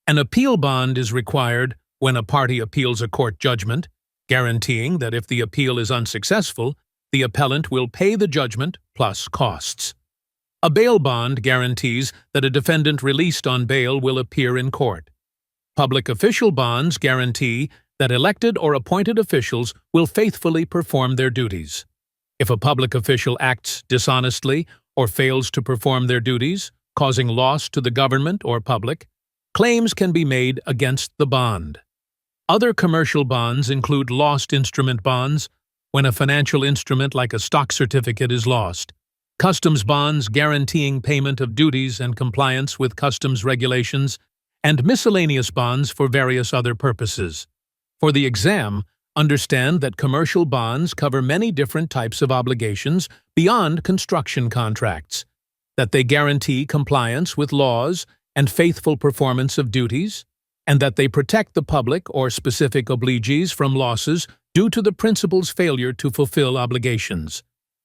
An appeal bond is required when a party appeals a court judgment, guaranteeing that if the appeal is unsuccessful, the appellant will pay the judgment plus costs. A bail bond guarantees that a defendant released on bail will appear in court. Public official bonds guarantee that elected or appointed officials will faithfully perform their duties. If a public official acts dishonestly or fails to perform their duties, causing loss to the government or public, claims can be made against the bond. Other commercial bonds include lost instrument bonds, when a financial instrument like a stock certificate is lost, customs bonds guaranteeing payment of duties and compliance with customs regulations, and miscellaneous bonds for various other purposes. For the exam, understand that commercial bonds cover many different types of obligations beyond construction contracts, that they guarantee compliance with laws and faithful performance of duties, and that they protect the public or specific obligees from losses due to the principal's failure to fulfill obligations.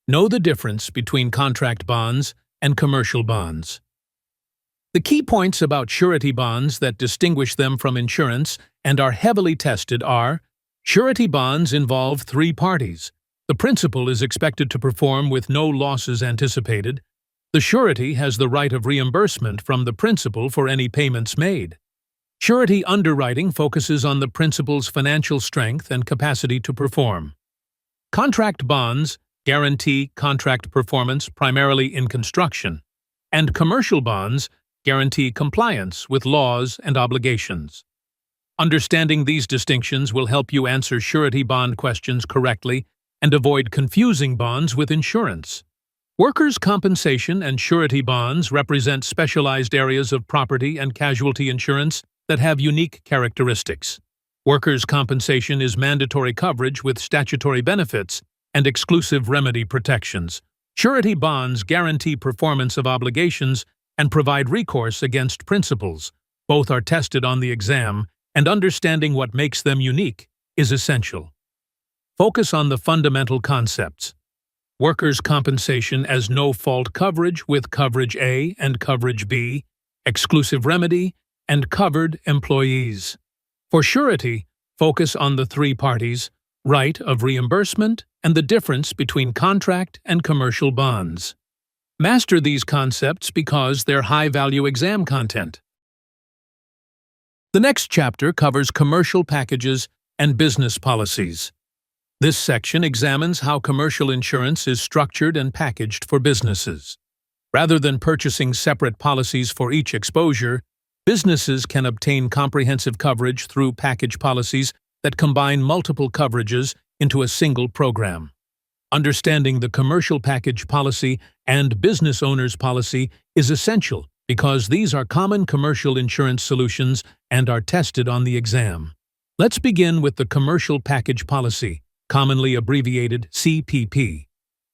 Know the difference between contract bonds and commercial bonds. The key points about surety bonds that distinguish them from insurance and are heavily tested are: surety bonds involve three parties. The principal is expected to perform with no losses anticipated. The surety has the right of reimbursement from the principal for any payments made. Surety underwriting focuses on the principal's financial strength and capacity to perform. Contract bonds guarantee contract performance primarily in construction, and commercial bonds guarantee compliance with laws and obligations. Understanding these distinctions will help you answer surety bond questions correctly and avoid confusing bonds with insurance. Workers' compensation and surety bonds represent specialized areas of property and casualty insurance that have unique characteristics. Workers' compensation is mandatory coverage with statutory benefits and exclusive remedy protections. Surety bonds guarantee performance of obligations and provide recourse against principals. Both are tested on the exam, and understanding what makes them unique is essential. Focus on the fundamental concepts. Workers' compensation as no-fault coverage with coverage A and coverage B, exclusive remedy, and covered employees. For surety, focus on the three parties, right of reimbursement, and the difference between contract and commercial bonds. Master these concepts because they're high-value exam content. The next chapter covers commercial packages and business policies. This section examines how commercial insurance is structured and packaged for businesses. Rather than purchasing separate policies for each exposure, businesses can obtain comprehensive coverage through package policies that combine multiple coverages into a single program. Understanding the commercial package policy and business owner's policy is essential because these are common commercial insurance solutions and are tested on the exam. Let's begin with the commercial package policy, commonly abbreviated CPP.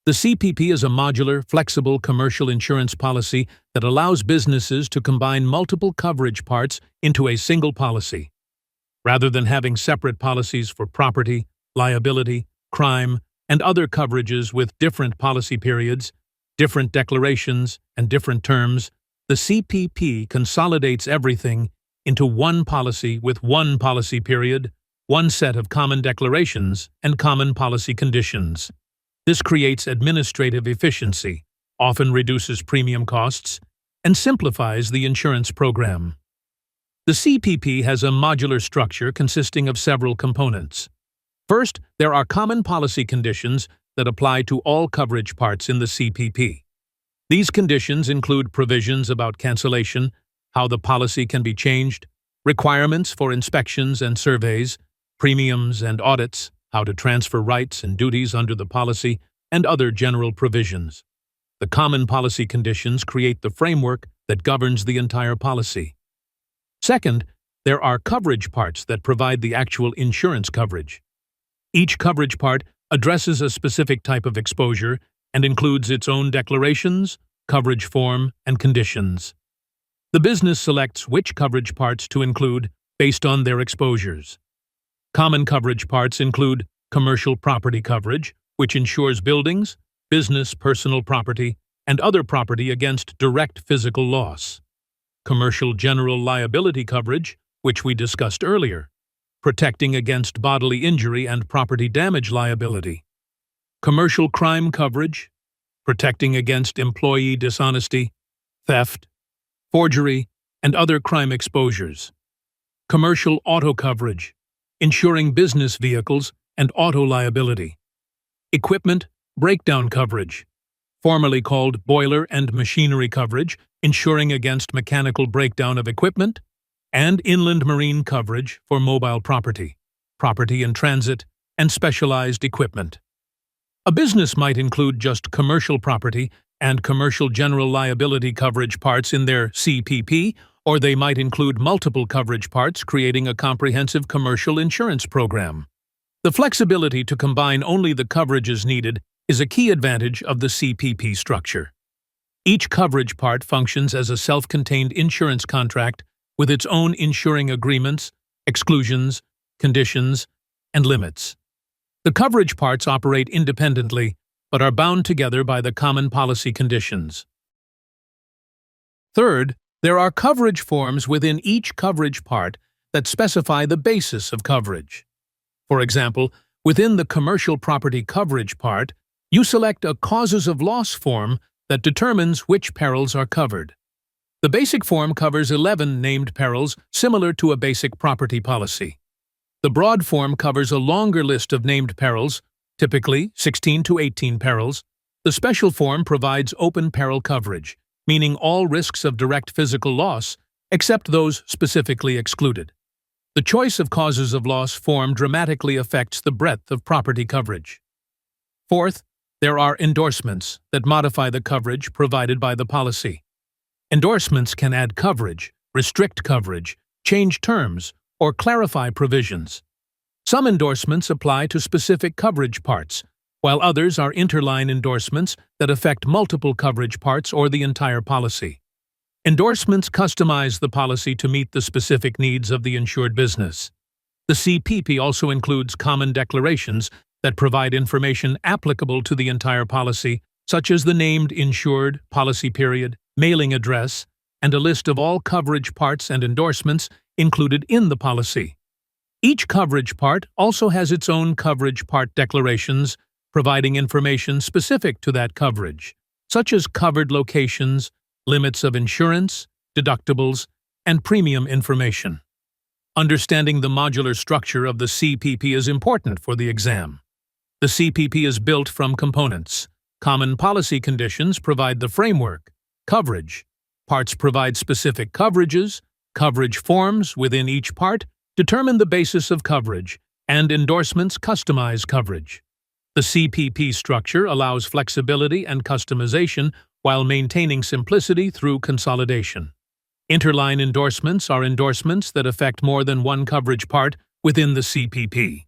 The CPP is a modular, flexible commercial insurance policy that allows businesses to combine multiple coverage parts into a single policy. Rather than having separate policies for property, liability, crime, and other coverages with different policy periods, different declarations, and different terms, the CPP consolidates everything into one policy with one policy period, one set of common declarations, and common policy conditions. This creates administrative efficiency, often reduces premium costs, and simplifies the insurance program. The CPP has a modular structure consisting of several components. First, there are common policy conditions that apply to all coverage parts in the CPP. These conditions include provisions about cancellation, how the policy can be changed, requirements for inspections and surveys, premiums and audits, how to transfer rights and duties under the policy, and other general provisions. The common policy conditions create the framework that governs the entire policy. Second, there are coverage parts that provide the actual insurance coverage. Each coverage part addresses a specific type of exposure and includes its own declarations, coverage form, and conditions. The business selects which coverage parts to include based on their exposures. Common coverage parts include commercial property coverage, which insures buildings, business personal property, and other property against direct physical loss. Commercial general liability coverage, which we discussed earlier, protecting against bodily injury and property damage liability. Commercial crime coverage, protecting against employee dishonesty, theft, forgery, and other crime exposures. Commercial auto coverage, insuring business vehicles and auto liability. Equipment breakdown coverage, formerly called boiler and machinery coverage, insuring against mechanical breakdown of equipment, and inland marine coverage for mobile property, property in transit, and specialized equipment. A business might include just commercial property and commercial general liability coverage parts in their CPP, or they might include multiple coverage parts, creating a comprehensive commercial insurance program. The flexibility to combine only the coverages needed is a key advantage of the CPP structure. Each coverage part functions as a self-contained insurance contract with its own insuring agreements, exclusions, conditions, and limits. The coverage parts operate independently, but are bound together by the common policy conditions. Third, there are coverage forms within each coverage part that specify the basis of coverage. For example, within the commercial property coverage part, you select a causes of loss form that determines which perils are covered. The basic form covers 11 named perils similar to a basic property policy. The broad form covers a longer list of named perils, typically 16 to 18 perils. The special form provides open peril coverage, meaning all risks of direct physical loss, except those specifically excluded. The choice of causes of loss form dramatically affects the breadth of property coverage. Fourth, there are endorsements that modify the coverage provided by the policy. Endorsements can add coverage, restrict coverage, change terms, or clarify provisions. Some endorsements apply to specific coverage parts, while others are interline endorsements that affect multiple coverage parts or the entire policy. Endorsements customize the policy to meet the specific needs of the insured business. The CPP also includes common declarations that provide information applicable to the entire policy, such as the named insured, policy period, mailing address, and a list of all coverage parts and endorsements included in the policy. Each coverage part also has its own coverage part declarations, providing information specific to that coverage, such as covered locations, limits of insurance, deductibles, and premium information. Understanding the modular structure of the CPP is important for the exam. The CPP is built from components. Common policy conditions provide the framework. Coverage. Parts provide specific coverages. Coverage forms within each part determine the basis of coverage, and endorsements customize coverage. The CPP structure allows flexibility and customization while maintaining simplicity through consolidation. Interline endorsements are endorsements that affect more than one coverage part within the CPP.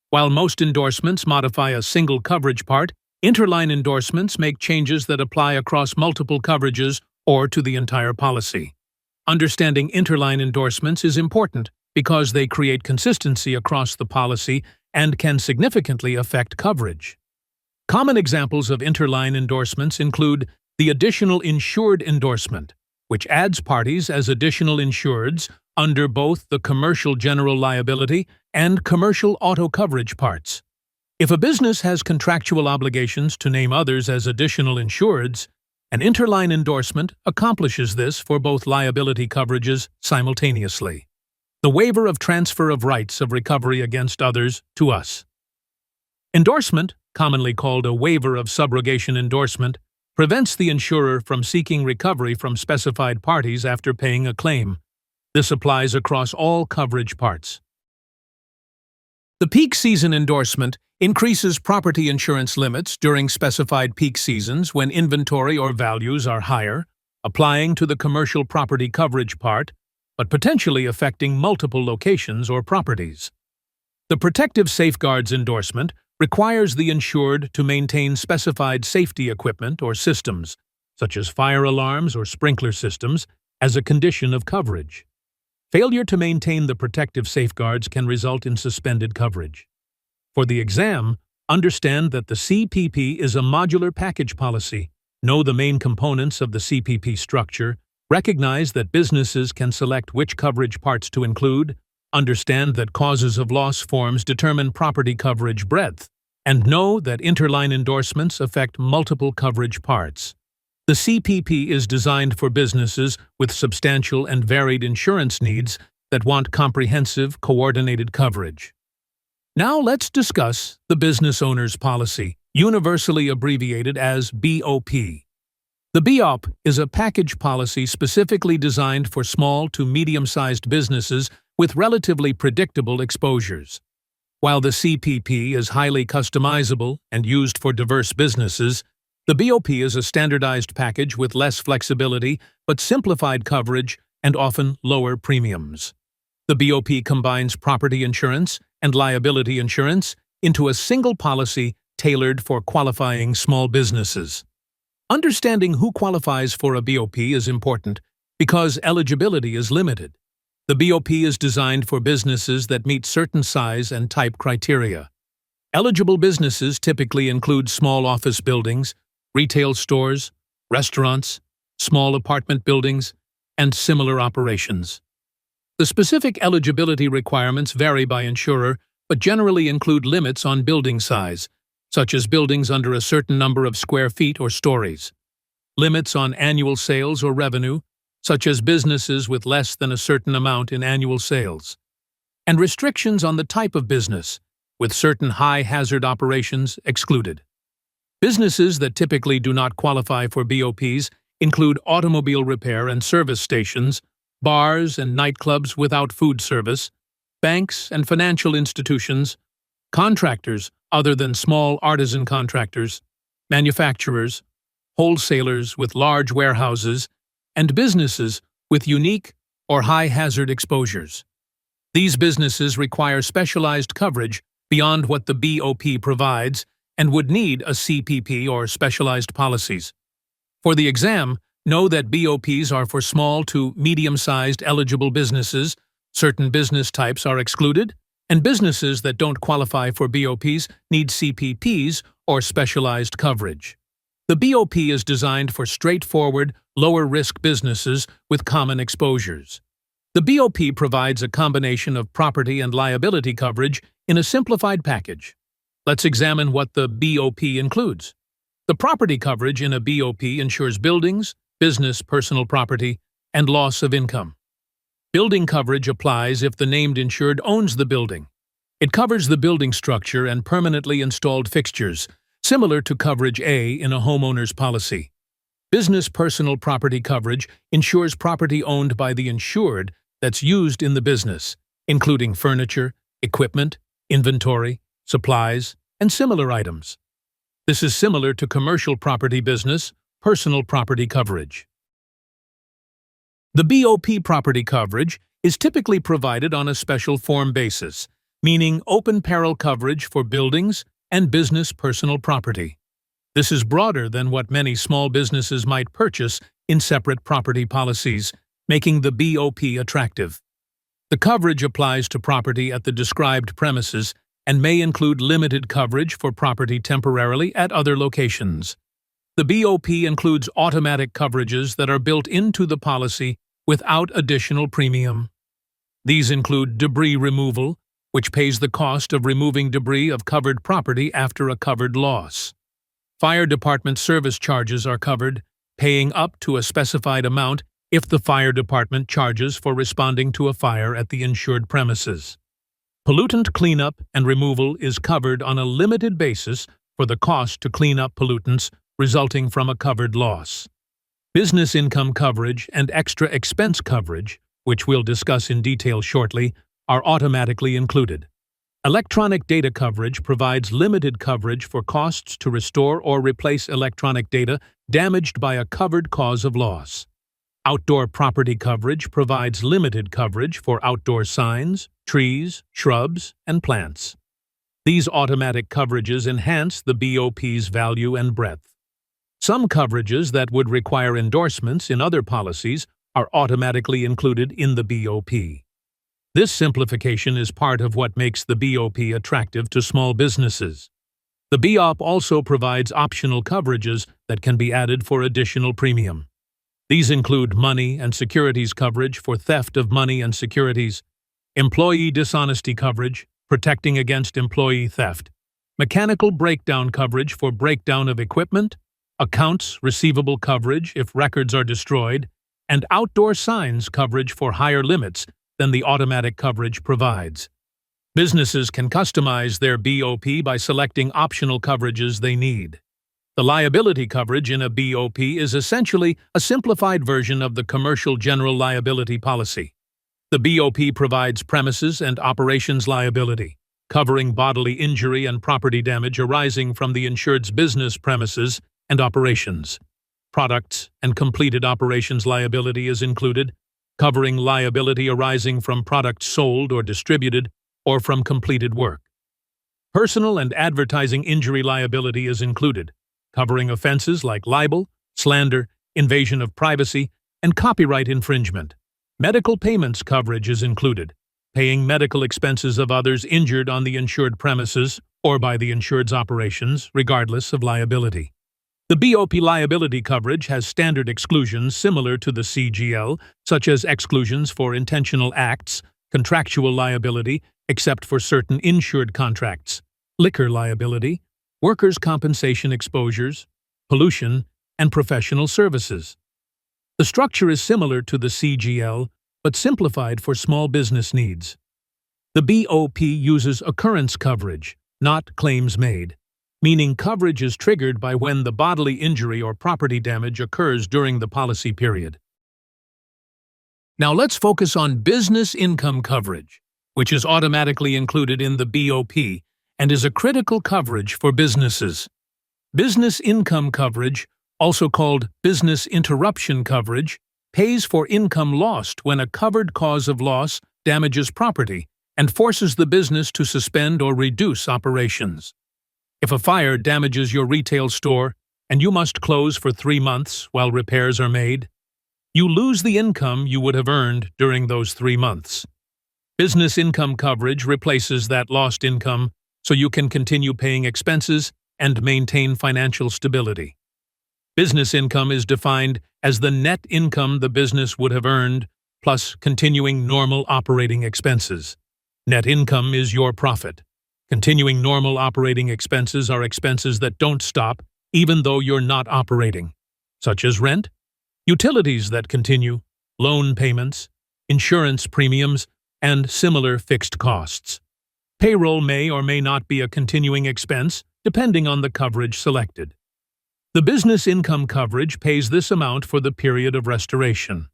While most endorsements modify a single coverage part, interline endorsements make changes that apply across multiple coverages or to the entire policy. Understanding interline endorsements is important because they create consistency across the policy and can significantly affect coverage. Common examples of interline endorsements include the additional insured endorsement, which adds parties as additional insureds under both the commercial general liability and commercial auto coverage parts. If a business has contractual obligations to name others as additional insureds, an interline endorsement accomplishes this for both liability coverages simultaneously. The waiver of transfer of rights of recovery against others to us. Endorsement, commonly called a waiver of subrogation endorsement, prevents the insurer from seeking recovery from specified parties after paying a claim. This applies across all coverage parts. The peak season endorsement increases property insurance limits during specified peak seasons when inventory or values are higher, applying to the commercial property coverage part, but potentially affecting multiple locations or properties. The protective safeguards endorsement requires the insured to maintain specified safety equipment or systems, such as fire alarms or sprinkler systems, as a condition of coverage. Failure to maintain the protective safeguards can result in suspended coverage. For the exam, understand that the CPP is a modular package policy. Know the main components of the CPP structure. Recognize that businesses can select which coverage parts to include. Understand that causes of loss forms determine property coverage breadth, and know that interline endorsements affect multiple coverage parts. The CPP is designed for businesses with substantial and varied insurance needs that want comprehensive, coordinated coverage. Now let's discuss the business owner's policy, universally abbreviated as BOP. The BOP is a package policy specifically designed for small to medium-sized businesses with relatively predictable exposures. While the CPP is highly customizable and used for diverse businesses, the BOP is a standardized package with less flexibility but simplified coverage and often lower premiums. The BOP combines property insurance and liability insurance into a single policy tailored for qualifying small businesses. Understanding who qualifies for a BOP is important because eligibility is limited. The BOP is designed for businesses that meet certain size and type criteria. Eligible businesses typically include small office buildings, retail stores, restaurants, small apartment buildings, and similar operations. The specific eligibility requirements vary by insurer, but generally include limits on building size, such as buildings under a certain number of square feet or stories. Limits on annual sales or revenue, such as businesses with less than a certain amount in annual sales. And restrictions on the type of business, with certain high-hazard operations excluded. Businesses that typically do not qualify for BOPs include automobile repair and service stations, bars and nightclubs without food service, banks and financial institutions, contractors other than small artisan contractors, manufacturers, wholesalers with large warehouses, and businesses with unique or high-hazard exposures. These businesses require specialized coverage beyond what the BOP provides and would need a CPP or specialized policies. For the exam, know that BOPs are for small to medium-sized eligible businesses, certain business types are excluded, and businesses that don't qualify for BOPs need CPPs or specialized coverage. The BOP is designed for straightforward, lower-risk businesses with common exposures. The BOP provides a combination of property and liability coverage in a simplified package. Let's examine what the BOP includes. The property coverage in a BOP insures buildings, business personal property, and loss of income. Building coverage applies if the named insured owns the building. It covers the building structure and permanently installed fixtures, similar to coverage A in a homeowner's policy. Business personal property coverage insures property owned by the insured that's used in the business, including furniture, equipment, inventory, supplies, and similar items. This is similar to commercial property business, personal property coverage. The BOP property coverage is typically provided on a special form basis, meaning open peril coverage for buildings and business personal property. This is broader than what many small businesses might purchase in separate property policies, making the BOP attractive. The coverage applies to property at the described premises and may include limited coverage for property temporarily at other locations. The BOP includes automatic coverages that are built into the policy without additional premium. These include debris removal, which pays the cost of removing debris of covered property after a covered loss. Fire department service charges are covered, paying up to a specified amount if the fire department charges for responding to a fire at the insured premises. Pollutant cleanup and removal is covered on a limited basis for the cost to clean up pollutants resulting from a covered loss. Business income coverage and extra expense coverage, which we'll discuss in detail shortly, are automatically included. Electronic data coverage provides limited coverage for costs to restore or replace electronic data damaged by a covered cause of loss. Outdoor property coverage provides limited coverage for outdoor signs, trees, shrubs, and plants. These automatic coverages enhance the BOP's value and breadth. Some coverages that would require endorsements in other policies are automatically included in the BOP. This simplification is part of what makes the BOP attractive to small businesses. The BOP also provides optional coverages that can be added for additional premium. These include money and securities coverage for theft of money and securities, employee dishonesty coverage, protecting against employee theft, mechanical breakdown coverage for breakdown of equipment, accounts receivable coverage if records are destroyed, and outdoor signs coverage for higher limits than the automatic coverage provides. Businesses can customize their BOP by selecting optional coverages they need. The liability coverage in a BOP is essentially a simplified version of the commercial general liability policy. The BOP provides premises and operations liability, covering bodily injury and property damage arising from the insured's business premises and operations. Products and completed operations liability is included, covering liability arising from products sold or distributed or from completed work. Personal and advertising injury liability is included, covering offenses like libel, slander, invasion of privacy, and copyright infringement. Medical payments coverage is included, paying medical expenses of others injured on the insured premises or by the insured's operations, regardless of liability. The BOP liability coverage has standard exclusions similar to the CGL, such as exclusions for intentional acts, contractual liability, except for certain insured contracts, liquor liability, workers' compensation exposures, pollution, and professional services. The structure is similar to the CGL, but simplified for small business needs. The BOP uses occurrence coverage, not claims made, meaning coverage is triggered by when the bodily injury or property damage occurs during the policy period. Now let's focus on business income coverage, which is automatically included in the BOP and is a critical coverage for businesses. Business income coverage, also called business interruption coverage, pays for income lost when a covered cause of loss damages property and forces the business to suspend or reduce operations. If a fire damages your retail store and you must close for 3 months while repairs are made, you lose the income you would have earned during those 3 months. Business income coverage replaces that lost income so you can continue paying expenses and maintain financial stability. Business income is defined as the net income the business would have earned plus continuing normal operating expenses. Net income is your profit. Continuing normal operating expenses are expenses that don't stop even though you're not operating, such as rent, utilities that continue, loan payments, insurance premiums, and similar fixed costs. Payroll may or may not be a continuing expense, depending on the coverage selected. The business income coverage pays this amount for the period of restoration.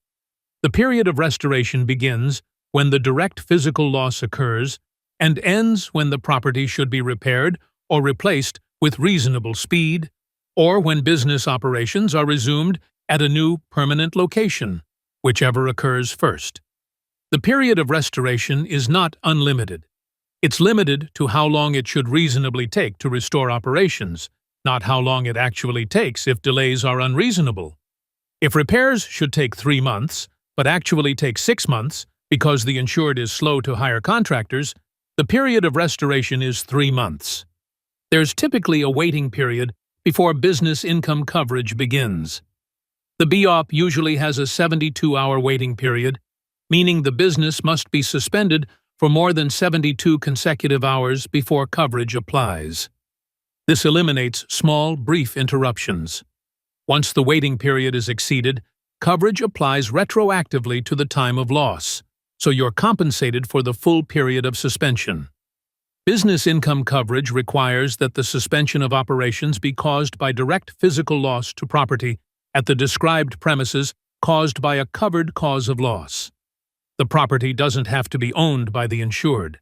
The period of restoration begins when the direct physical loss occurs and ends when the property should be repaired or replaced with reasonable speed, or when business operations are resumed at a new permanent location, whichever occurs first. The period of restoration is not unlimited. It's limited to how long it should reasonably take to restore operations, not how long it actually takes if delays are unreasonable. If repairs should take 3 months, but actually take 6 months because the insured is slow to hire contractors, the period of restoration is 3 months. There's typically a waiting period before business income coverage begins. The BOP usually has a 72-hour waiting period, meaning the business must be suspended for more than 72 consecutive hours before coverage applies. This eliminates small, brief interruptions. Once the waiting period is exceeded, coverage applies retroactively to the time of loss, so you're compensated for the full period of suspension. Business income coverage requires that the suspension of operations be caused by direct physical loss to property at the described premises caused by a covered cause of loss. The property doesn't have to be owned by the insured.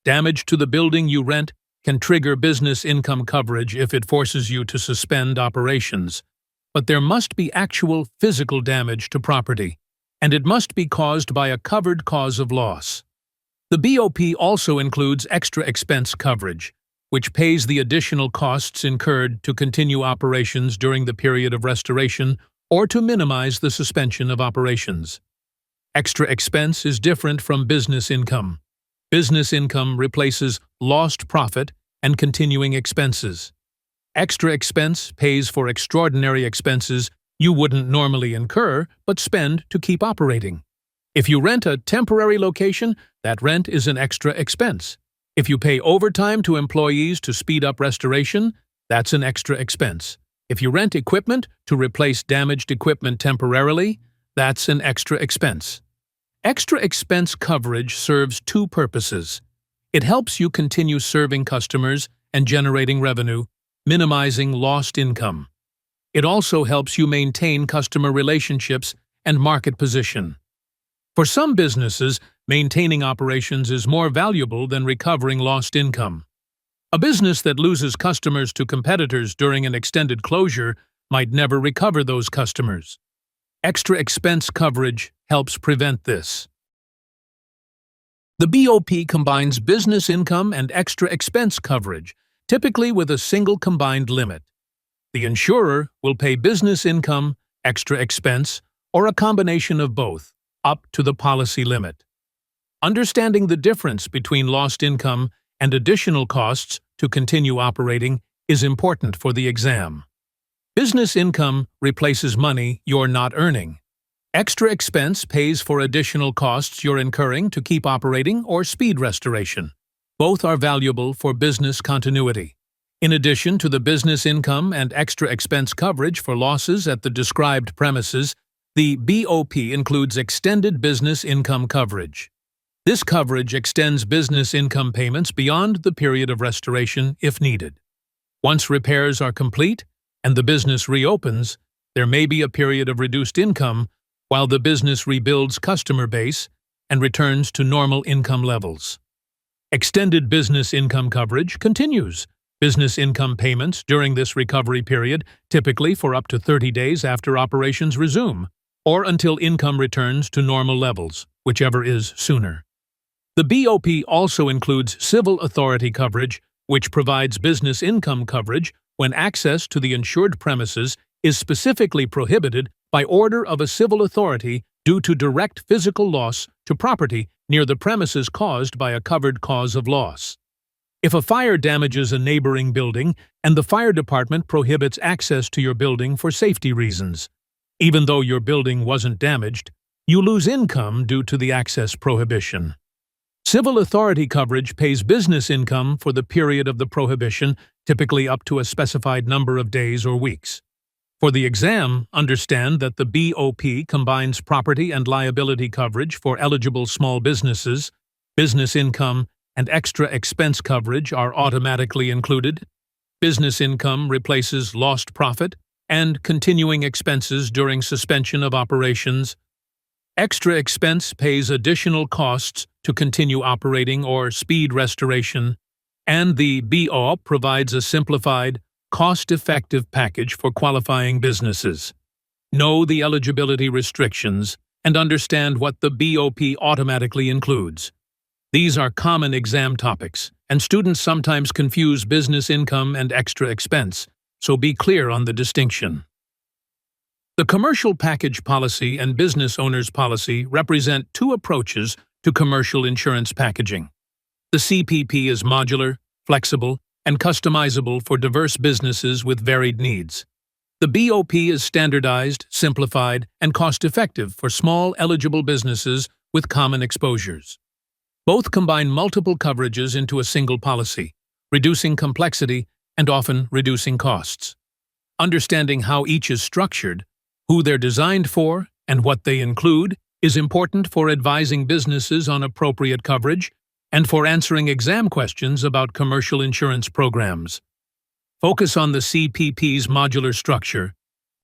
Damage to the building you rent can trigger business income coverage if it forces you to suspend operations, but there must be actual physical damage to property, and it must be caused by a covered cause of loss. The BOP also includes extra expense coverage, which pays the additional costs incurred to continue operations during the period of restoration or to minimize the suspension of operations. Extra expense is different from business income. Business income replaces lost profit and continuing expenses. Extra expense pays for extraordinary expenses you wouldn't normally incur but spend to keep operating. If you rent a temporary location, that rent is an extra expense. If you pay overtime to employees to speed up restoration, that's an extra expense. If you rent equipment to replace damaged equipment temporarily, that's an extra expense. Extra expense coverage serves two purposes. It helps you continue serving customers and generating revenue, minimizing lost income. It also helps you maintain customer relationships and market position. For some businesses, maintaining operations is more valuable than recovering lost income. A business that loses customers to competitors during an extended closure might never recover those customers. Extra expense coverage helps prevent this. The BOP combines business income and extra expense coverage, typically with a single combined limit. The insurer will pay business income, extra expense, or a combination of both, up to the policy limit. Understanding the difference between lost income and additional costs to continue operating is important for the exam. Business income replaces money you're not earning. Extra expense pays for additional costs you're incurring to keep operating or speed restoration. Both are valuable for business continuity. In addition to the business income and extra expense coverage for losses at the described premises, the BOP includes extended business income coverage. This coverage extends business income payments beyond the period of restoration if needed. Once repairs are complete and the business reopens, there may be a period of reduced income while the business rebuilds customer base and returns to normal income levels. Extended business income coverage continues business income payments during this recovery period, typically for up to 30 days after operations resume, or until income returns to normal levels, whichever is sooner. The BOP also includes civil authority coverage, which provides business income coverage when access to the insured premises is specifically prohibited by order of a civil authority due to direct physical loss to property near the premises caused by a covered cause of loss. If a fire damages a neighboring building and the fire department prohibits access to your building for safety reasons, even though your building wasn't damaged, you lose income due to the access prohibition. Civil authority coverage pays business income for the period of the prohibition, typically up to a specified number of days or weeks. For the exam, understand that the BOP combines property and liability coverage for eligible small businesses. Business income and extra expense coverage are automatically included. Business income replaces lost profit and continuing expenses during suspension of operations. Extra expense pays additional costs to continue operating or speed restoration, and the BOP provides a simplified, cost-effective package for qualifying businesses. Know the eligibility restrictions and understand what the BOP automatically includes. These are common exam topics, and students sometimes confuse business income and extra expense, so be clear on the distinction. The commercial package policy and business owner's policy represent two approaches to commercial insurance packaging. The CPP is modular, flexible, and customizable for diverse businesses with varied needs. The BOP is standardized, simplified, and cost-effective for small, eligible businesses with common exposures. Both combine multiple coverages into a single policy, reducing complexity and often reducing costs. Understanding how each is structured, who they're designed for, and what they include is important for advising businesses on appropriate coverage and for answering exam questions about commercial insurance programs. Focus on the CPP's modular structure,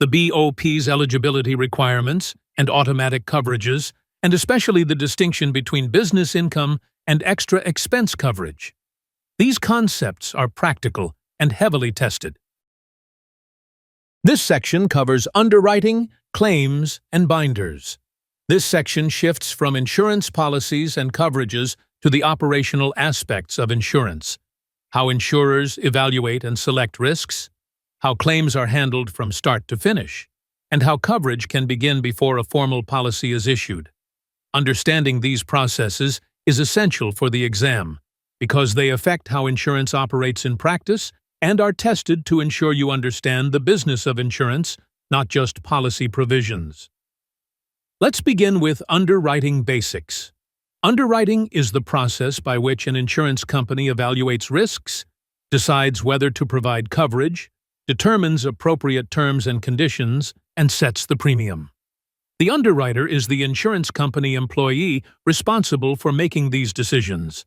the BOP's eligibility requirements and automatic coverages, and especially the distinction between business income and extra expense coverage. These concepts are practical and heavily tested. This section covers underwriting, claims, and binders. This section shifts from insurance policies and coverages to the operational aspects of insurance: how insurers evaluate and select risks, how claims are handled from start to finish, and how coverage can begin before a formal policy is issued. Understanding these processes is essential for the exam because they affect how insurance operates in practice and are tested to ensure you understand the business of insurance, not just policy provisions. Let's begin with underwriting basics. Underwriting is the process by which an insurance company evaluates risks, decides whether to provide coverage, determines appropriate terms and conditions, and sets the premium. The underwriter is the insurance company employee responsible for making these decisions.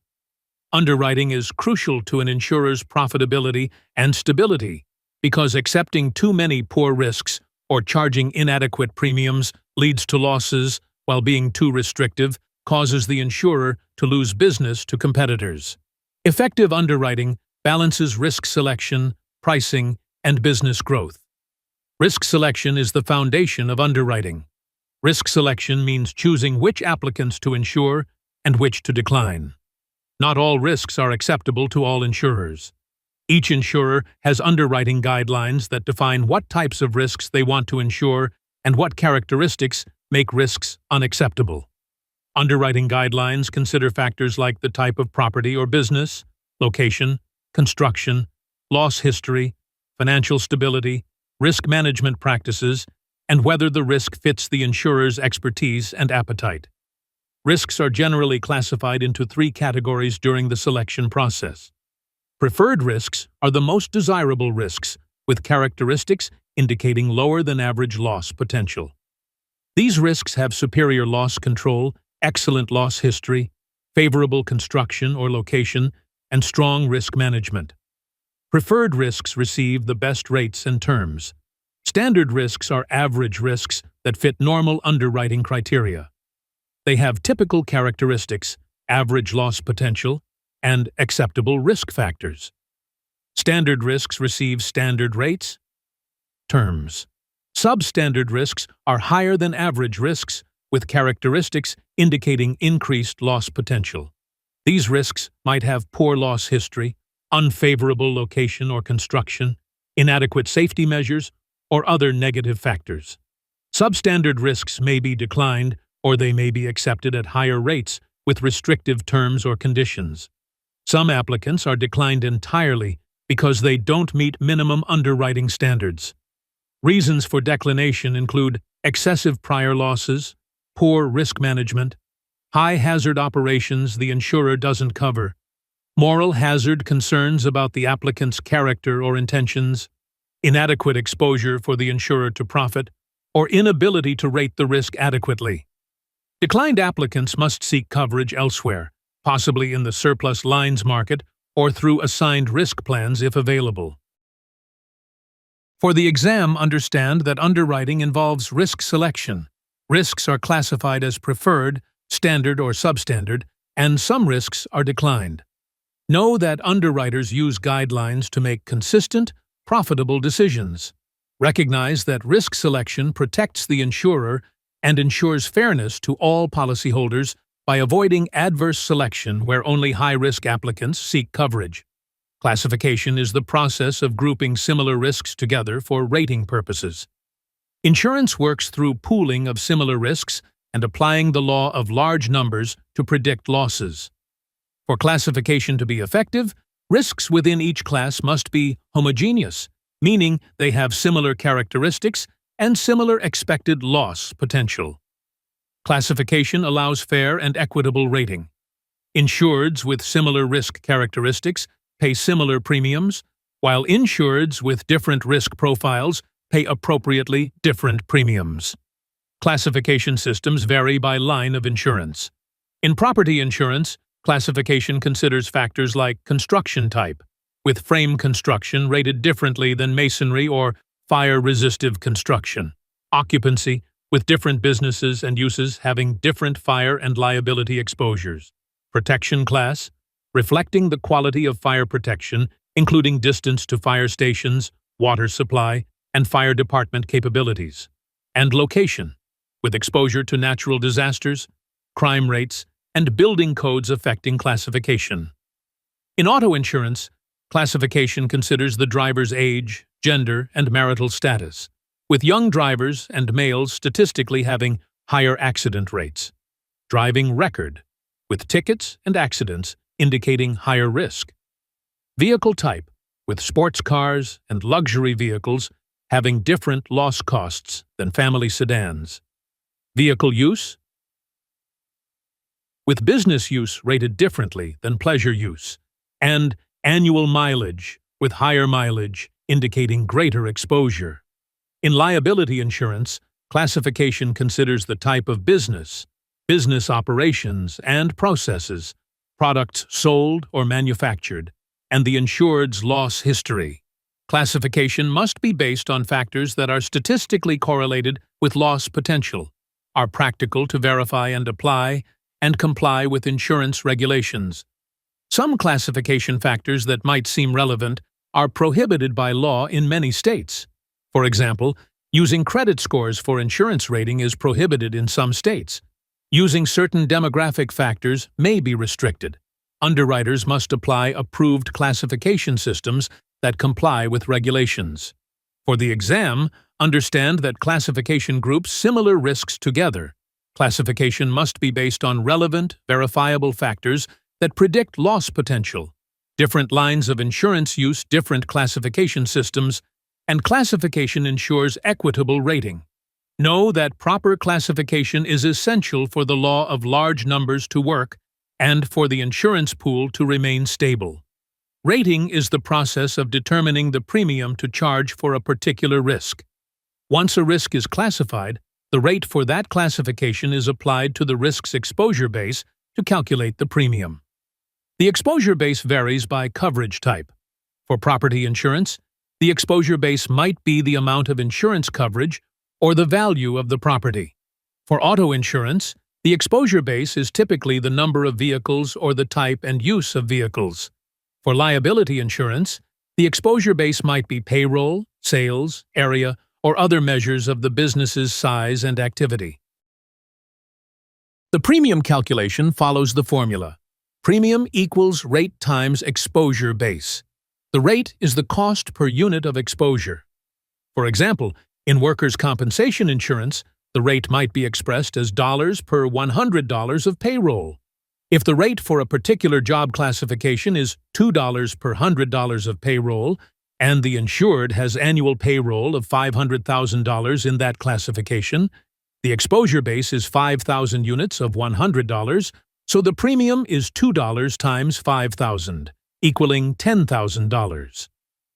Underwriting is crucial to an insurer's profitability and stability because accepting too many poor risks or charging inadequate premiums leads to losses, while being too restrictive causes the insurer to lose business to competitors. Effective underwriting balances risk selection, pricing, and business growth. Risk selection is the foundation of underwriting. Risk selection means choosing which applicants to insure and which to decline. Not all risks are acceptable to all insurers. Each insurer has underwriting guidelines that define what types of risks they want to insure and what characteristics make risks unacceptable. Underwriting guidelines consider factors like the type of property or business, location, construction, loss history, financial stability, risk management practices, and whether the risk fits the insurer's expertise and appetite. Risks are generally classified into three categories during the selection process. Preferred risks are the most desirable risks, with characteristics indicating lower than average loss potential. These risks have superior loss control, excellent loss history, favorable construction or location, and strong risk management. Preferred risks receive the best rates and terms. Standard risks are average risks that fit normal underwriting criteria. They have typical characteristics, average loss potential, and acceptable risk factors. Standard risks receive standard rates, terms. Substandard risks are higher than average risks, with characteristics indicating increased loss potential. These risks might have poor loss history, unfavorable location or construction, inadequate safety measures, or other negative factors. Substandard risks may be declined, or they may be accepted at higher rates with restrictive terms or conditions. Some applicants are declined entirely because they don't meet minimum underwriting standards. Reasons for declination include excessive prior losses, poor risk management, high hazard operations the insurer doesn't cover, moral hazard concerns about the applicant's character or intentions, inadequate exposure for the insurer to profit, or inability to rate the risk adequately. Declined applicants must seek coverage elsewhere, possibly in the surplus lines market or through assigned risk plans if available. For the exam, understand that underwriting involves risk selection. Risks are classified as preferred, standard, or substandard, and some risks are declined. Know that underwriters use guidelines to make consistent, profitable decisions. Recognize that risk selection protects the insurer and ensures fairness to all policyholders by avoiding adverse selection where only high-risk applicants seek coverage. Classification is the process of grouping similar risks together for rating purposes. Insurance works through pooling of similar risks and applying the law of large numbers to predict losses. For classification to be effective, risks within each class must be homogeneous, meaning they have similar characteristics and similar expected loss potential. Classification allows fair and equitable rating. Insureds with similar risk characteristics pay similar premiums, while insureds with different risk profiles pay appropriately different premiums. Classification systems vary by line of insurance. In property insurance, classification considers factors like construction type, with frame construction rated differently than masonry or fire-resistive construction. Occupancy, with different businesses and uses having different fire and liability exposures. Protection class, reflecting the quality of fire protection, including distance to fire stations, water supply, and fire department capabilities. And location, with exposure to natural disasters, crime rates, and building codes affecting classification. In auto insurance, classification considers the driver's age, gender, and marital status, with young drivers and males statistically having higher accident rates. Driving record, with tickets and accidents indicating higher risk. Vehicle type, with sports cars and luxury vehicles having different loss costs than family sedans. Vehicle use, with business use rated differently than pleasure use. And annual mileage, with higher mileage indicating greater exposure. In liability insurance, Classification considers the type of business, business operations and processes, products sold or manufactured, and the insured's loss history. Classification must be based on factors that are statistically correlated with loss potential, are practical to verify and apply, and comply with insurance regulations. Some classification factors that might seem relevant are prohibited by law in many states. For example, using credit scores for insurance rating is prohibited in some states. Using certain demographic factors may be restricted. Underwriters must apply approved classification systems that comply with regulations. For the exam, understand that classification groups similar risks together. Classification must be based on relevant, verifiable factors that predict loss potential. Different lines of insurance use different classification systems, and classification ensures equitable rating. Know that proper classification is essential for the law of large numbers to work and for the insurance pool to remain stable. Rating is the process of determining the premium to charge for a particular risk. Once a risk is classified, the rate for that classification is applied to the risk's exposure base to calculate the premium. The exposure base varies by coverage type. For property insurance, the exposure base might be the amount of insurance coverage or the value of the property. For auto insurance, the exposure base is typically the number of vehicles or the type and use of vehicles. For liability insurance, the exposure base might be payroll, sales, area, or other measures of the business's size and activity. The premium calculation follows the formula. Premium equals rate times exposure base. The rate is the cost per unit of exposure. For example, in workers' compensation insurance, the rate might be expressed as dollars per $100 of payroll. If the rate for a particular job classification is $2 per $100 of payroll, and the insured has annual payroll of $500,000 in that classification, the exposure base is 5,000 units of $100, so the premium is $2 times 5,000, equaling $10,000.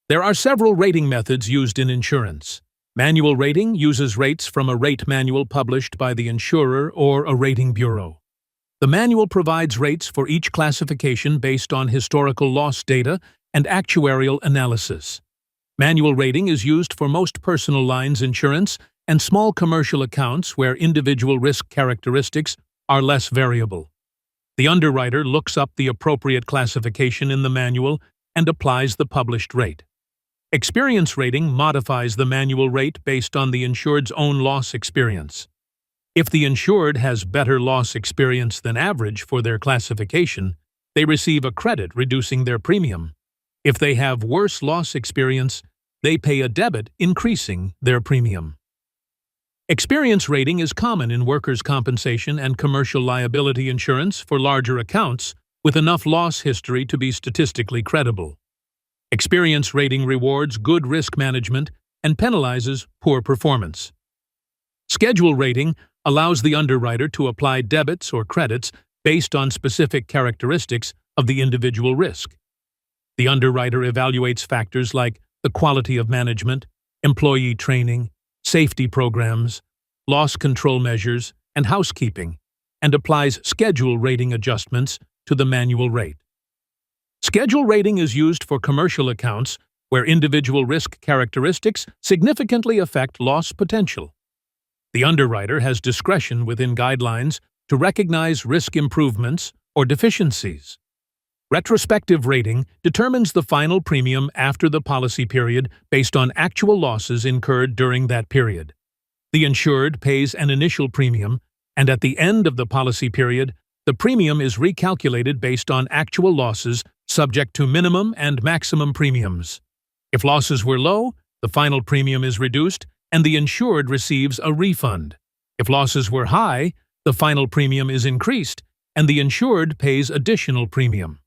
There are several rating methods used in insurance. Manual rating uses rates from a rate manual published by the insurer or a rating bureau. The manual provides rates for each classification based on historical loss data and actuarial analysis. Manual rating is used for most personal lines insurance and small commercial accounts where individual risk characteristics are less variable. The underwriter looks up the appropriate classification in the manual and applies the published rate. Experience rating modifies the manual rate based on the insured's own loss experience. If the insured has better loss experience than average for their classification, they receive a credit reducing their premium. If they have worse loss experience, they pay a debit increasing their premium. Experience rating is common in workers' compensation and commercial liability insurance for larger accounts with enough loss history to be statistically credible. Experience rating rewards good risk management and penalizes poor performance. Schedule rating allows the underwriter to apply debits or credits based on specific characteristics of the individual risk. The underwriter evaluates factors like the quality of management, employee training, safety programs, loss control measures, and housekeeping, and applies schedule rating adjustments to the manual rate. Schedule rating is used for commercial accounts where individual risk characteristics significantly affect loss potential. The underwriter has discretion within guidelines to recognize risk improvements or deficiencies. Retrospective rating determines the final premium after the policy period based on actual losses incurred during that period. The insured pays an initial premium, and at the end of the policy period, the premium is recalculated based on actual losses subject to minimum and maximum premiums. If losses were low, the final premium is reduced and the insured receives a refund. If losses were high, the final premium is increased and the insured pays additional premium.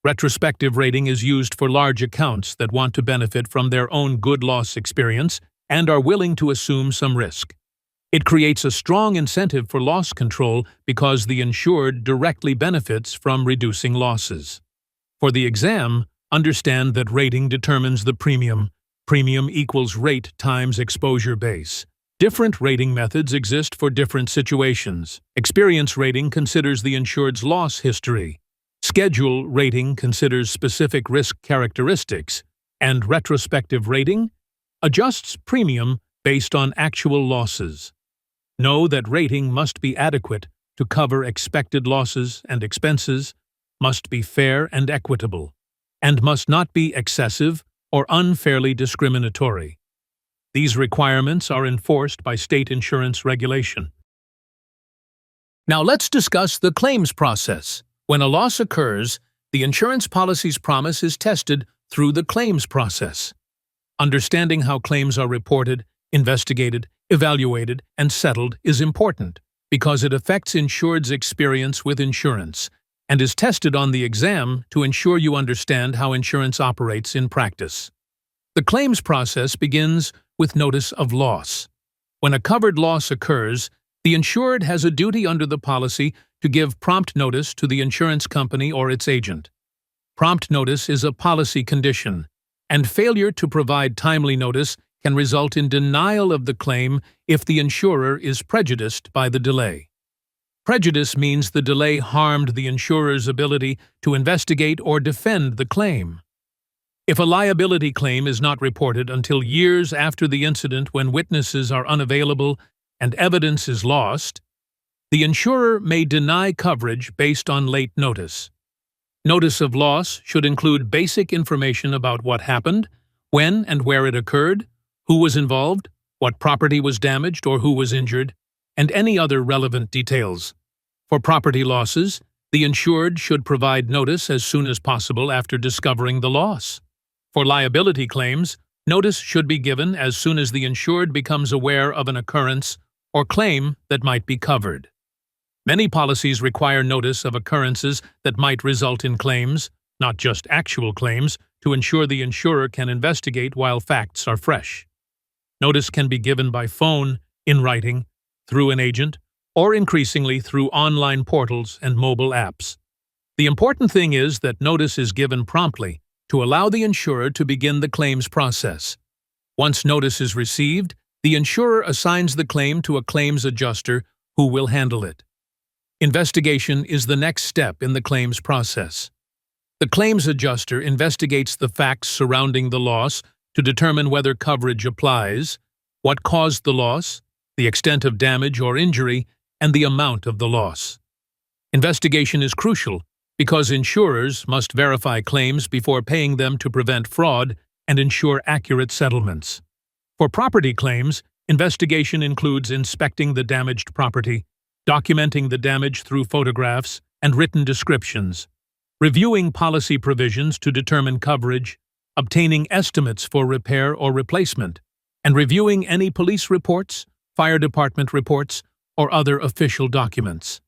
Retrospective rating is used for large accounts that want to benefit from their own good loss experience and are willing to assume some risk. It creates a strong incentive for loss control because the insured directly benefits from reducing losses. For the exam, understand that rating determines the premium. Premium equals rate times exposure base. Different rating methods exist for different situations. Experience rating considers the insured's loss history. Schedule rating considers specific risk characteristics. And retrospective rating adjusts premium based on actual losses. Know that rating must be adequate to cover expected losses and expenses, must be fair and equitable, and must not be excessive or unfairly discriminatory. These requirements are enforced by state insurance regulation. Now let's discuss the claims process. When a loss occurs, the insurance policy's promise is tested through the claims process. Understanding how claims are reported, investigated, evaluated, and settled is important because it affects insured's experience with insurance and is tested on the exam to ensure you understand how insurance operates in practice. The claims process begins with notice of loss. When a covered loss occurs, the insured has a duty under the policy to give prompt notice to the insurance company or its agent. Prompt notice is a policy condition, and failure to provide timely notice can result in denial of the claim if the insurer is prejudiced by the delay. Prejudice means the delay harmed the insurer's ability to investigate or defend the claim. If a liability claim is not reported until years after the incident when witnesses are unavailable and evidence is lost, the insurer may deny coverage based on late notice. Notice of loss should include basic information about what happened, when and where it occurred, who was involved, what property was damaged or who was injured, and any other relevant details. For property losses, the insured should provide notice as soon as possible after discovering the loss. For liability claims, notice should be given as soon as the insured becomes aware of an occurrence or claim that might be covered. Many policies require notice of occurrences that might result in claims, not just actual claims, to ensure the insurer can investigate while facts are fresh. Notice can be given by phone, in writing, through an agent, or increasingly through online portals and mobile apps. The important thing is that notice is given promptly to allow the insurer to begin the claims process. Once notice is received, the insurer assigns the claim to a claims adjuster who will handle it. Investigation is the next step in the claims process. The claims adjuster investigates the facts surrounding the loss to determine whether coverage applies, what caused the loss, the extent of damage or injury, and the amount of the loss. Investigation is crucial because insurers must verify claims before paying them to prevent fraud and ensure accurate settlements. For property claims, investigation includes inspecting the damaged property, documenting the damage through photographs and written descriptions, reviewing policy provisions to determine coverage, obtaining estimates for repair or replacement, and reviewing any police reports, fire department reports, or other official documents.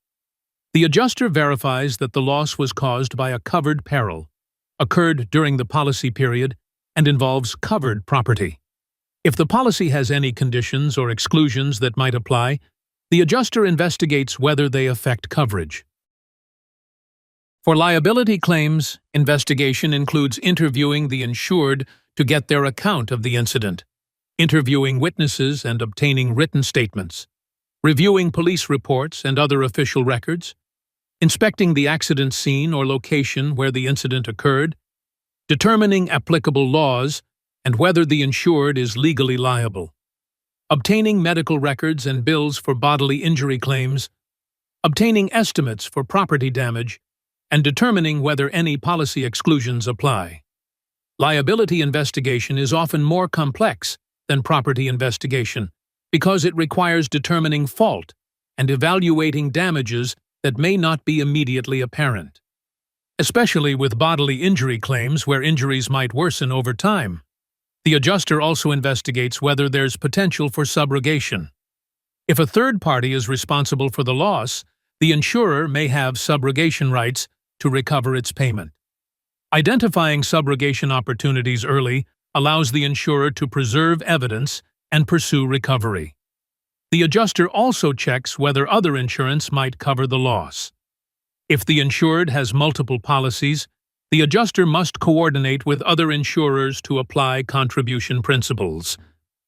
The adjuster verifies that the loss was caused by a covered peril, occurred during the policy period, and involves covered property. If the policy has any conditions or exclusions that might apply, the adjuster investigates whether they affect coverage. For liability claims, investigation includes interviewing the insured to get their account of the incident, interviewing witnesses and obtaining written statements, reviewing police reports and other official records, inspecting the accident scene or location where the incident occurred, determining applicable laws and whether the insured is legally liable, obtaining medical records and bills for bodily injury claims, obtaining estimates for property damage, and determining whether any policy exclusions apply. Liability investigation is often more complex than property investigation because it requires determining fault and evaluating damages that may not be immediately apparent, especially with bodily injury claims where injuries might worsen over time. The adjuster also investigates whether there's potential for subrogation. If a third party is responsible for the loss, the insurer may have subrogation rights to recover its payment. Identifying subrogation opportunities early allows the insurer to preserve evidence and pursue recovery. The adjuster also checks whether other insurance might cover the loss. If the insured has multiple policies, the adjuster must coordinate with other insurers to apply contribution principles.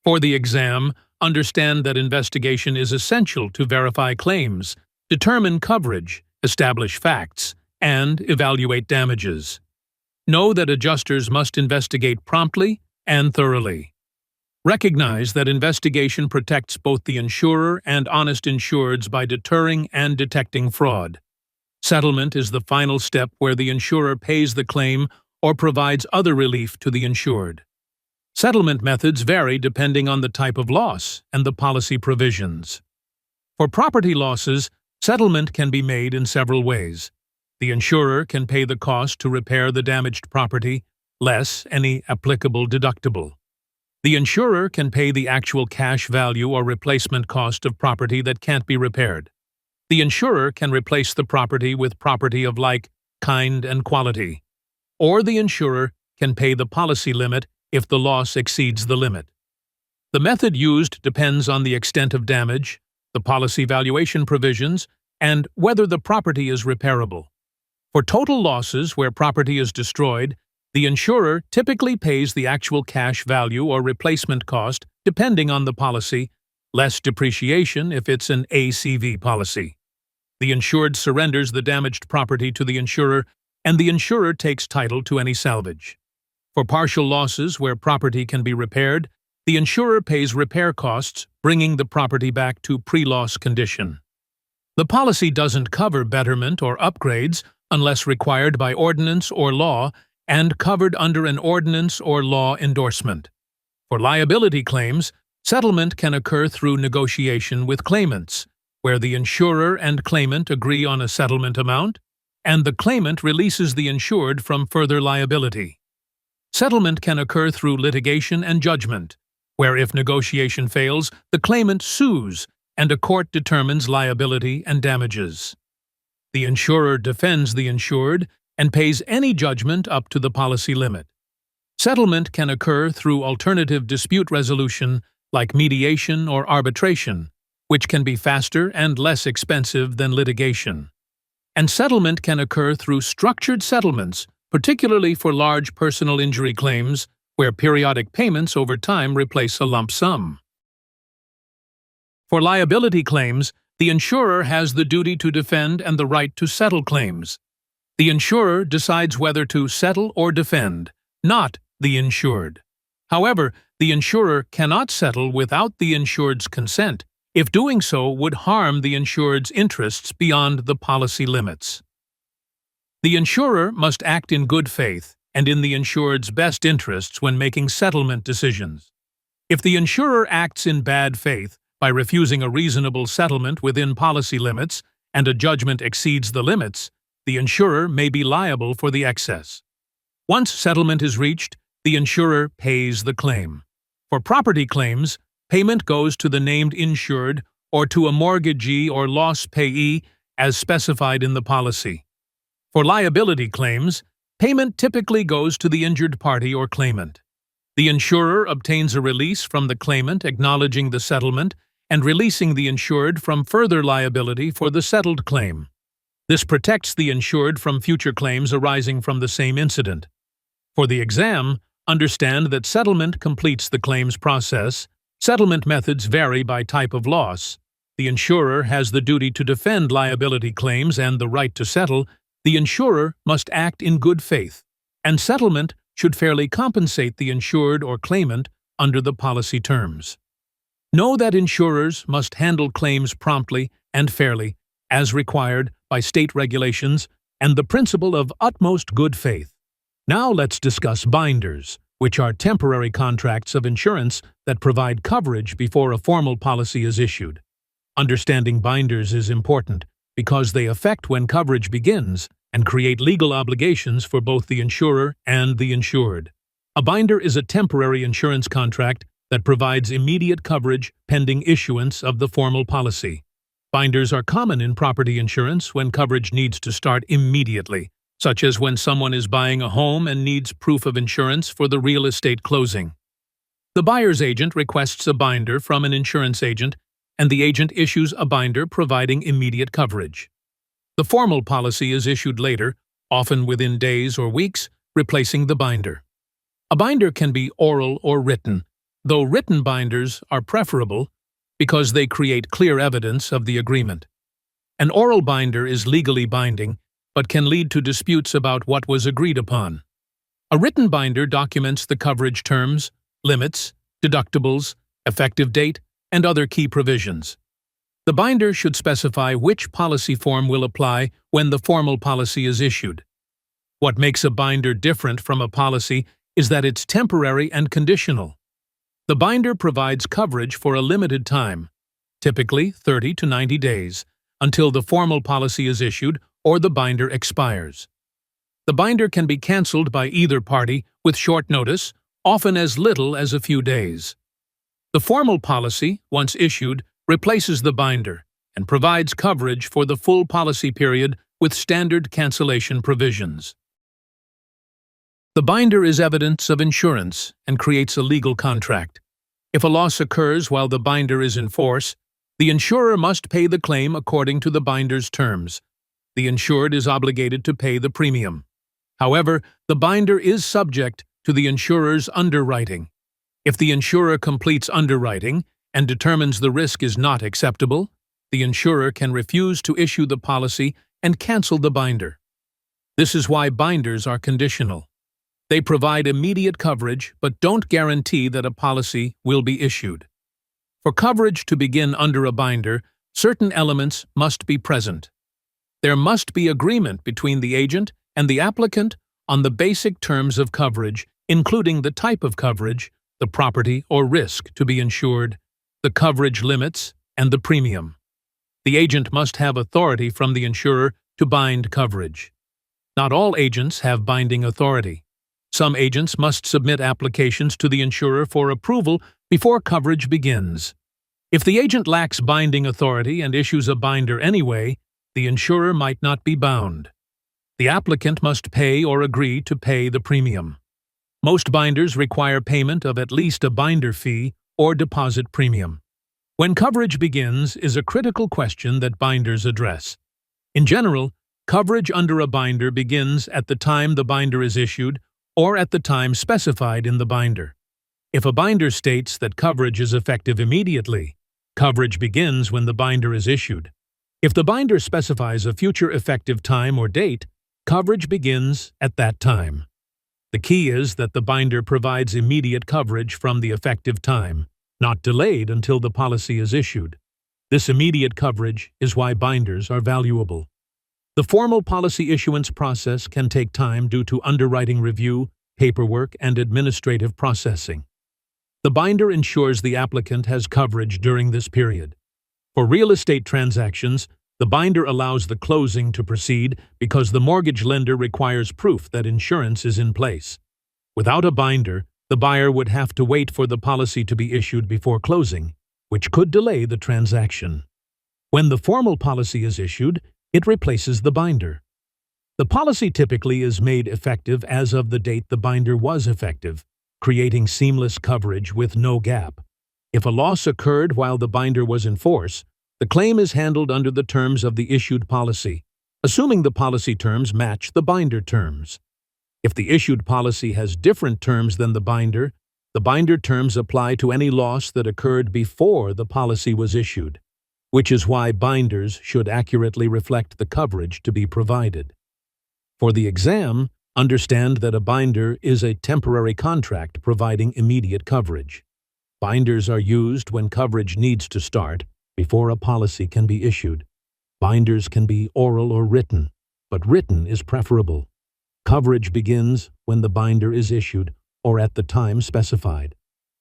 For the exam, understand that investigation is essential to verify claims, determine coverage, establish facts, and evaluate damages. Know that adjusters must investigate promptly and thoroughly. Recognize that investigation protects both the insurer and honest insureds by deterring and detecting fraud. Settlement is the final step where the insurer pays the claim or provides other relief to the insured. Settlement methods vary depending on the type of loss and the policy provisions. For property losses, settlement can be made in several ways. The insurer can pay the cost to repair the damaged property, less any applicable deductible. The insurer can pay the actual cash value or replacement cost of property that can't be repaired. The insurer can replace the property with property of like kind and quality. Or the insurer can pay the policy limit if the loss exceeds the limit. The method used depends on the extent of damage, the policy valuation provisions, and whether the property is repairable. For total losses where property is destroyed, the insurer typically pays the actual cash value or replacement cost depending on the policy, less depreciation if it's an ACV policy. The insured surrenders the damaged property to the insurer, and the insurer takes title to any salvage. For partial losses where property can be repaired, the insurer pays repair costs, bringing the property back to pre-loss condition. The policy doesn't cover betterment or upgrades unless required by ordinance or law and covered under an ordinance or law endorsement. For liability claims, settlement can occur through negotiation with claimants, where the insurer and claimant agree on a settlement amount, and the claimant releases the insured from further liability. Settlement can occur through litigation and judgment, where if negotiation fails, the claimant sues and a court determines liability and damages. The insurer defends the insured and pays any judgment up to the policy limit. Settlement can occur through alternative dispute resolution like mediation or arbitration, which can be faster and less expensive than litigation. And settlement can occur through structured settlements, particularly for large personal injury claims, where periodic payments over time replace a lump sum. For liability claims, the insurer has the duty to defend and the right to settle claims. The insurer decides whether to settle or defend, not the insured. However, the insurer cannot settle without the insured's consent, if doing so would harm the insured's interests beyond the policy limits. The insurer must act in good faith and in the insured's best interests when making settlement decisions. If the insurer acts in bad faith by refusing a reasonable settlement within policy limits and a judgment exceeds the limits, the insurer may be liable for the excess. Once settlement is reached, the insurer pays the claim. For property claims, payment goes to the named insured or to a mortgagee or loss payee as specified in the policy. For liability claims, payment typically goes to the injured party or claimant. The insurer obtains a release from the claimant acknowledging the settlement and releasing the insured from further liability for the settled claim. This protects the insured from future claims arising from the same incident. For the exam, understand that settlement completes the claims process. Settlement methods vary by type of loss. The insurer has the duty to defend liability claims and the right to settle. The insurer must act in good faith, and settlement should fairly compensate the insured or claimant under the policy terms. Know that insurers must handle claims promptly and fairly, as required by state regulations and the principle of utmost good faith. Now let's discuss binders, which are temporary contracts of insurance that provide coverage before a formal policy is issued. Understanding binders is important because they affect when coverage begins and create legal obligations for both the insurer and the insured. A binder is a temporary insurance contract that provides immediate coverage pending issuance of the formal policy. Binders are common in property insurance when coverage needs to start immediately, such as when someone is buying a home and needs proof of insurance for the real estate closing. The buyer's agent requests a binder from an insurance agent, and the agent issues a binder providing immediate coverage. The formal policy is issued later, often within days or weeks, replacing the binder. A binder can be oral or written, though written binders are preferable because they create clear evidence of the agreement. An oral binder is legally binding, but can lead to disputes about what was agreed upon. A written binder documents the coverage terms, limits, deductibles, effective date, and other key provisions. The binder should specify which policy form will apply when the formal policy is issued. What makes a binder different from a policy is that it's temporary and conditional. The binder provides coverage for a limited time, typically 30 to 90 days, until the formal policy is issued or the binder expires. The binder can be cancelled by either party with short notice, often as little as a few days. The formal policy, once issued, replaces the binder and provides coverage for the full policy period with standard cancellation provisions. The binder is evidence of insurance and creates a legal contract. If a loss occurs while the binder is in force, the insurer must pay the claim according to the binder's terms. The insured is obligated to pay the premium. However, the binder is subject to the insurer's underwriting. If the insurer completes underwriting and determines the risk is not acceptable, the insurer can refuse to issue the policy and cancel the binder. This is why binders are conditional. They provide immediate coverage but don't guarantee that a policy will be issued. For coverage to begin under a binder, certain elements must be present. There must be agreement between the agent and the applicant on the basic terms of coverage, including the type of coverage, the property or risk to be insured, the coverage limits, and the premium. The agent must have authority from the insurer to bind coverage. Not all agents have binding authority. Some agents must submit applications to the insurer for approval before coverage begins. If the agent lacks binding authority and issues a binder anyway, the insurer might not be bound. The applicant must pay or agree to pay the premium. Most binders require payment of at least a binder fee or deposit premium. When coverage begins is a critical question that binders address. In general, coverage under a binder begins at the time the binder is issued or at the time specified in the binder. If a binder states that coverage is effective immediately, coverage begins when the binder is issued. If the binder specifies a future effective time or date, coverage begins at that time. The key is that the binder provides immediate coverage from the effective time, not delayed until the policy is issued. This immediate coverage is why binders are valuable. The formal policy issuance process can take time due to underwriting review, paperwork, and administrative processing. The binder ensures the applicant has coverage during this period. For real estate transactions, the binder allows the closing to proceed because the mortgage lender requires proof that insurance is in place. Without a binder, the buyer would have to wait for the policy to be issued before closing, which could delay the transaction. When the formal policy is issued, it replaces the binder. The policy typically is made effective as of the date the binder was effective, creating seamless coverage with no gap. If a loss occurred while the binder was in force, the claim is handled under the terms of the issued policy, assuming the policy terms match the binder terms. If the issued policy has different terms than the binder terms apply to any loss that occurred before the policy was issued, which is why binders should accurately reflect the coverage to be provided. For the exam, understand that a binder is a temporary contract providing immediate coverage. Binders are used when coverage needs to start before a policy can be issued. Binders can be oral or written, but written is preferable. Coverage begins when the binder is issued or at the time specified.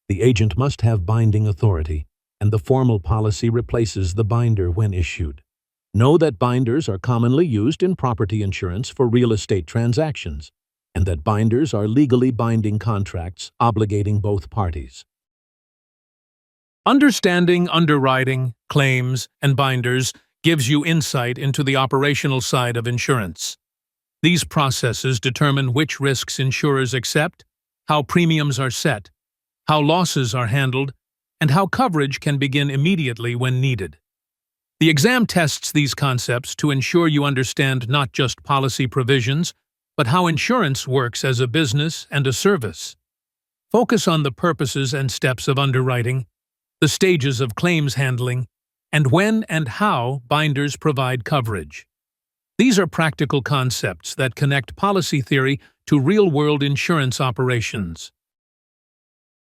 The agent must have binding authority, and the formal policy replaces the binder when issued. Know that binders are commonly used in property insurance for real estate transactions, and that binders are legally binding contracts obligating both parties. Understanding underwriting, claims, and binders gives you insight into the operational side of insurance. These processes determine which risks insurers accept, how premiums are set, how losses are handled, and how coverage can begin immediately when needed. The exam tests these concepts to ensure you understand not just policy provisions, but how insurance works as a business and a service. focus on the purposes and steps of underwriting, the stages of claims handling, and when and how binders provide coverage. These are practical concepts that connect policy theory to real-world insurance operations.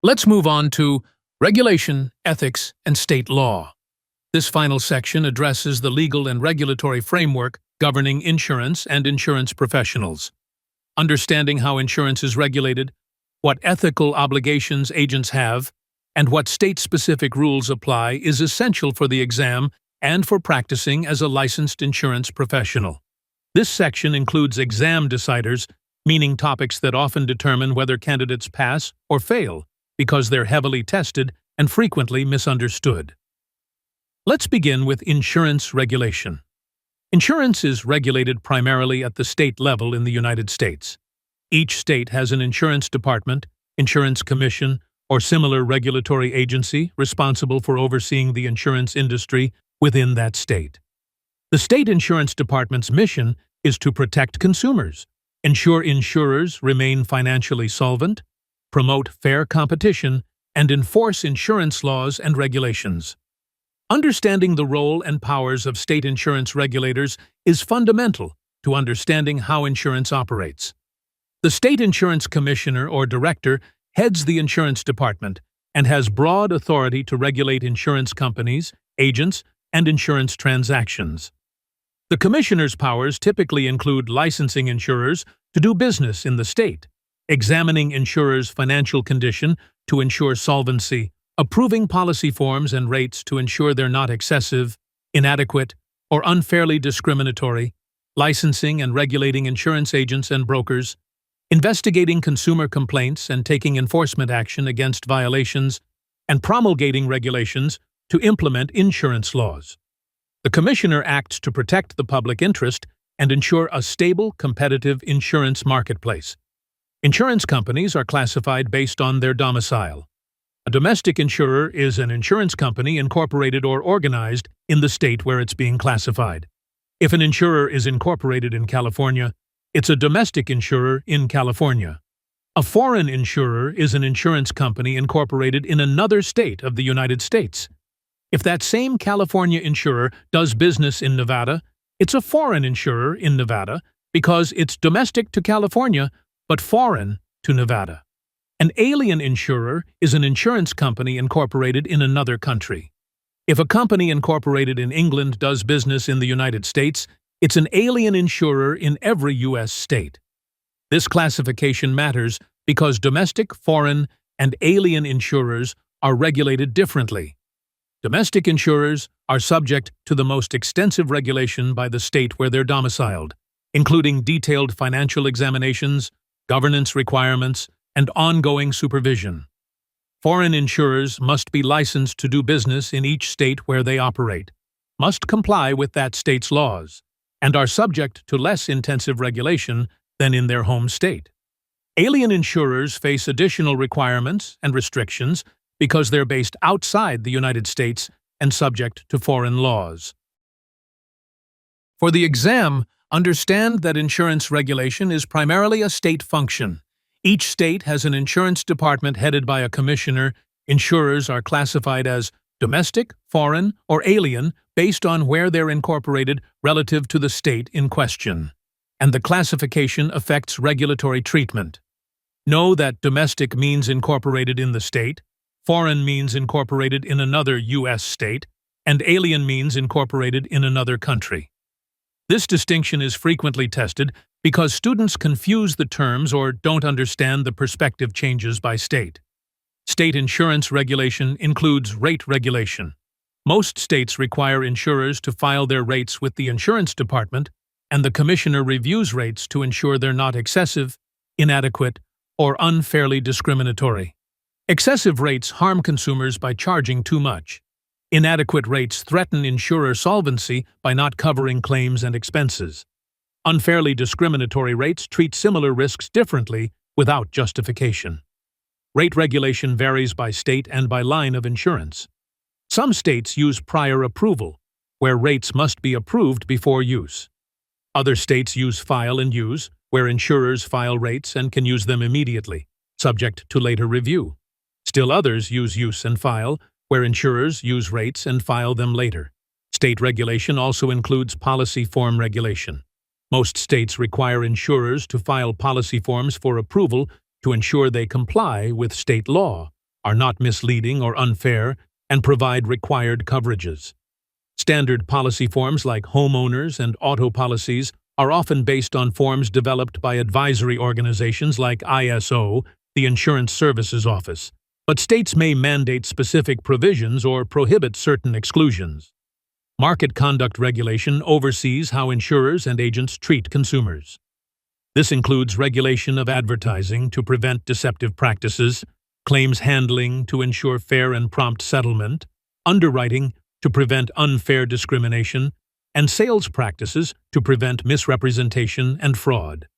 Let's move on to regulation, ethics, and state law. This final section addresses the legal and regulatory framework governing insurance and insurance professionals. Understanding how insurance is regulated, what ethical obligations agents have, and what state-specific rules apply is essential for the exam and for practicing as a licensed insurance professional. This section includes exam deciders, meaning topics that often determine whether candidates pass or fail because they're heavily tested and frequently misunderstood. Let's begin with insurance regulation. Insurance is regulated primarily at the state level in the United States. Each state has an insurance department, insurance commission, or similar regulatory agency responsible for overseeing the insurance industry within that state. The state insurance department's mission is to protect consumers, ensure insurers remain financially solvent, promote fair competition, and enforce insurance laws and regulations. Understanding the role and powers of state insurance regulators is fundamental to understanding how insurance operates. The state insurance commissioner or director heads the insurance department and has broad authority to regulate insurance companies, agents, and insurance transactions. The commissioner's powers typically include licensing insurers to do business in the state, examining insurers' financial condition to ensure solvency, approving policy forms and rates to ensure they're not excessive, inadequate, or unfairly discriminatory, licensing and regulating insurance agents and brokers, investigating consumer complaints and taking enforcement action against violations, and promulgating regulations to implement insurance laws. The Commissioner acts to protect the public interest and ensure a stable, competitive insurance marketplace. Insurance companies are classified based on their domicile. A domestic insurer is an insurance company incorporated or organized in the state where it's being classified. If an insurer is incorporated in California, it's a domestic insurer in California. A foreign insurer is an insurance company incorporated in another state of the United States. If that same California insurer does business in Nevada, it's a foreign insurer in Nevada because it's domestic to California but foreign to Nevada. An alien insurer is an insurance company incorporated in another country. If a company incorporated in England does business in the United States, it's an alien insurer in every U.S. state. This classification matters because domestic, foreign, and alien insurers are regulated differently. Domestic insurers are subject to the most extensive regulation by the state where they're domiciled, including detailed financial examinations, governance requirements, and ongoing supervision. Foreign insurers must be licensed to do business in each state where they operate, must comply with that state's laws, and are subject to less intensive regulation than in their home state. Alien insurers face additional requirements and restrictions because they're based outside the United States and subject to foreign laws. For the exam, understand that insurance regulation is primarily a state function. Each state has an insurance department headed by a commissioner. Insurers are classified as domestic, foreign, or alien based on where they're incorporated relative to the state in question. And the classification affects regulatory treatment. Know that domestic means incorporated in the state, foreign means incorporated in another U.S. state, and alien means incorporated in another country. This distinction is frequently tested because students confuse the terms or don't understand the perspective changes by state. State insurance regulation includes rate regulation. Most states require insurers to file their rates with the insurance department, and the commissioner reviews rates to ensure they're not excessive, inadequate, or unfairly discriminatory. Excessive rates harm consumers by charging too much. Inadequate rates threaten insurer solvency by not covering claims and expenses. Unfairly discriminatory rates treat similar risks differently without justification. Rate regulation varies by state and by line of insurance. Some states use prior approval, where rates must be approved before use. Other states use file and use, where insurers file rates and can use them immediately. subject to later review. Still others use and file, where insurers use rates and file them later. State regulation also includes policy form regulation. Most states require insurers to file policy forms for approval to ensure they comply with state law, are not misleading or unfair, and provide required coverages. Standard policy forms like homeowners and auto policies are often based on forms developed by advisory organizations like ISO, the Insurance Services Office, but states may mandate specific provisions or prohibit certain exclusions. Market conduct regulation oversees how insurers and agents treat consumers. This includes regulation of advertising to prevent deceptive practices, claims handling to ensure fair and prompt settlement, underwriting to prevent unfair discrimination, and sales practices to prevent misrepresentation and fraud.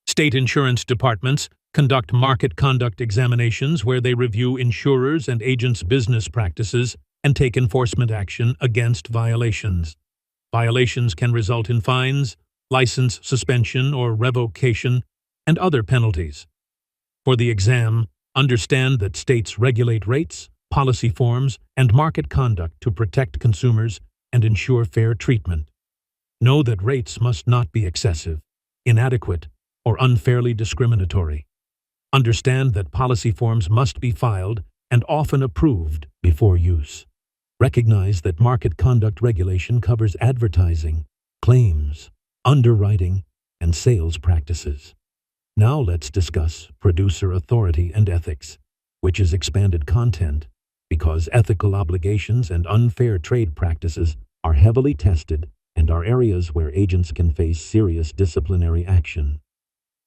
State insurance departments conduct market conduct examinations where they review insurers' and agents' business practices and take enforcement action against violations. Violations can result in fines, license suspension or revocation, and other penalties. For the exam, understand that states regulate rates, policy forms, and market conduct to protect consumers and ensure fair treatment. Know that rates must not be excessive, inadequate, or unfairly discriminatory. Understand that policy forms must be filed and often approved before use. Recognize that market conduct regulation covers advertising, claims, underwriting, and sales practices. Now let's discuss producer authority and ethics, which is expanded content because ethical obligations and unfair trade practices are heavily tested and are areas where agents can face serious disciplinary action.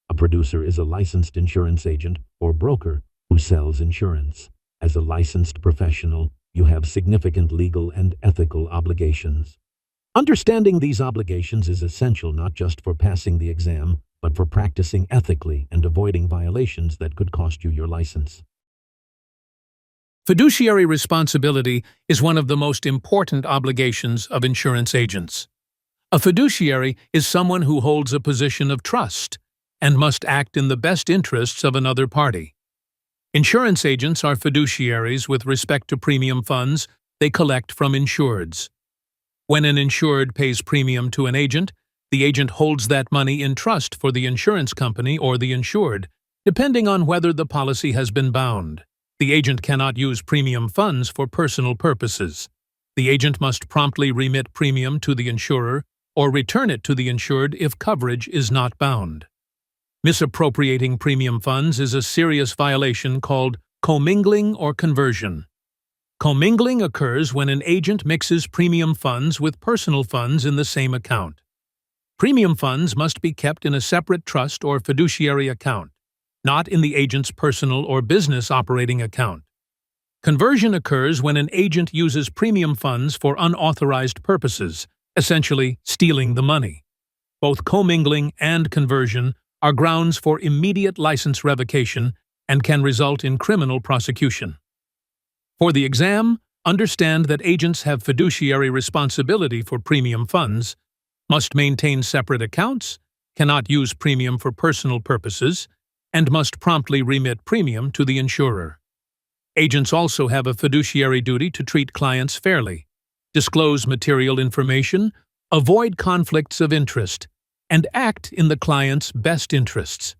A producer is a licensed insurance agent or broker who sells insurance. As a licensed professional, you have significant legal and ethical obligations. Understanding these obligations is essential not just for passing the exam, but for practicing ethically and avoiding violations that could cost you your license. Fiduciary responsibility is one of the most important obligations of insurance agents. A fiduciary is someone who holds a position of trust and must act in the best interests of another party. Insurance agents are fiduciaries with respect to premium funds they collect from insureds. When an insured pays premium to an agent, the agent holds that money in trust for the insurance company or the insured, depending on whether the policy has been bound. The agent cannot use premium funds for personal purposes. The agent must promptly remit premium to the insurer or return it to the insured if coverage is not bound. Misappropriating premium funds is a serious violation called commingling or conversion. Commingling occurs when an agent mixes premium funds with personal funds in the same account. Premium funds must be kept in a separate trust or fiduciary account, not in the agent's personal or business operating account. Conversion occurs when an agent uses premium funds for unauthorized purposes, essentially stealing the money. Both commingling and conversion are grounds for immediate license revocation and can result in criminal prosecution. For the exam, understand that agents have fiduciary responsibility for premium funds, must maintain separate accounts, cannot use premium for personal purposes, and must promptly remit premium to the insurer. Agents also have a fiduciary duty to treat clients fairly, disclose material information, avoid conflicts of interest, and act in the client's best interests.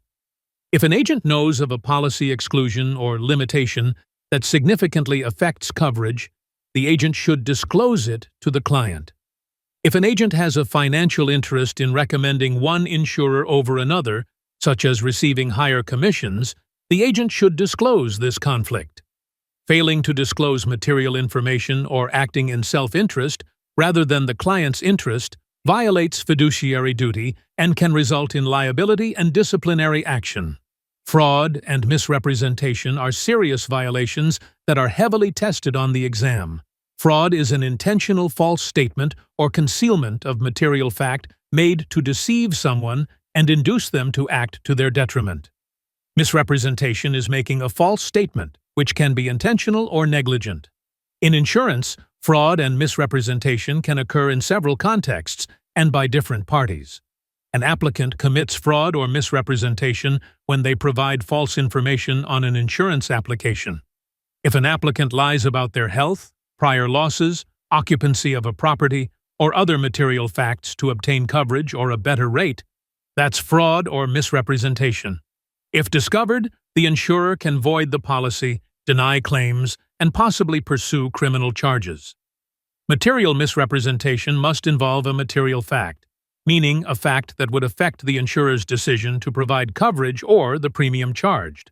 If an agent knows of a policy exclusion or limitation that significantly affects coverage, the agent should disclose it to the client. If an agent has a financial interest in recommending one insurer over another, such as receiving higher commissions, the agent should disclose this conflict. Failing to disclose material information or acting in self-interest rather than the client's interest violates fiduciary duty and can result in liability and disciplinary action. Fraud and misrepresentation are serious violations that are heavily tested on the exam. Fraud is an intentional false statement or concealment of material fact made to deceive someone and induce them to act to their detriment. Misrepresentation is making a false statement, which can be intentional or negligent. In insurance, fraud and misrepresentation can occur in several contexts and by different parties. An applicant commits fraud or misrepresentation when they provide false information on an insurance application. If an applicant lies about their health, prior losses, occupancy of a property, or other material facts to obtain coverage or a better rate, that's fraud or misrepresentation. If discovered, the insurer can void the policy, deny claims, and possibly pursue criminal charges. Material misrepresentation must involve a material fact, meaning a fact that would affect the insurer's decision to provide coverage or the premium charged.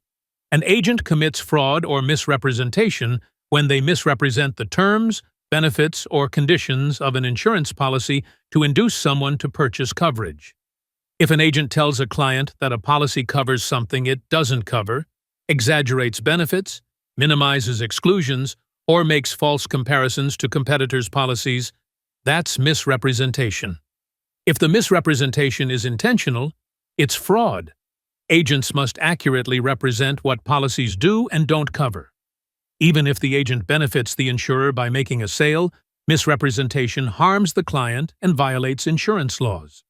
An agent commits fraud or misrepresentation when they misrepresent the terms, benefits, or conditions of an insurance policy to induce someone to purchase coverage. If an agent tells a client that a policy covers something it doesn't cover, exaggerates benefits, minimizes exclusions, or makes false comparisons to competitors' policies, that's misrepresentation. If the misrepresentation is intentional, it's fraud. Agents must accurately represent what policies do and don't cover. Even if the agent benefits the insurer by making a sale, misrepresentation harms the client and violates insurance laws.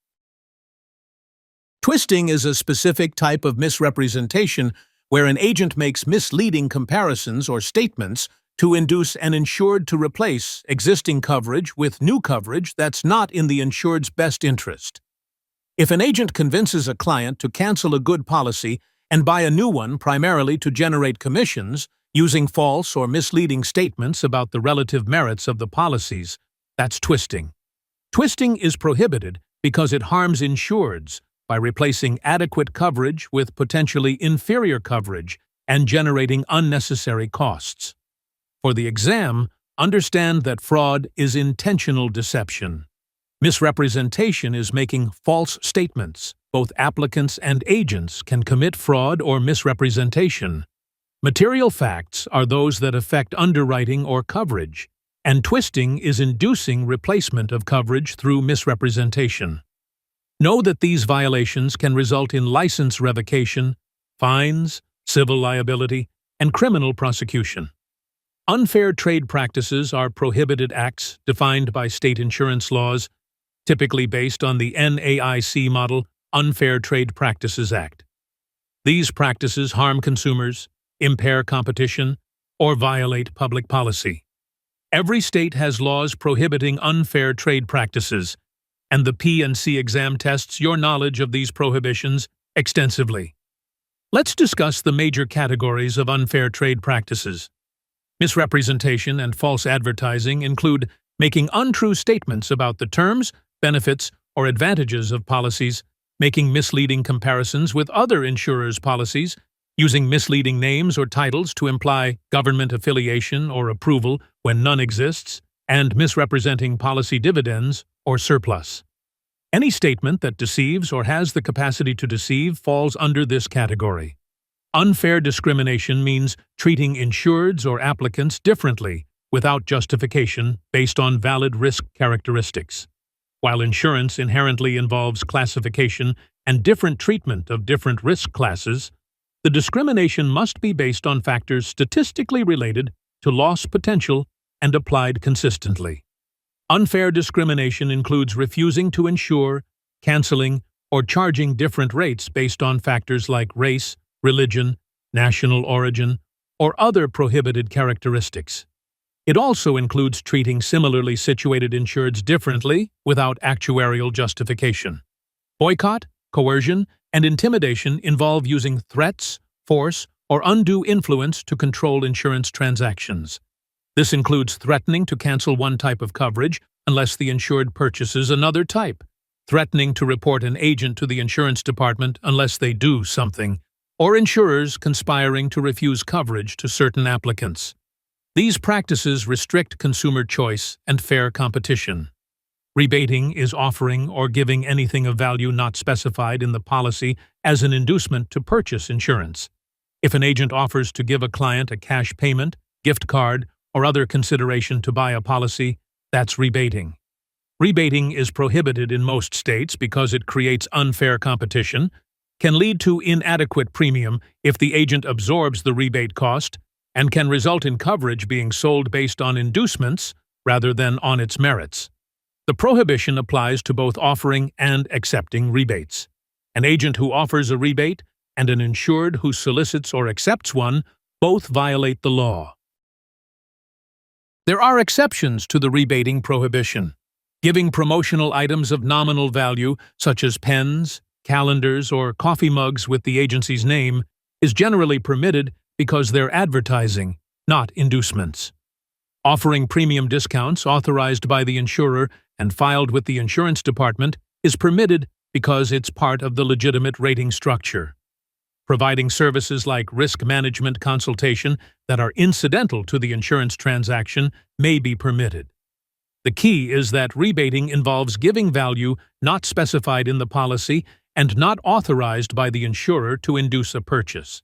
Twisting is a specific type of misrepresentation where an agent makes misleading comparisons or statements to induce an insured to replace existing coverage with new coverage that's not in the insured's best interest. If an agent convinces a client to cancel a good policy and buy a new one primarily to generate commissions, using false or misleading statements about the relative merits of the policies, that's twisting. Twisting is prohibited because it harms insureds by replacing adequate coverage with potentially inferior coverage and generating unnecessary costs. For the exam, understand that fraud is intentional deception. Misrepresentation is making false statements. Both applicants and agents can commit fraud or misrepresentation. Material facts are those that affect underwriting or coverage, and twisting is inducing replacement of coverage through misrepresentation. Know that these violations can result in license revocation, fines, civil liability, and criminal prosecution. Unfair trade practices are prohibited acts defined by state insurance laws, typically based on the NAIC model Unfair Trade Practices Act. These practices harm consumers, impair competition, or violate public policy. Every state has laws prohibiting unfair trade practices, and the P&C exam tests your knowledge of these prohibitions extensively. Let's discuss the major categories of unfair trade practices. Misrepresentation and false advertising include making untrue statements about the terms, benefits, or advantages of policies, making misleading comparisons with other insurers' policies, using misleading names or titles to imply government affiliation or approval when none exists, and misrepresenting policy dividends or surplus. Any statement that deceives or has the capacity to deceive falls under this category. Unfair discrimination means treating insureds or applicants differently without justification based on valid risk characteristics. While insurance inherently involves classification and different treatment of different risk classes, the discrimination must be based on factors statistically related to loss potential and applied consistently. Unfair discrimination includes refusing to insure, canceling, or charging different rates based on factors like race, religion, national origin, or other prohibited characteristics. It also includes treating similarly situated insureds differently without actuarial justification. Boycott, coercion, and intimidation involve using threats, force, or undue influence to control insurance transactions. This includes threatening to cancel one type of coverage unless the insured purchases another type, threatening to report an agent to the insurance department unless they do something, or insurers conspiring to refuse coverage to certain applicants. These practices restrict consumer choice and fair competition. Rebating is offering or giving anything of value not specified in the policy as an inducement to purchase insurance. If an agent offers to give a client a cash payment, gift card, or other consideration to buy a policy, that's rebating. Rebating is prohibited in most states because it creates unfair competition, can lead to inadequate premium if the agent absorbs the rebate cost, and can result in coverage being sold based on inducements rather than on its merits. The prohibition applies to both offering and accepting rebates. An agent who offers a rebate and an insured who solicits or accepts one both violate the law. There are exceptions to the rebating prohibition. Giving promotional items of nominal value, such as pens, calendars, or coffee mugs with the agency's name, is generally permitted because they're advertising, not inducements. Offering premium discounts authorized by the insurer and filed with the insurance department is permitted because it's part of the legitimate rating structure. Providing services like risk management consultation that are incidental to the insurance transaction may be permitted. The key is that rebating involves giving value not specified in the policy and not authorized by the insurer to induce a purchase.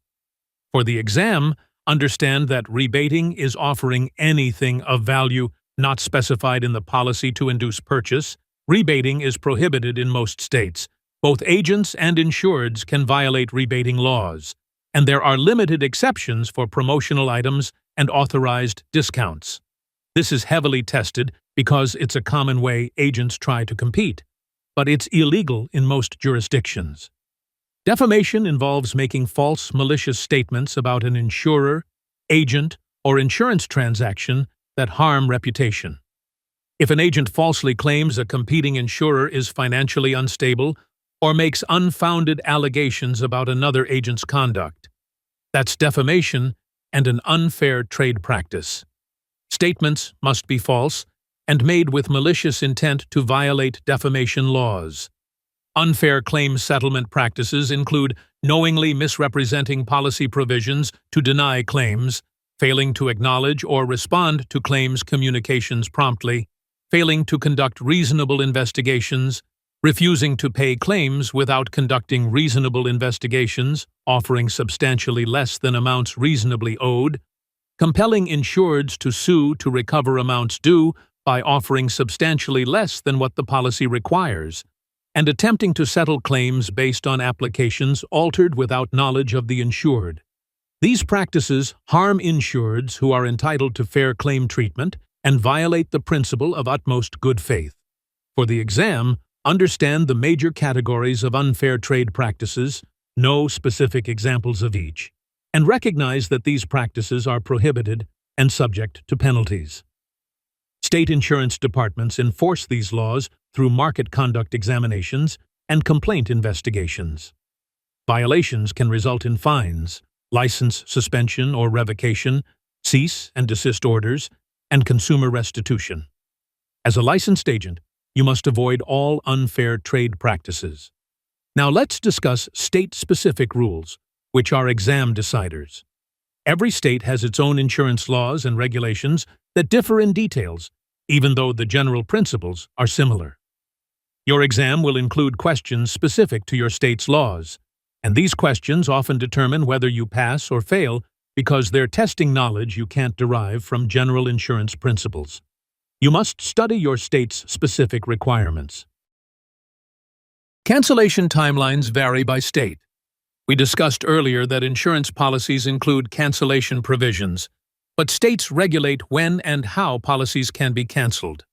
For the exam, understand that rebating is offering anything of value not specified in the policy to induce purchase. Rebating is prohibited in most states. Both agents and insureds can violate rebating laws, and there are limited exceptions for promotional items and authorized discounts. This is heavily tested because it's a common way agents try to compete, but it's illegal in most jurisdictions. Defamation involves making false, malicious statements about an insurer, agent, or insurance transaction that harm reputation. If an agent falsely claims a competing insurer is financially unstable or makes unfounded allegations about another agent's conduct, that's defamation and an unfair trade practice. Statements must be false and made with malicious intent to violate defamation laws. Unfair claim settlement practices include knowingly misrepresenting policy provisions to deny claims, failing to acknowledge or respond to claims communications promptly, failing to conduct reasonable investigations, refusing to pay claims without conducting reasonable investigations, offering substantially less than amounts reasonably owed, compelling insureds to sue to recover amounts due by offering substantially less than what the policy requires, and attempting to settle claims based on applications altered without knowledge of the insured. These practices harm insureds who are entitled to fair claim treatment and violate the principle of utmost good faith. For the exam, understand the major categories of unfair trade practices, know specific examples of each, and recognize that these practices are prohibited and subject to penalties. State insurance departments enforce these laws through market conduct examinations and complaint investigations. Violations can result in fines, license suspension or revocation, cease and desist orders, and consumer restitution. As a licensed agent, you must avoid all unfair trade practices. Now let's discuss state-specific rules, which are exam deciders. Every state has its own insurance laws and regulations that differ in details, even though the general principles are similar. Your exam will include questions specific to your state's laws, and these questions often determine whether you pass or fail because they're testing knowledge you can't derive from general insurance principles. You must study your state's specific requirements. Cancellation timelines vary by state. We discussed earlier that insurance policies include cancellation provisions, but states regulate when and how policies can be canceled.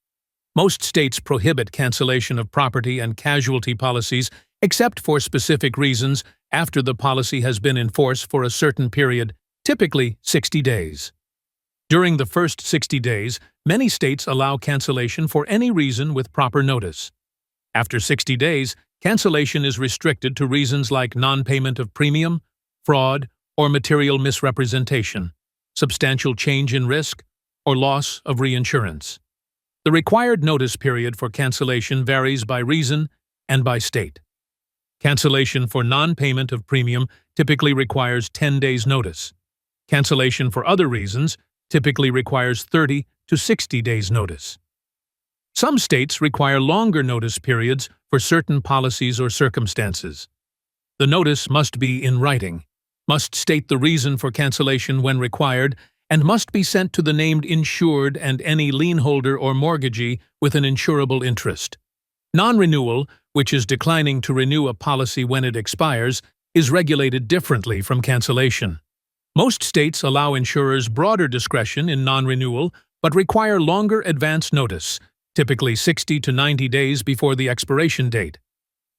Most states prohibit cancellation of property and casualty policies except for specific reasons after the policy has been in force for a certain period, typically 60 days. During the first 60 days, many states allow cancellation for any reason with proper notice. After 60 days, cancellation is restricted to reasons like non-payment of premium, fraud, or material misrepresentation, substantial change in risk, or loss of reinsurance. The required notice period for cancellation varies by reason and by state. Cancellation for non-payment of premium typically requires 10 days' notice. Cancellation for other reasons typically requires 30 to 60 days' notice. Some states require longer notice periods for certain policies or circumstances. The notice must be in writing, must state the reason for cancellation when required, and must be sent to the named insured and any lien holder or mortgagee with an insurable interest. Non-renewal, which is declining to renew a policy when it expires, is regulated differently from cancellation. Most states allow insurers broader discretion in non-renewal but require longer advance notice, typically 60 to 90 days before the expiration date.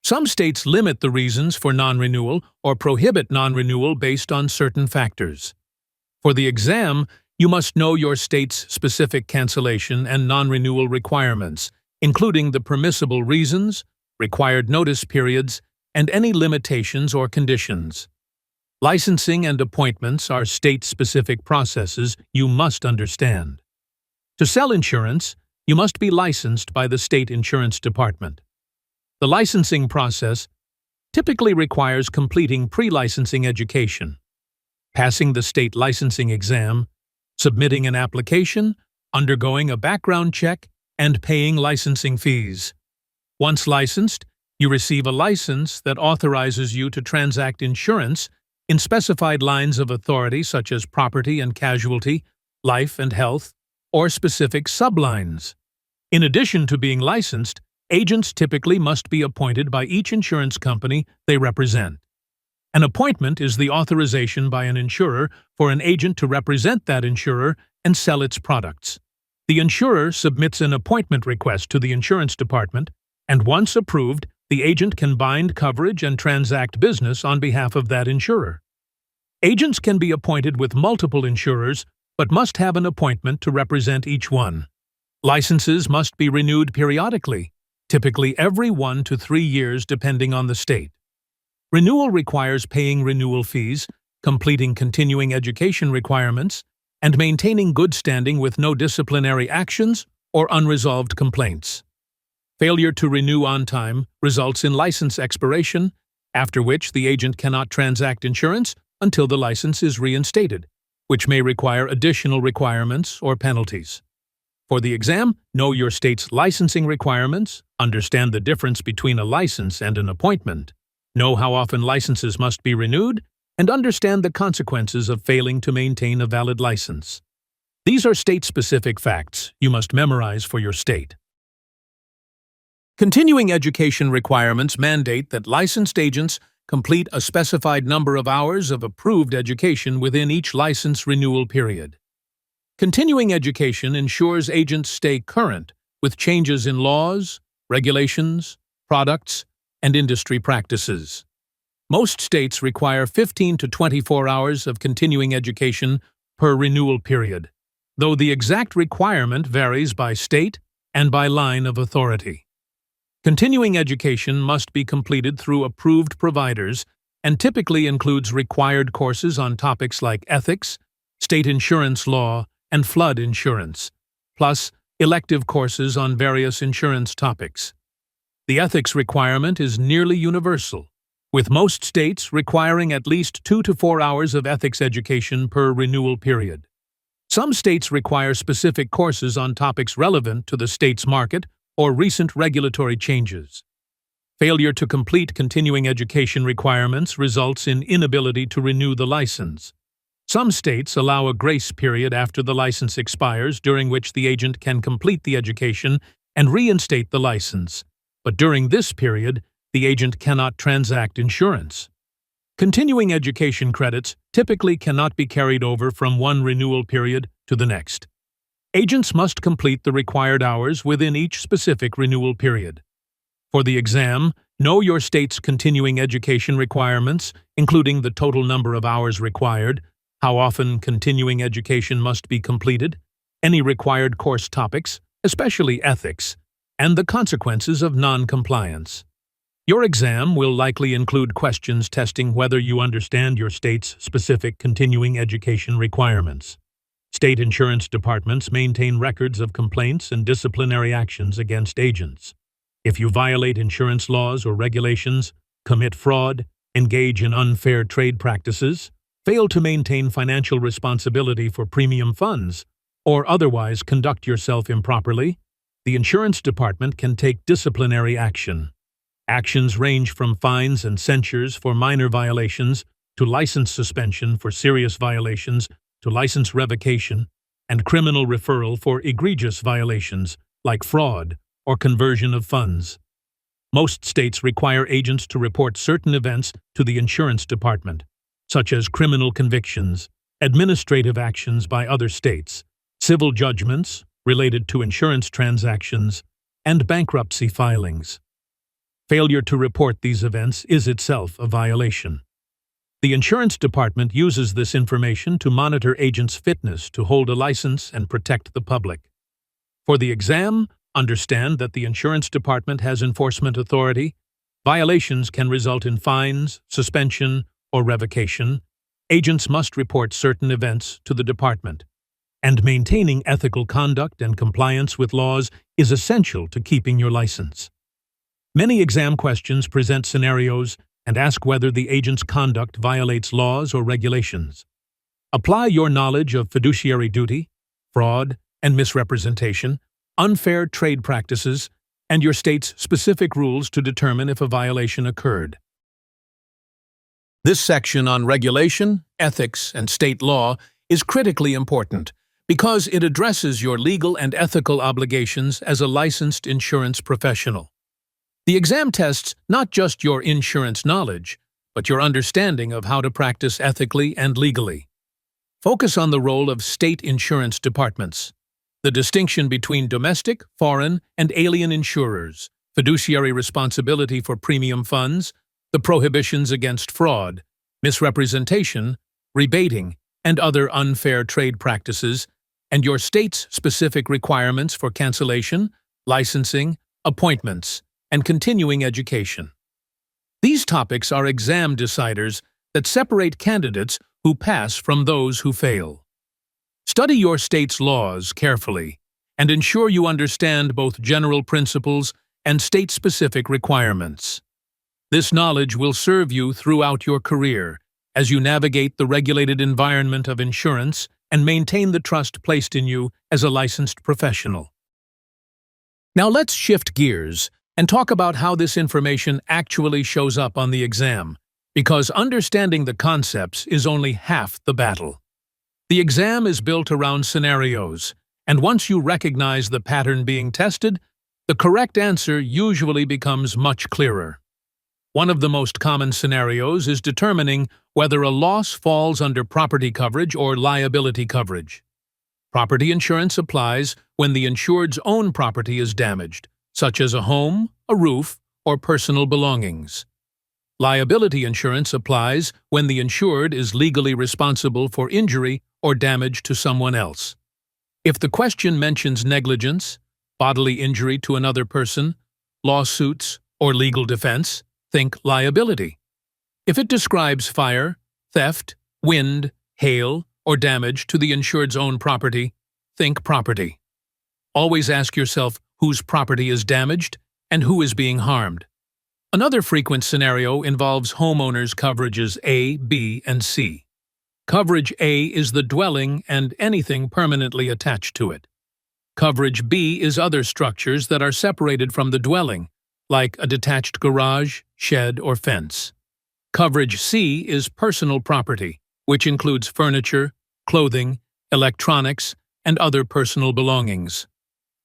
Some states limit the reasons for non-renewal or prohibit non-renewal based on certain factors. For the exam, you must know your state's specific cancellation and non-renewal requirements, including the permissible reasons, required notice periods, and any limitations or conditions. Licensing and appointments are state-specific processes you must understand. To sell insurance, you must be licensed by the state insurance department. The licensing process typically requires completing pre-licensing education, passing the state licensing exam, submitting an application, undergoing a background check, and paying licensing fees. Once licensed, you receive a license that authorizes you to transact insurance in specified lines of authority such as property and casualty, life and health, or specific sublines. In addition to being licensed, agents typically must be appointed by each insurance company they represent. An appointment is the authorization by an insurer for an agent to represent that insurer and sell its products. The insurer submits an appointment request to the insurance department, and once approved, the agent can bind coverage and transact business on behalf of that insurer. Agents can be appointed with multiple insurers, but must have an appointment to represent each one. Licenses must be renewed periodically, typically every 1 to 3 years depending on the state. Renewal requires paying renewal fees, completing continuing education requirements, and maintaining good standing with no disciplinary actions or unresolved complaints. Failure to renew on time results in license expiration, after which the agent cannot transact insurance until the license is reinstated, which may require additional requirements or penalties. For the exam, know your state's licensing requirements, understand the difference between a license and an appointment, know how often licenses must be renewed, and understand the consequences of failing to maintain a valid license. These are state-specific facts you must memorize for your state. Continuing education requirements mandate that licensed agents complete a specified number of hours of approved education within each license renewal period. Continuing education ensures agents stay current with changes in laws, regulations, products, and industry practices. Most states require 15 to 24 hours of continuing education per renewal period, though the exact requirement varies by state and by line of authority. Continuing education must be completed through approved providers and typically includes required courses on topics like ethics, state insurance law, and flood insurance, plus elective courses on various insurance topics. The ethics requirement is nearly universal, with most states requiring at least 2 to 4 hours of ethics education per renewal period. Some states require specific courses on topics relevant to the state's market or recent regulatory changes. Failure to complete continuing education requirements results in inability to renew the license. Some states allow a grace period after the license expires during which the agent can complete the education and reinstate the license, but during this period, the agent cannot transact insurance. Continuing education credits typically cannot be carried over from one renewal period to the next. Agents must complete the required hours within each specific renewal period. For the exam, know your state's continuing education requirements, including the total number of hours required, how often continuing education must be completed, any required course topics, especially ethics, and the consequences of non-compliance. Your exam will likely include questions testing whether you understand your state's specific continuing education requirements. State insurance departments maintain records of complaints and disciplinary actions against agents. If you violate insurance laws or regulations, commit fraud, engage in unfair trade practices, fail to maintain financial responsibility for premium funds, or otherwise conduct yourself improperly, the insurance department can take disciplinary action. Actions range from fines and censures for minor violations to license suspension for serious violations to license revocation and criminal referral for egregious violations like fraud or conversion of funds. Most states require agents to report certain events to the insurance department, such as criminal convictions, administrative actions by other states, civil judgments related to insurance transactions, and bankruptcy filings. Failure to report these events is itself a violation. The insurance department uses this information to monitor agents' fitness to hold a license and protect the public. For the exam, understand that the insurance department has enforcement authority. Violations can result in fines, suspension, or revocation. Agents must report certain events to the department. And maintaining ethical conduct and compliance with laws is essential to keeping your license. Many exam questions present scenarios and ask whether the agent's conduct violates laws or regulations. Apply your knowledge of fiduciary duty, fraud and misrepresentation, unfair trade practices, and your state's specific rules to determine if a violation occurred. This section on regulation, ethics, and state law is critically important because it addresses your legal and ethical obligations as a licensed insurance professional. The exam tests not just your insurance knowledge, but your understanding of how to practice ethically and legally. Focus on the role of state insurance departments, the distinction between domestic, foreign, and alien insurers, fiduciary responsibility for premium funds, the prohibitions against fraud, misrepresentation, rebating, and other unfair trade practices, and your state's specific requirements for cancellation, licensing, appointments, and continuing education. These topics are exam deciders that separate candidates who pass from those who fail. Study your state's laws carefully and ensure you understand both general principles and state-specific requirements. This knowledge will serve you throughout your career as you navigate the regulated environment of insurance and maintain the trust placed in you as a licensed professional. Now let's shift gears and talk about how this information actually shows up on the exam, because understanding the concepts is only half the battle. The exam is built around scenarios, and once you recognize the pattern being tested, the correct answer usually becomes much clearer. One of the most common scenarios is determining whether a loss falls under property coverage or liability coverage. Property insurance applies when the insured's own property is damaged, such as a home, a roof, or personal belongings. Liability insurance applies when the insured is legally responsible for injury or damage to someone else. If the question mentions negligence, bodily injury to another person, lawsuits, or legal defense, think liability. If it describes fire, theft, wind, hail, or damage to the insured's own property, think property. Always ask yourself whose property is damaged and who is being harmed. Another frequent scenario involves homeowners coverages A, B, and C. Coverage A is the dwelling and anything permanently attached to it. Coverage B is other structures that are separated from the dwelling, like a detached garage, shed, or fence. Coverage C is personal property, which includes furniture, clothing, electronics, and other personal belongings.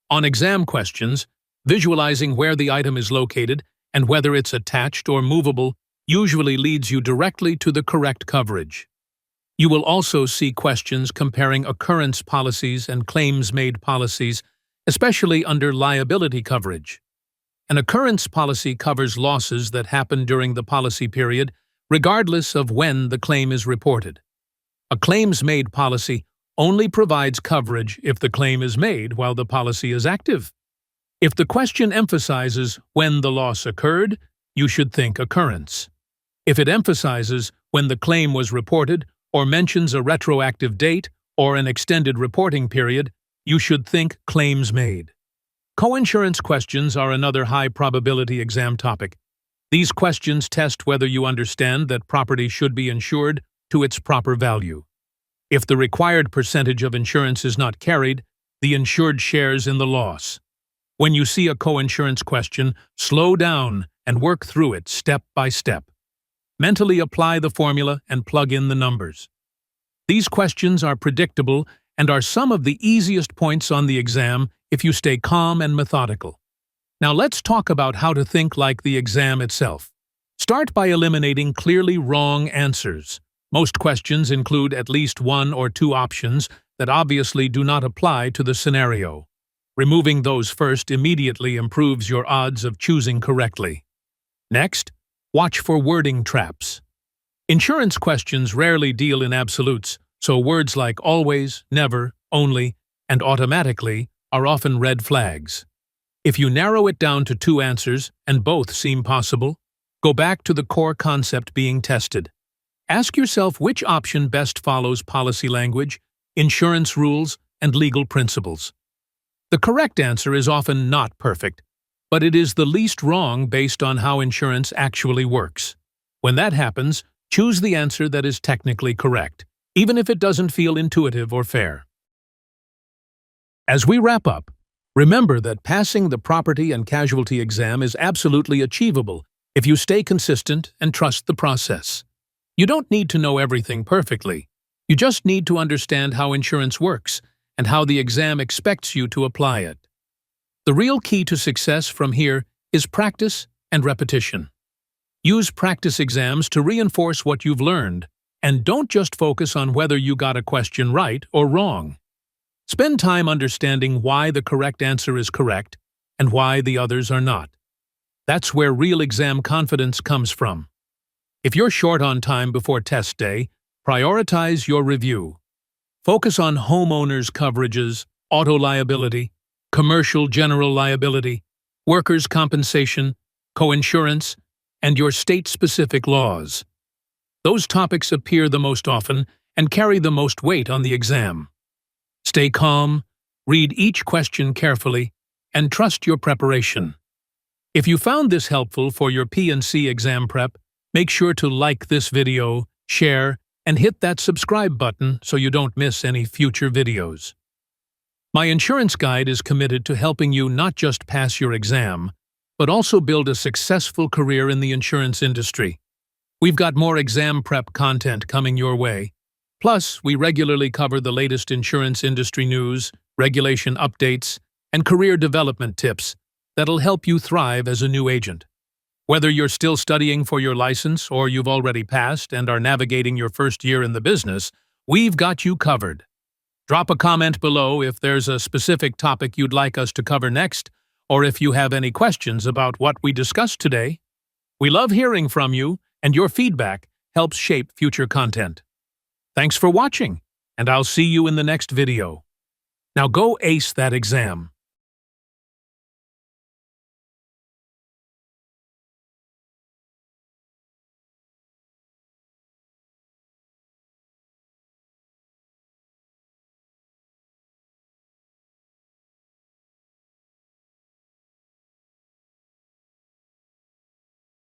On exam questions, visualizing where the item is located and whether it's attached or movable usually leads you directly to the correct coverage. You will also see questions comparing occurrence policies and claims-made policies, especially under liability coverage. An occurrence policy covers losses that happen during the policy period, regardless of when the claim is reported. A claims-made policy only provides coverage if the claim is made while the policy is active. If the question emphasizes when the loss occurred, you should think occurrence. If it emphasizes when the claim was reported or mentions a retroactive date or an extended reporting period, you should think claims made. Coinsurance questions are another high-probability exam topic. These questions test whether you understand that property should be insured to its proper value. If the required percentage of insurance is not carried, the insured shares in the loss. When you see a coinsurance question, slow down and work through it step by step. Mentally apply the formula and plug in the numbers. These questions are predictable and are some of the easiest points on the exam if you stay calm and methodical. Now let's talk about how to think like the exam itself. Start by eliminating clearly wrong answers. Most questions include at least one or two options that obviously do not apply to the scenario. Removing those first immediately improves your odds of choosing correctly. Next, watch for wording traps. Insurance questions rarely deal in absolutes, so words like always, never, only, and automatically are often red flags. If you narrow it down to two answers and both seem possible, go back to the core concept being tested. Ask yourself which option best follows policy language, insurance rules, and legal principles. The correct answer is often not perfect, but it is the least wrong based on how insurance actually works. When that happens, choose the answer that is technically correct, even if it doesn't feel intuitive or fair. As we wrap up, remember that passing the property and casualty exam is absolutely achievable if you stay consistent and trust the process. You don't need to know everything perfectly. You just need to understand how insurance works and how the exam expects you to apply it. The real key to success from here is practice and repetition. Use practice exams to reinforce what you've learned, and don't just focus on whether you got a question right or wrong. Spend time understanding why the correct answer is correct and why the others are not. That's where real exam confidence comes from. If you're short on time before test day, prioritize your review. Focus on homeowners coverages, auto liability, commercial general liability, workers' compensation, coinsurance, and your state-specific laws. Those topics appear the most often and carry the most weight on the exam. Stay calm, read each question carefully, and trust your preparation. If you found this helpful for your P&C exam prep, make sure to like this video, share, and hit that subscribe button so you don't miss any future videos. My insurance guide is committed to helping you not just pass your exam, but also build a successful career in the insurance industry. We've got more exam prep content coming your way. Plus, we regularly cover the latest insurance industry news, regulation updates, and career development tips that'll help you thrive as a new agent. Whether you're still studying for your license or you've already passed and are navigating your first year in the business, we've got you covered. Drop a comment below if there's a specific topic you'd like us to cover next, or if you have any questions about what we discussed today. We love hearing from you, and your feedback helps shape future content. Thanks for watching, and I'll see you in the next video. Now go ace that exam.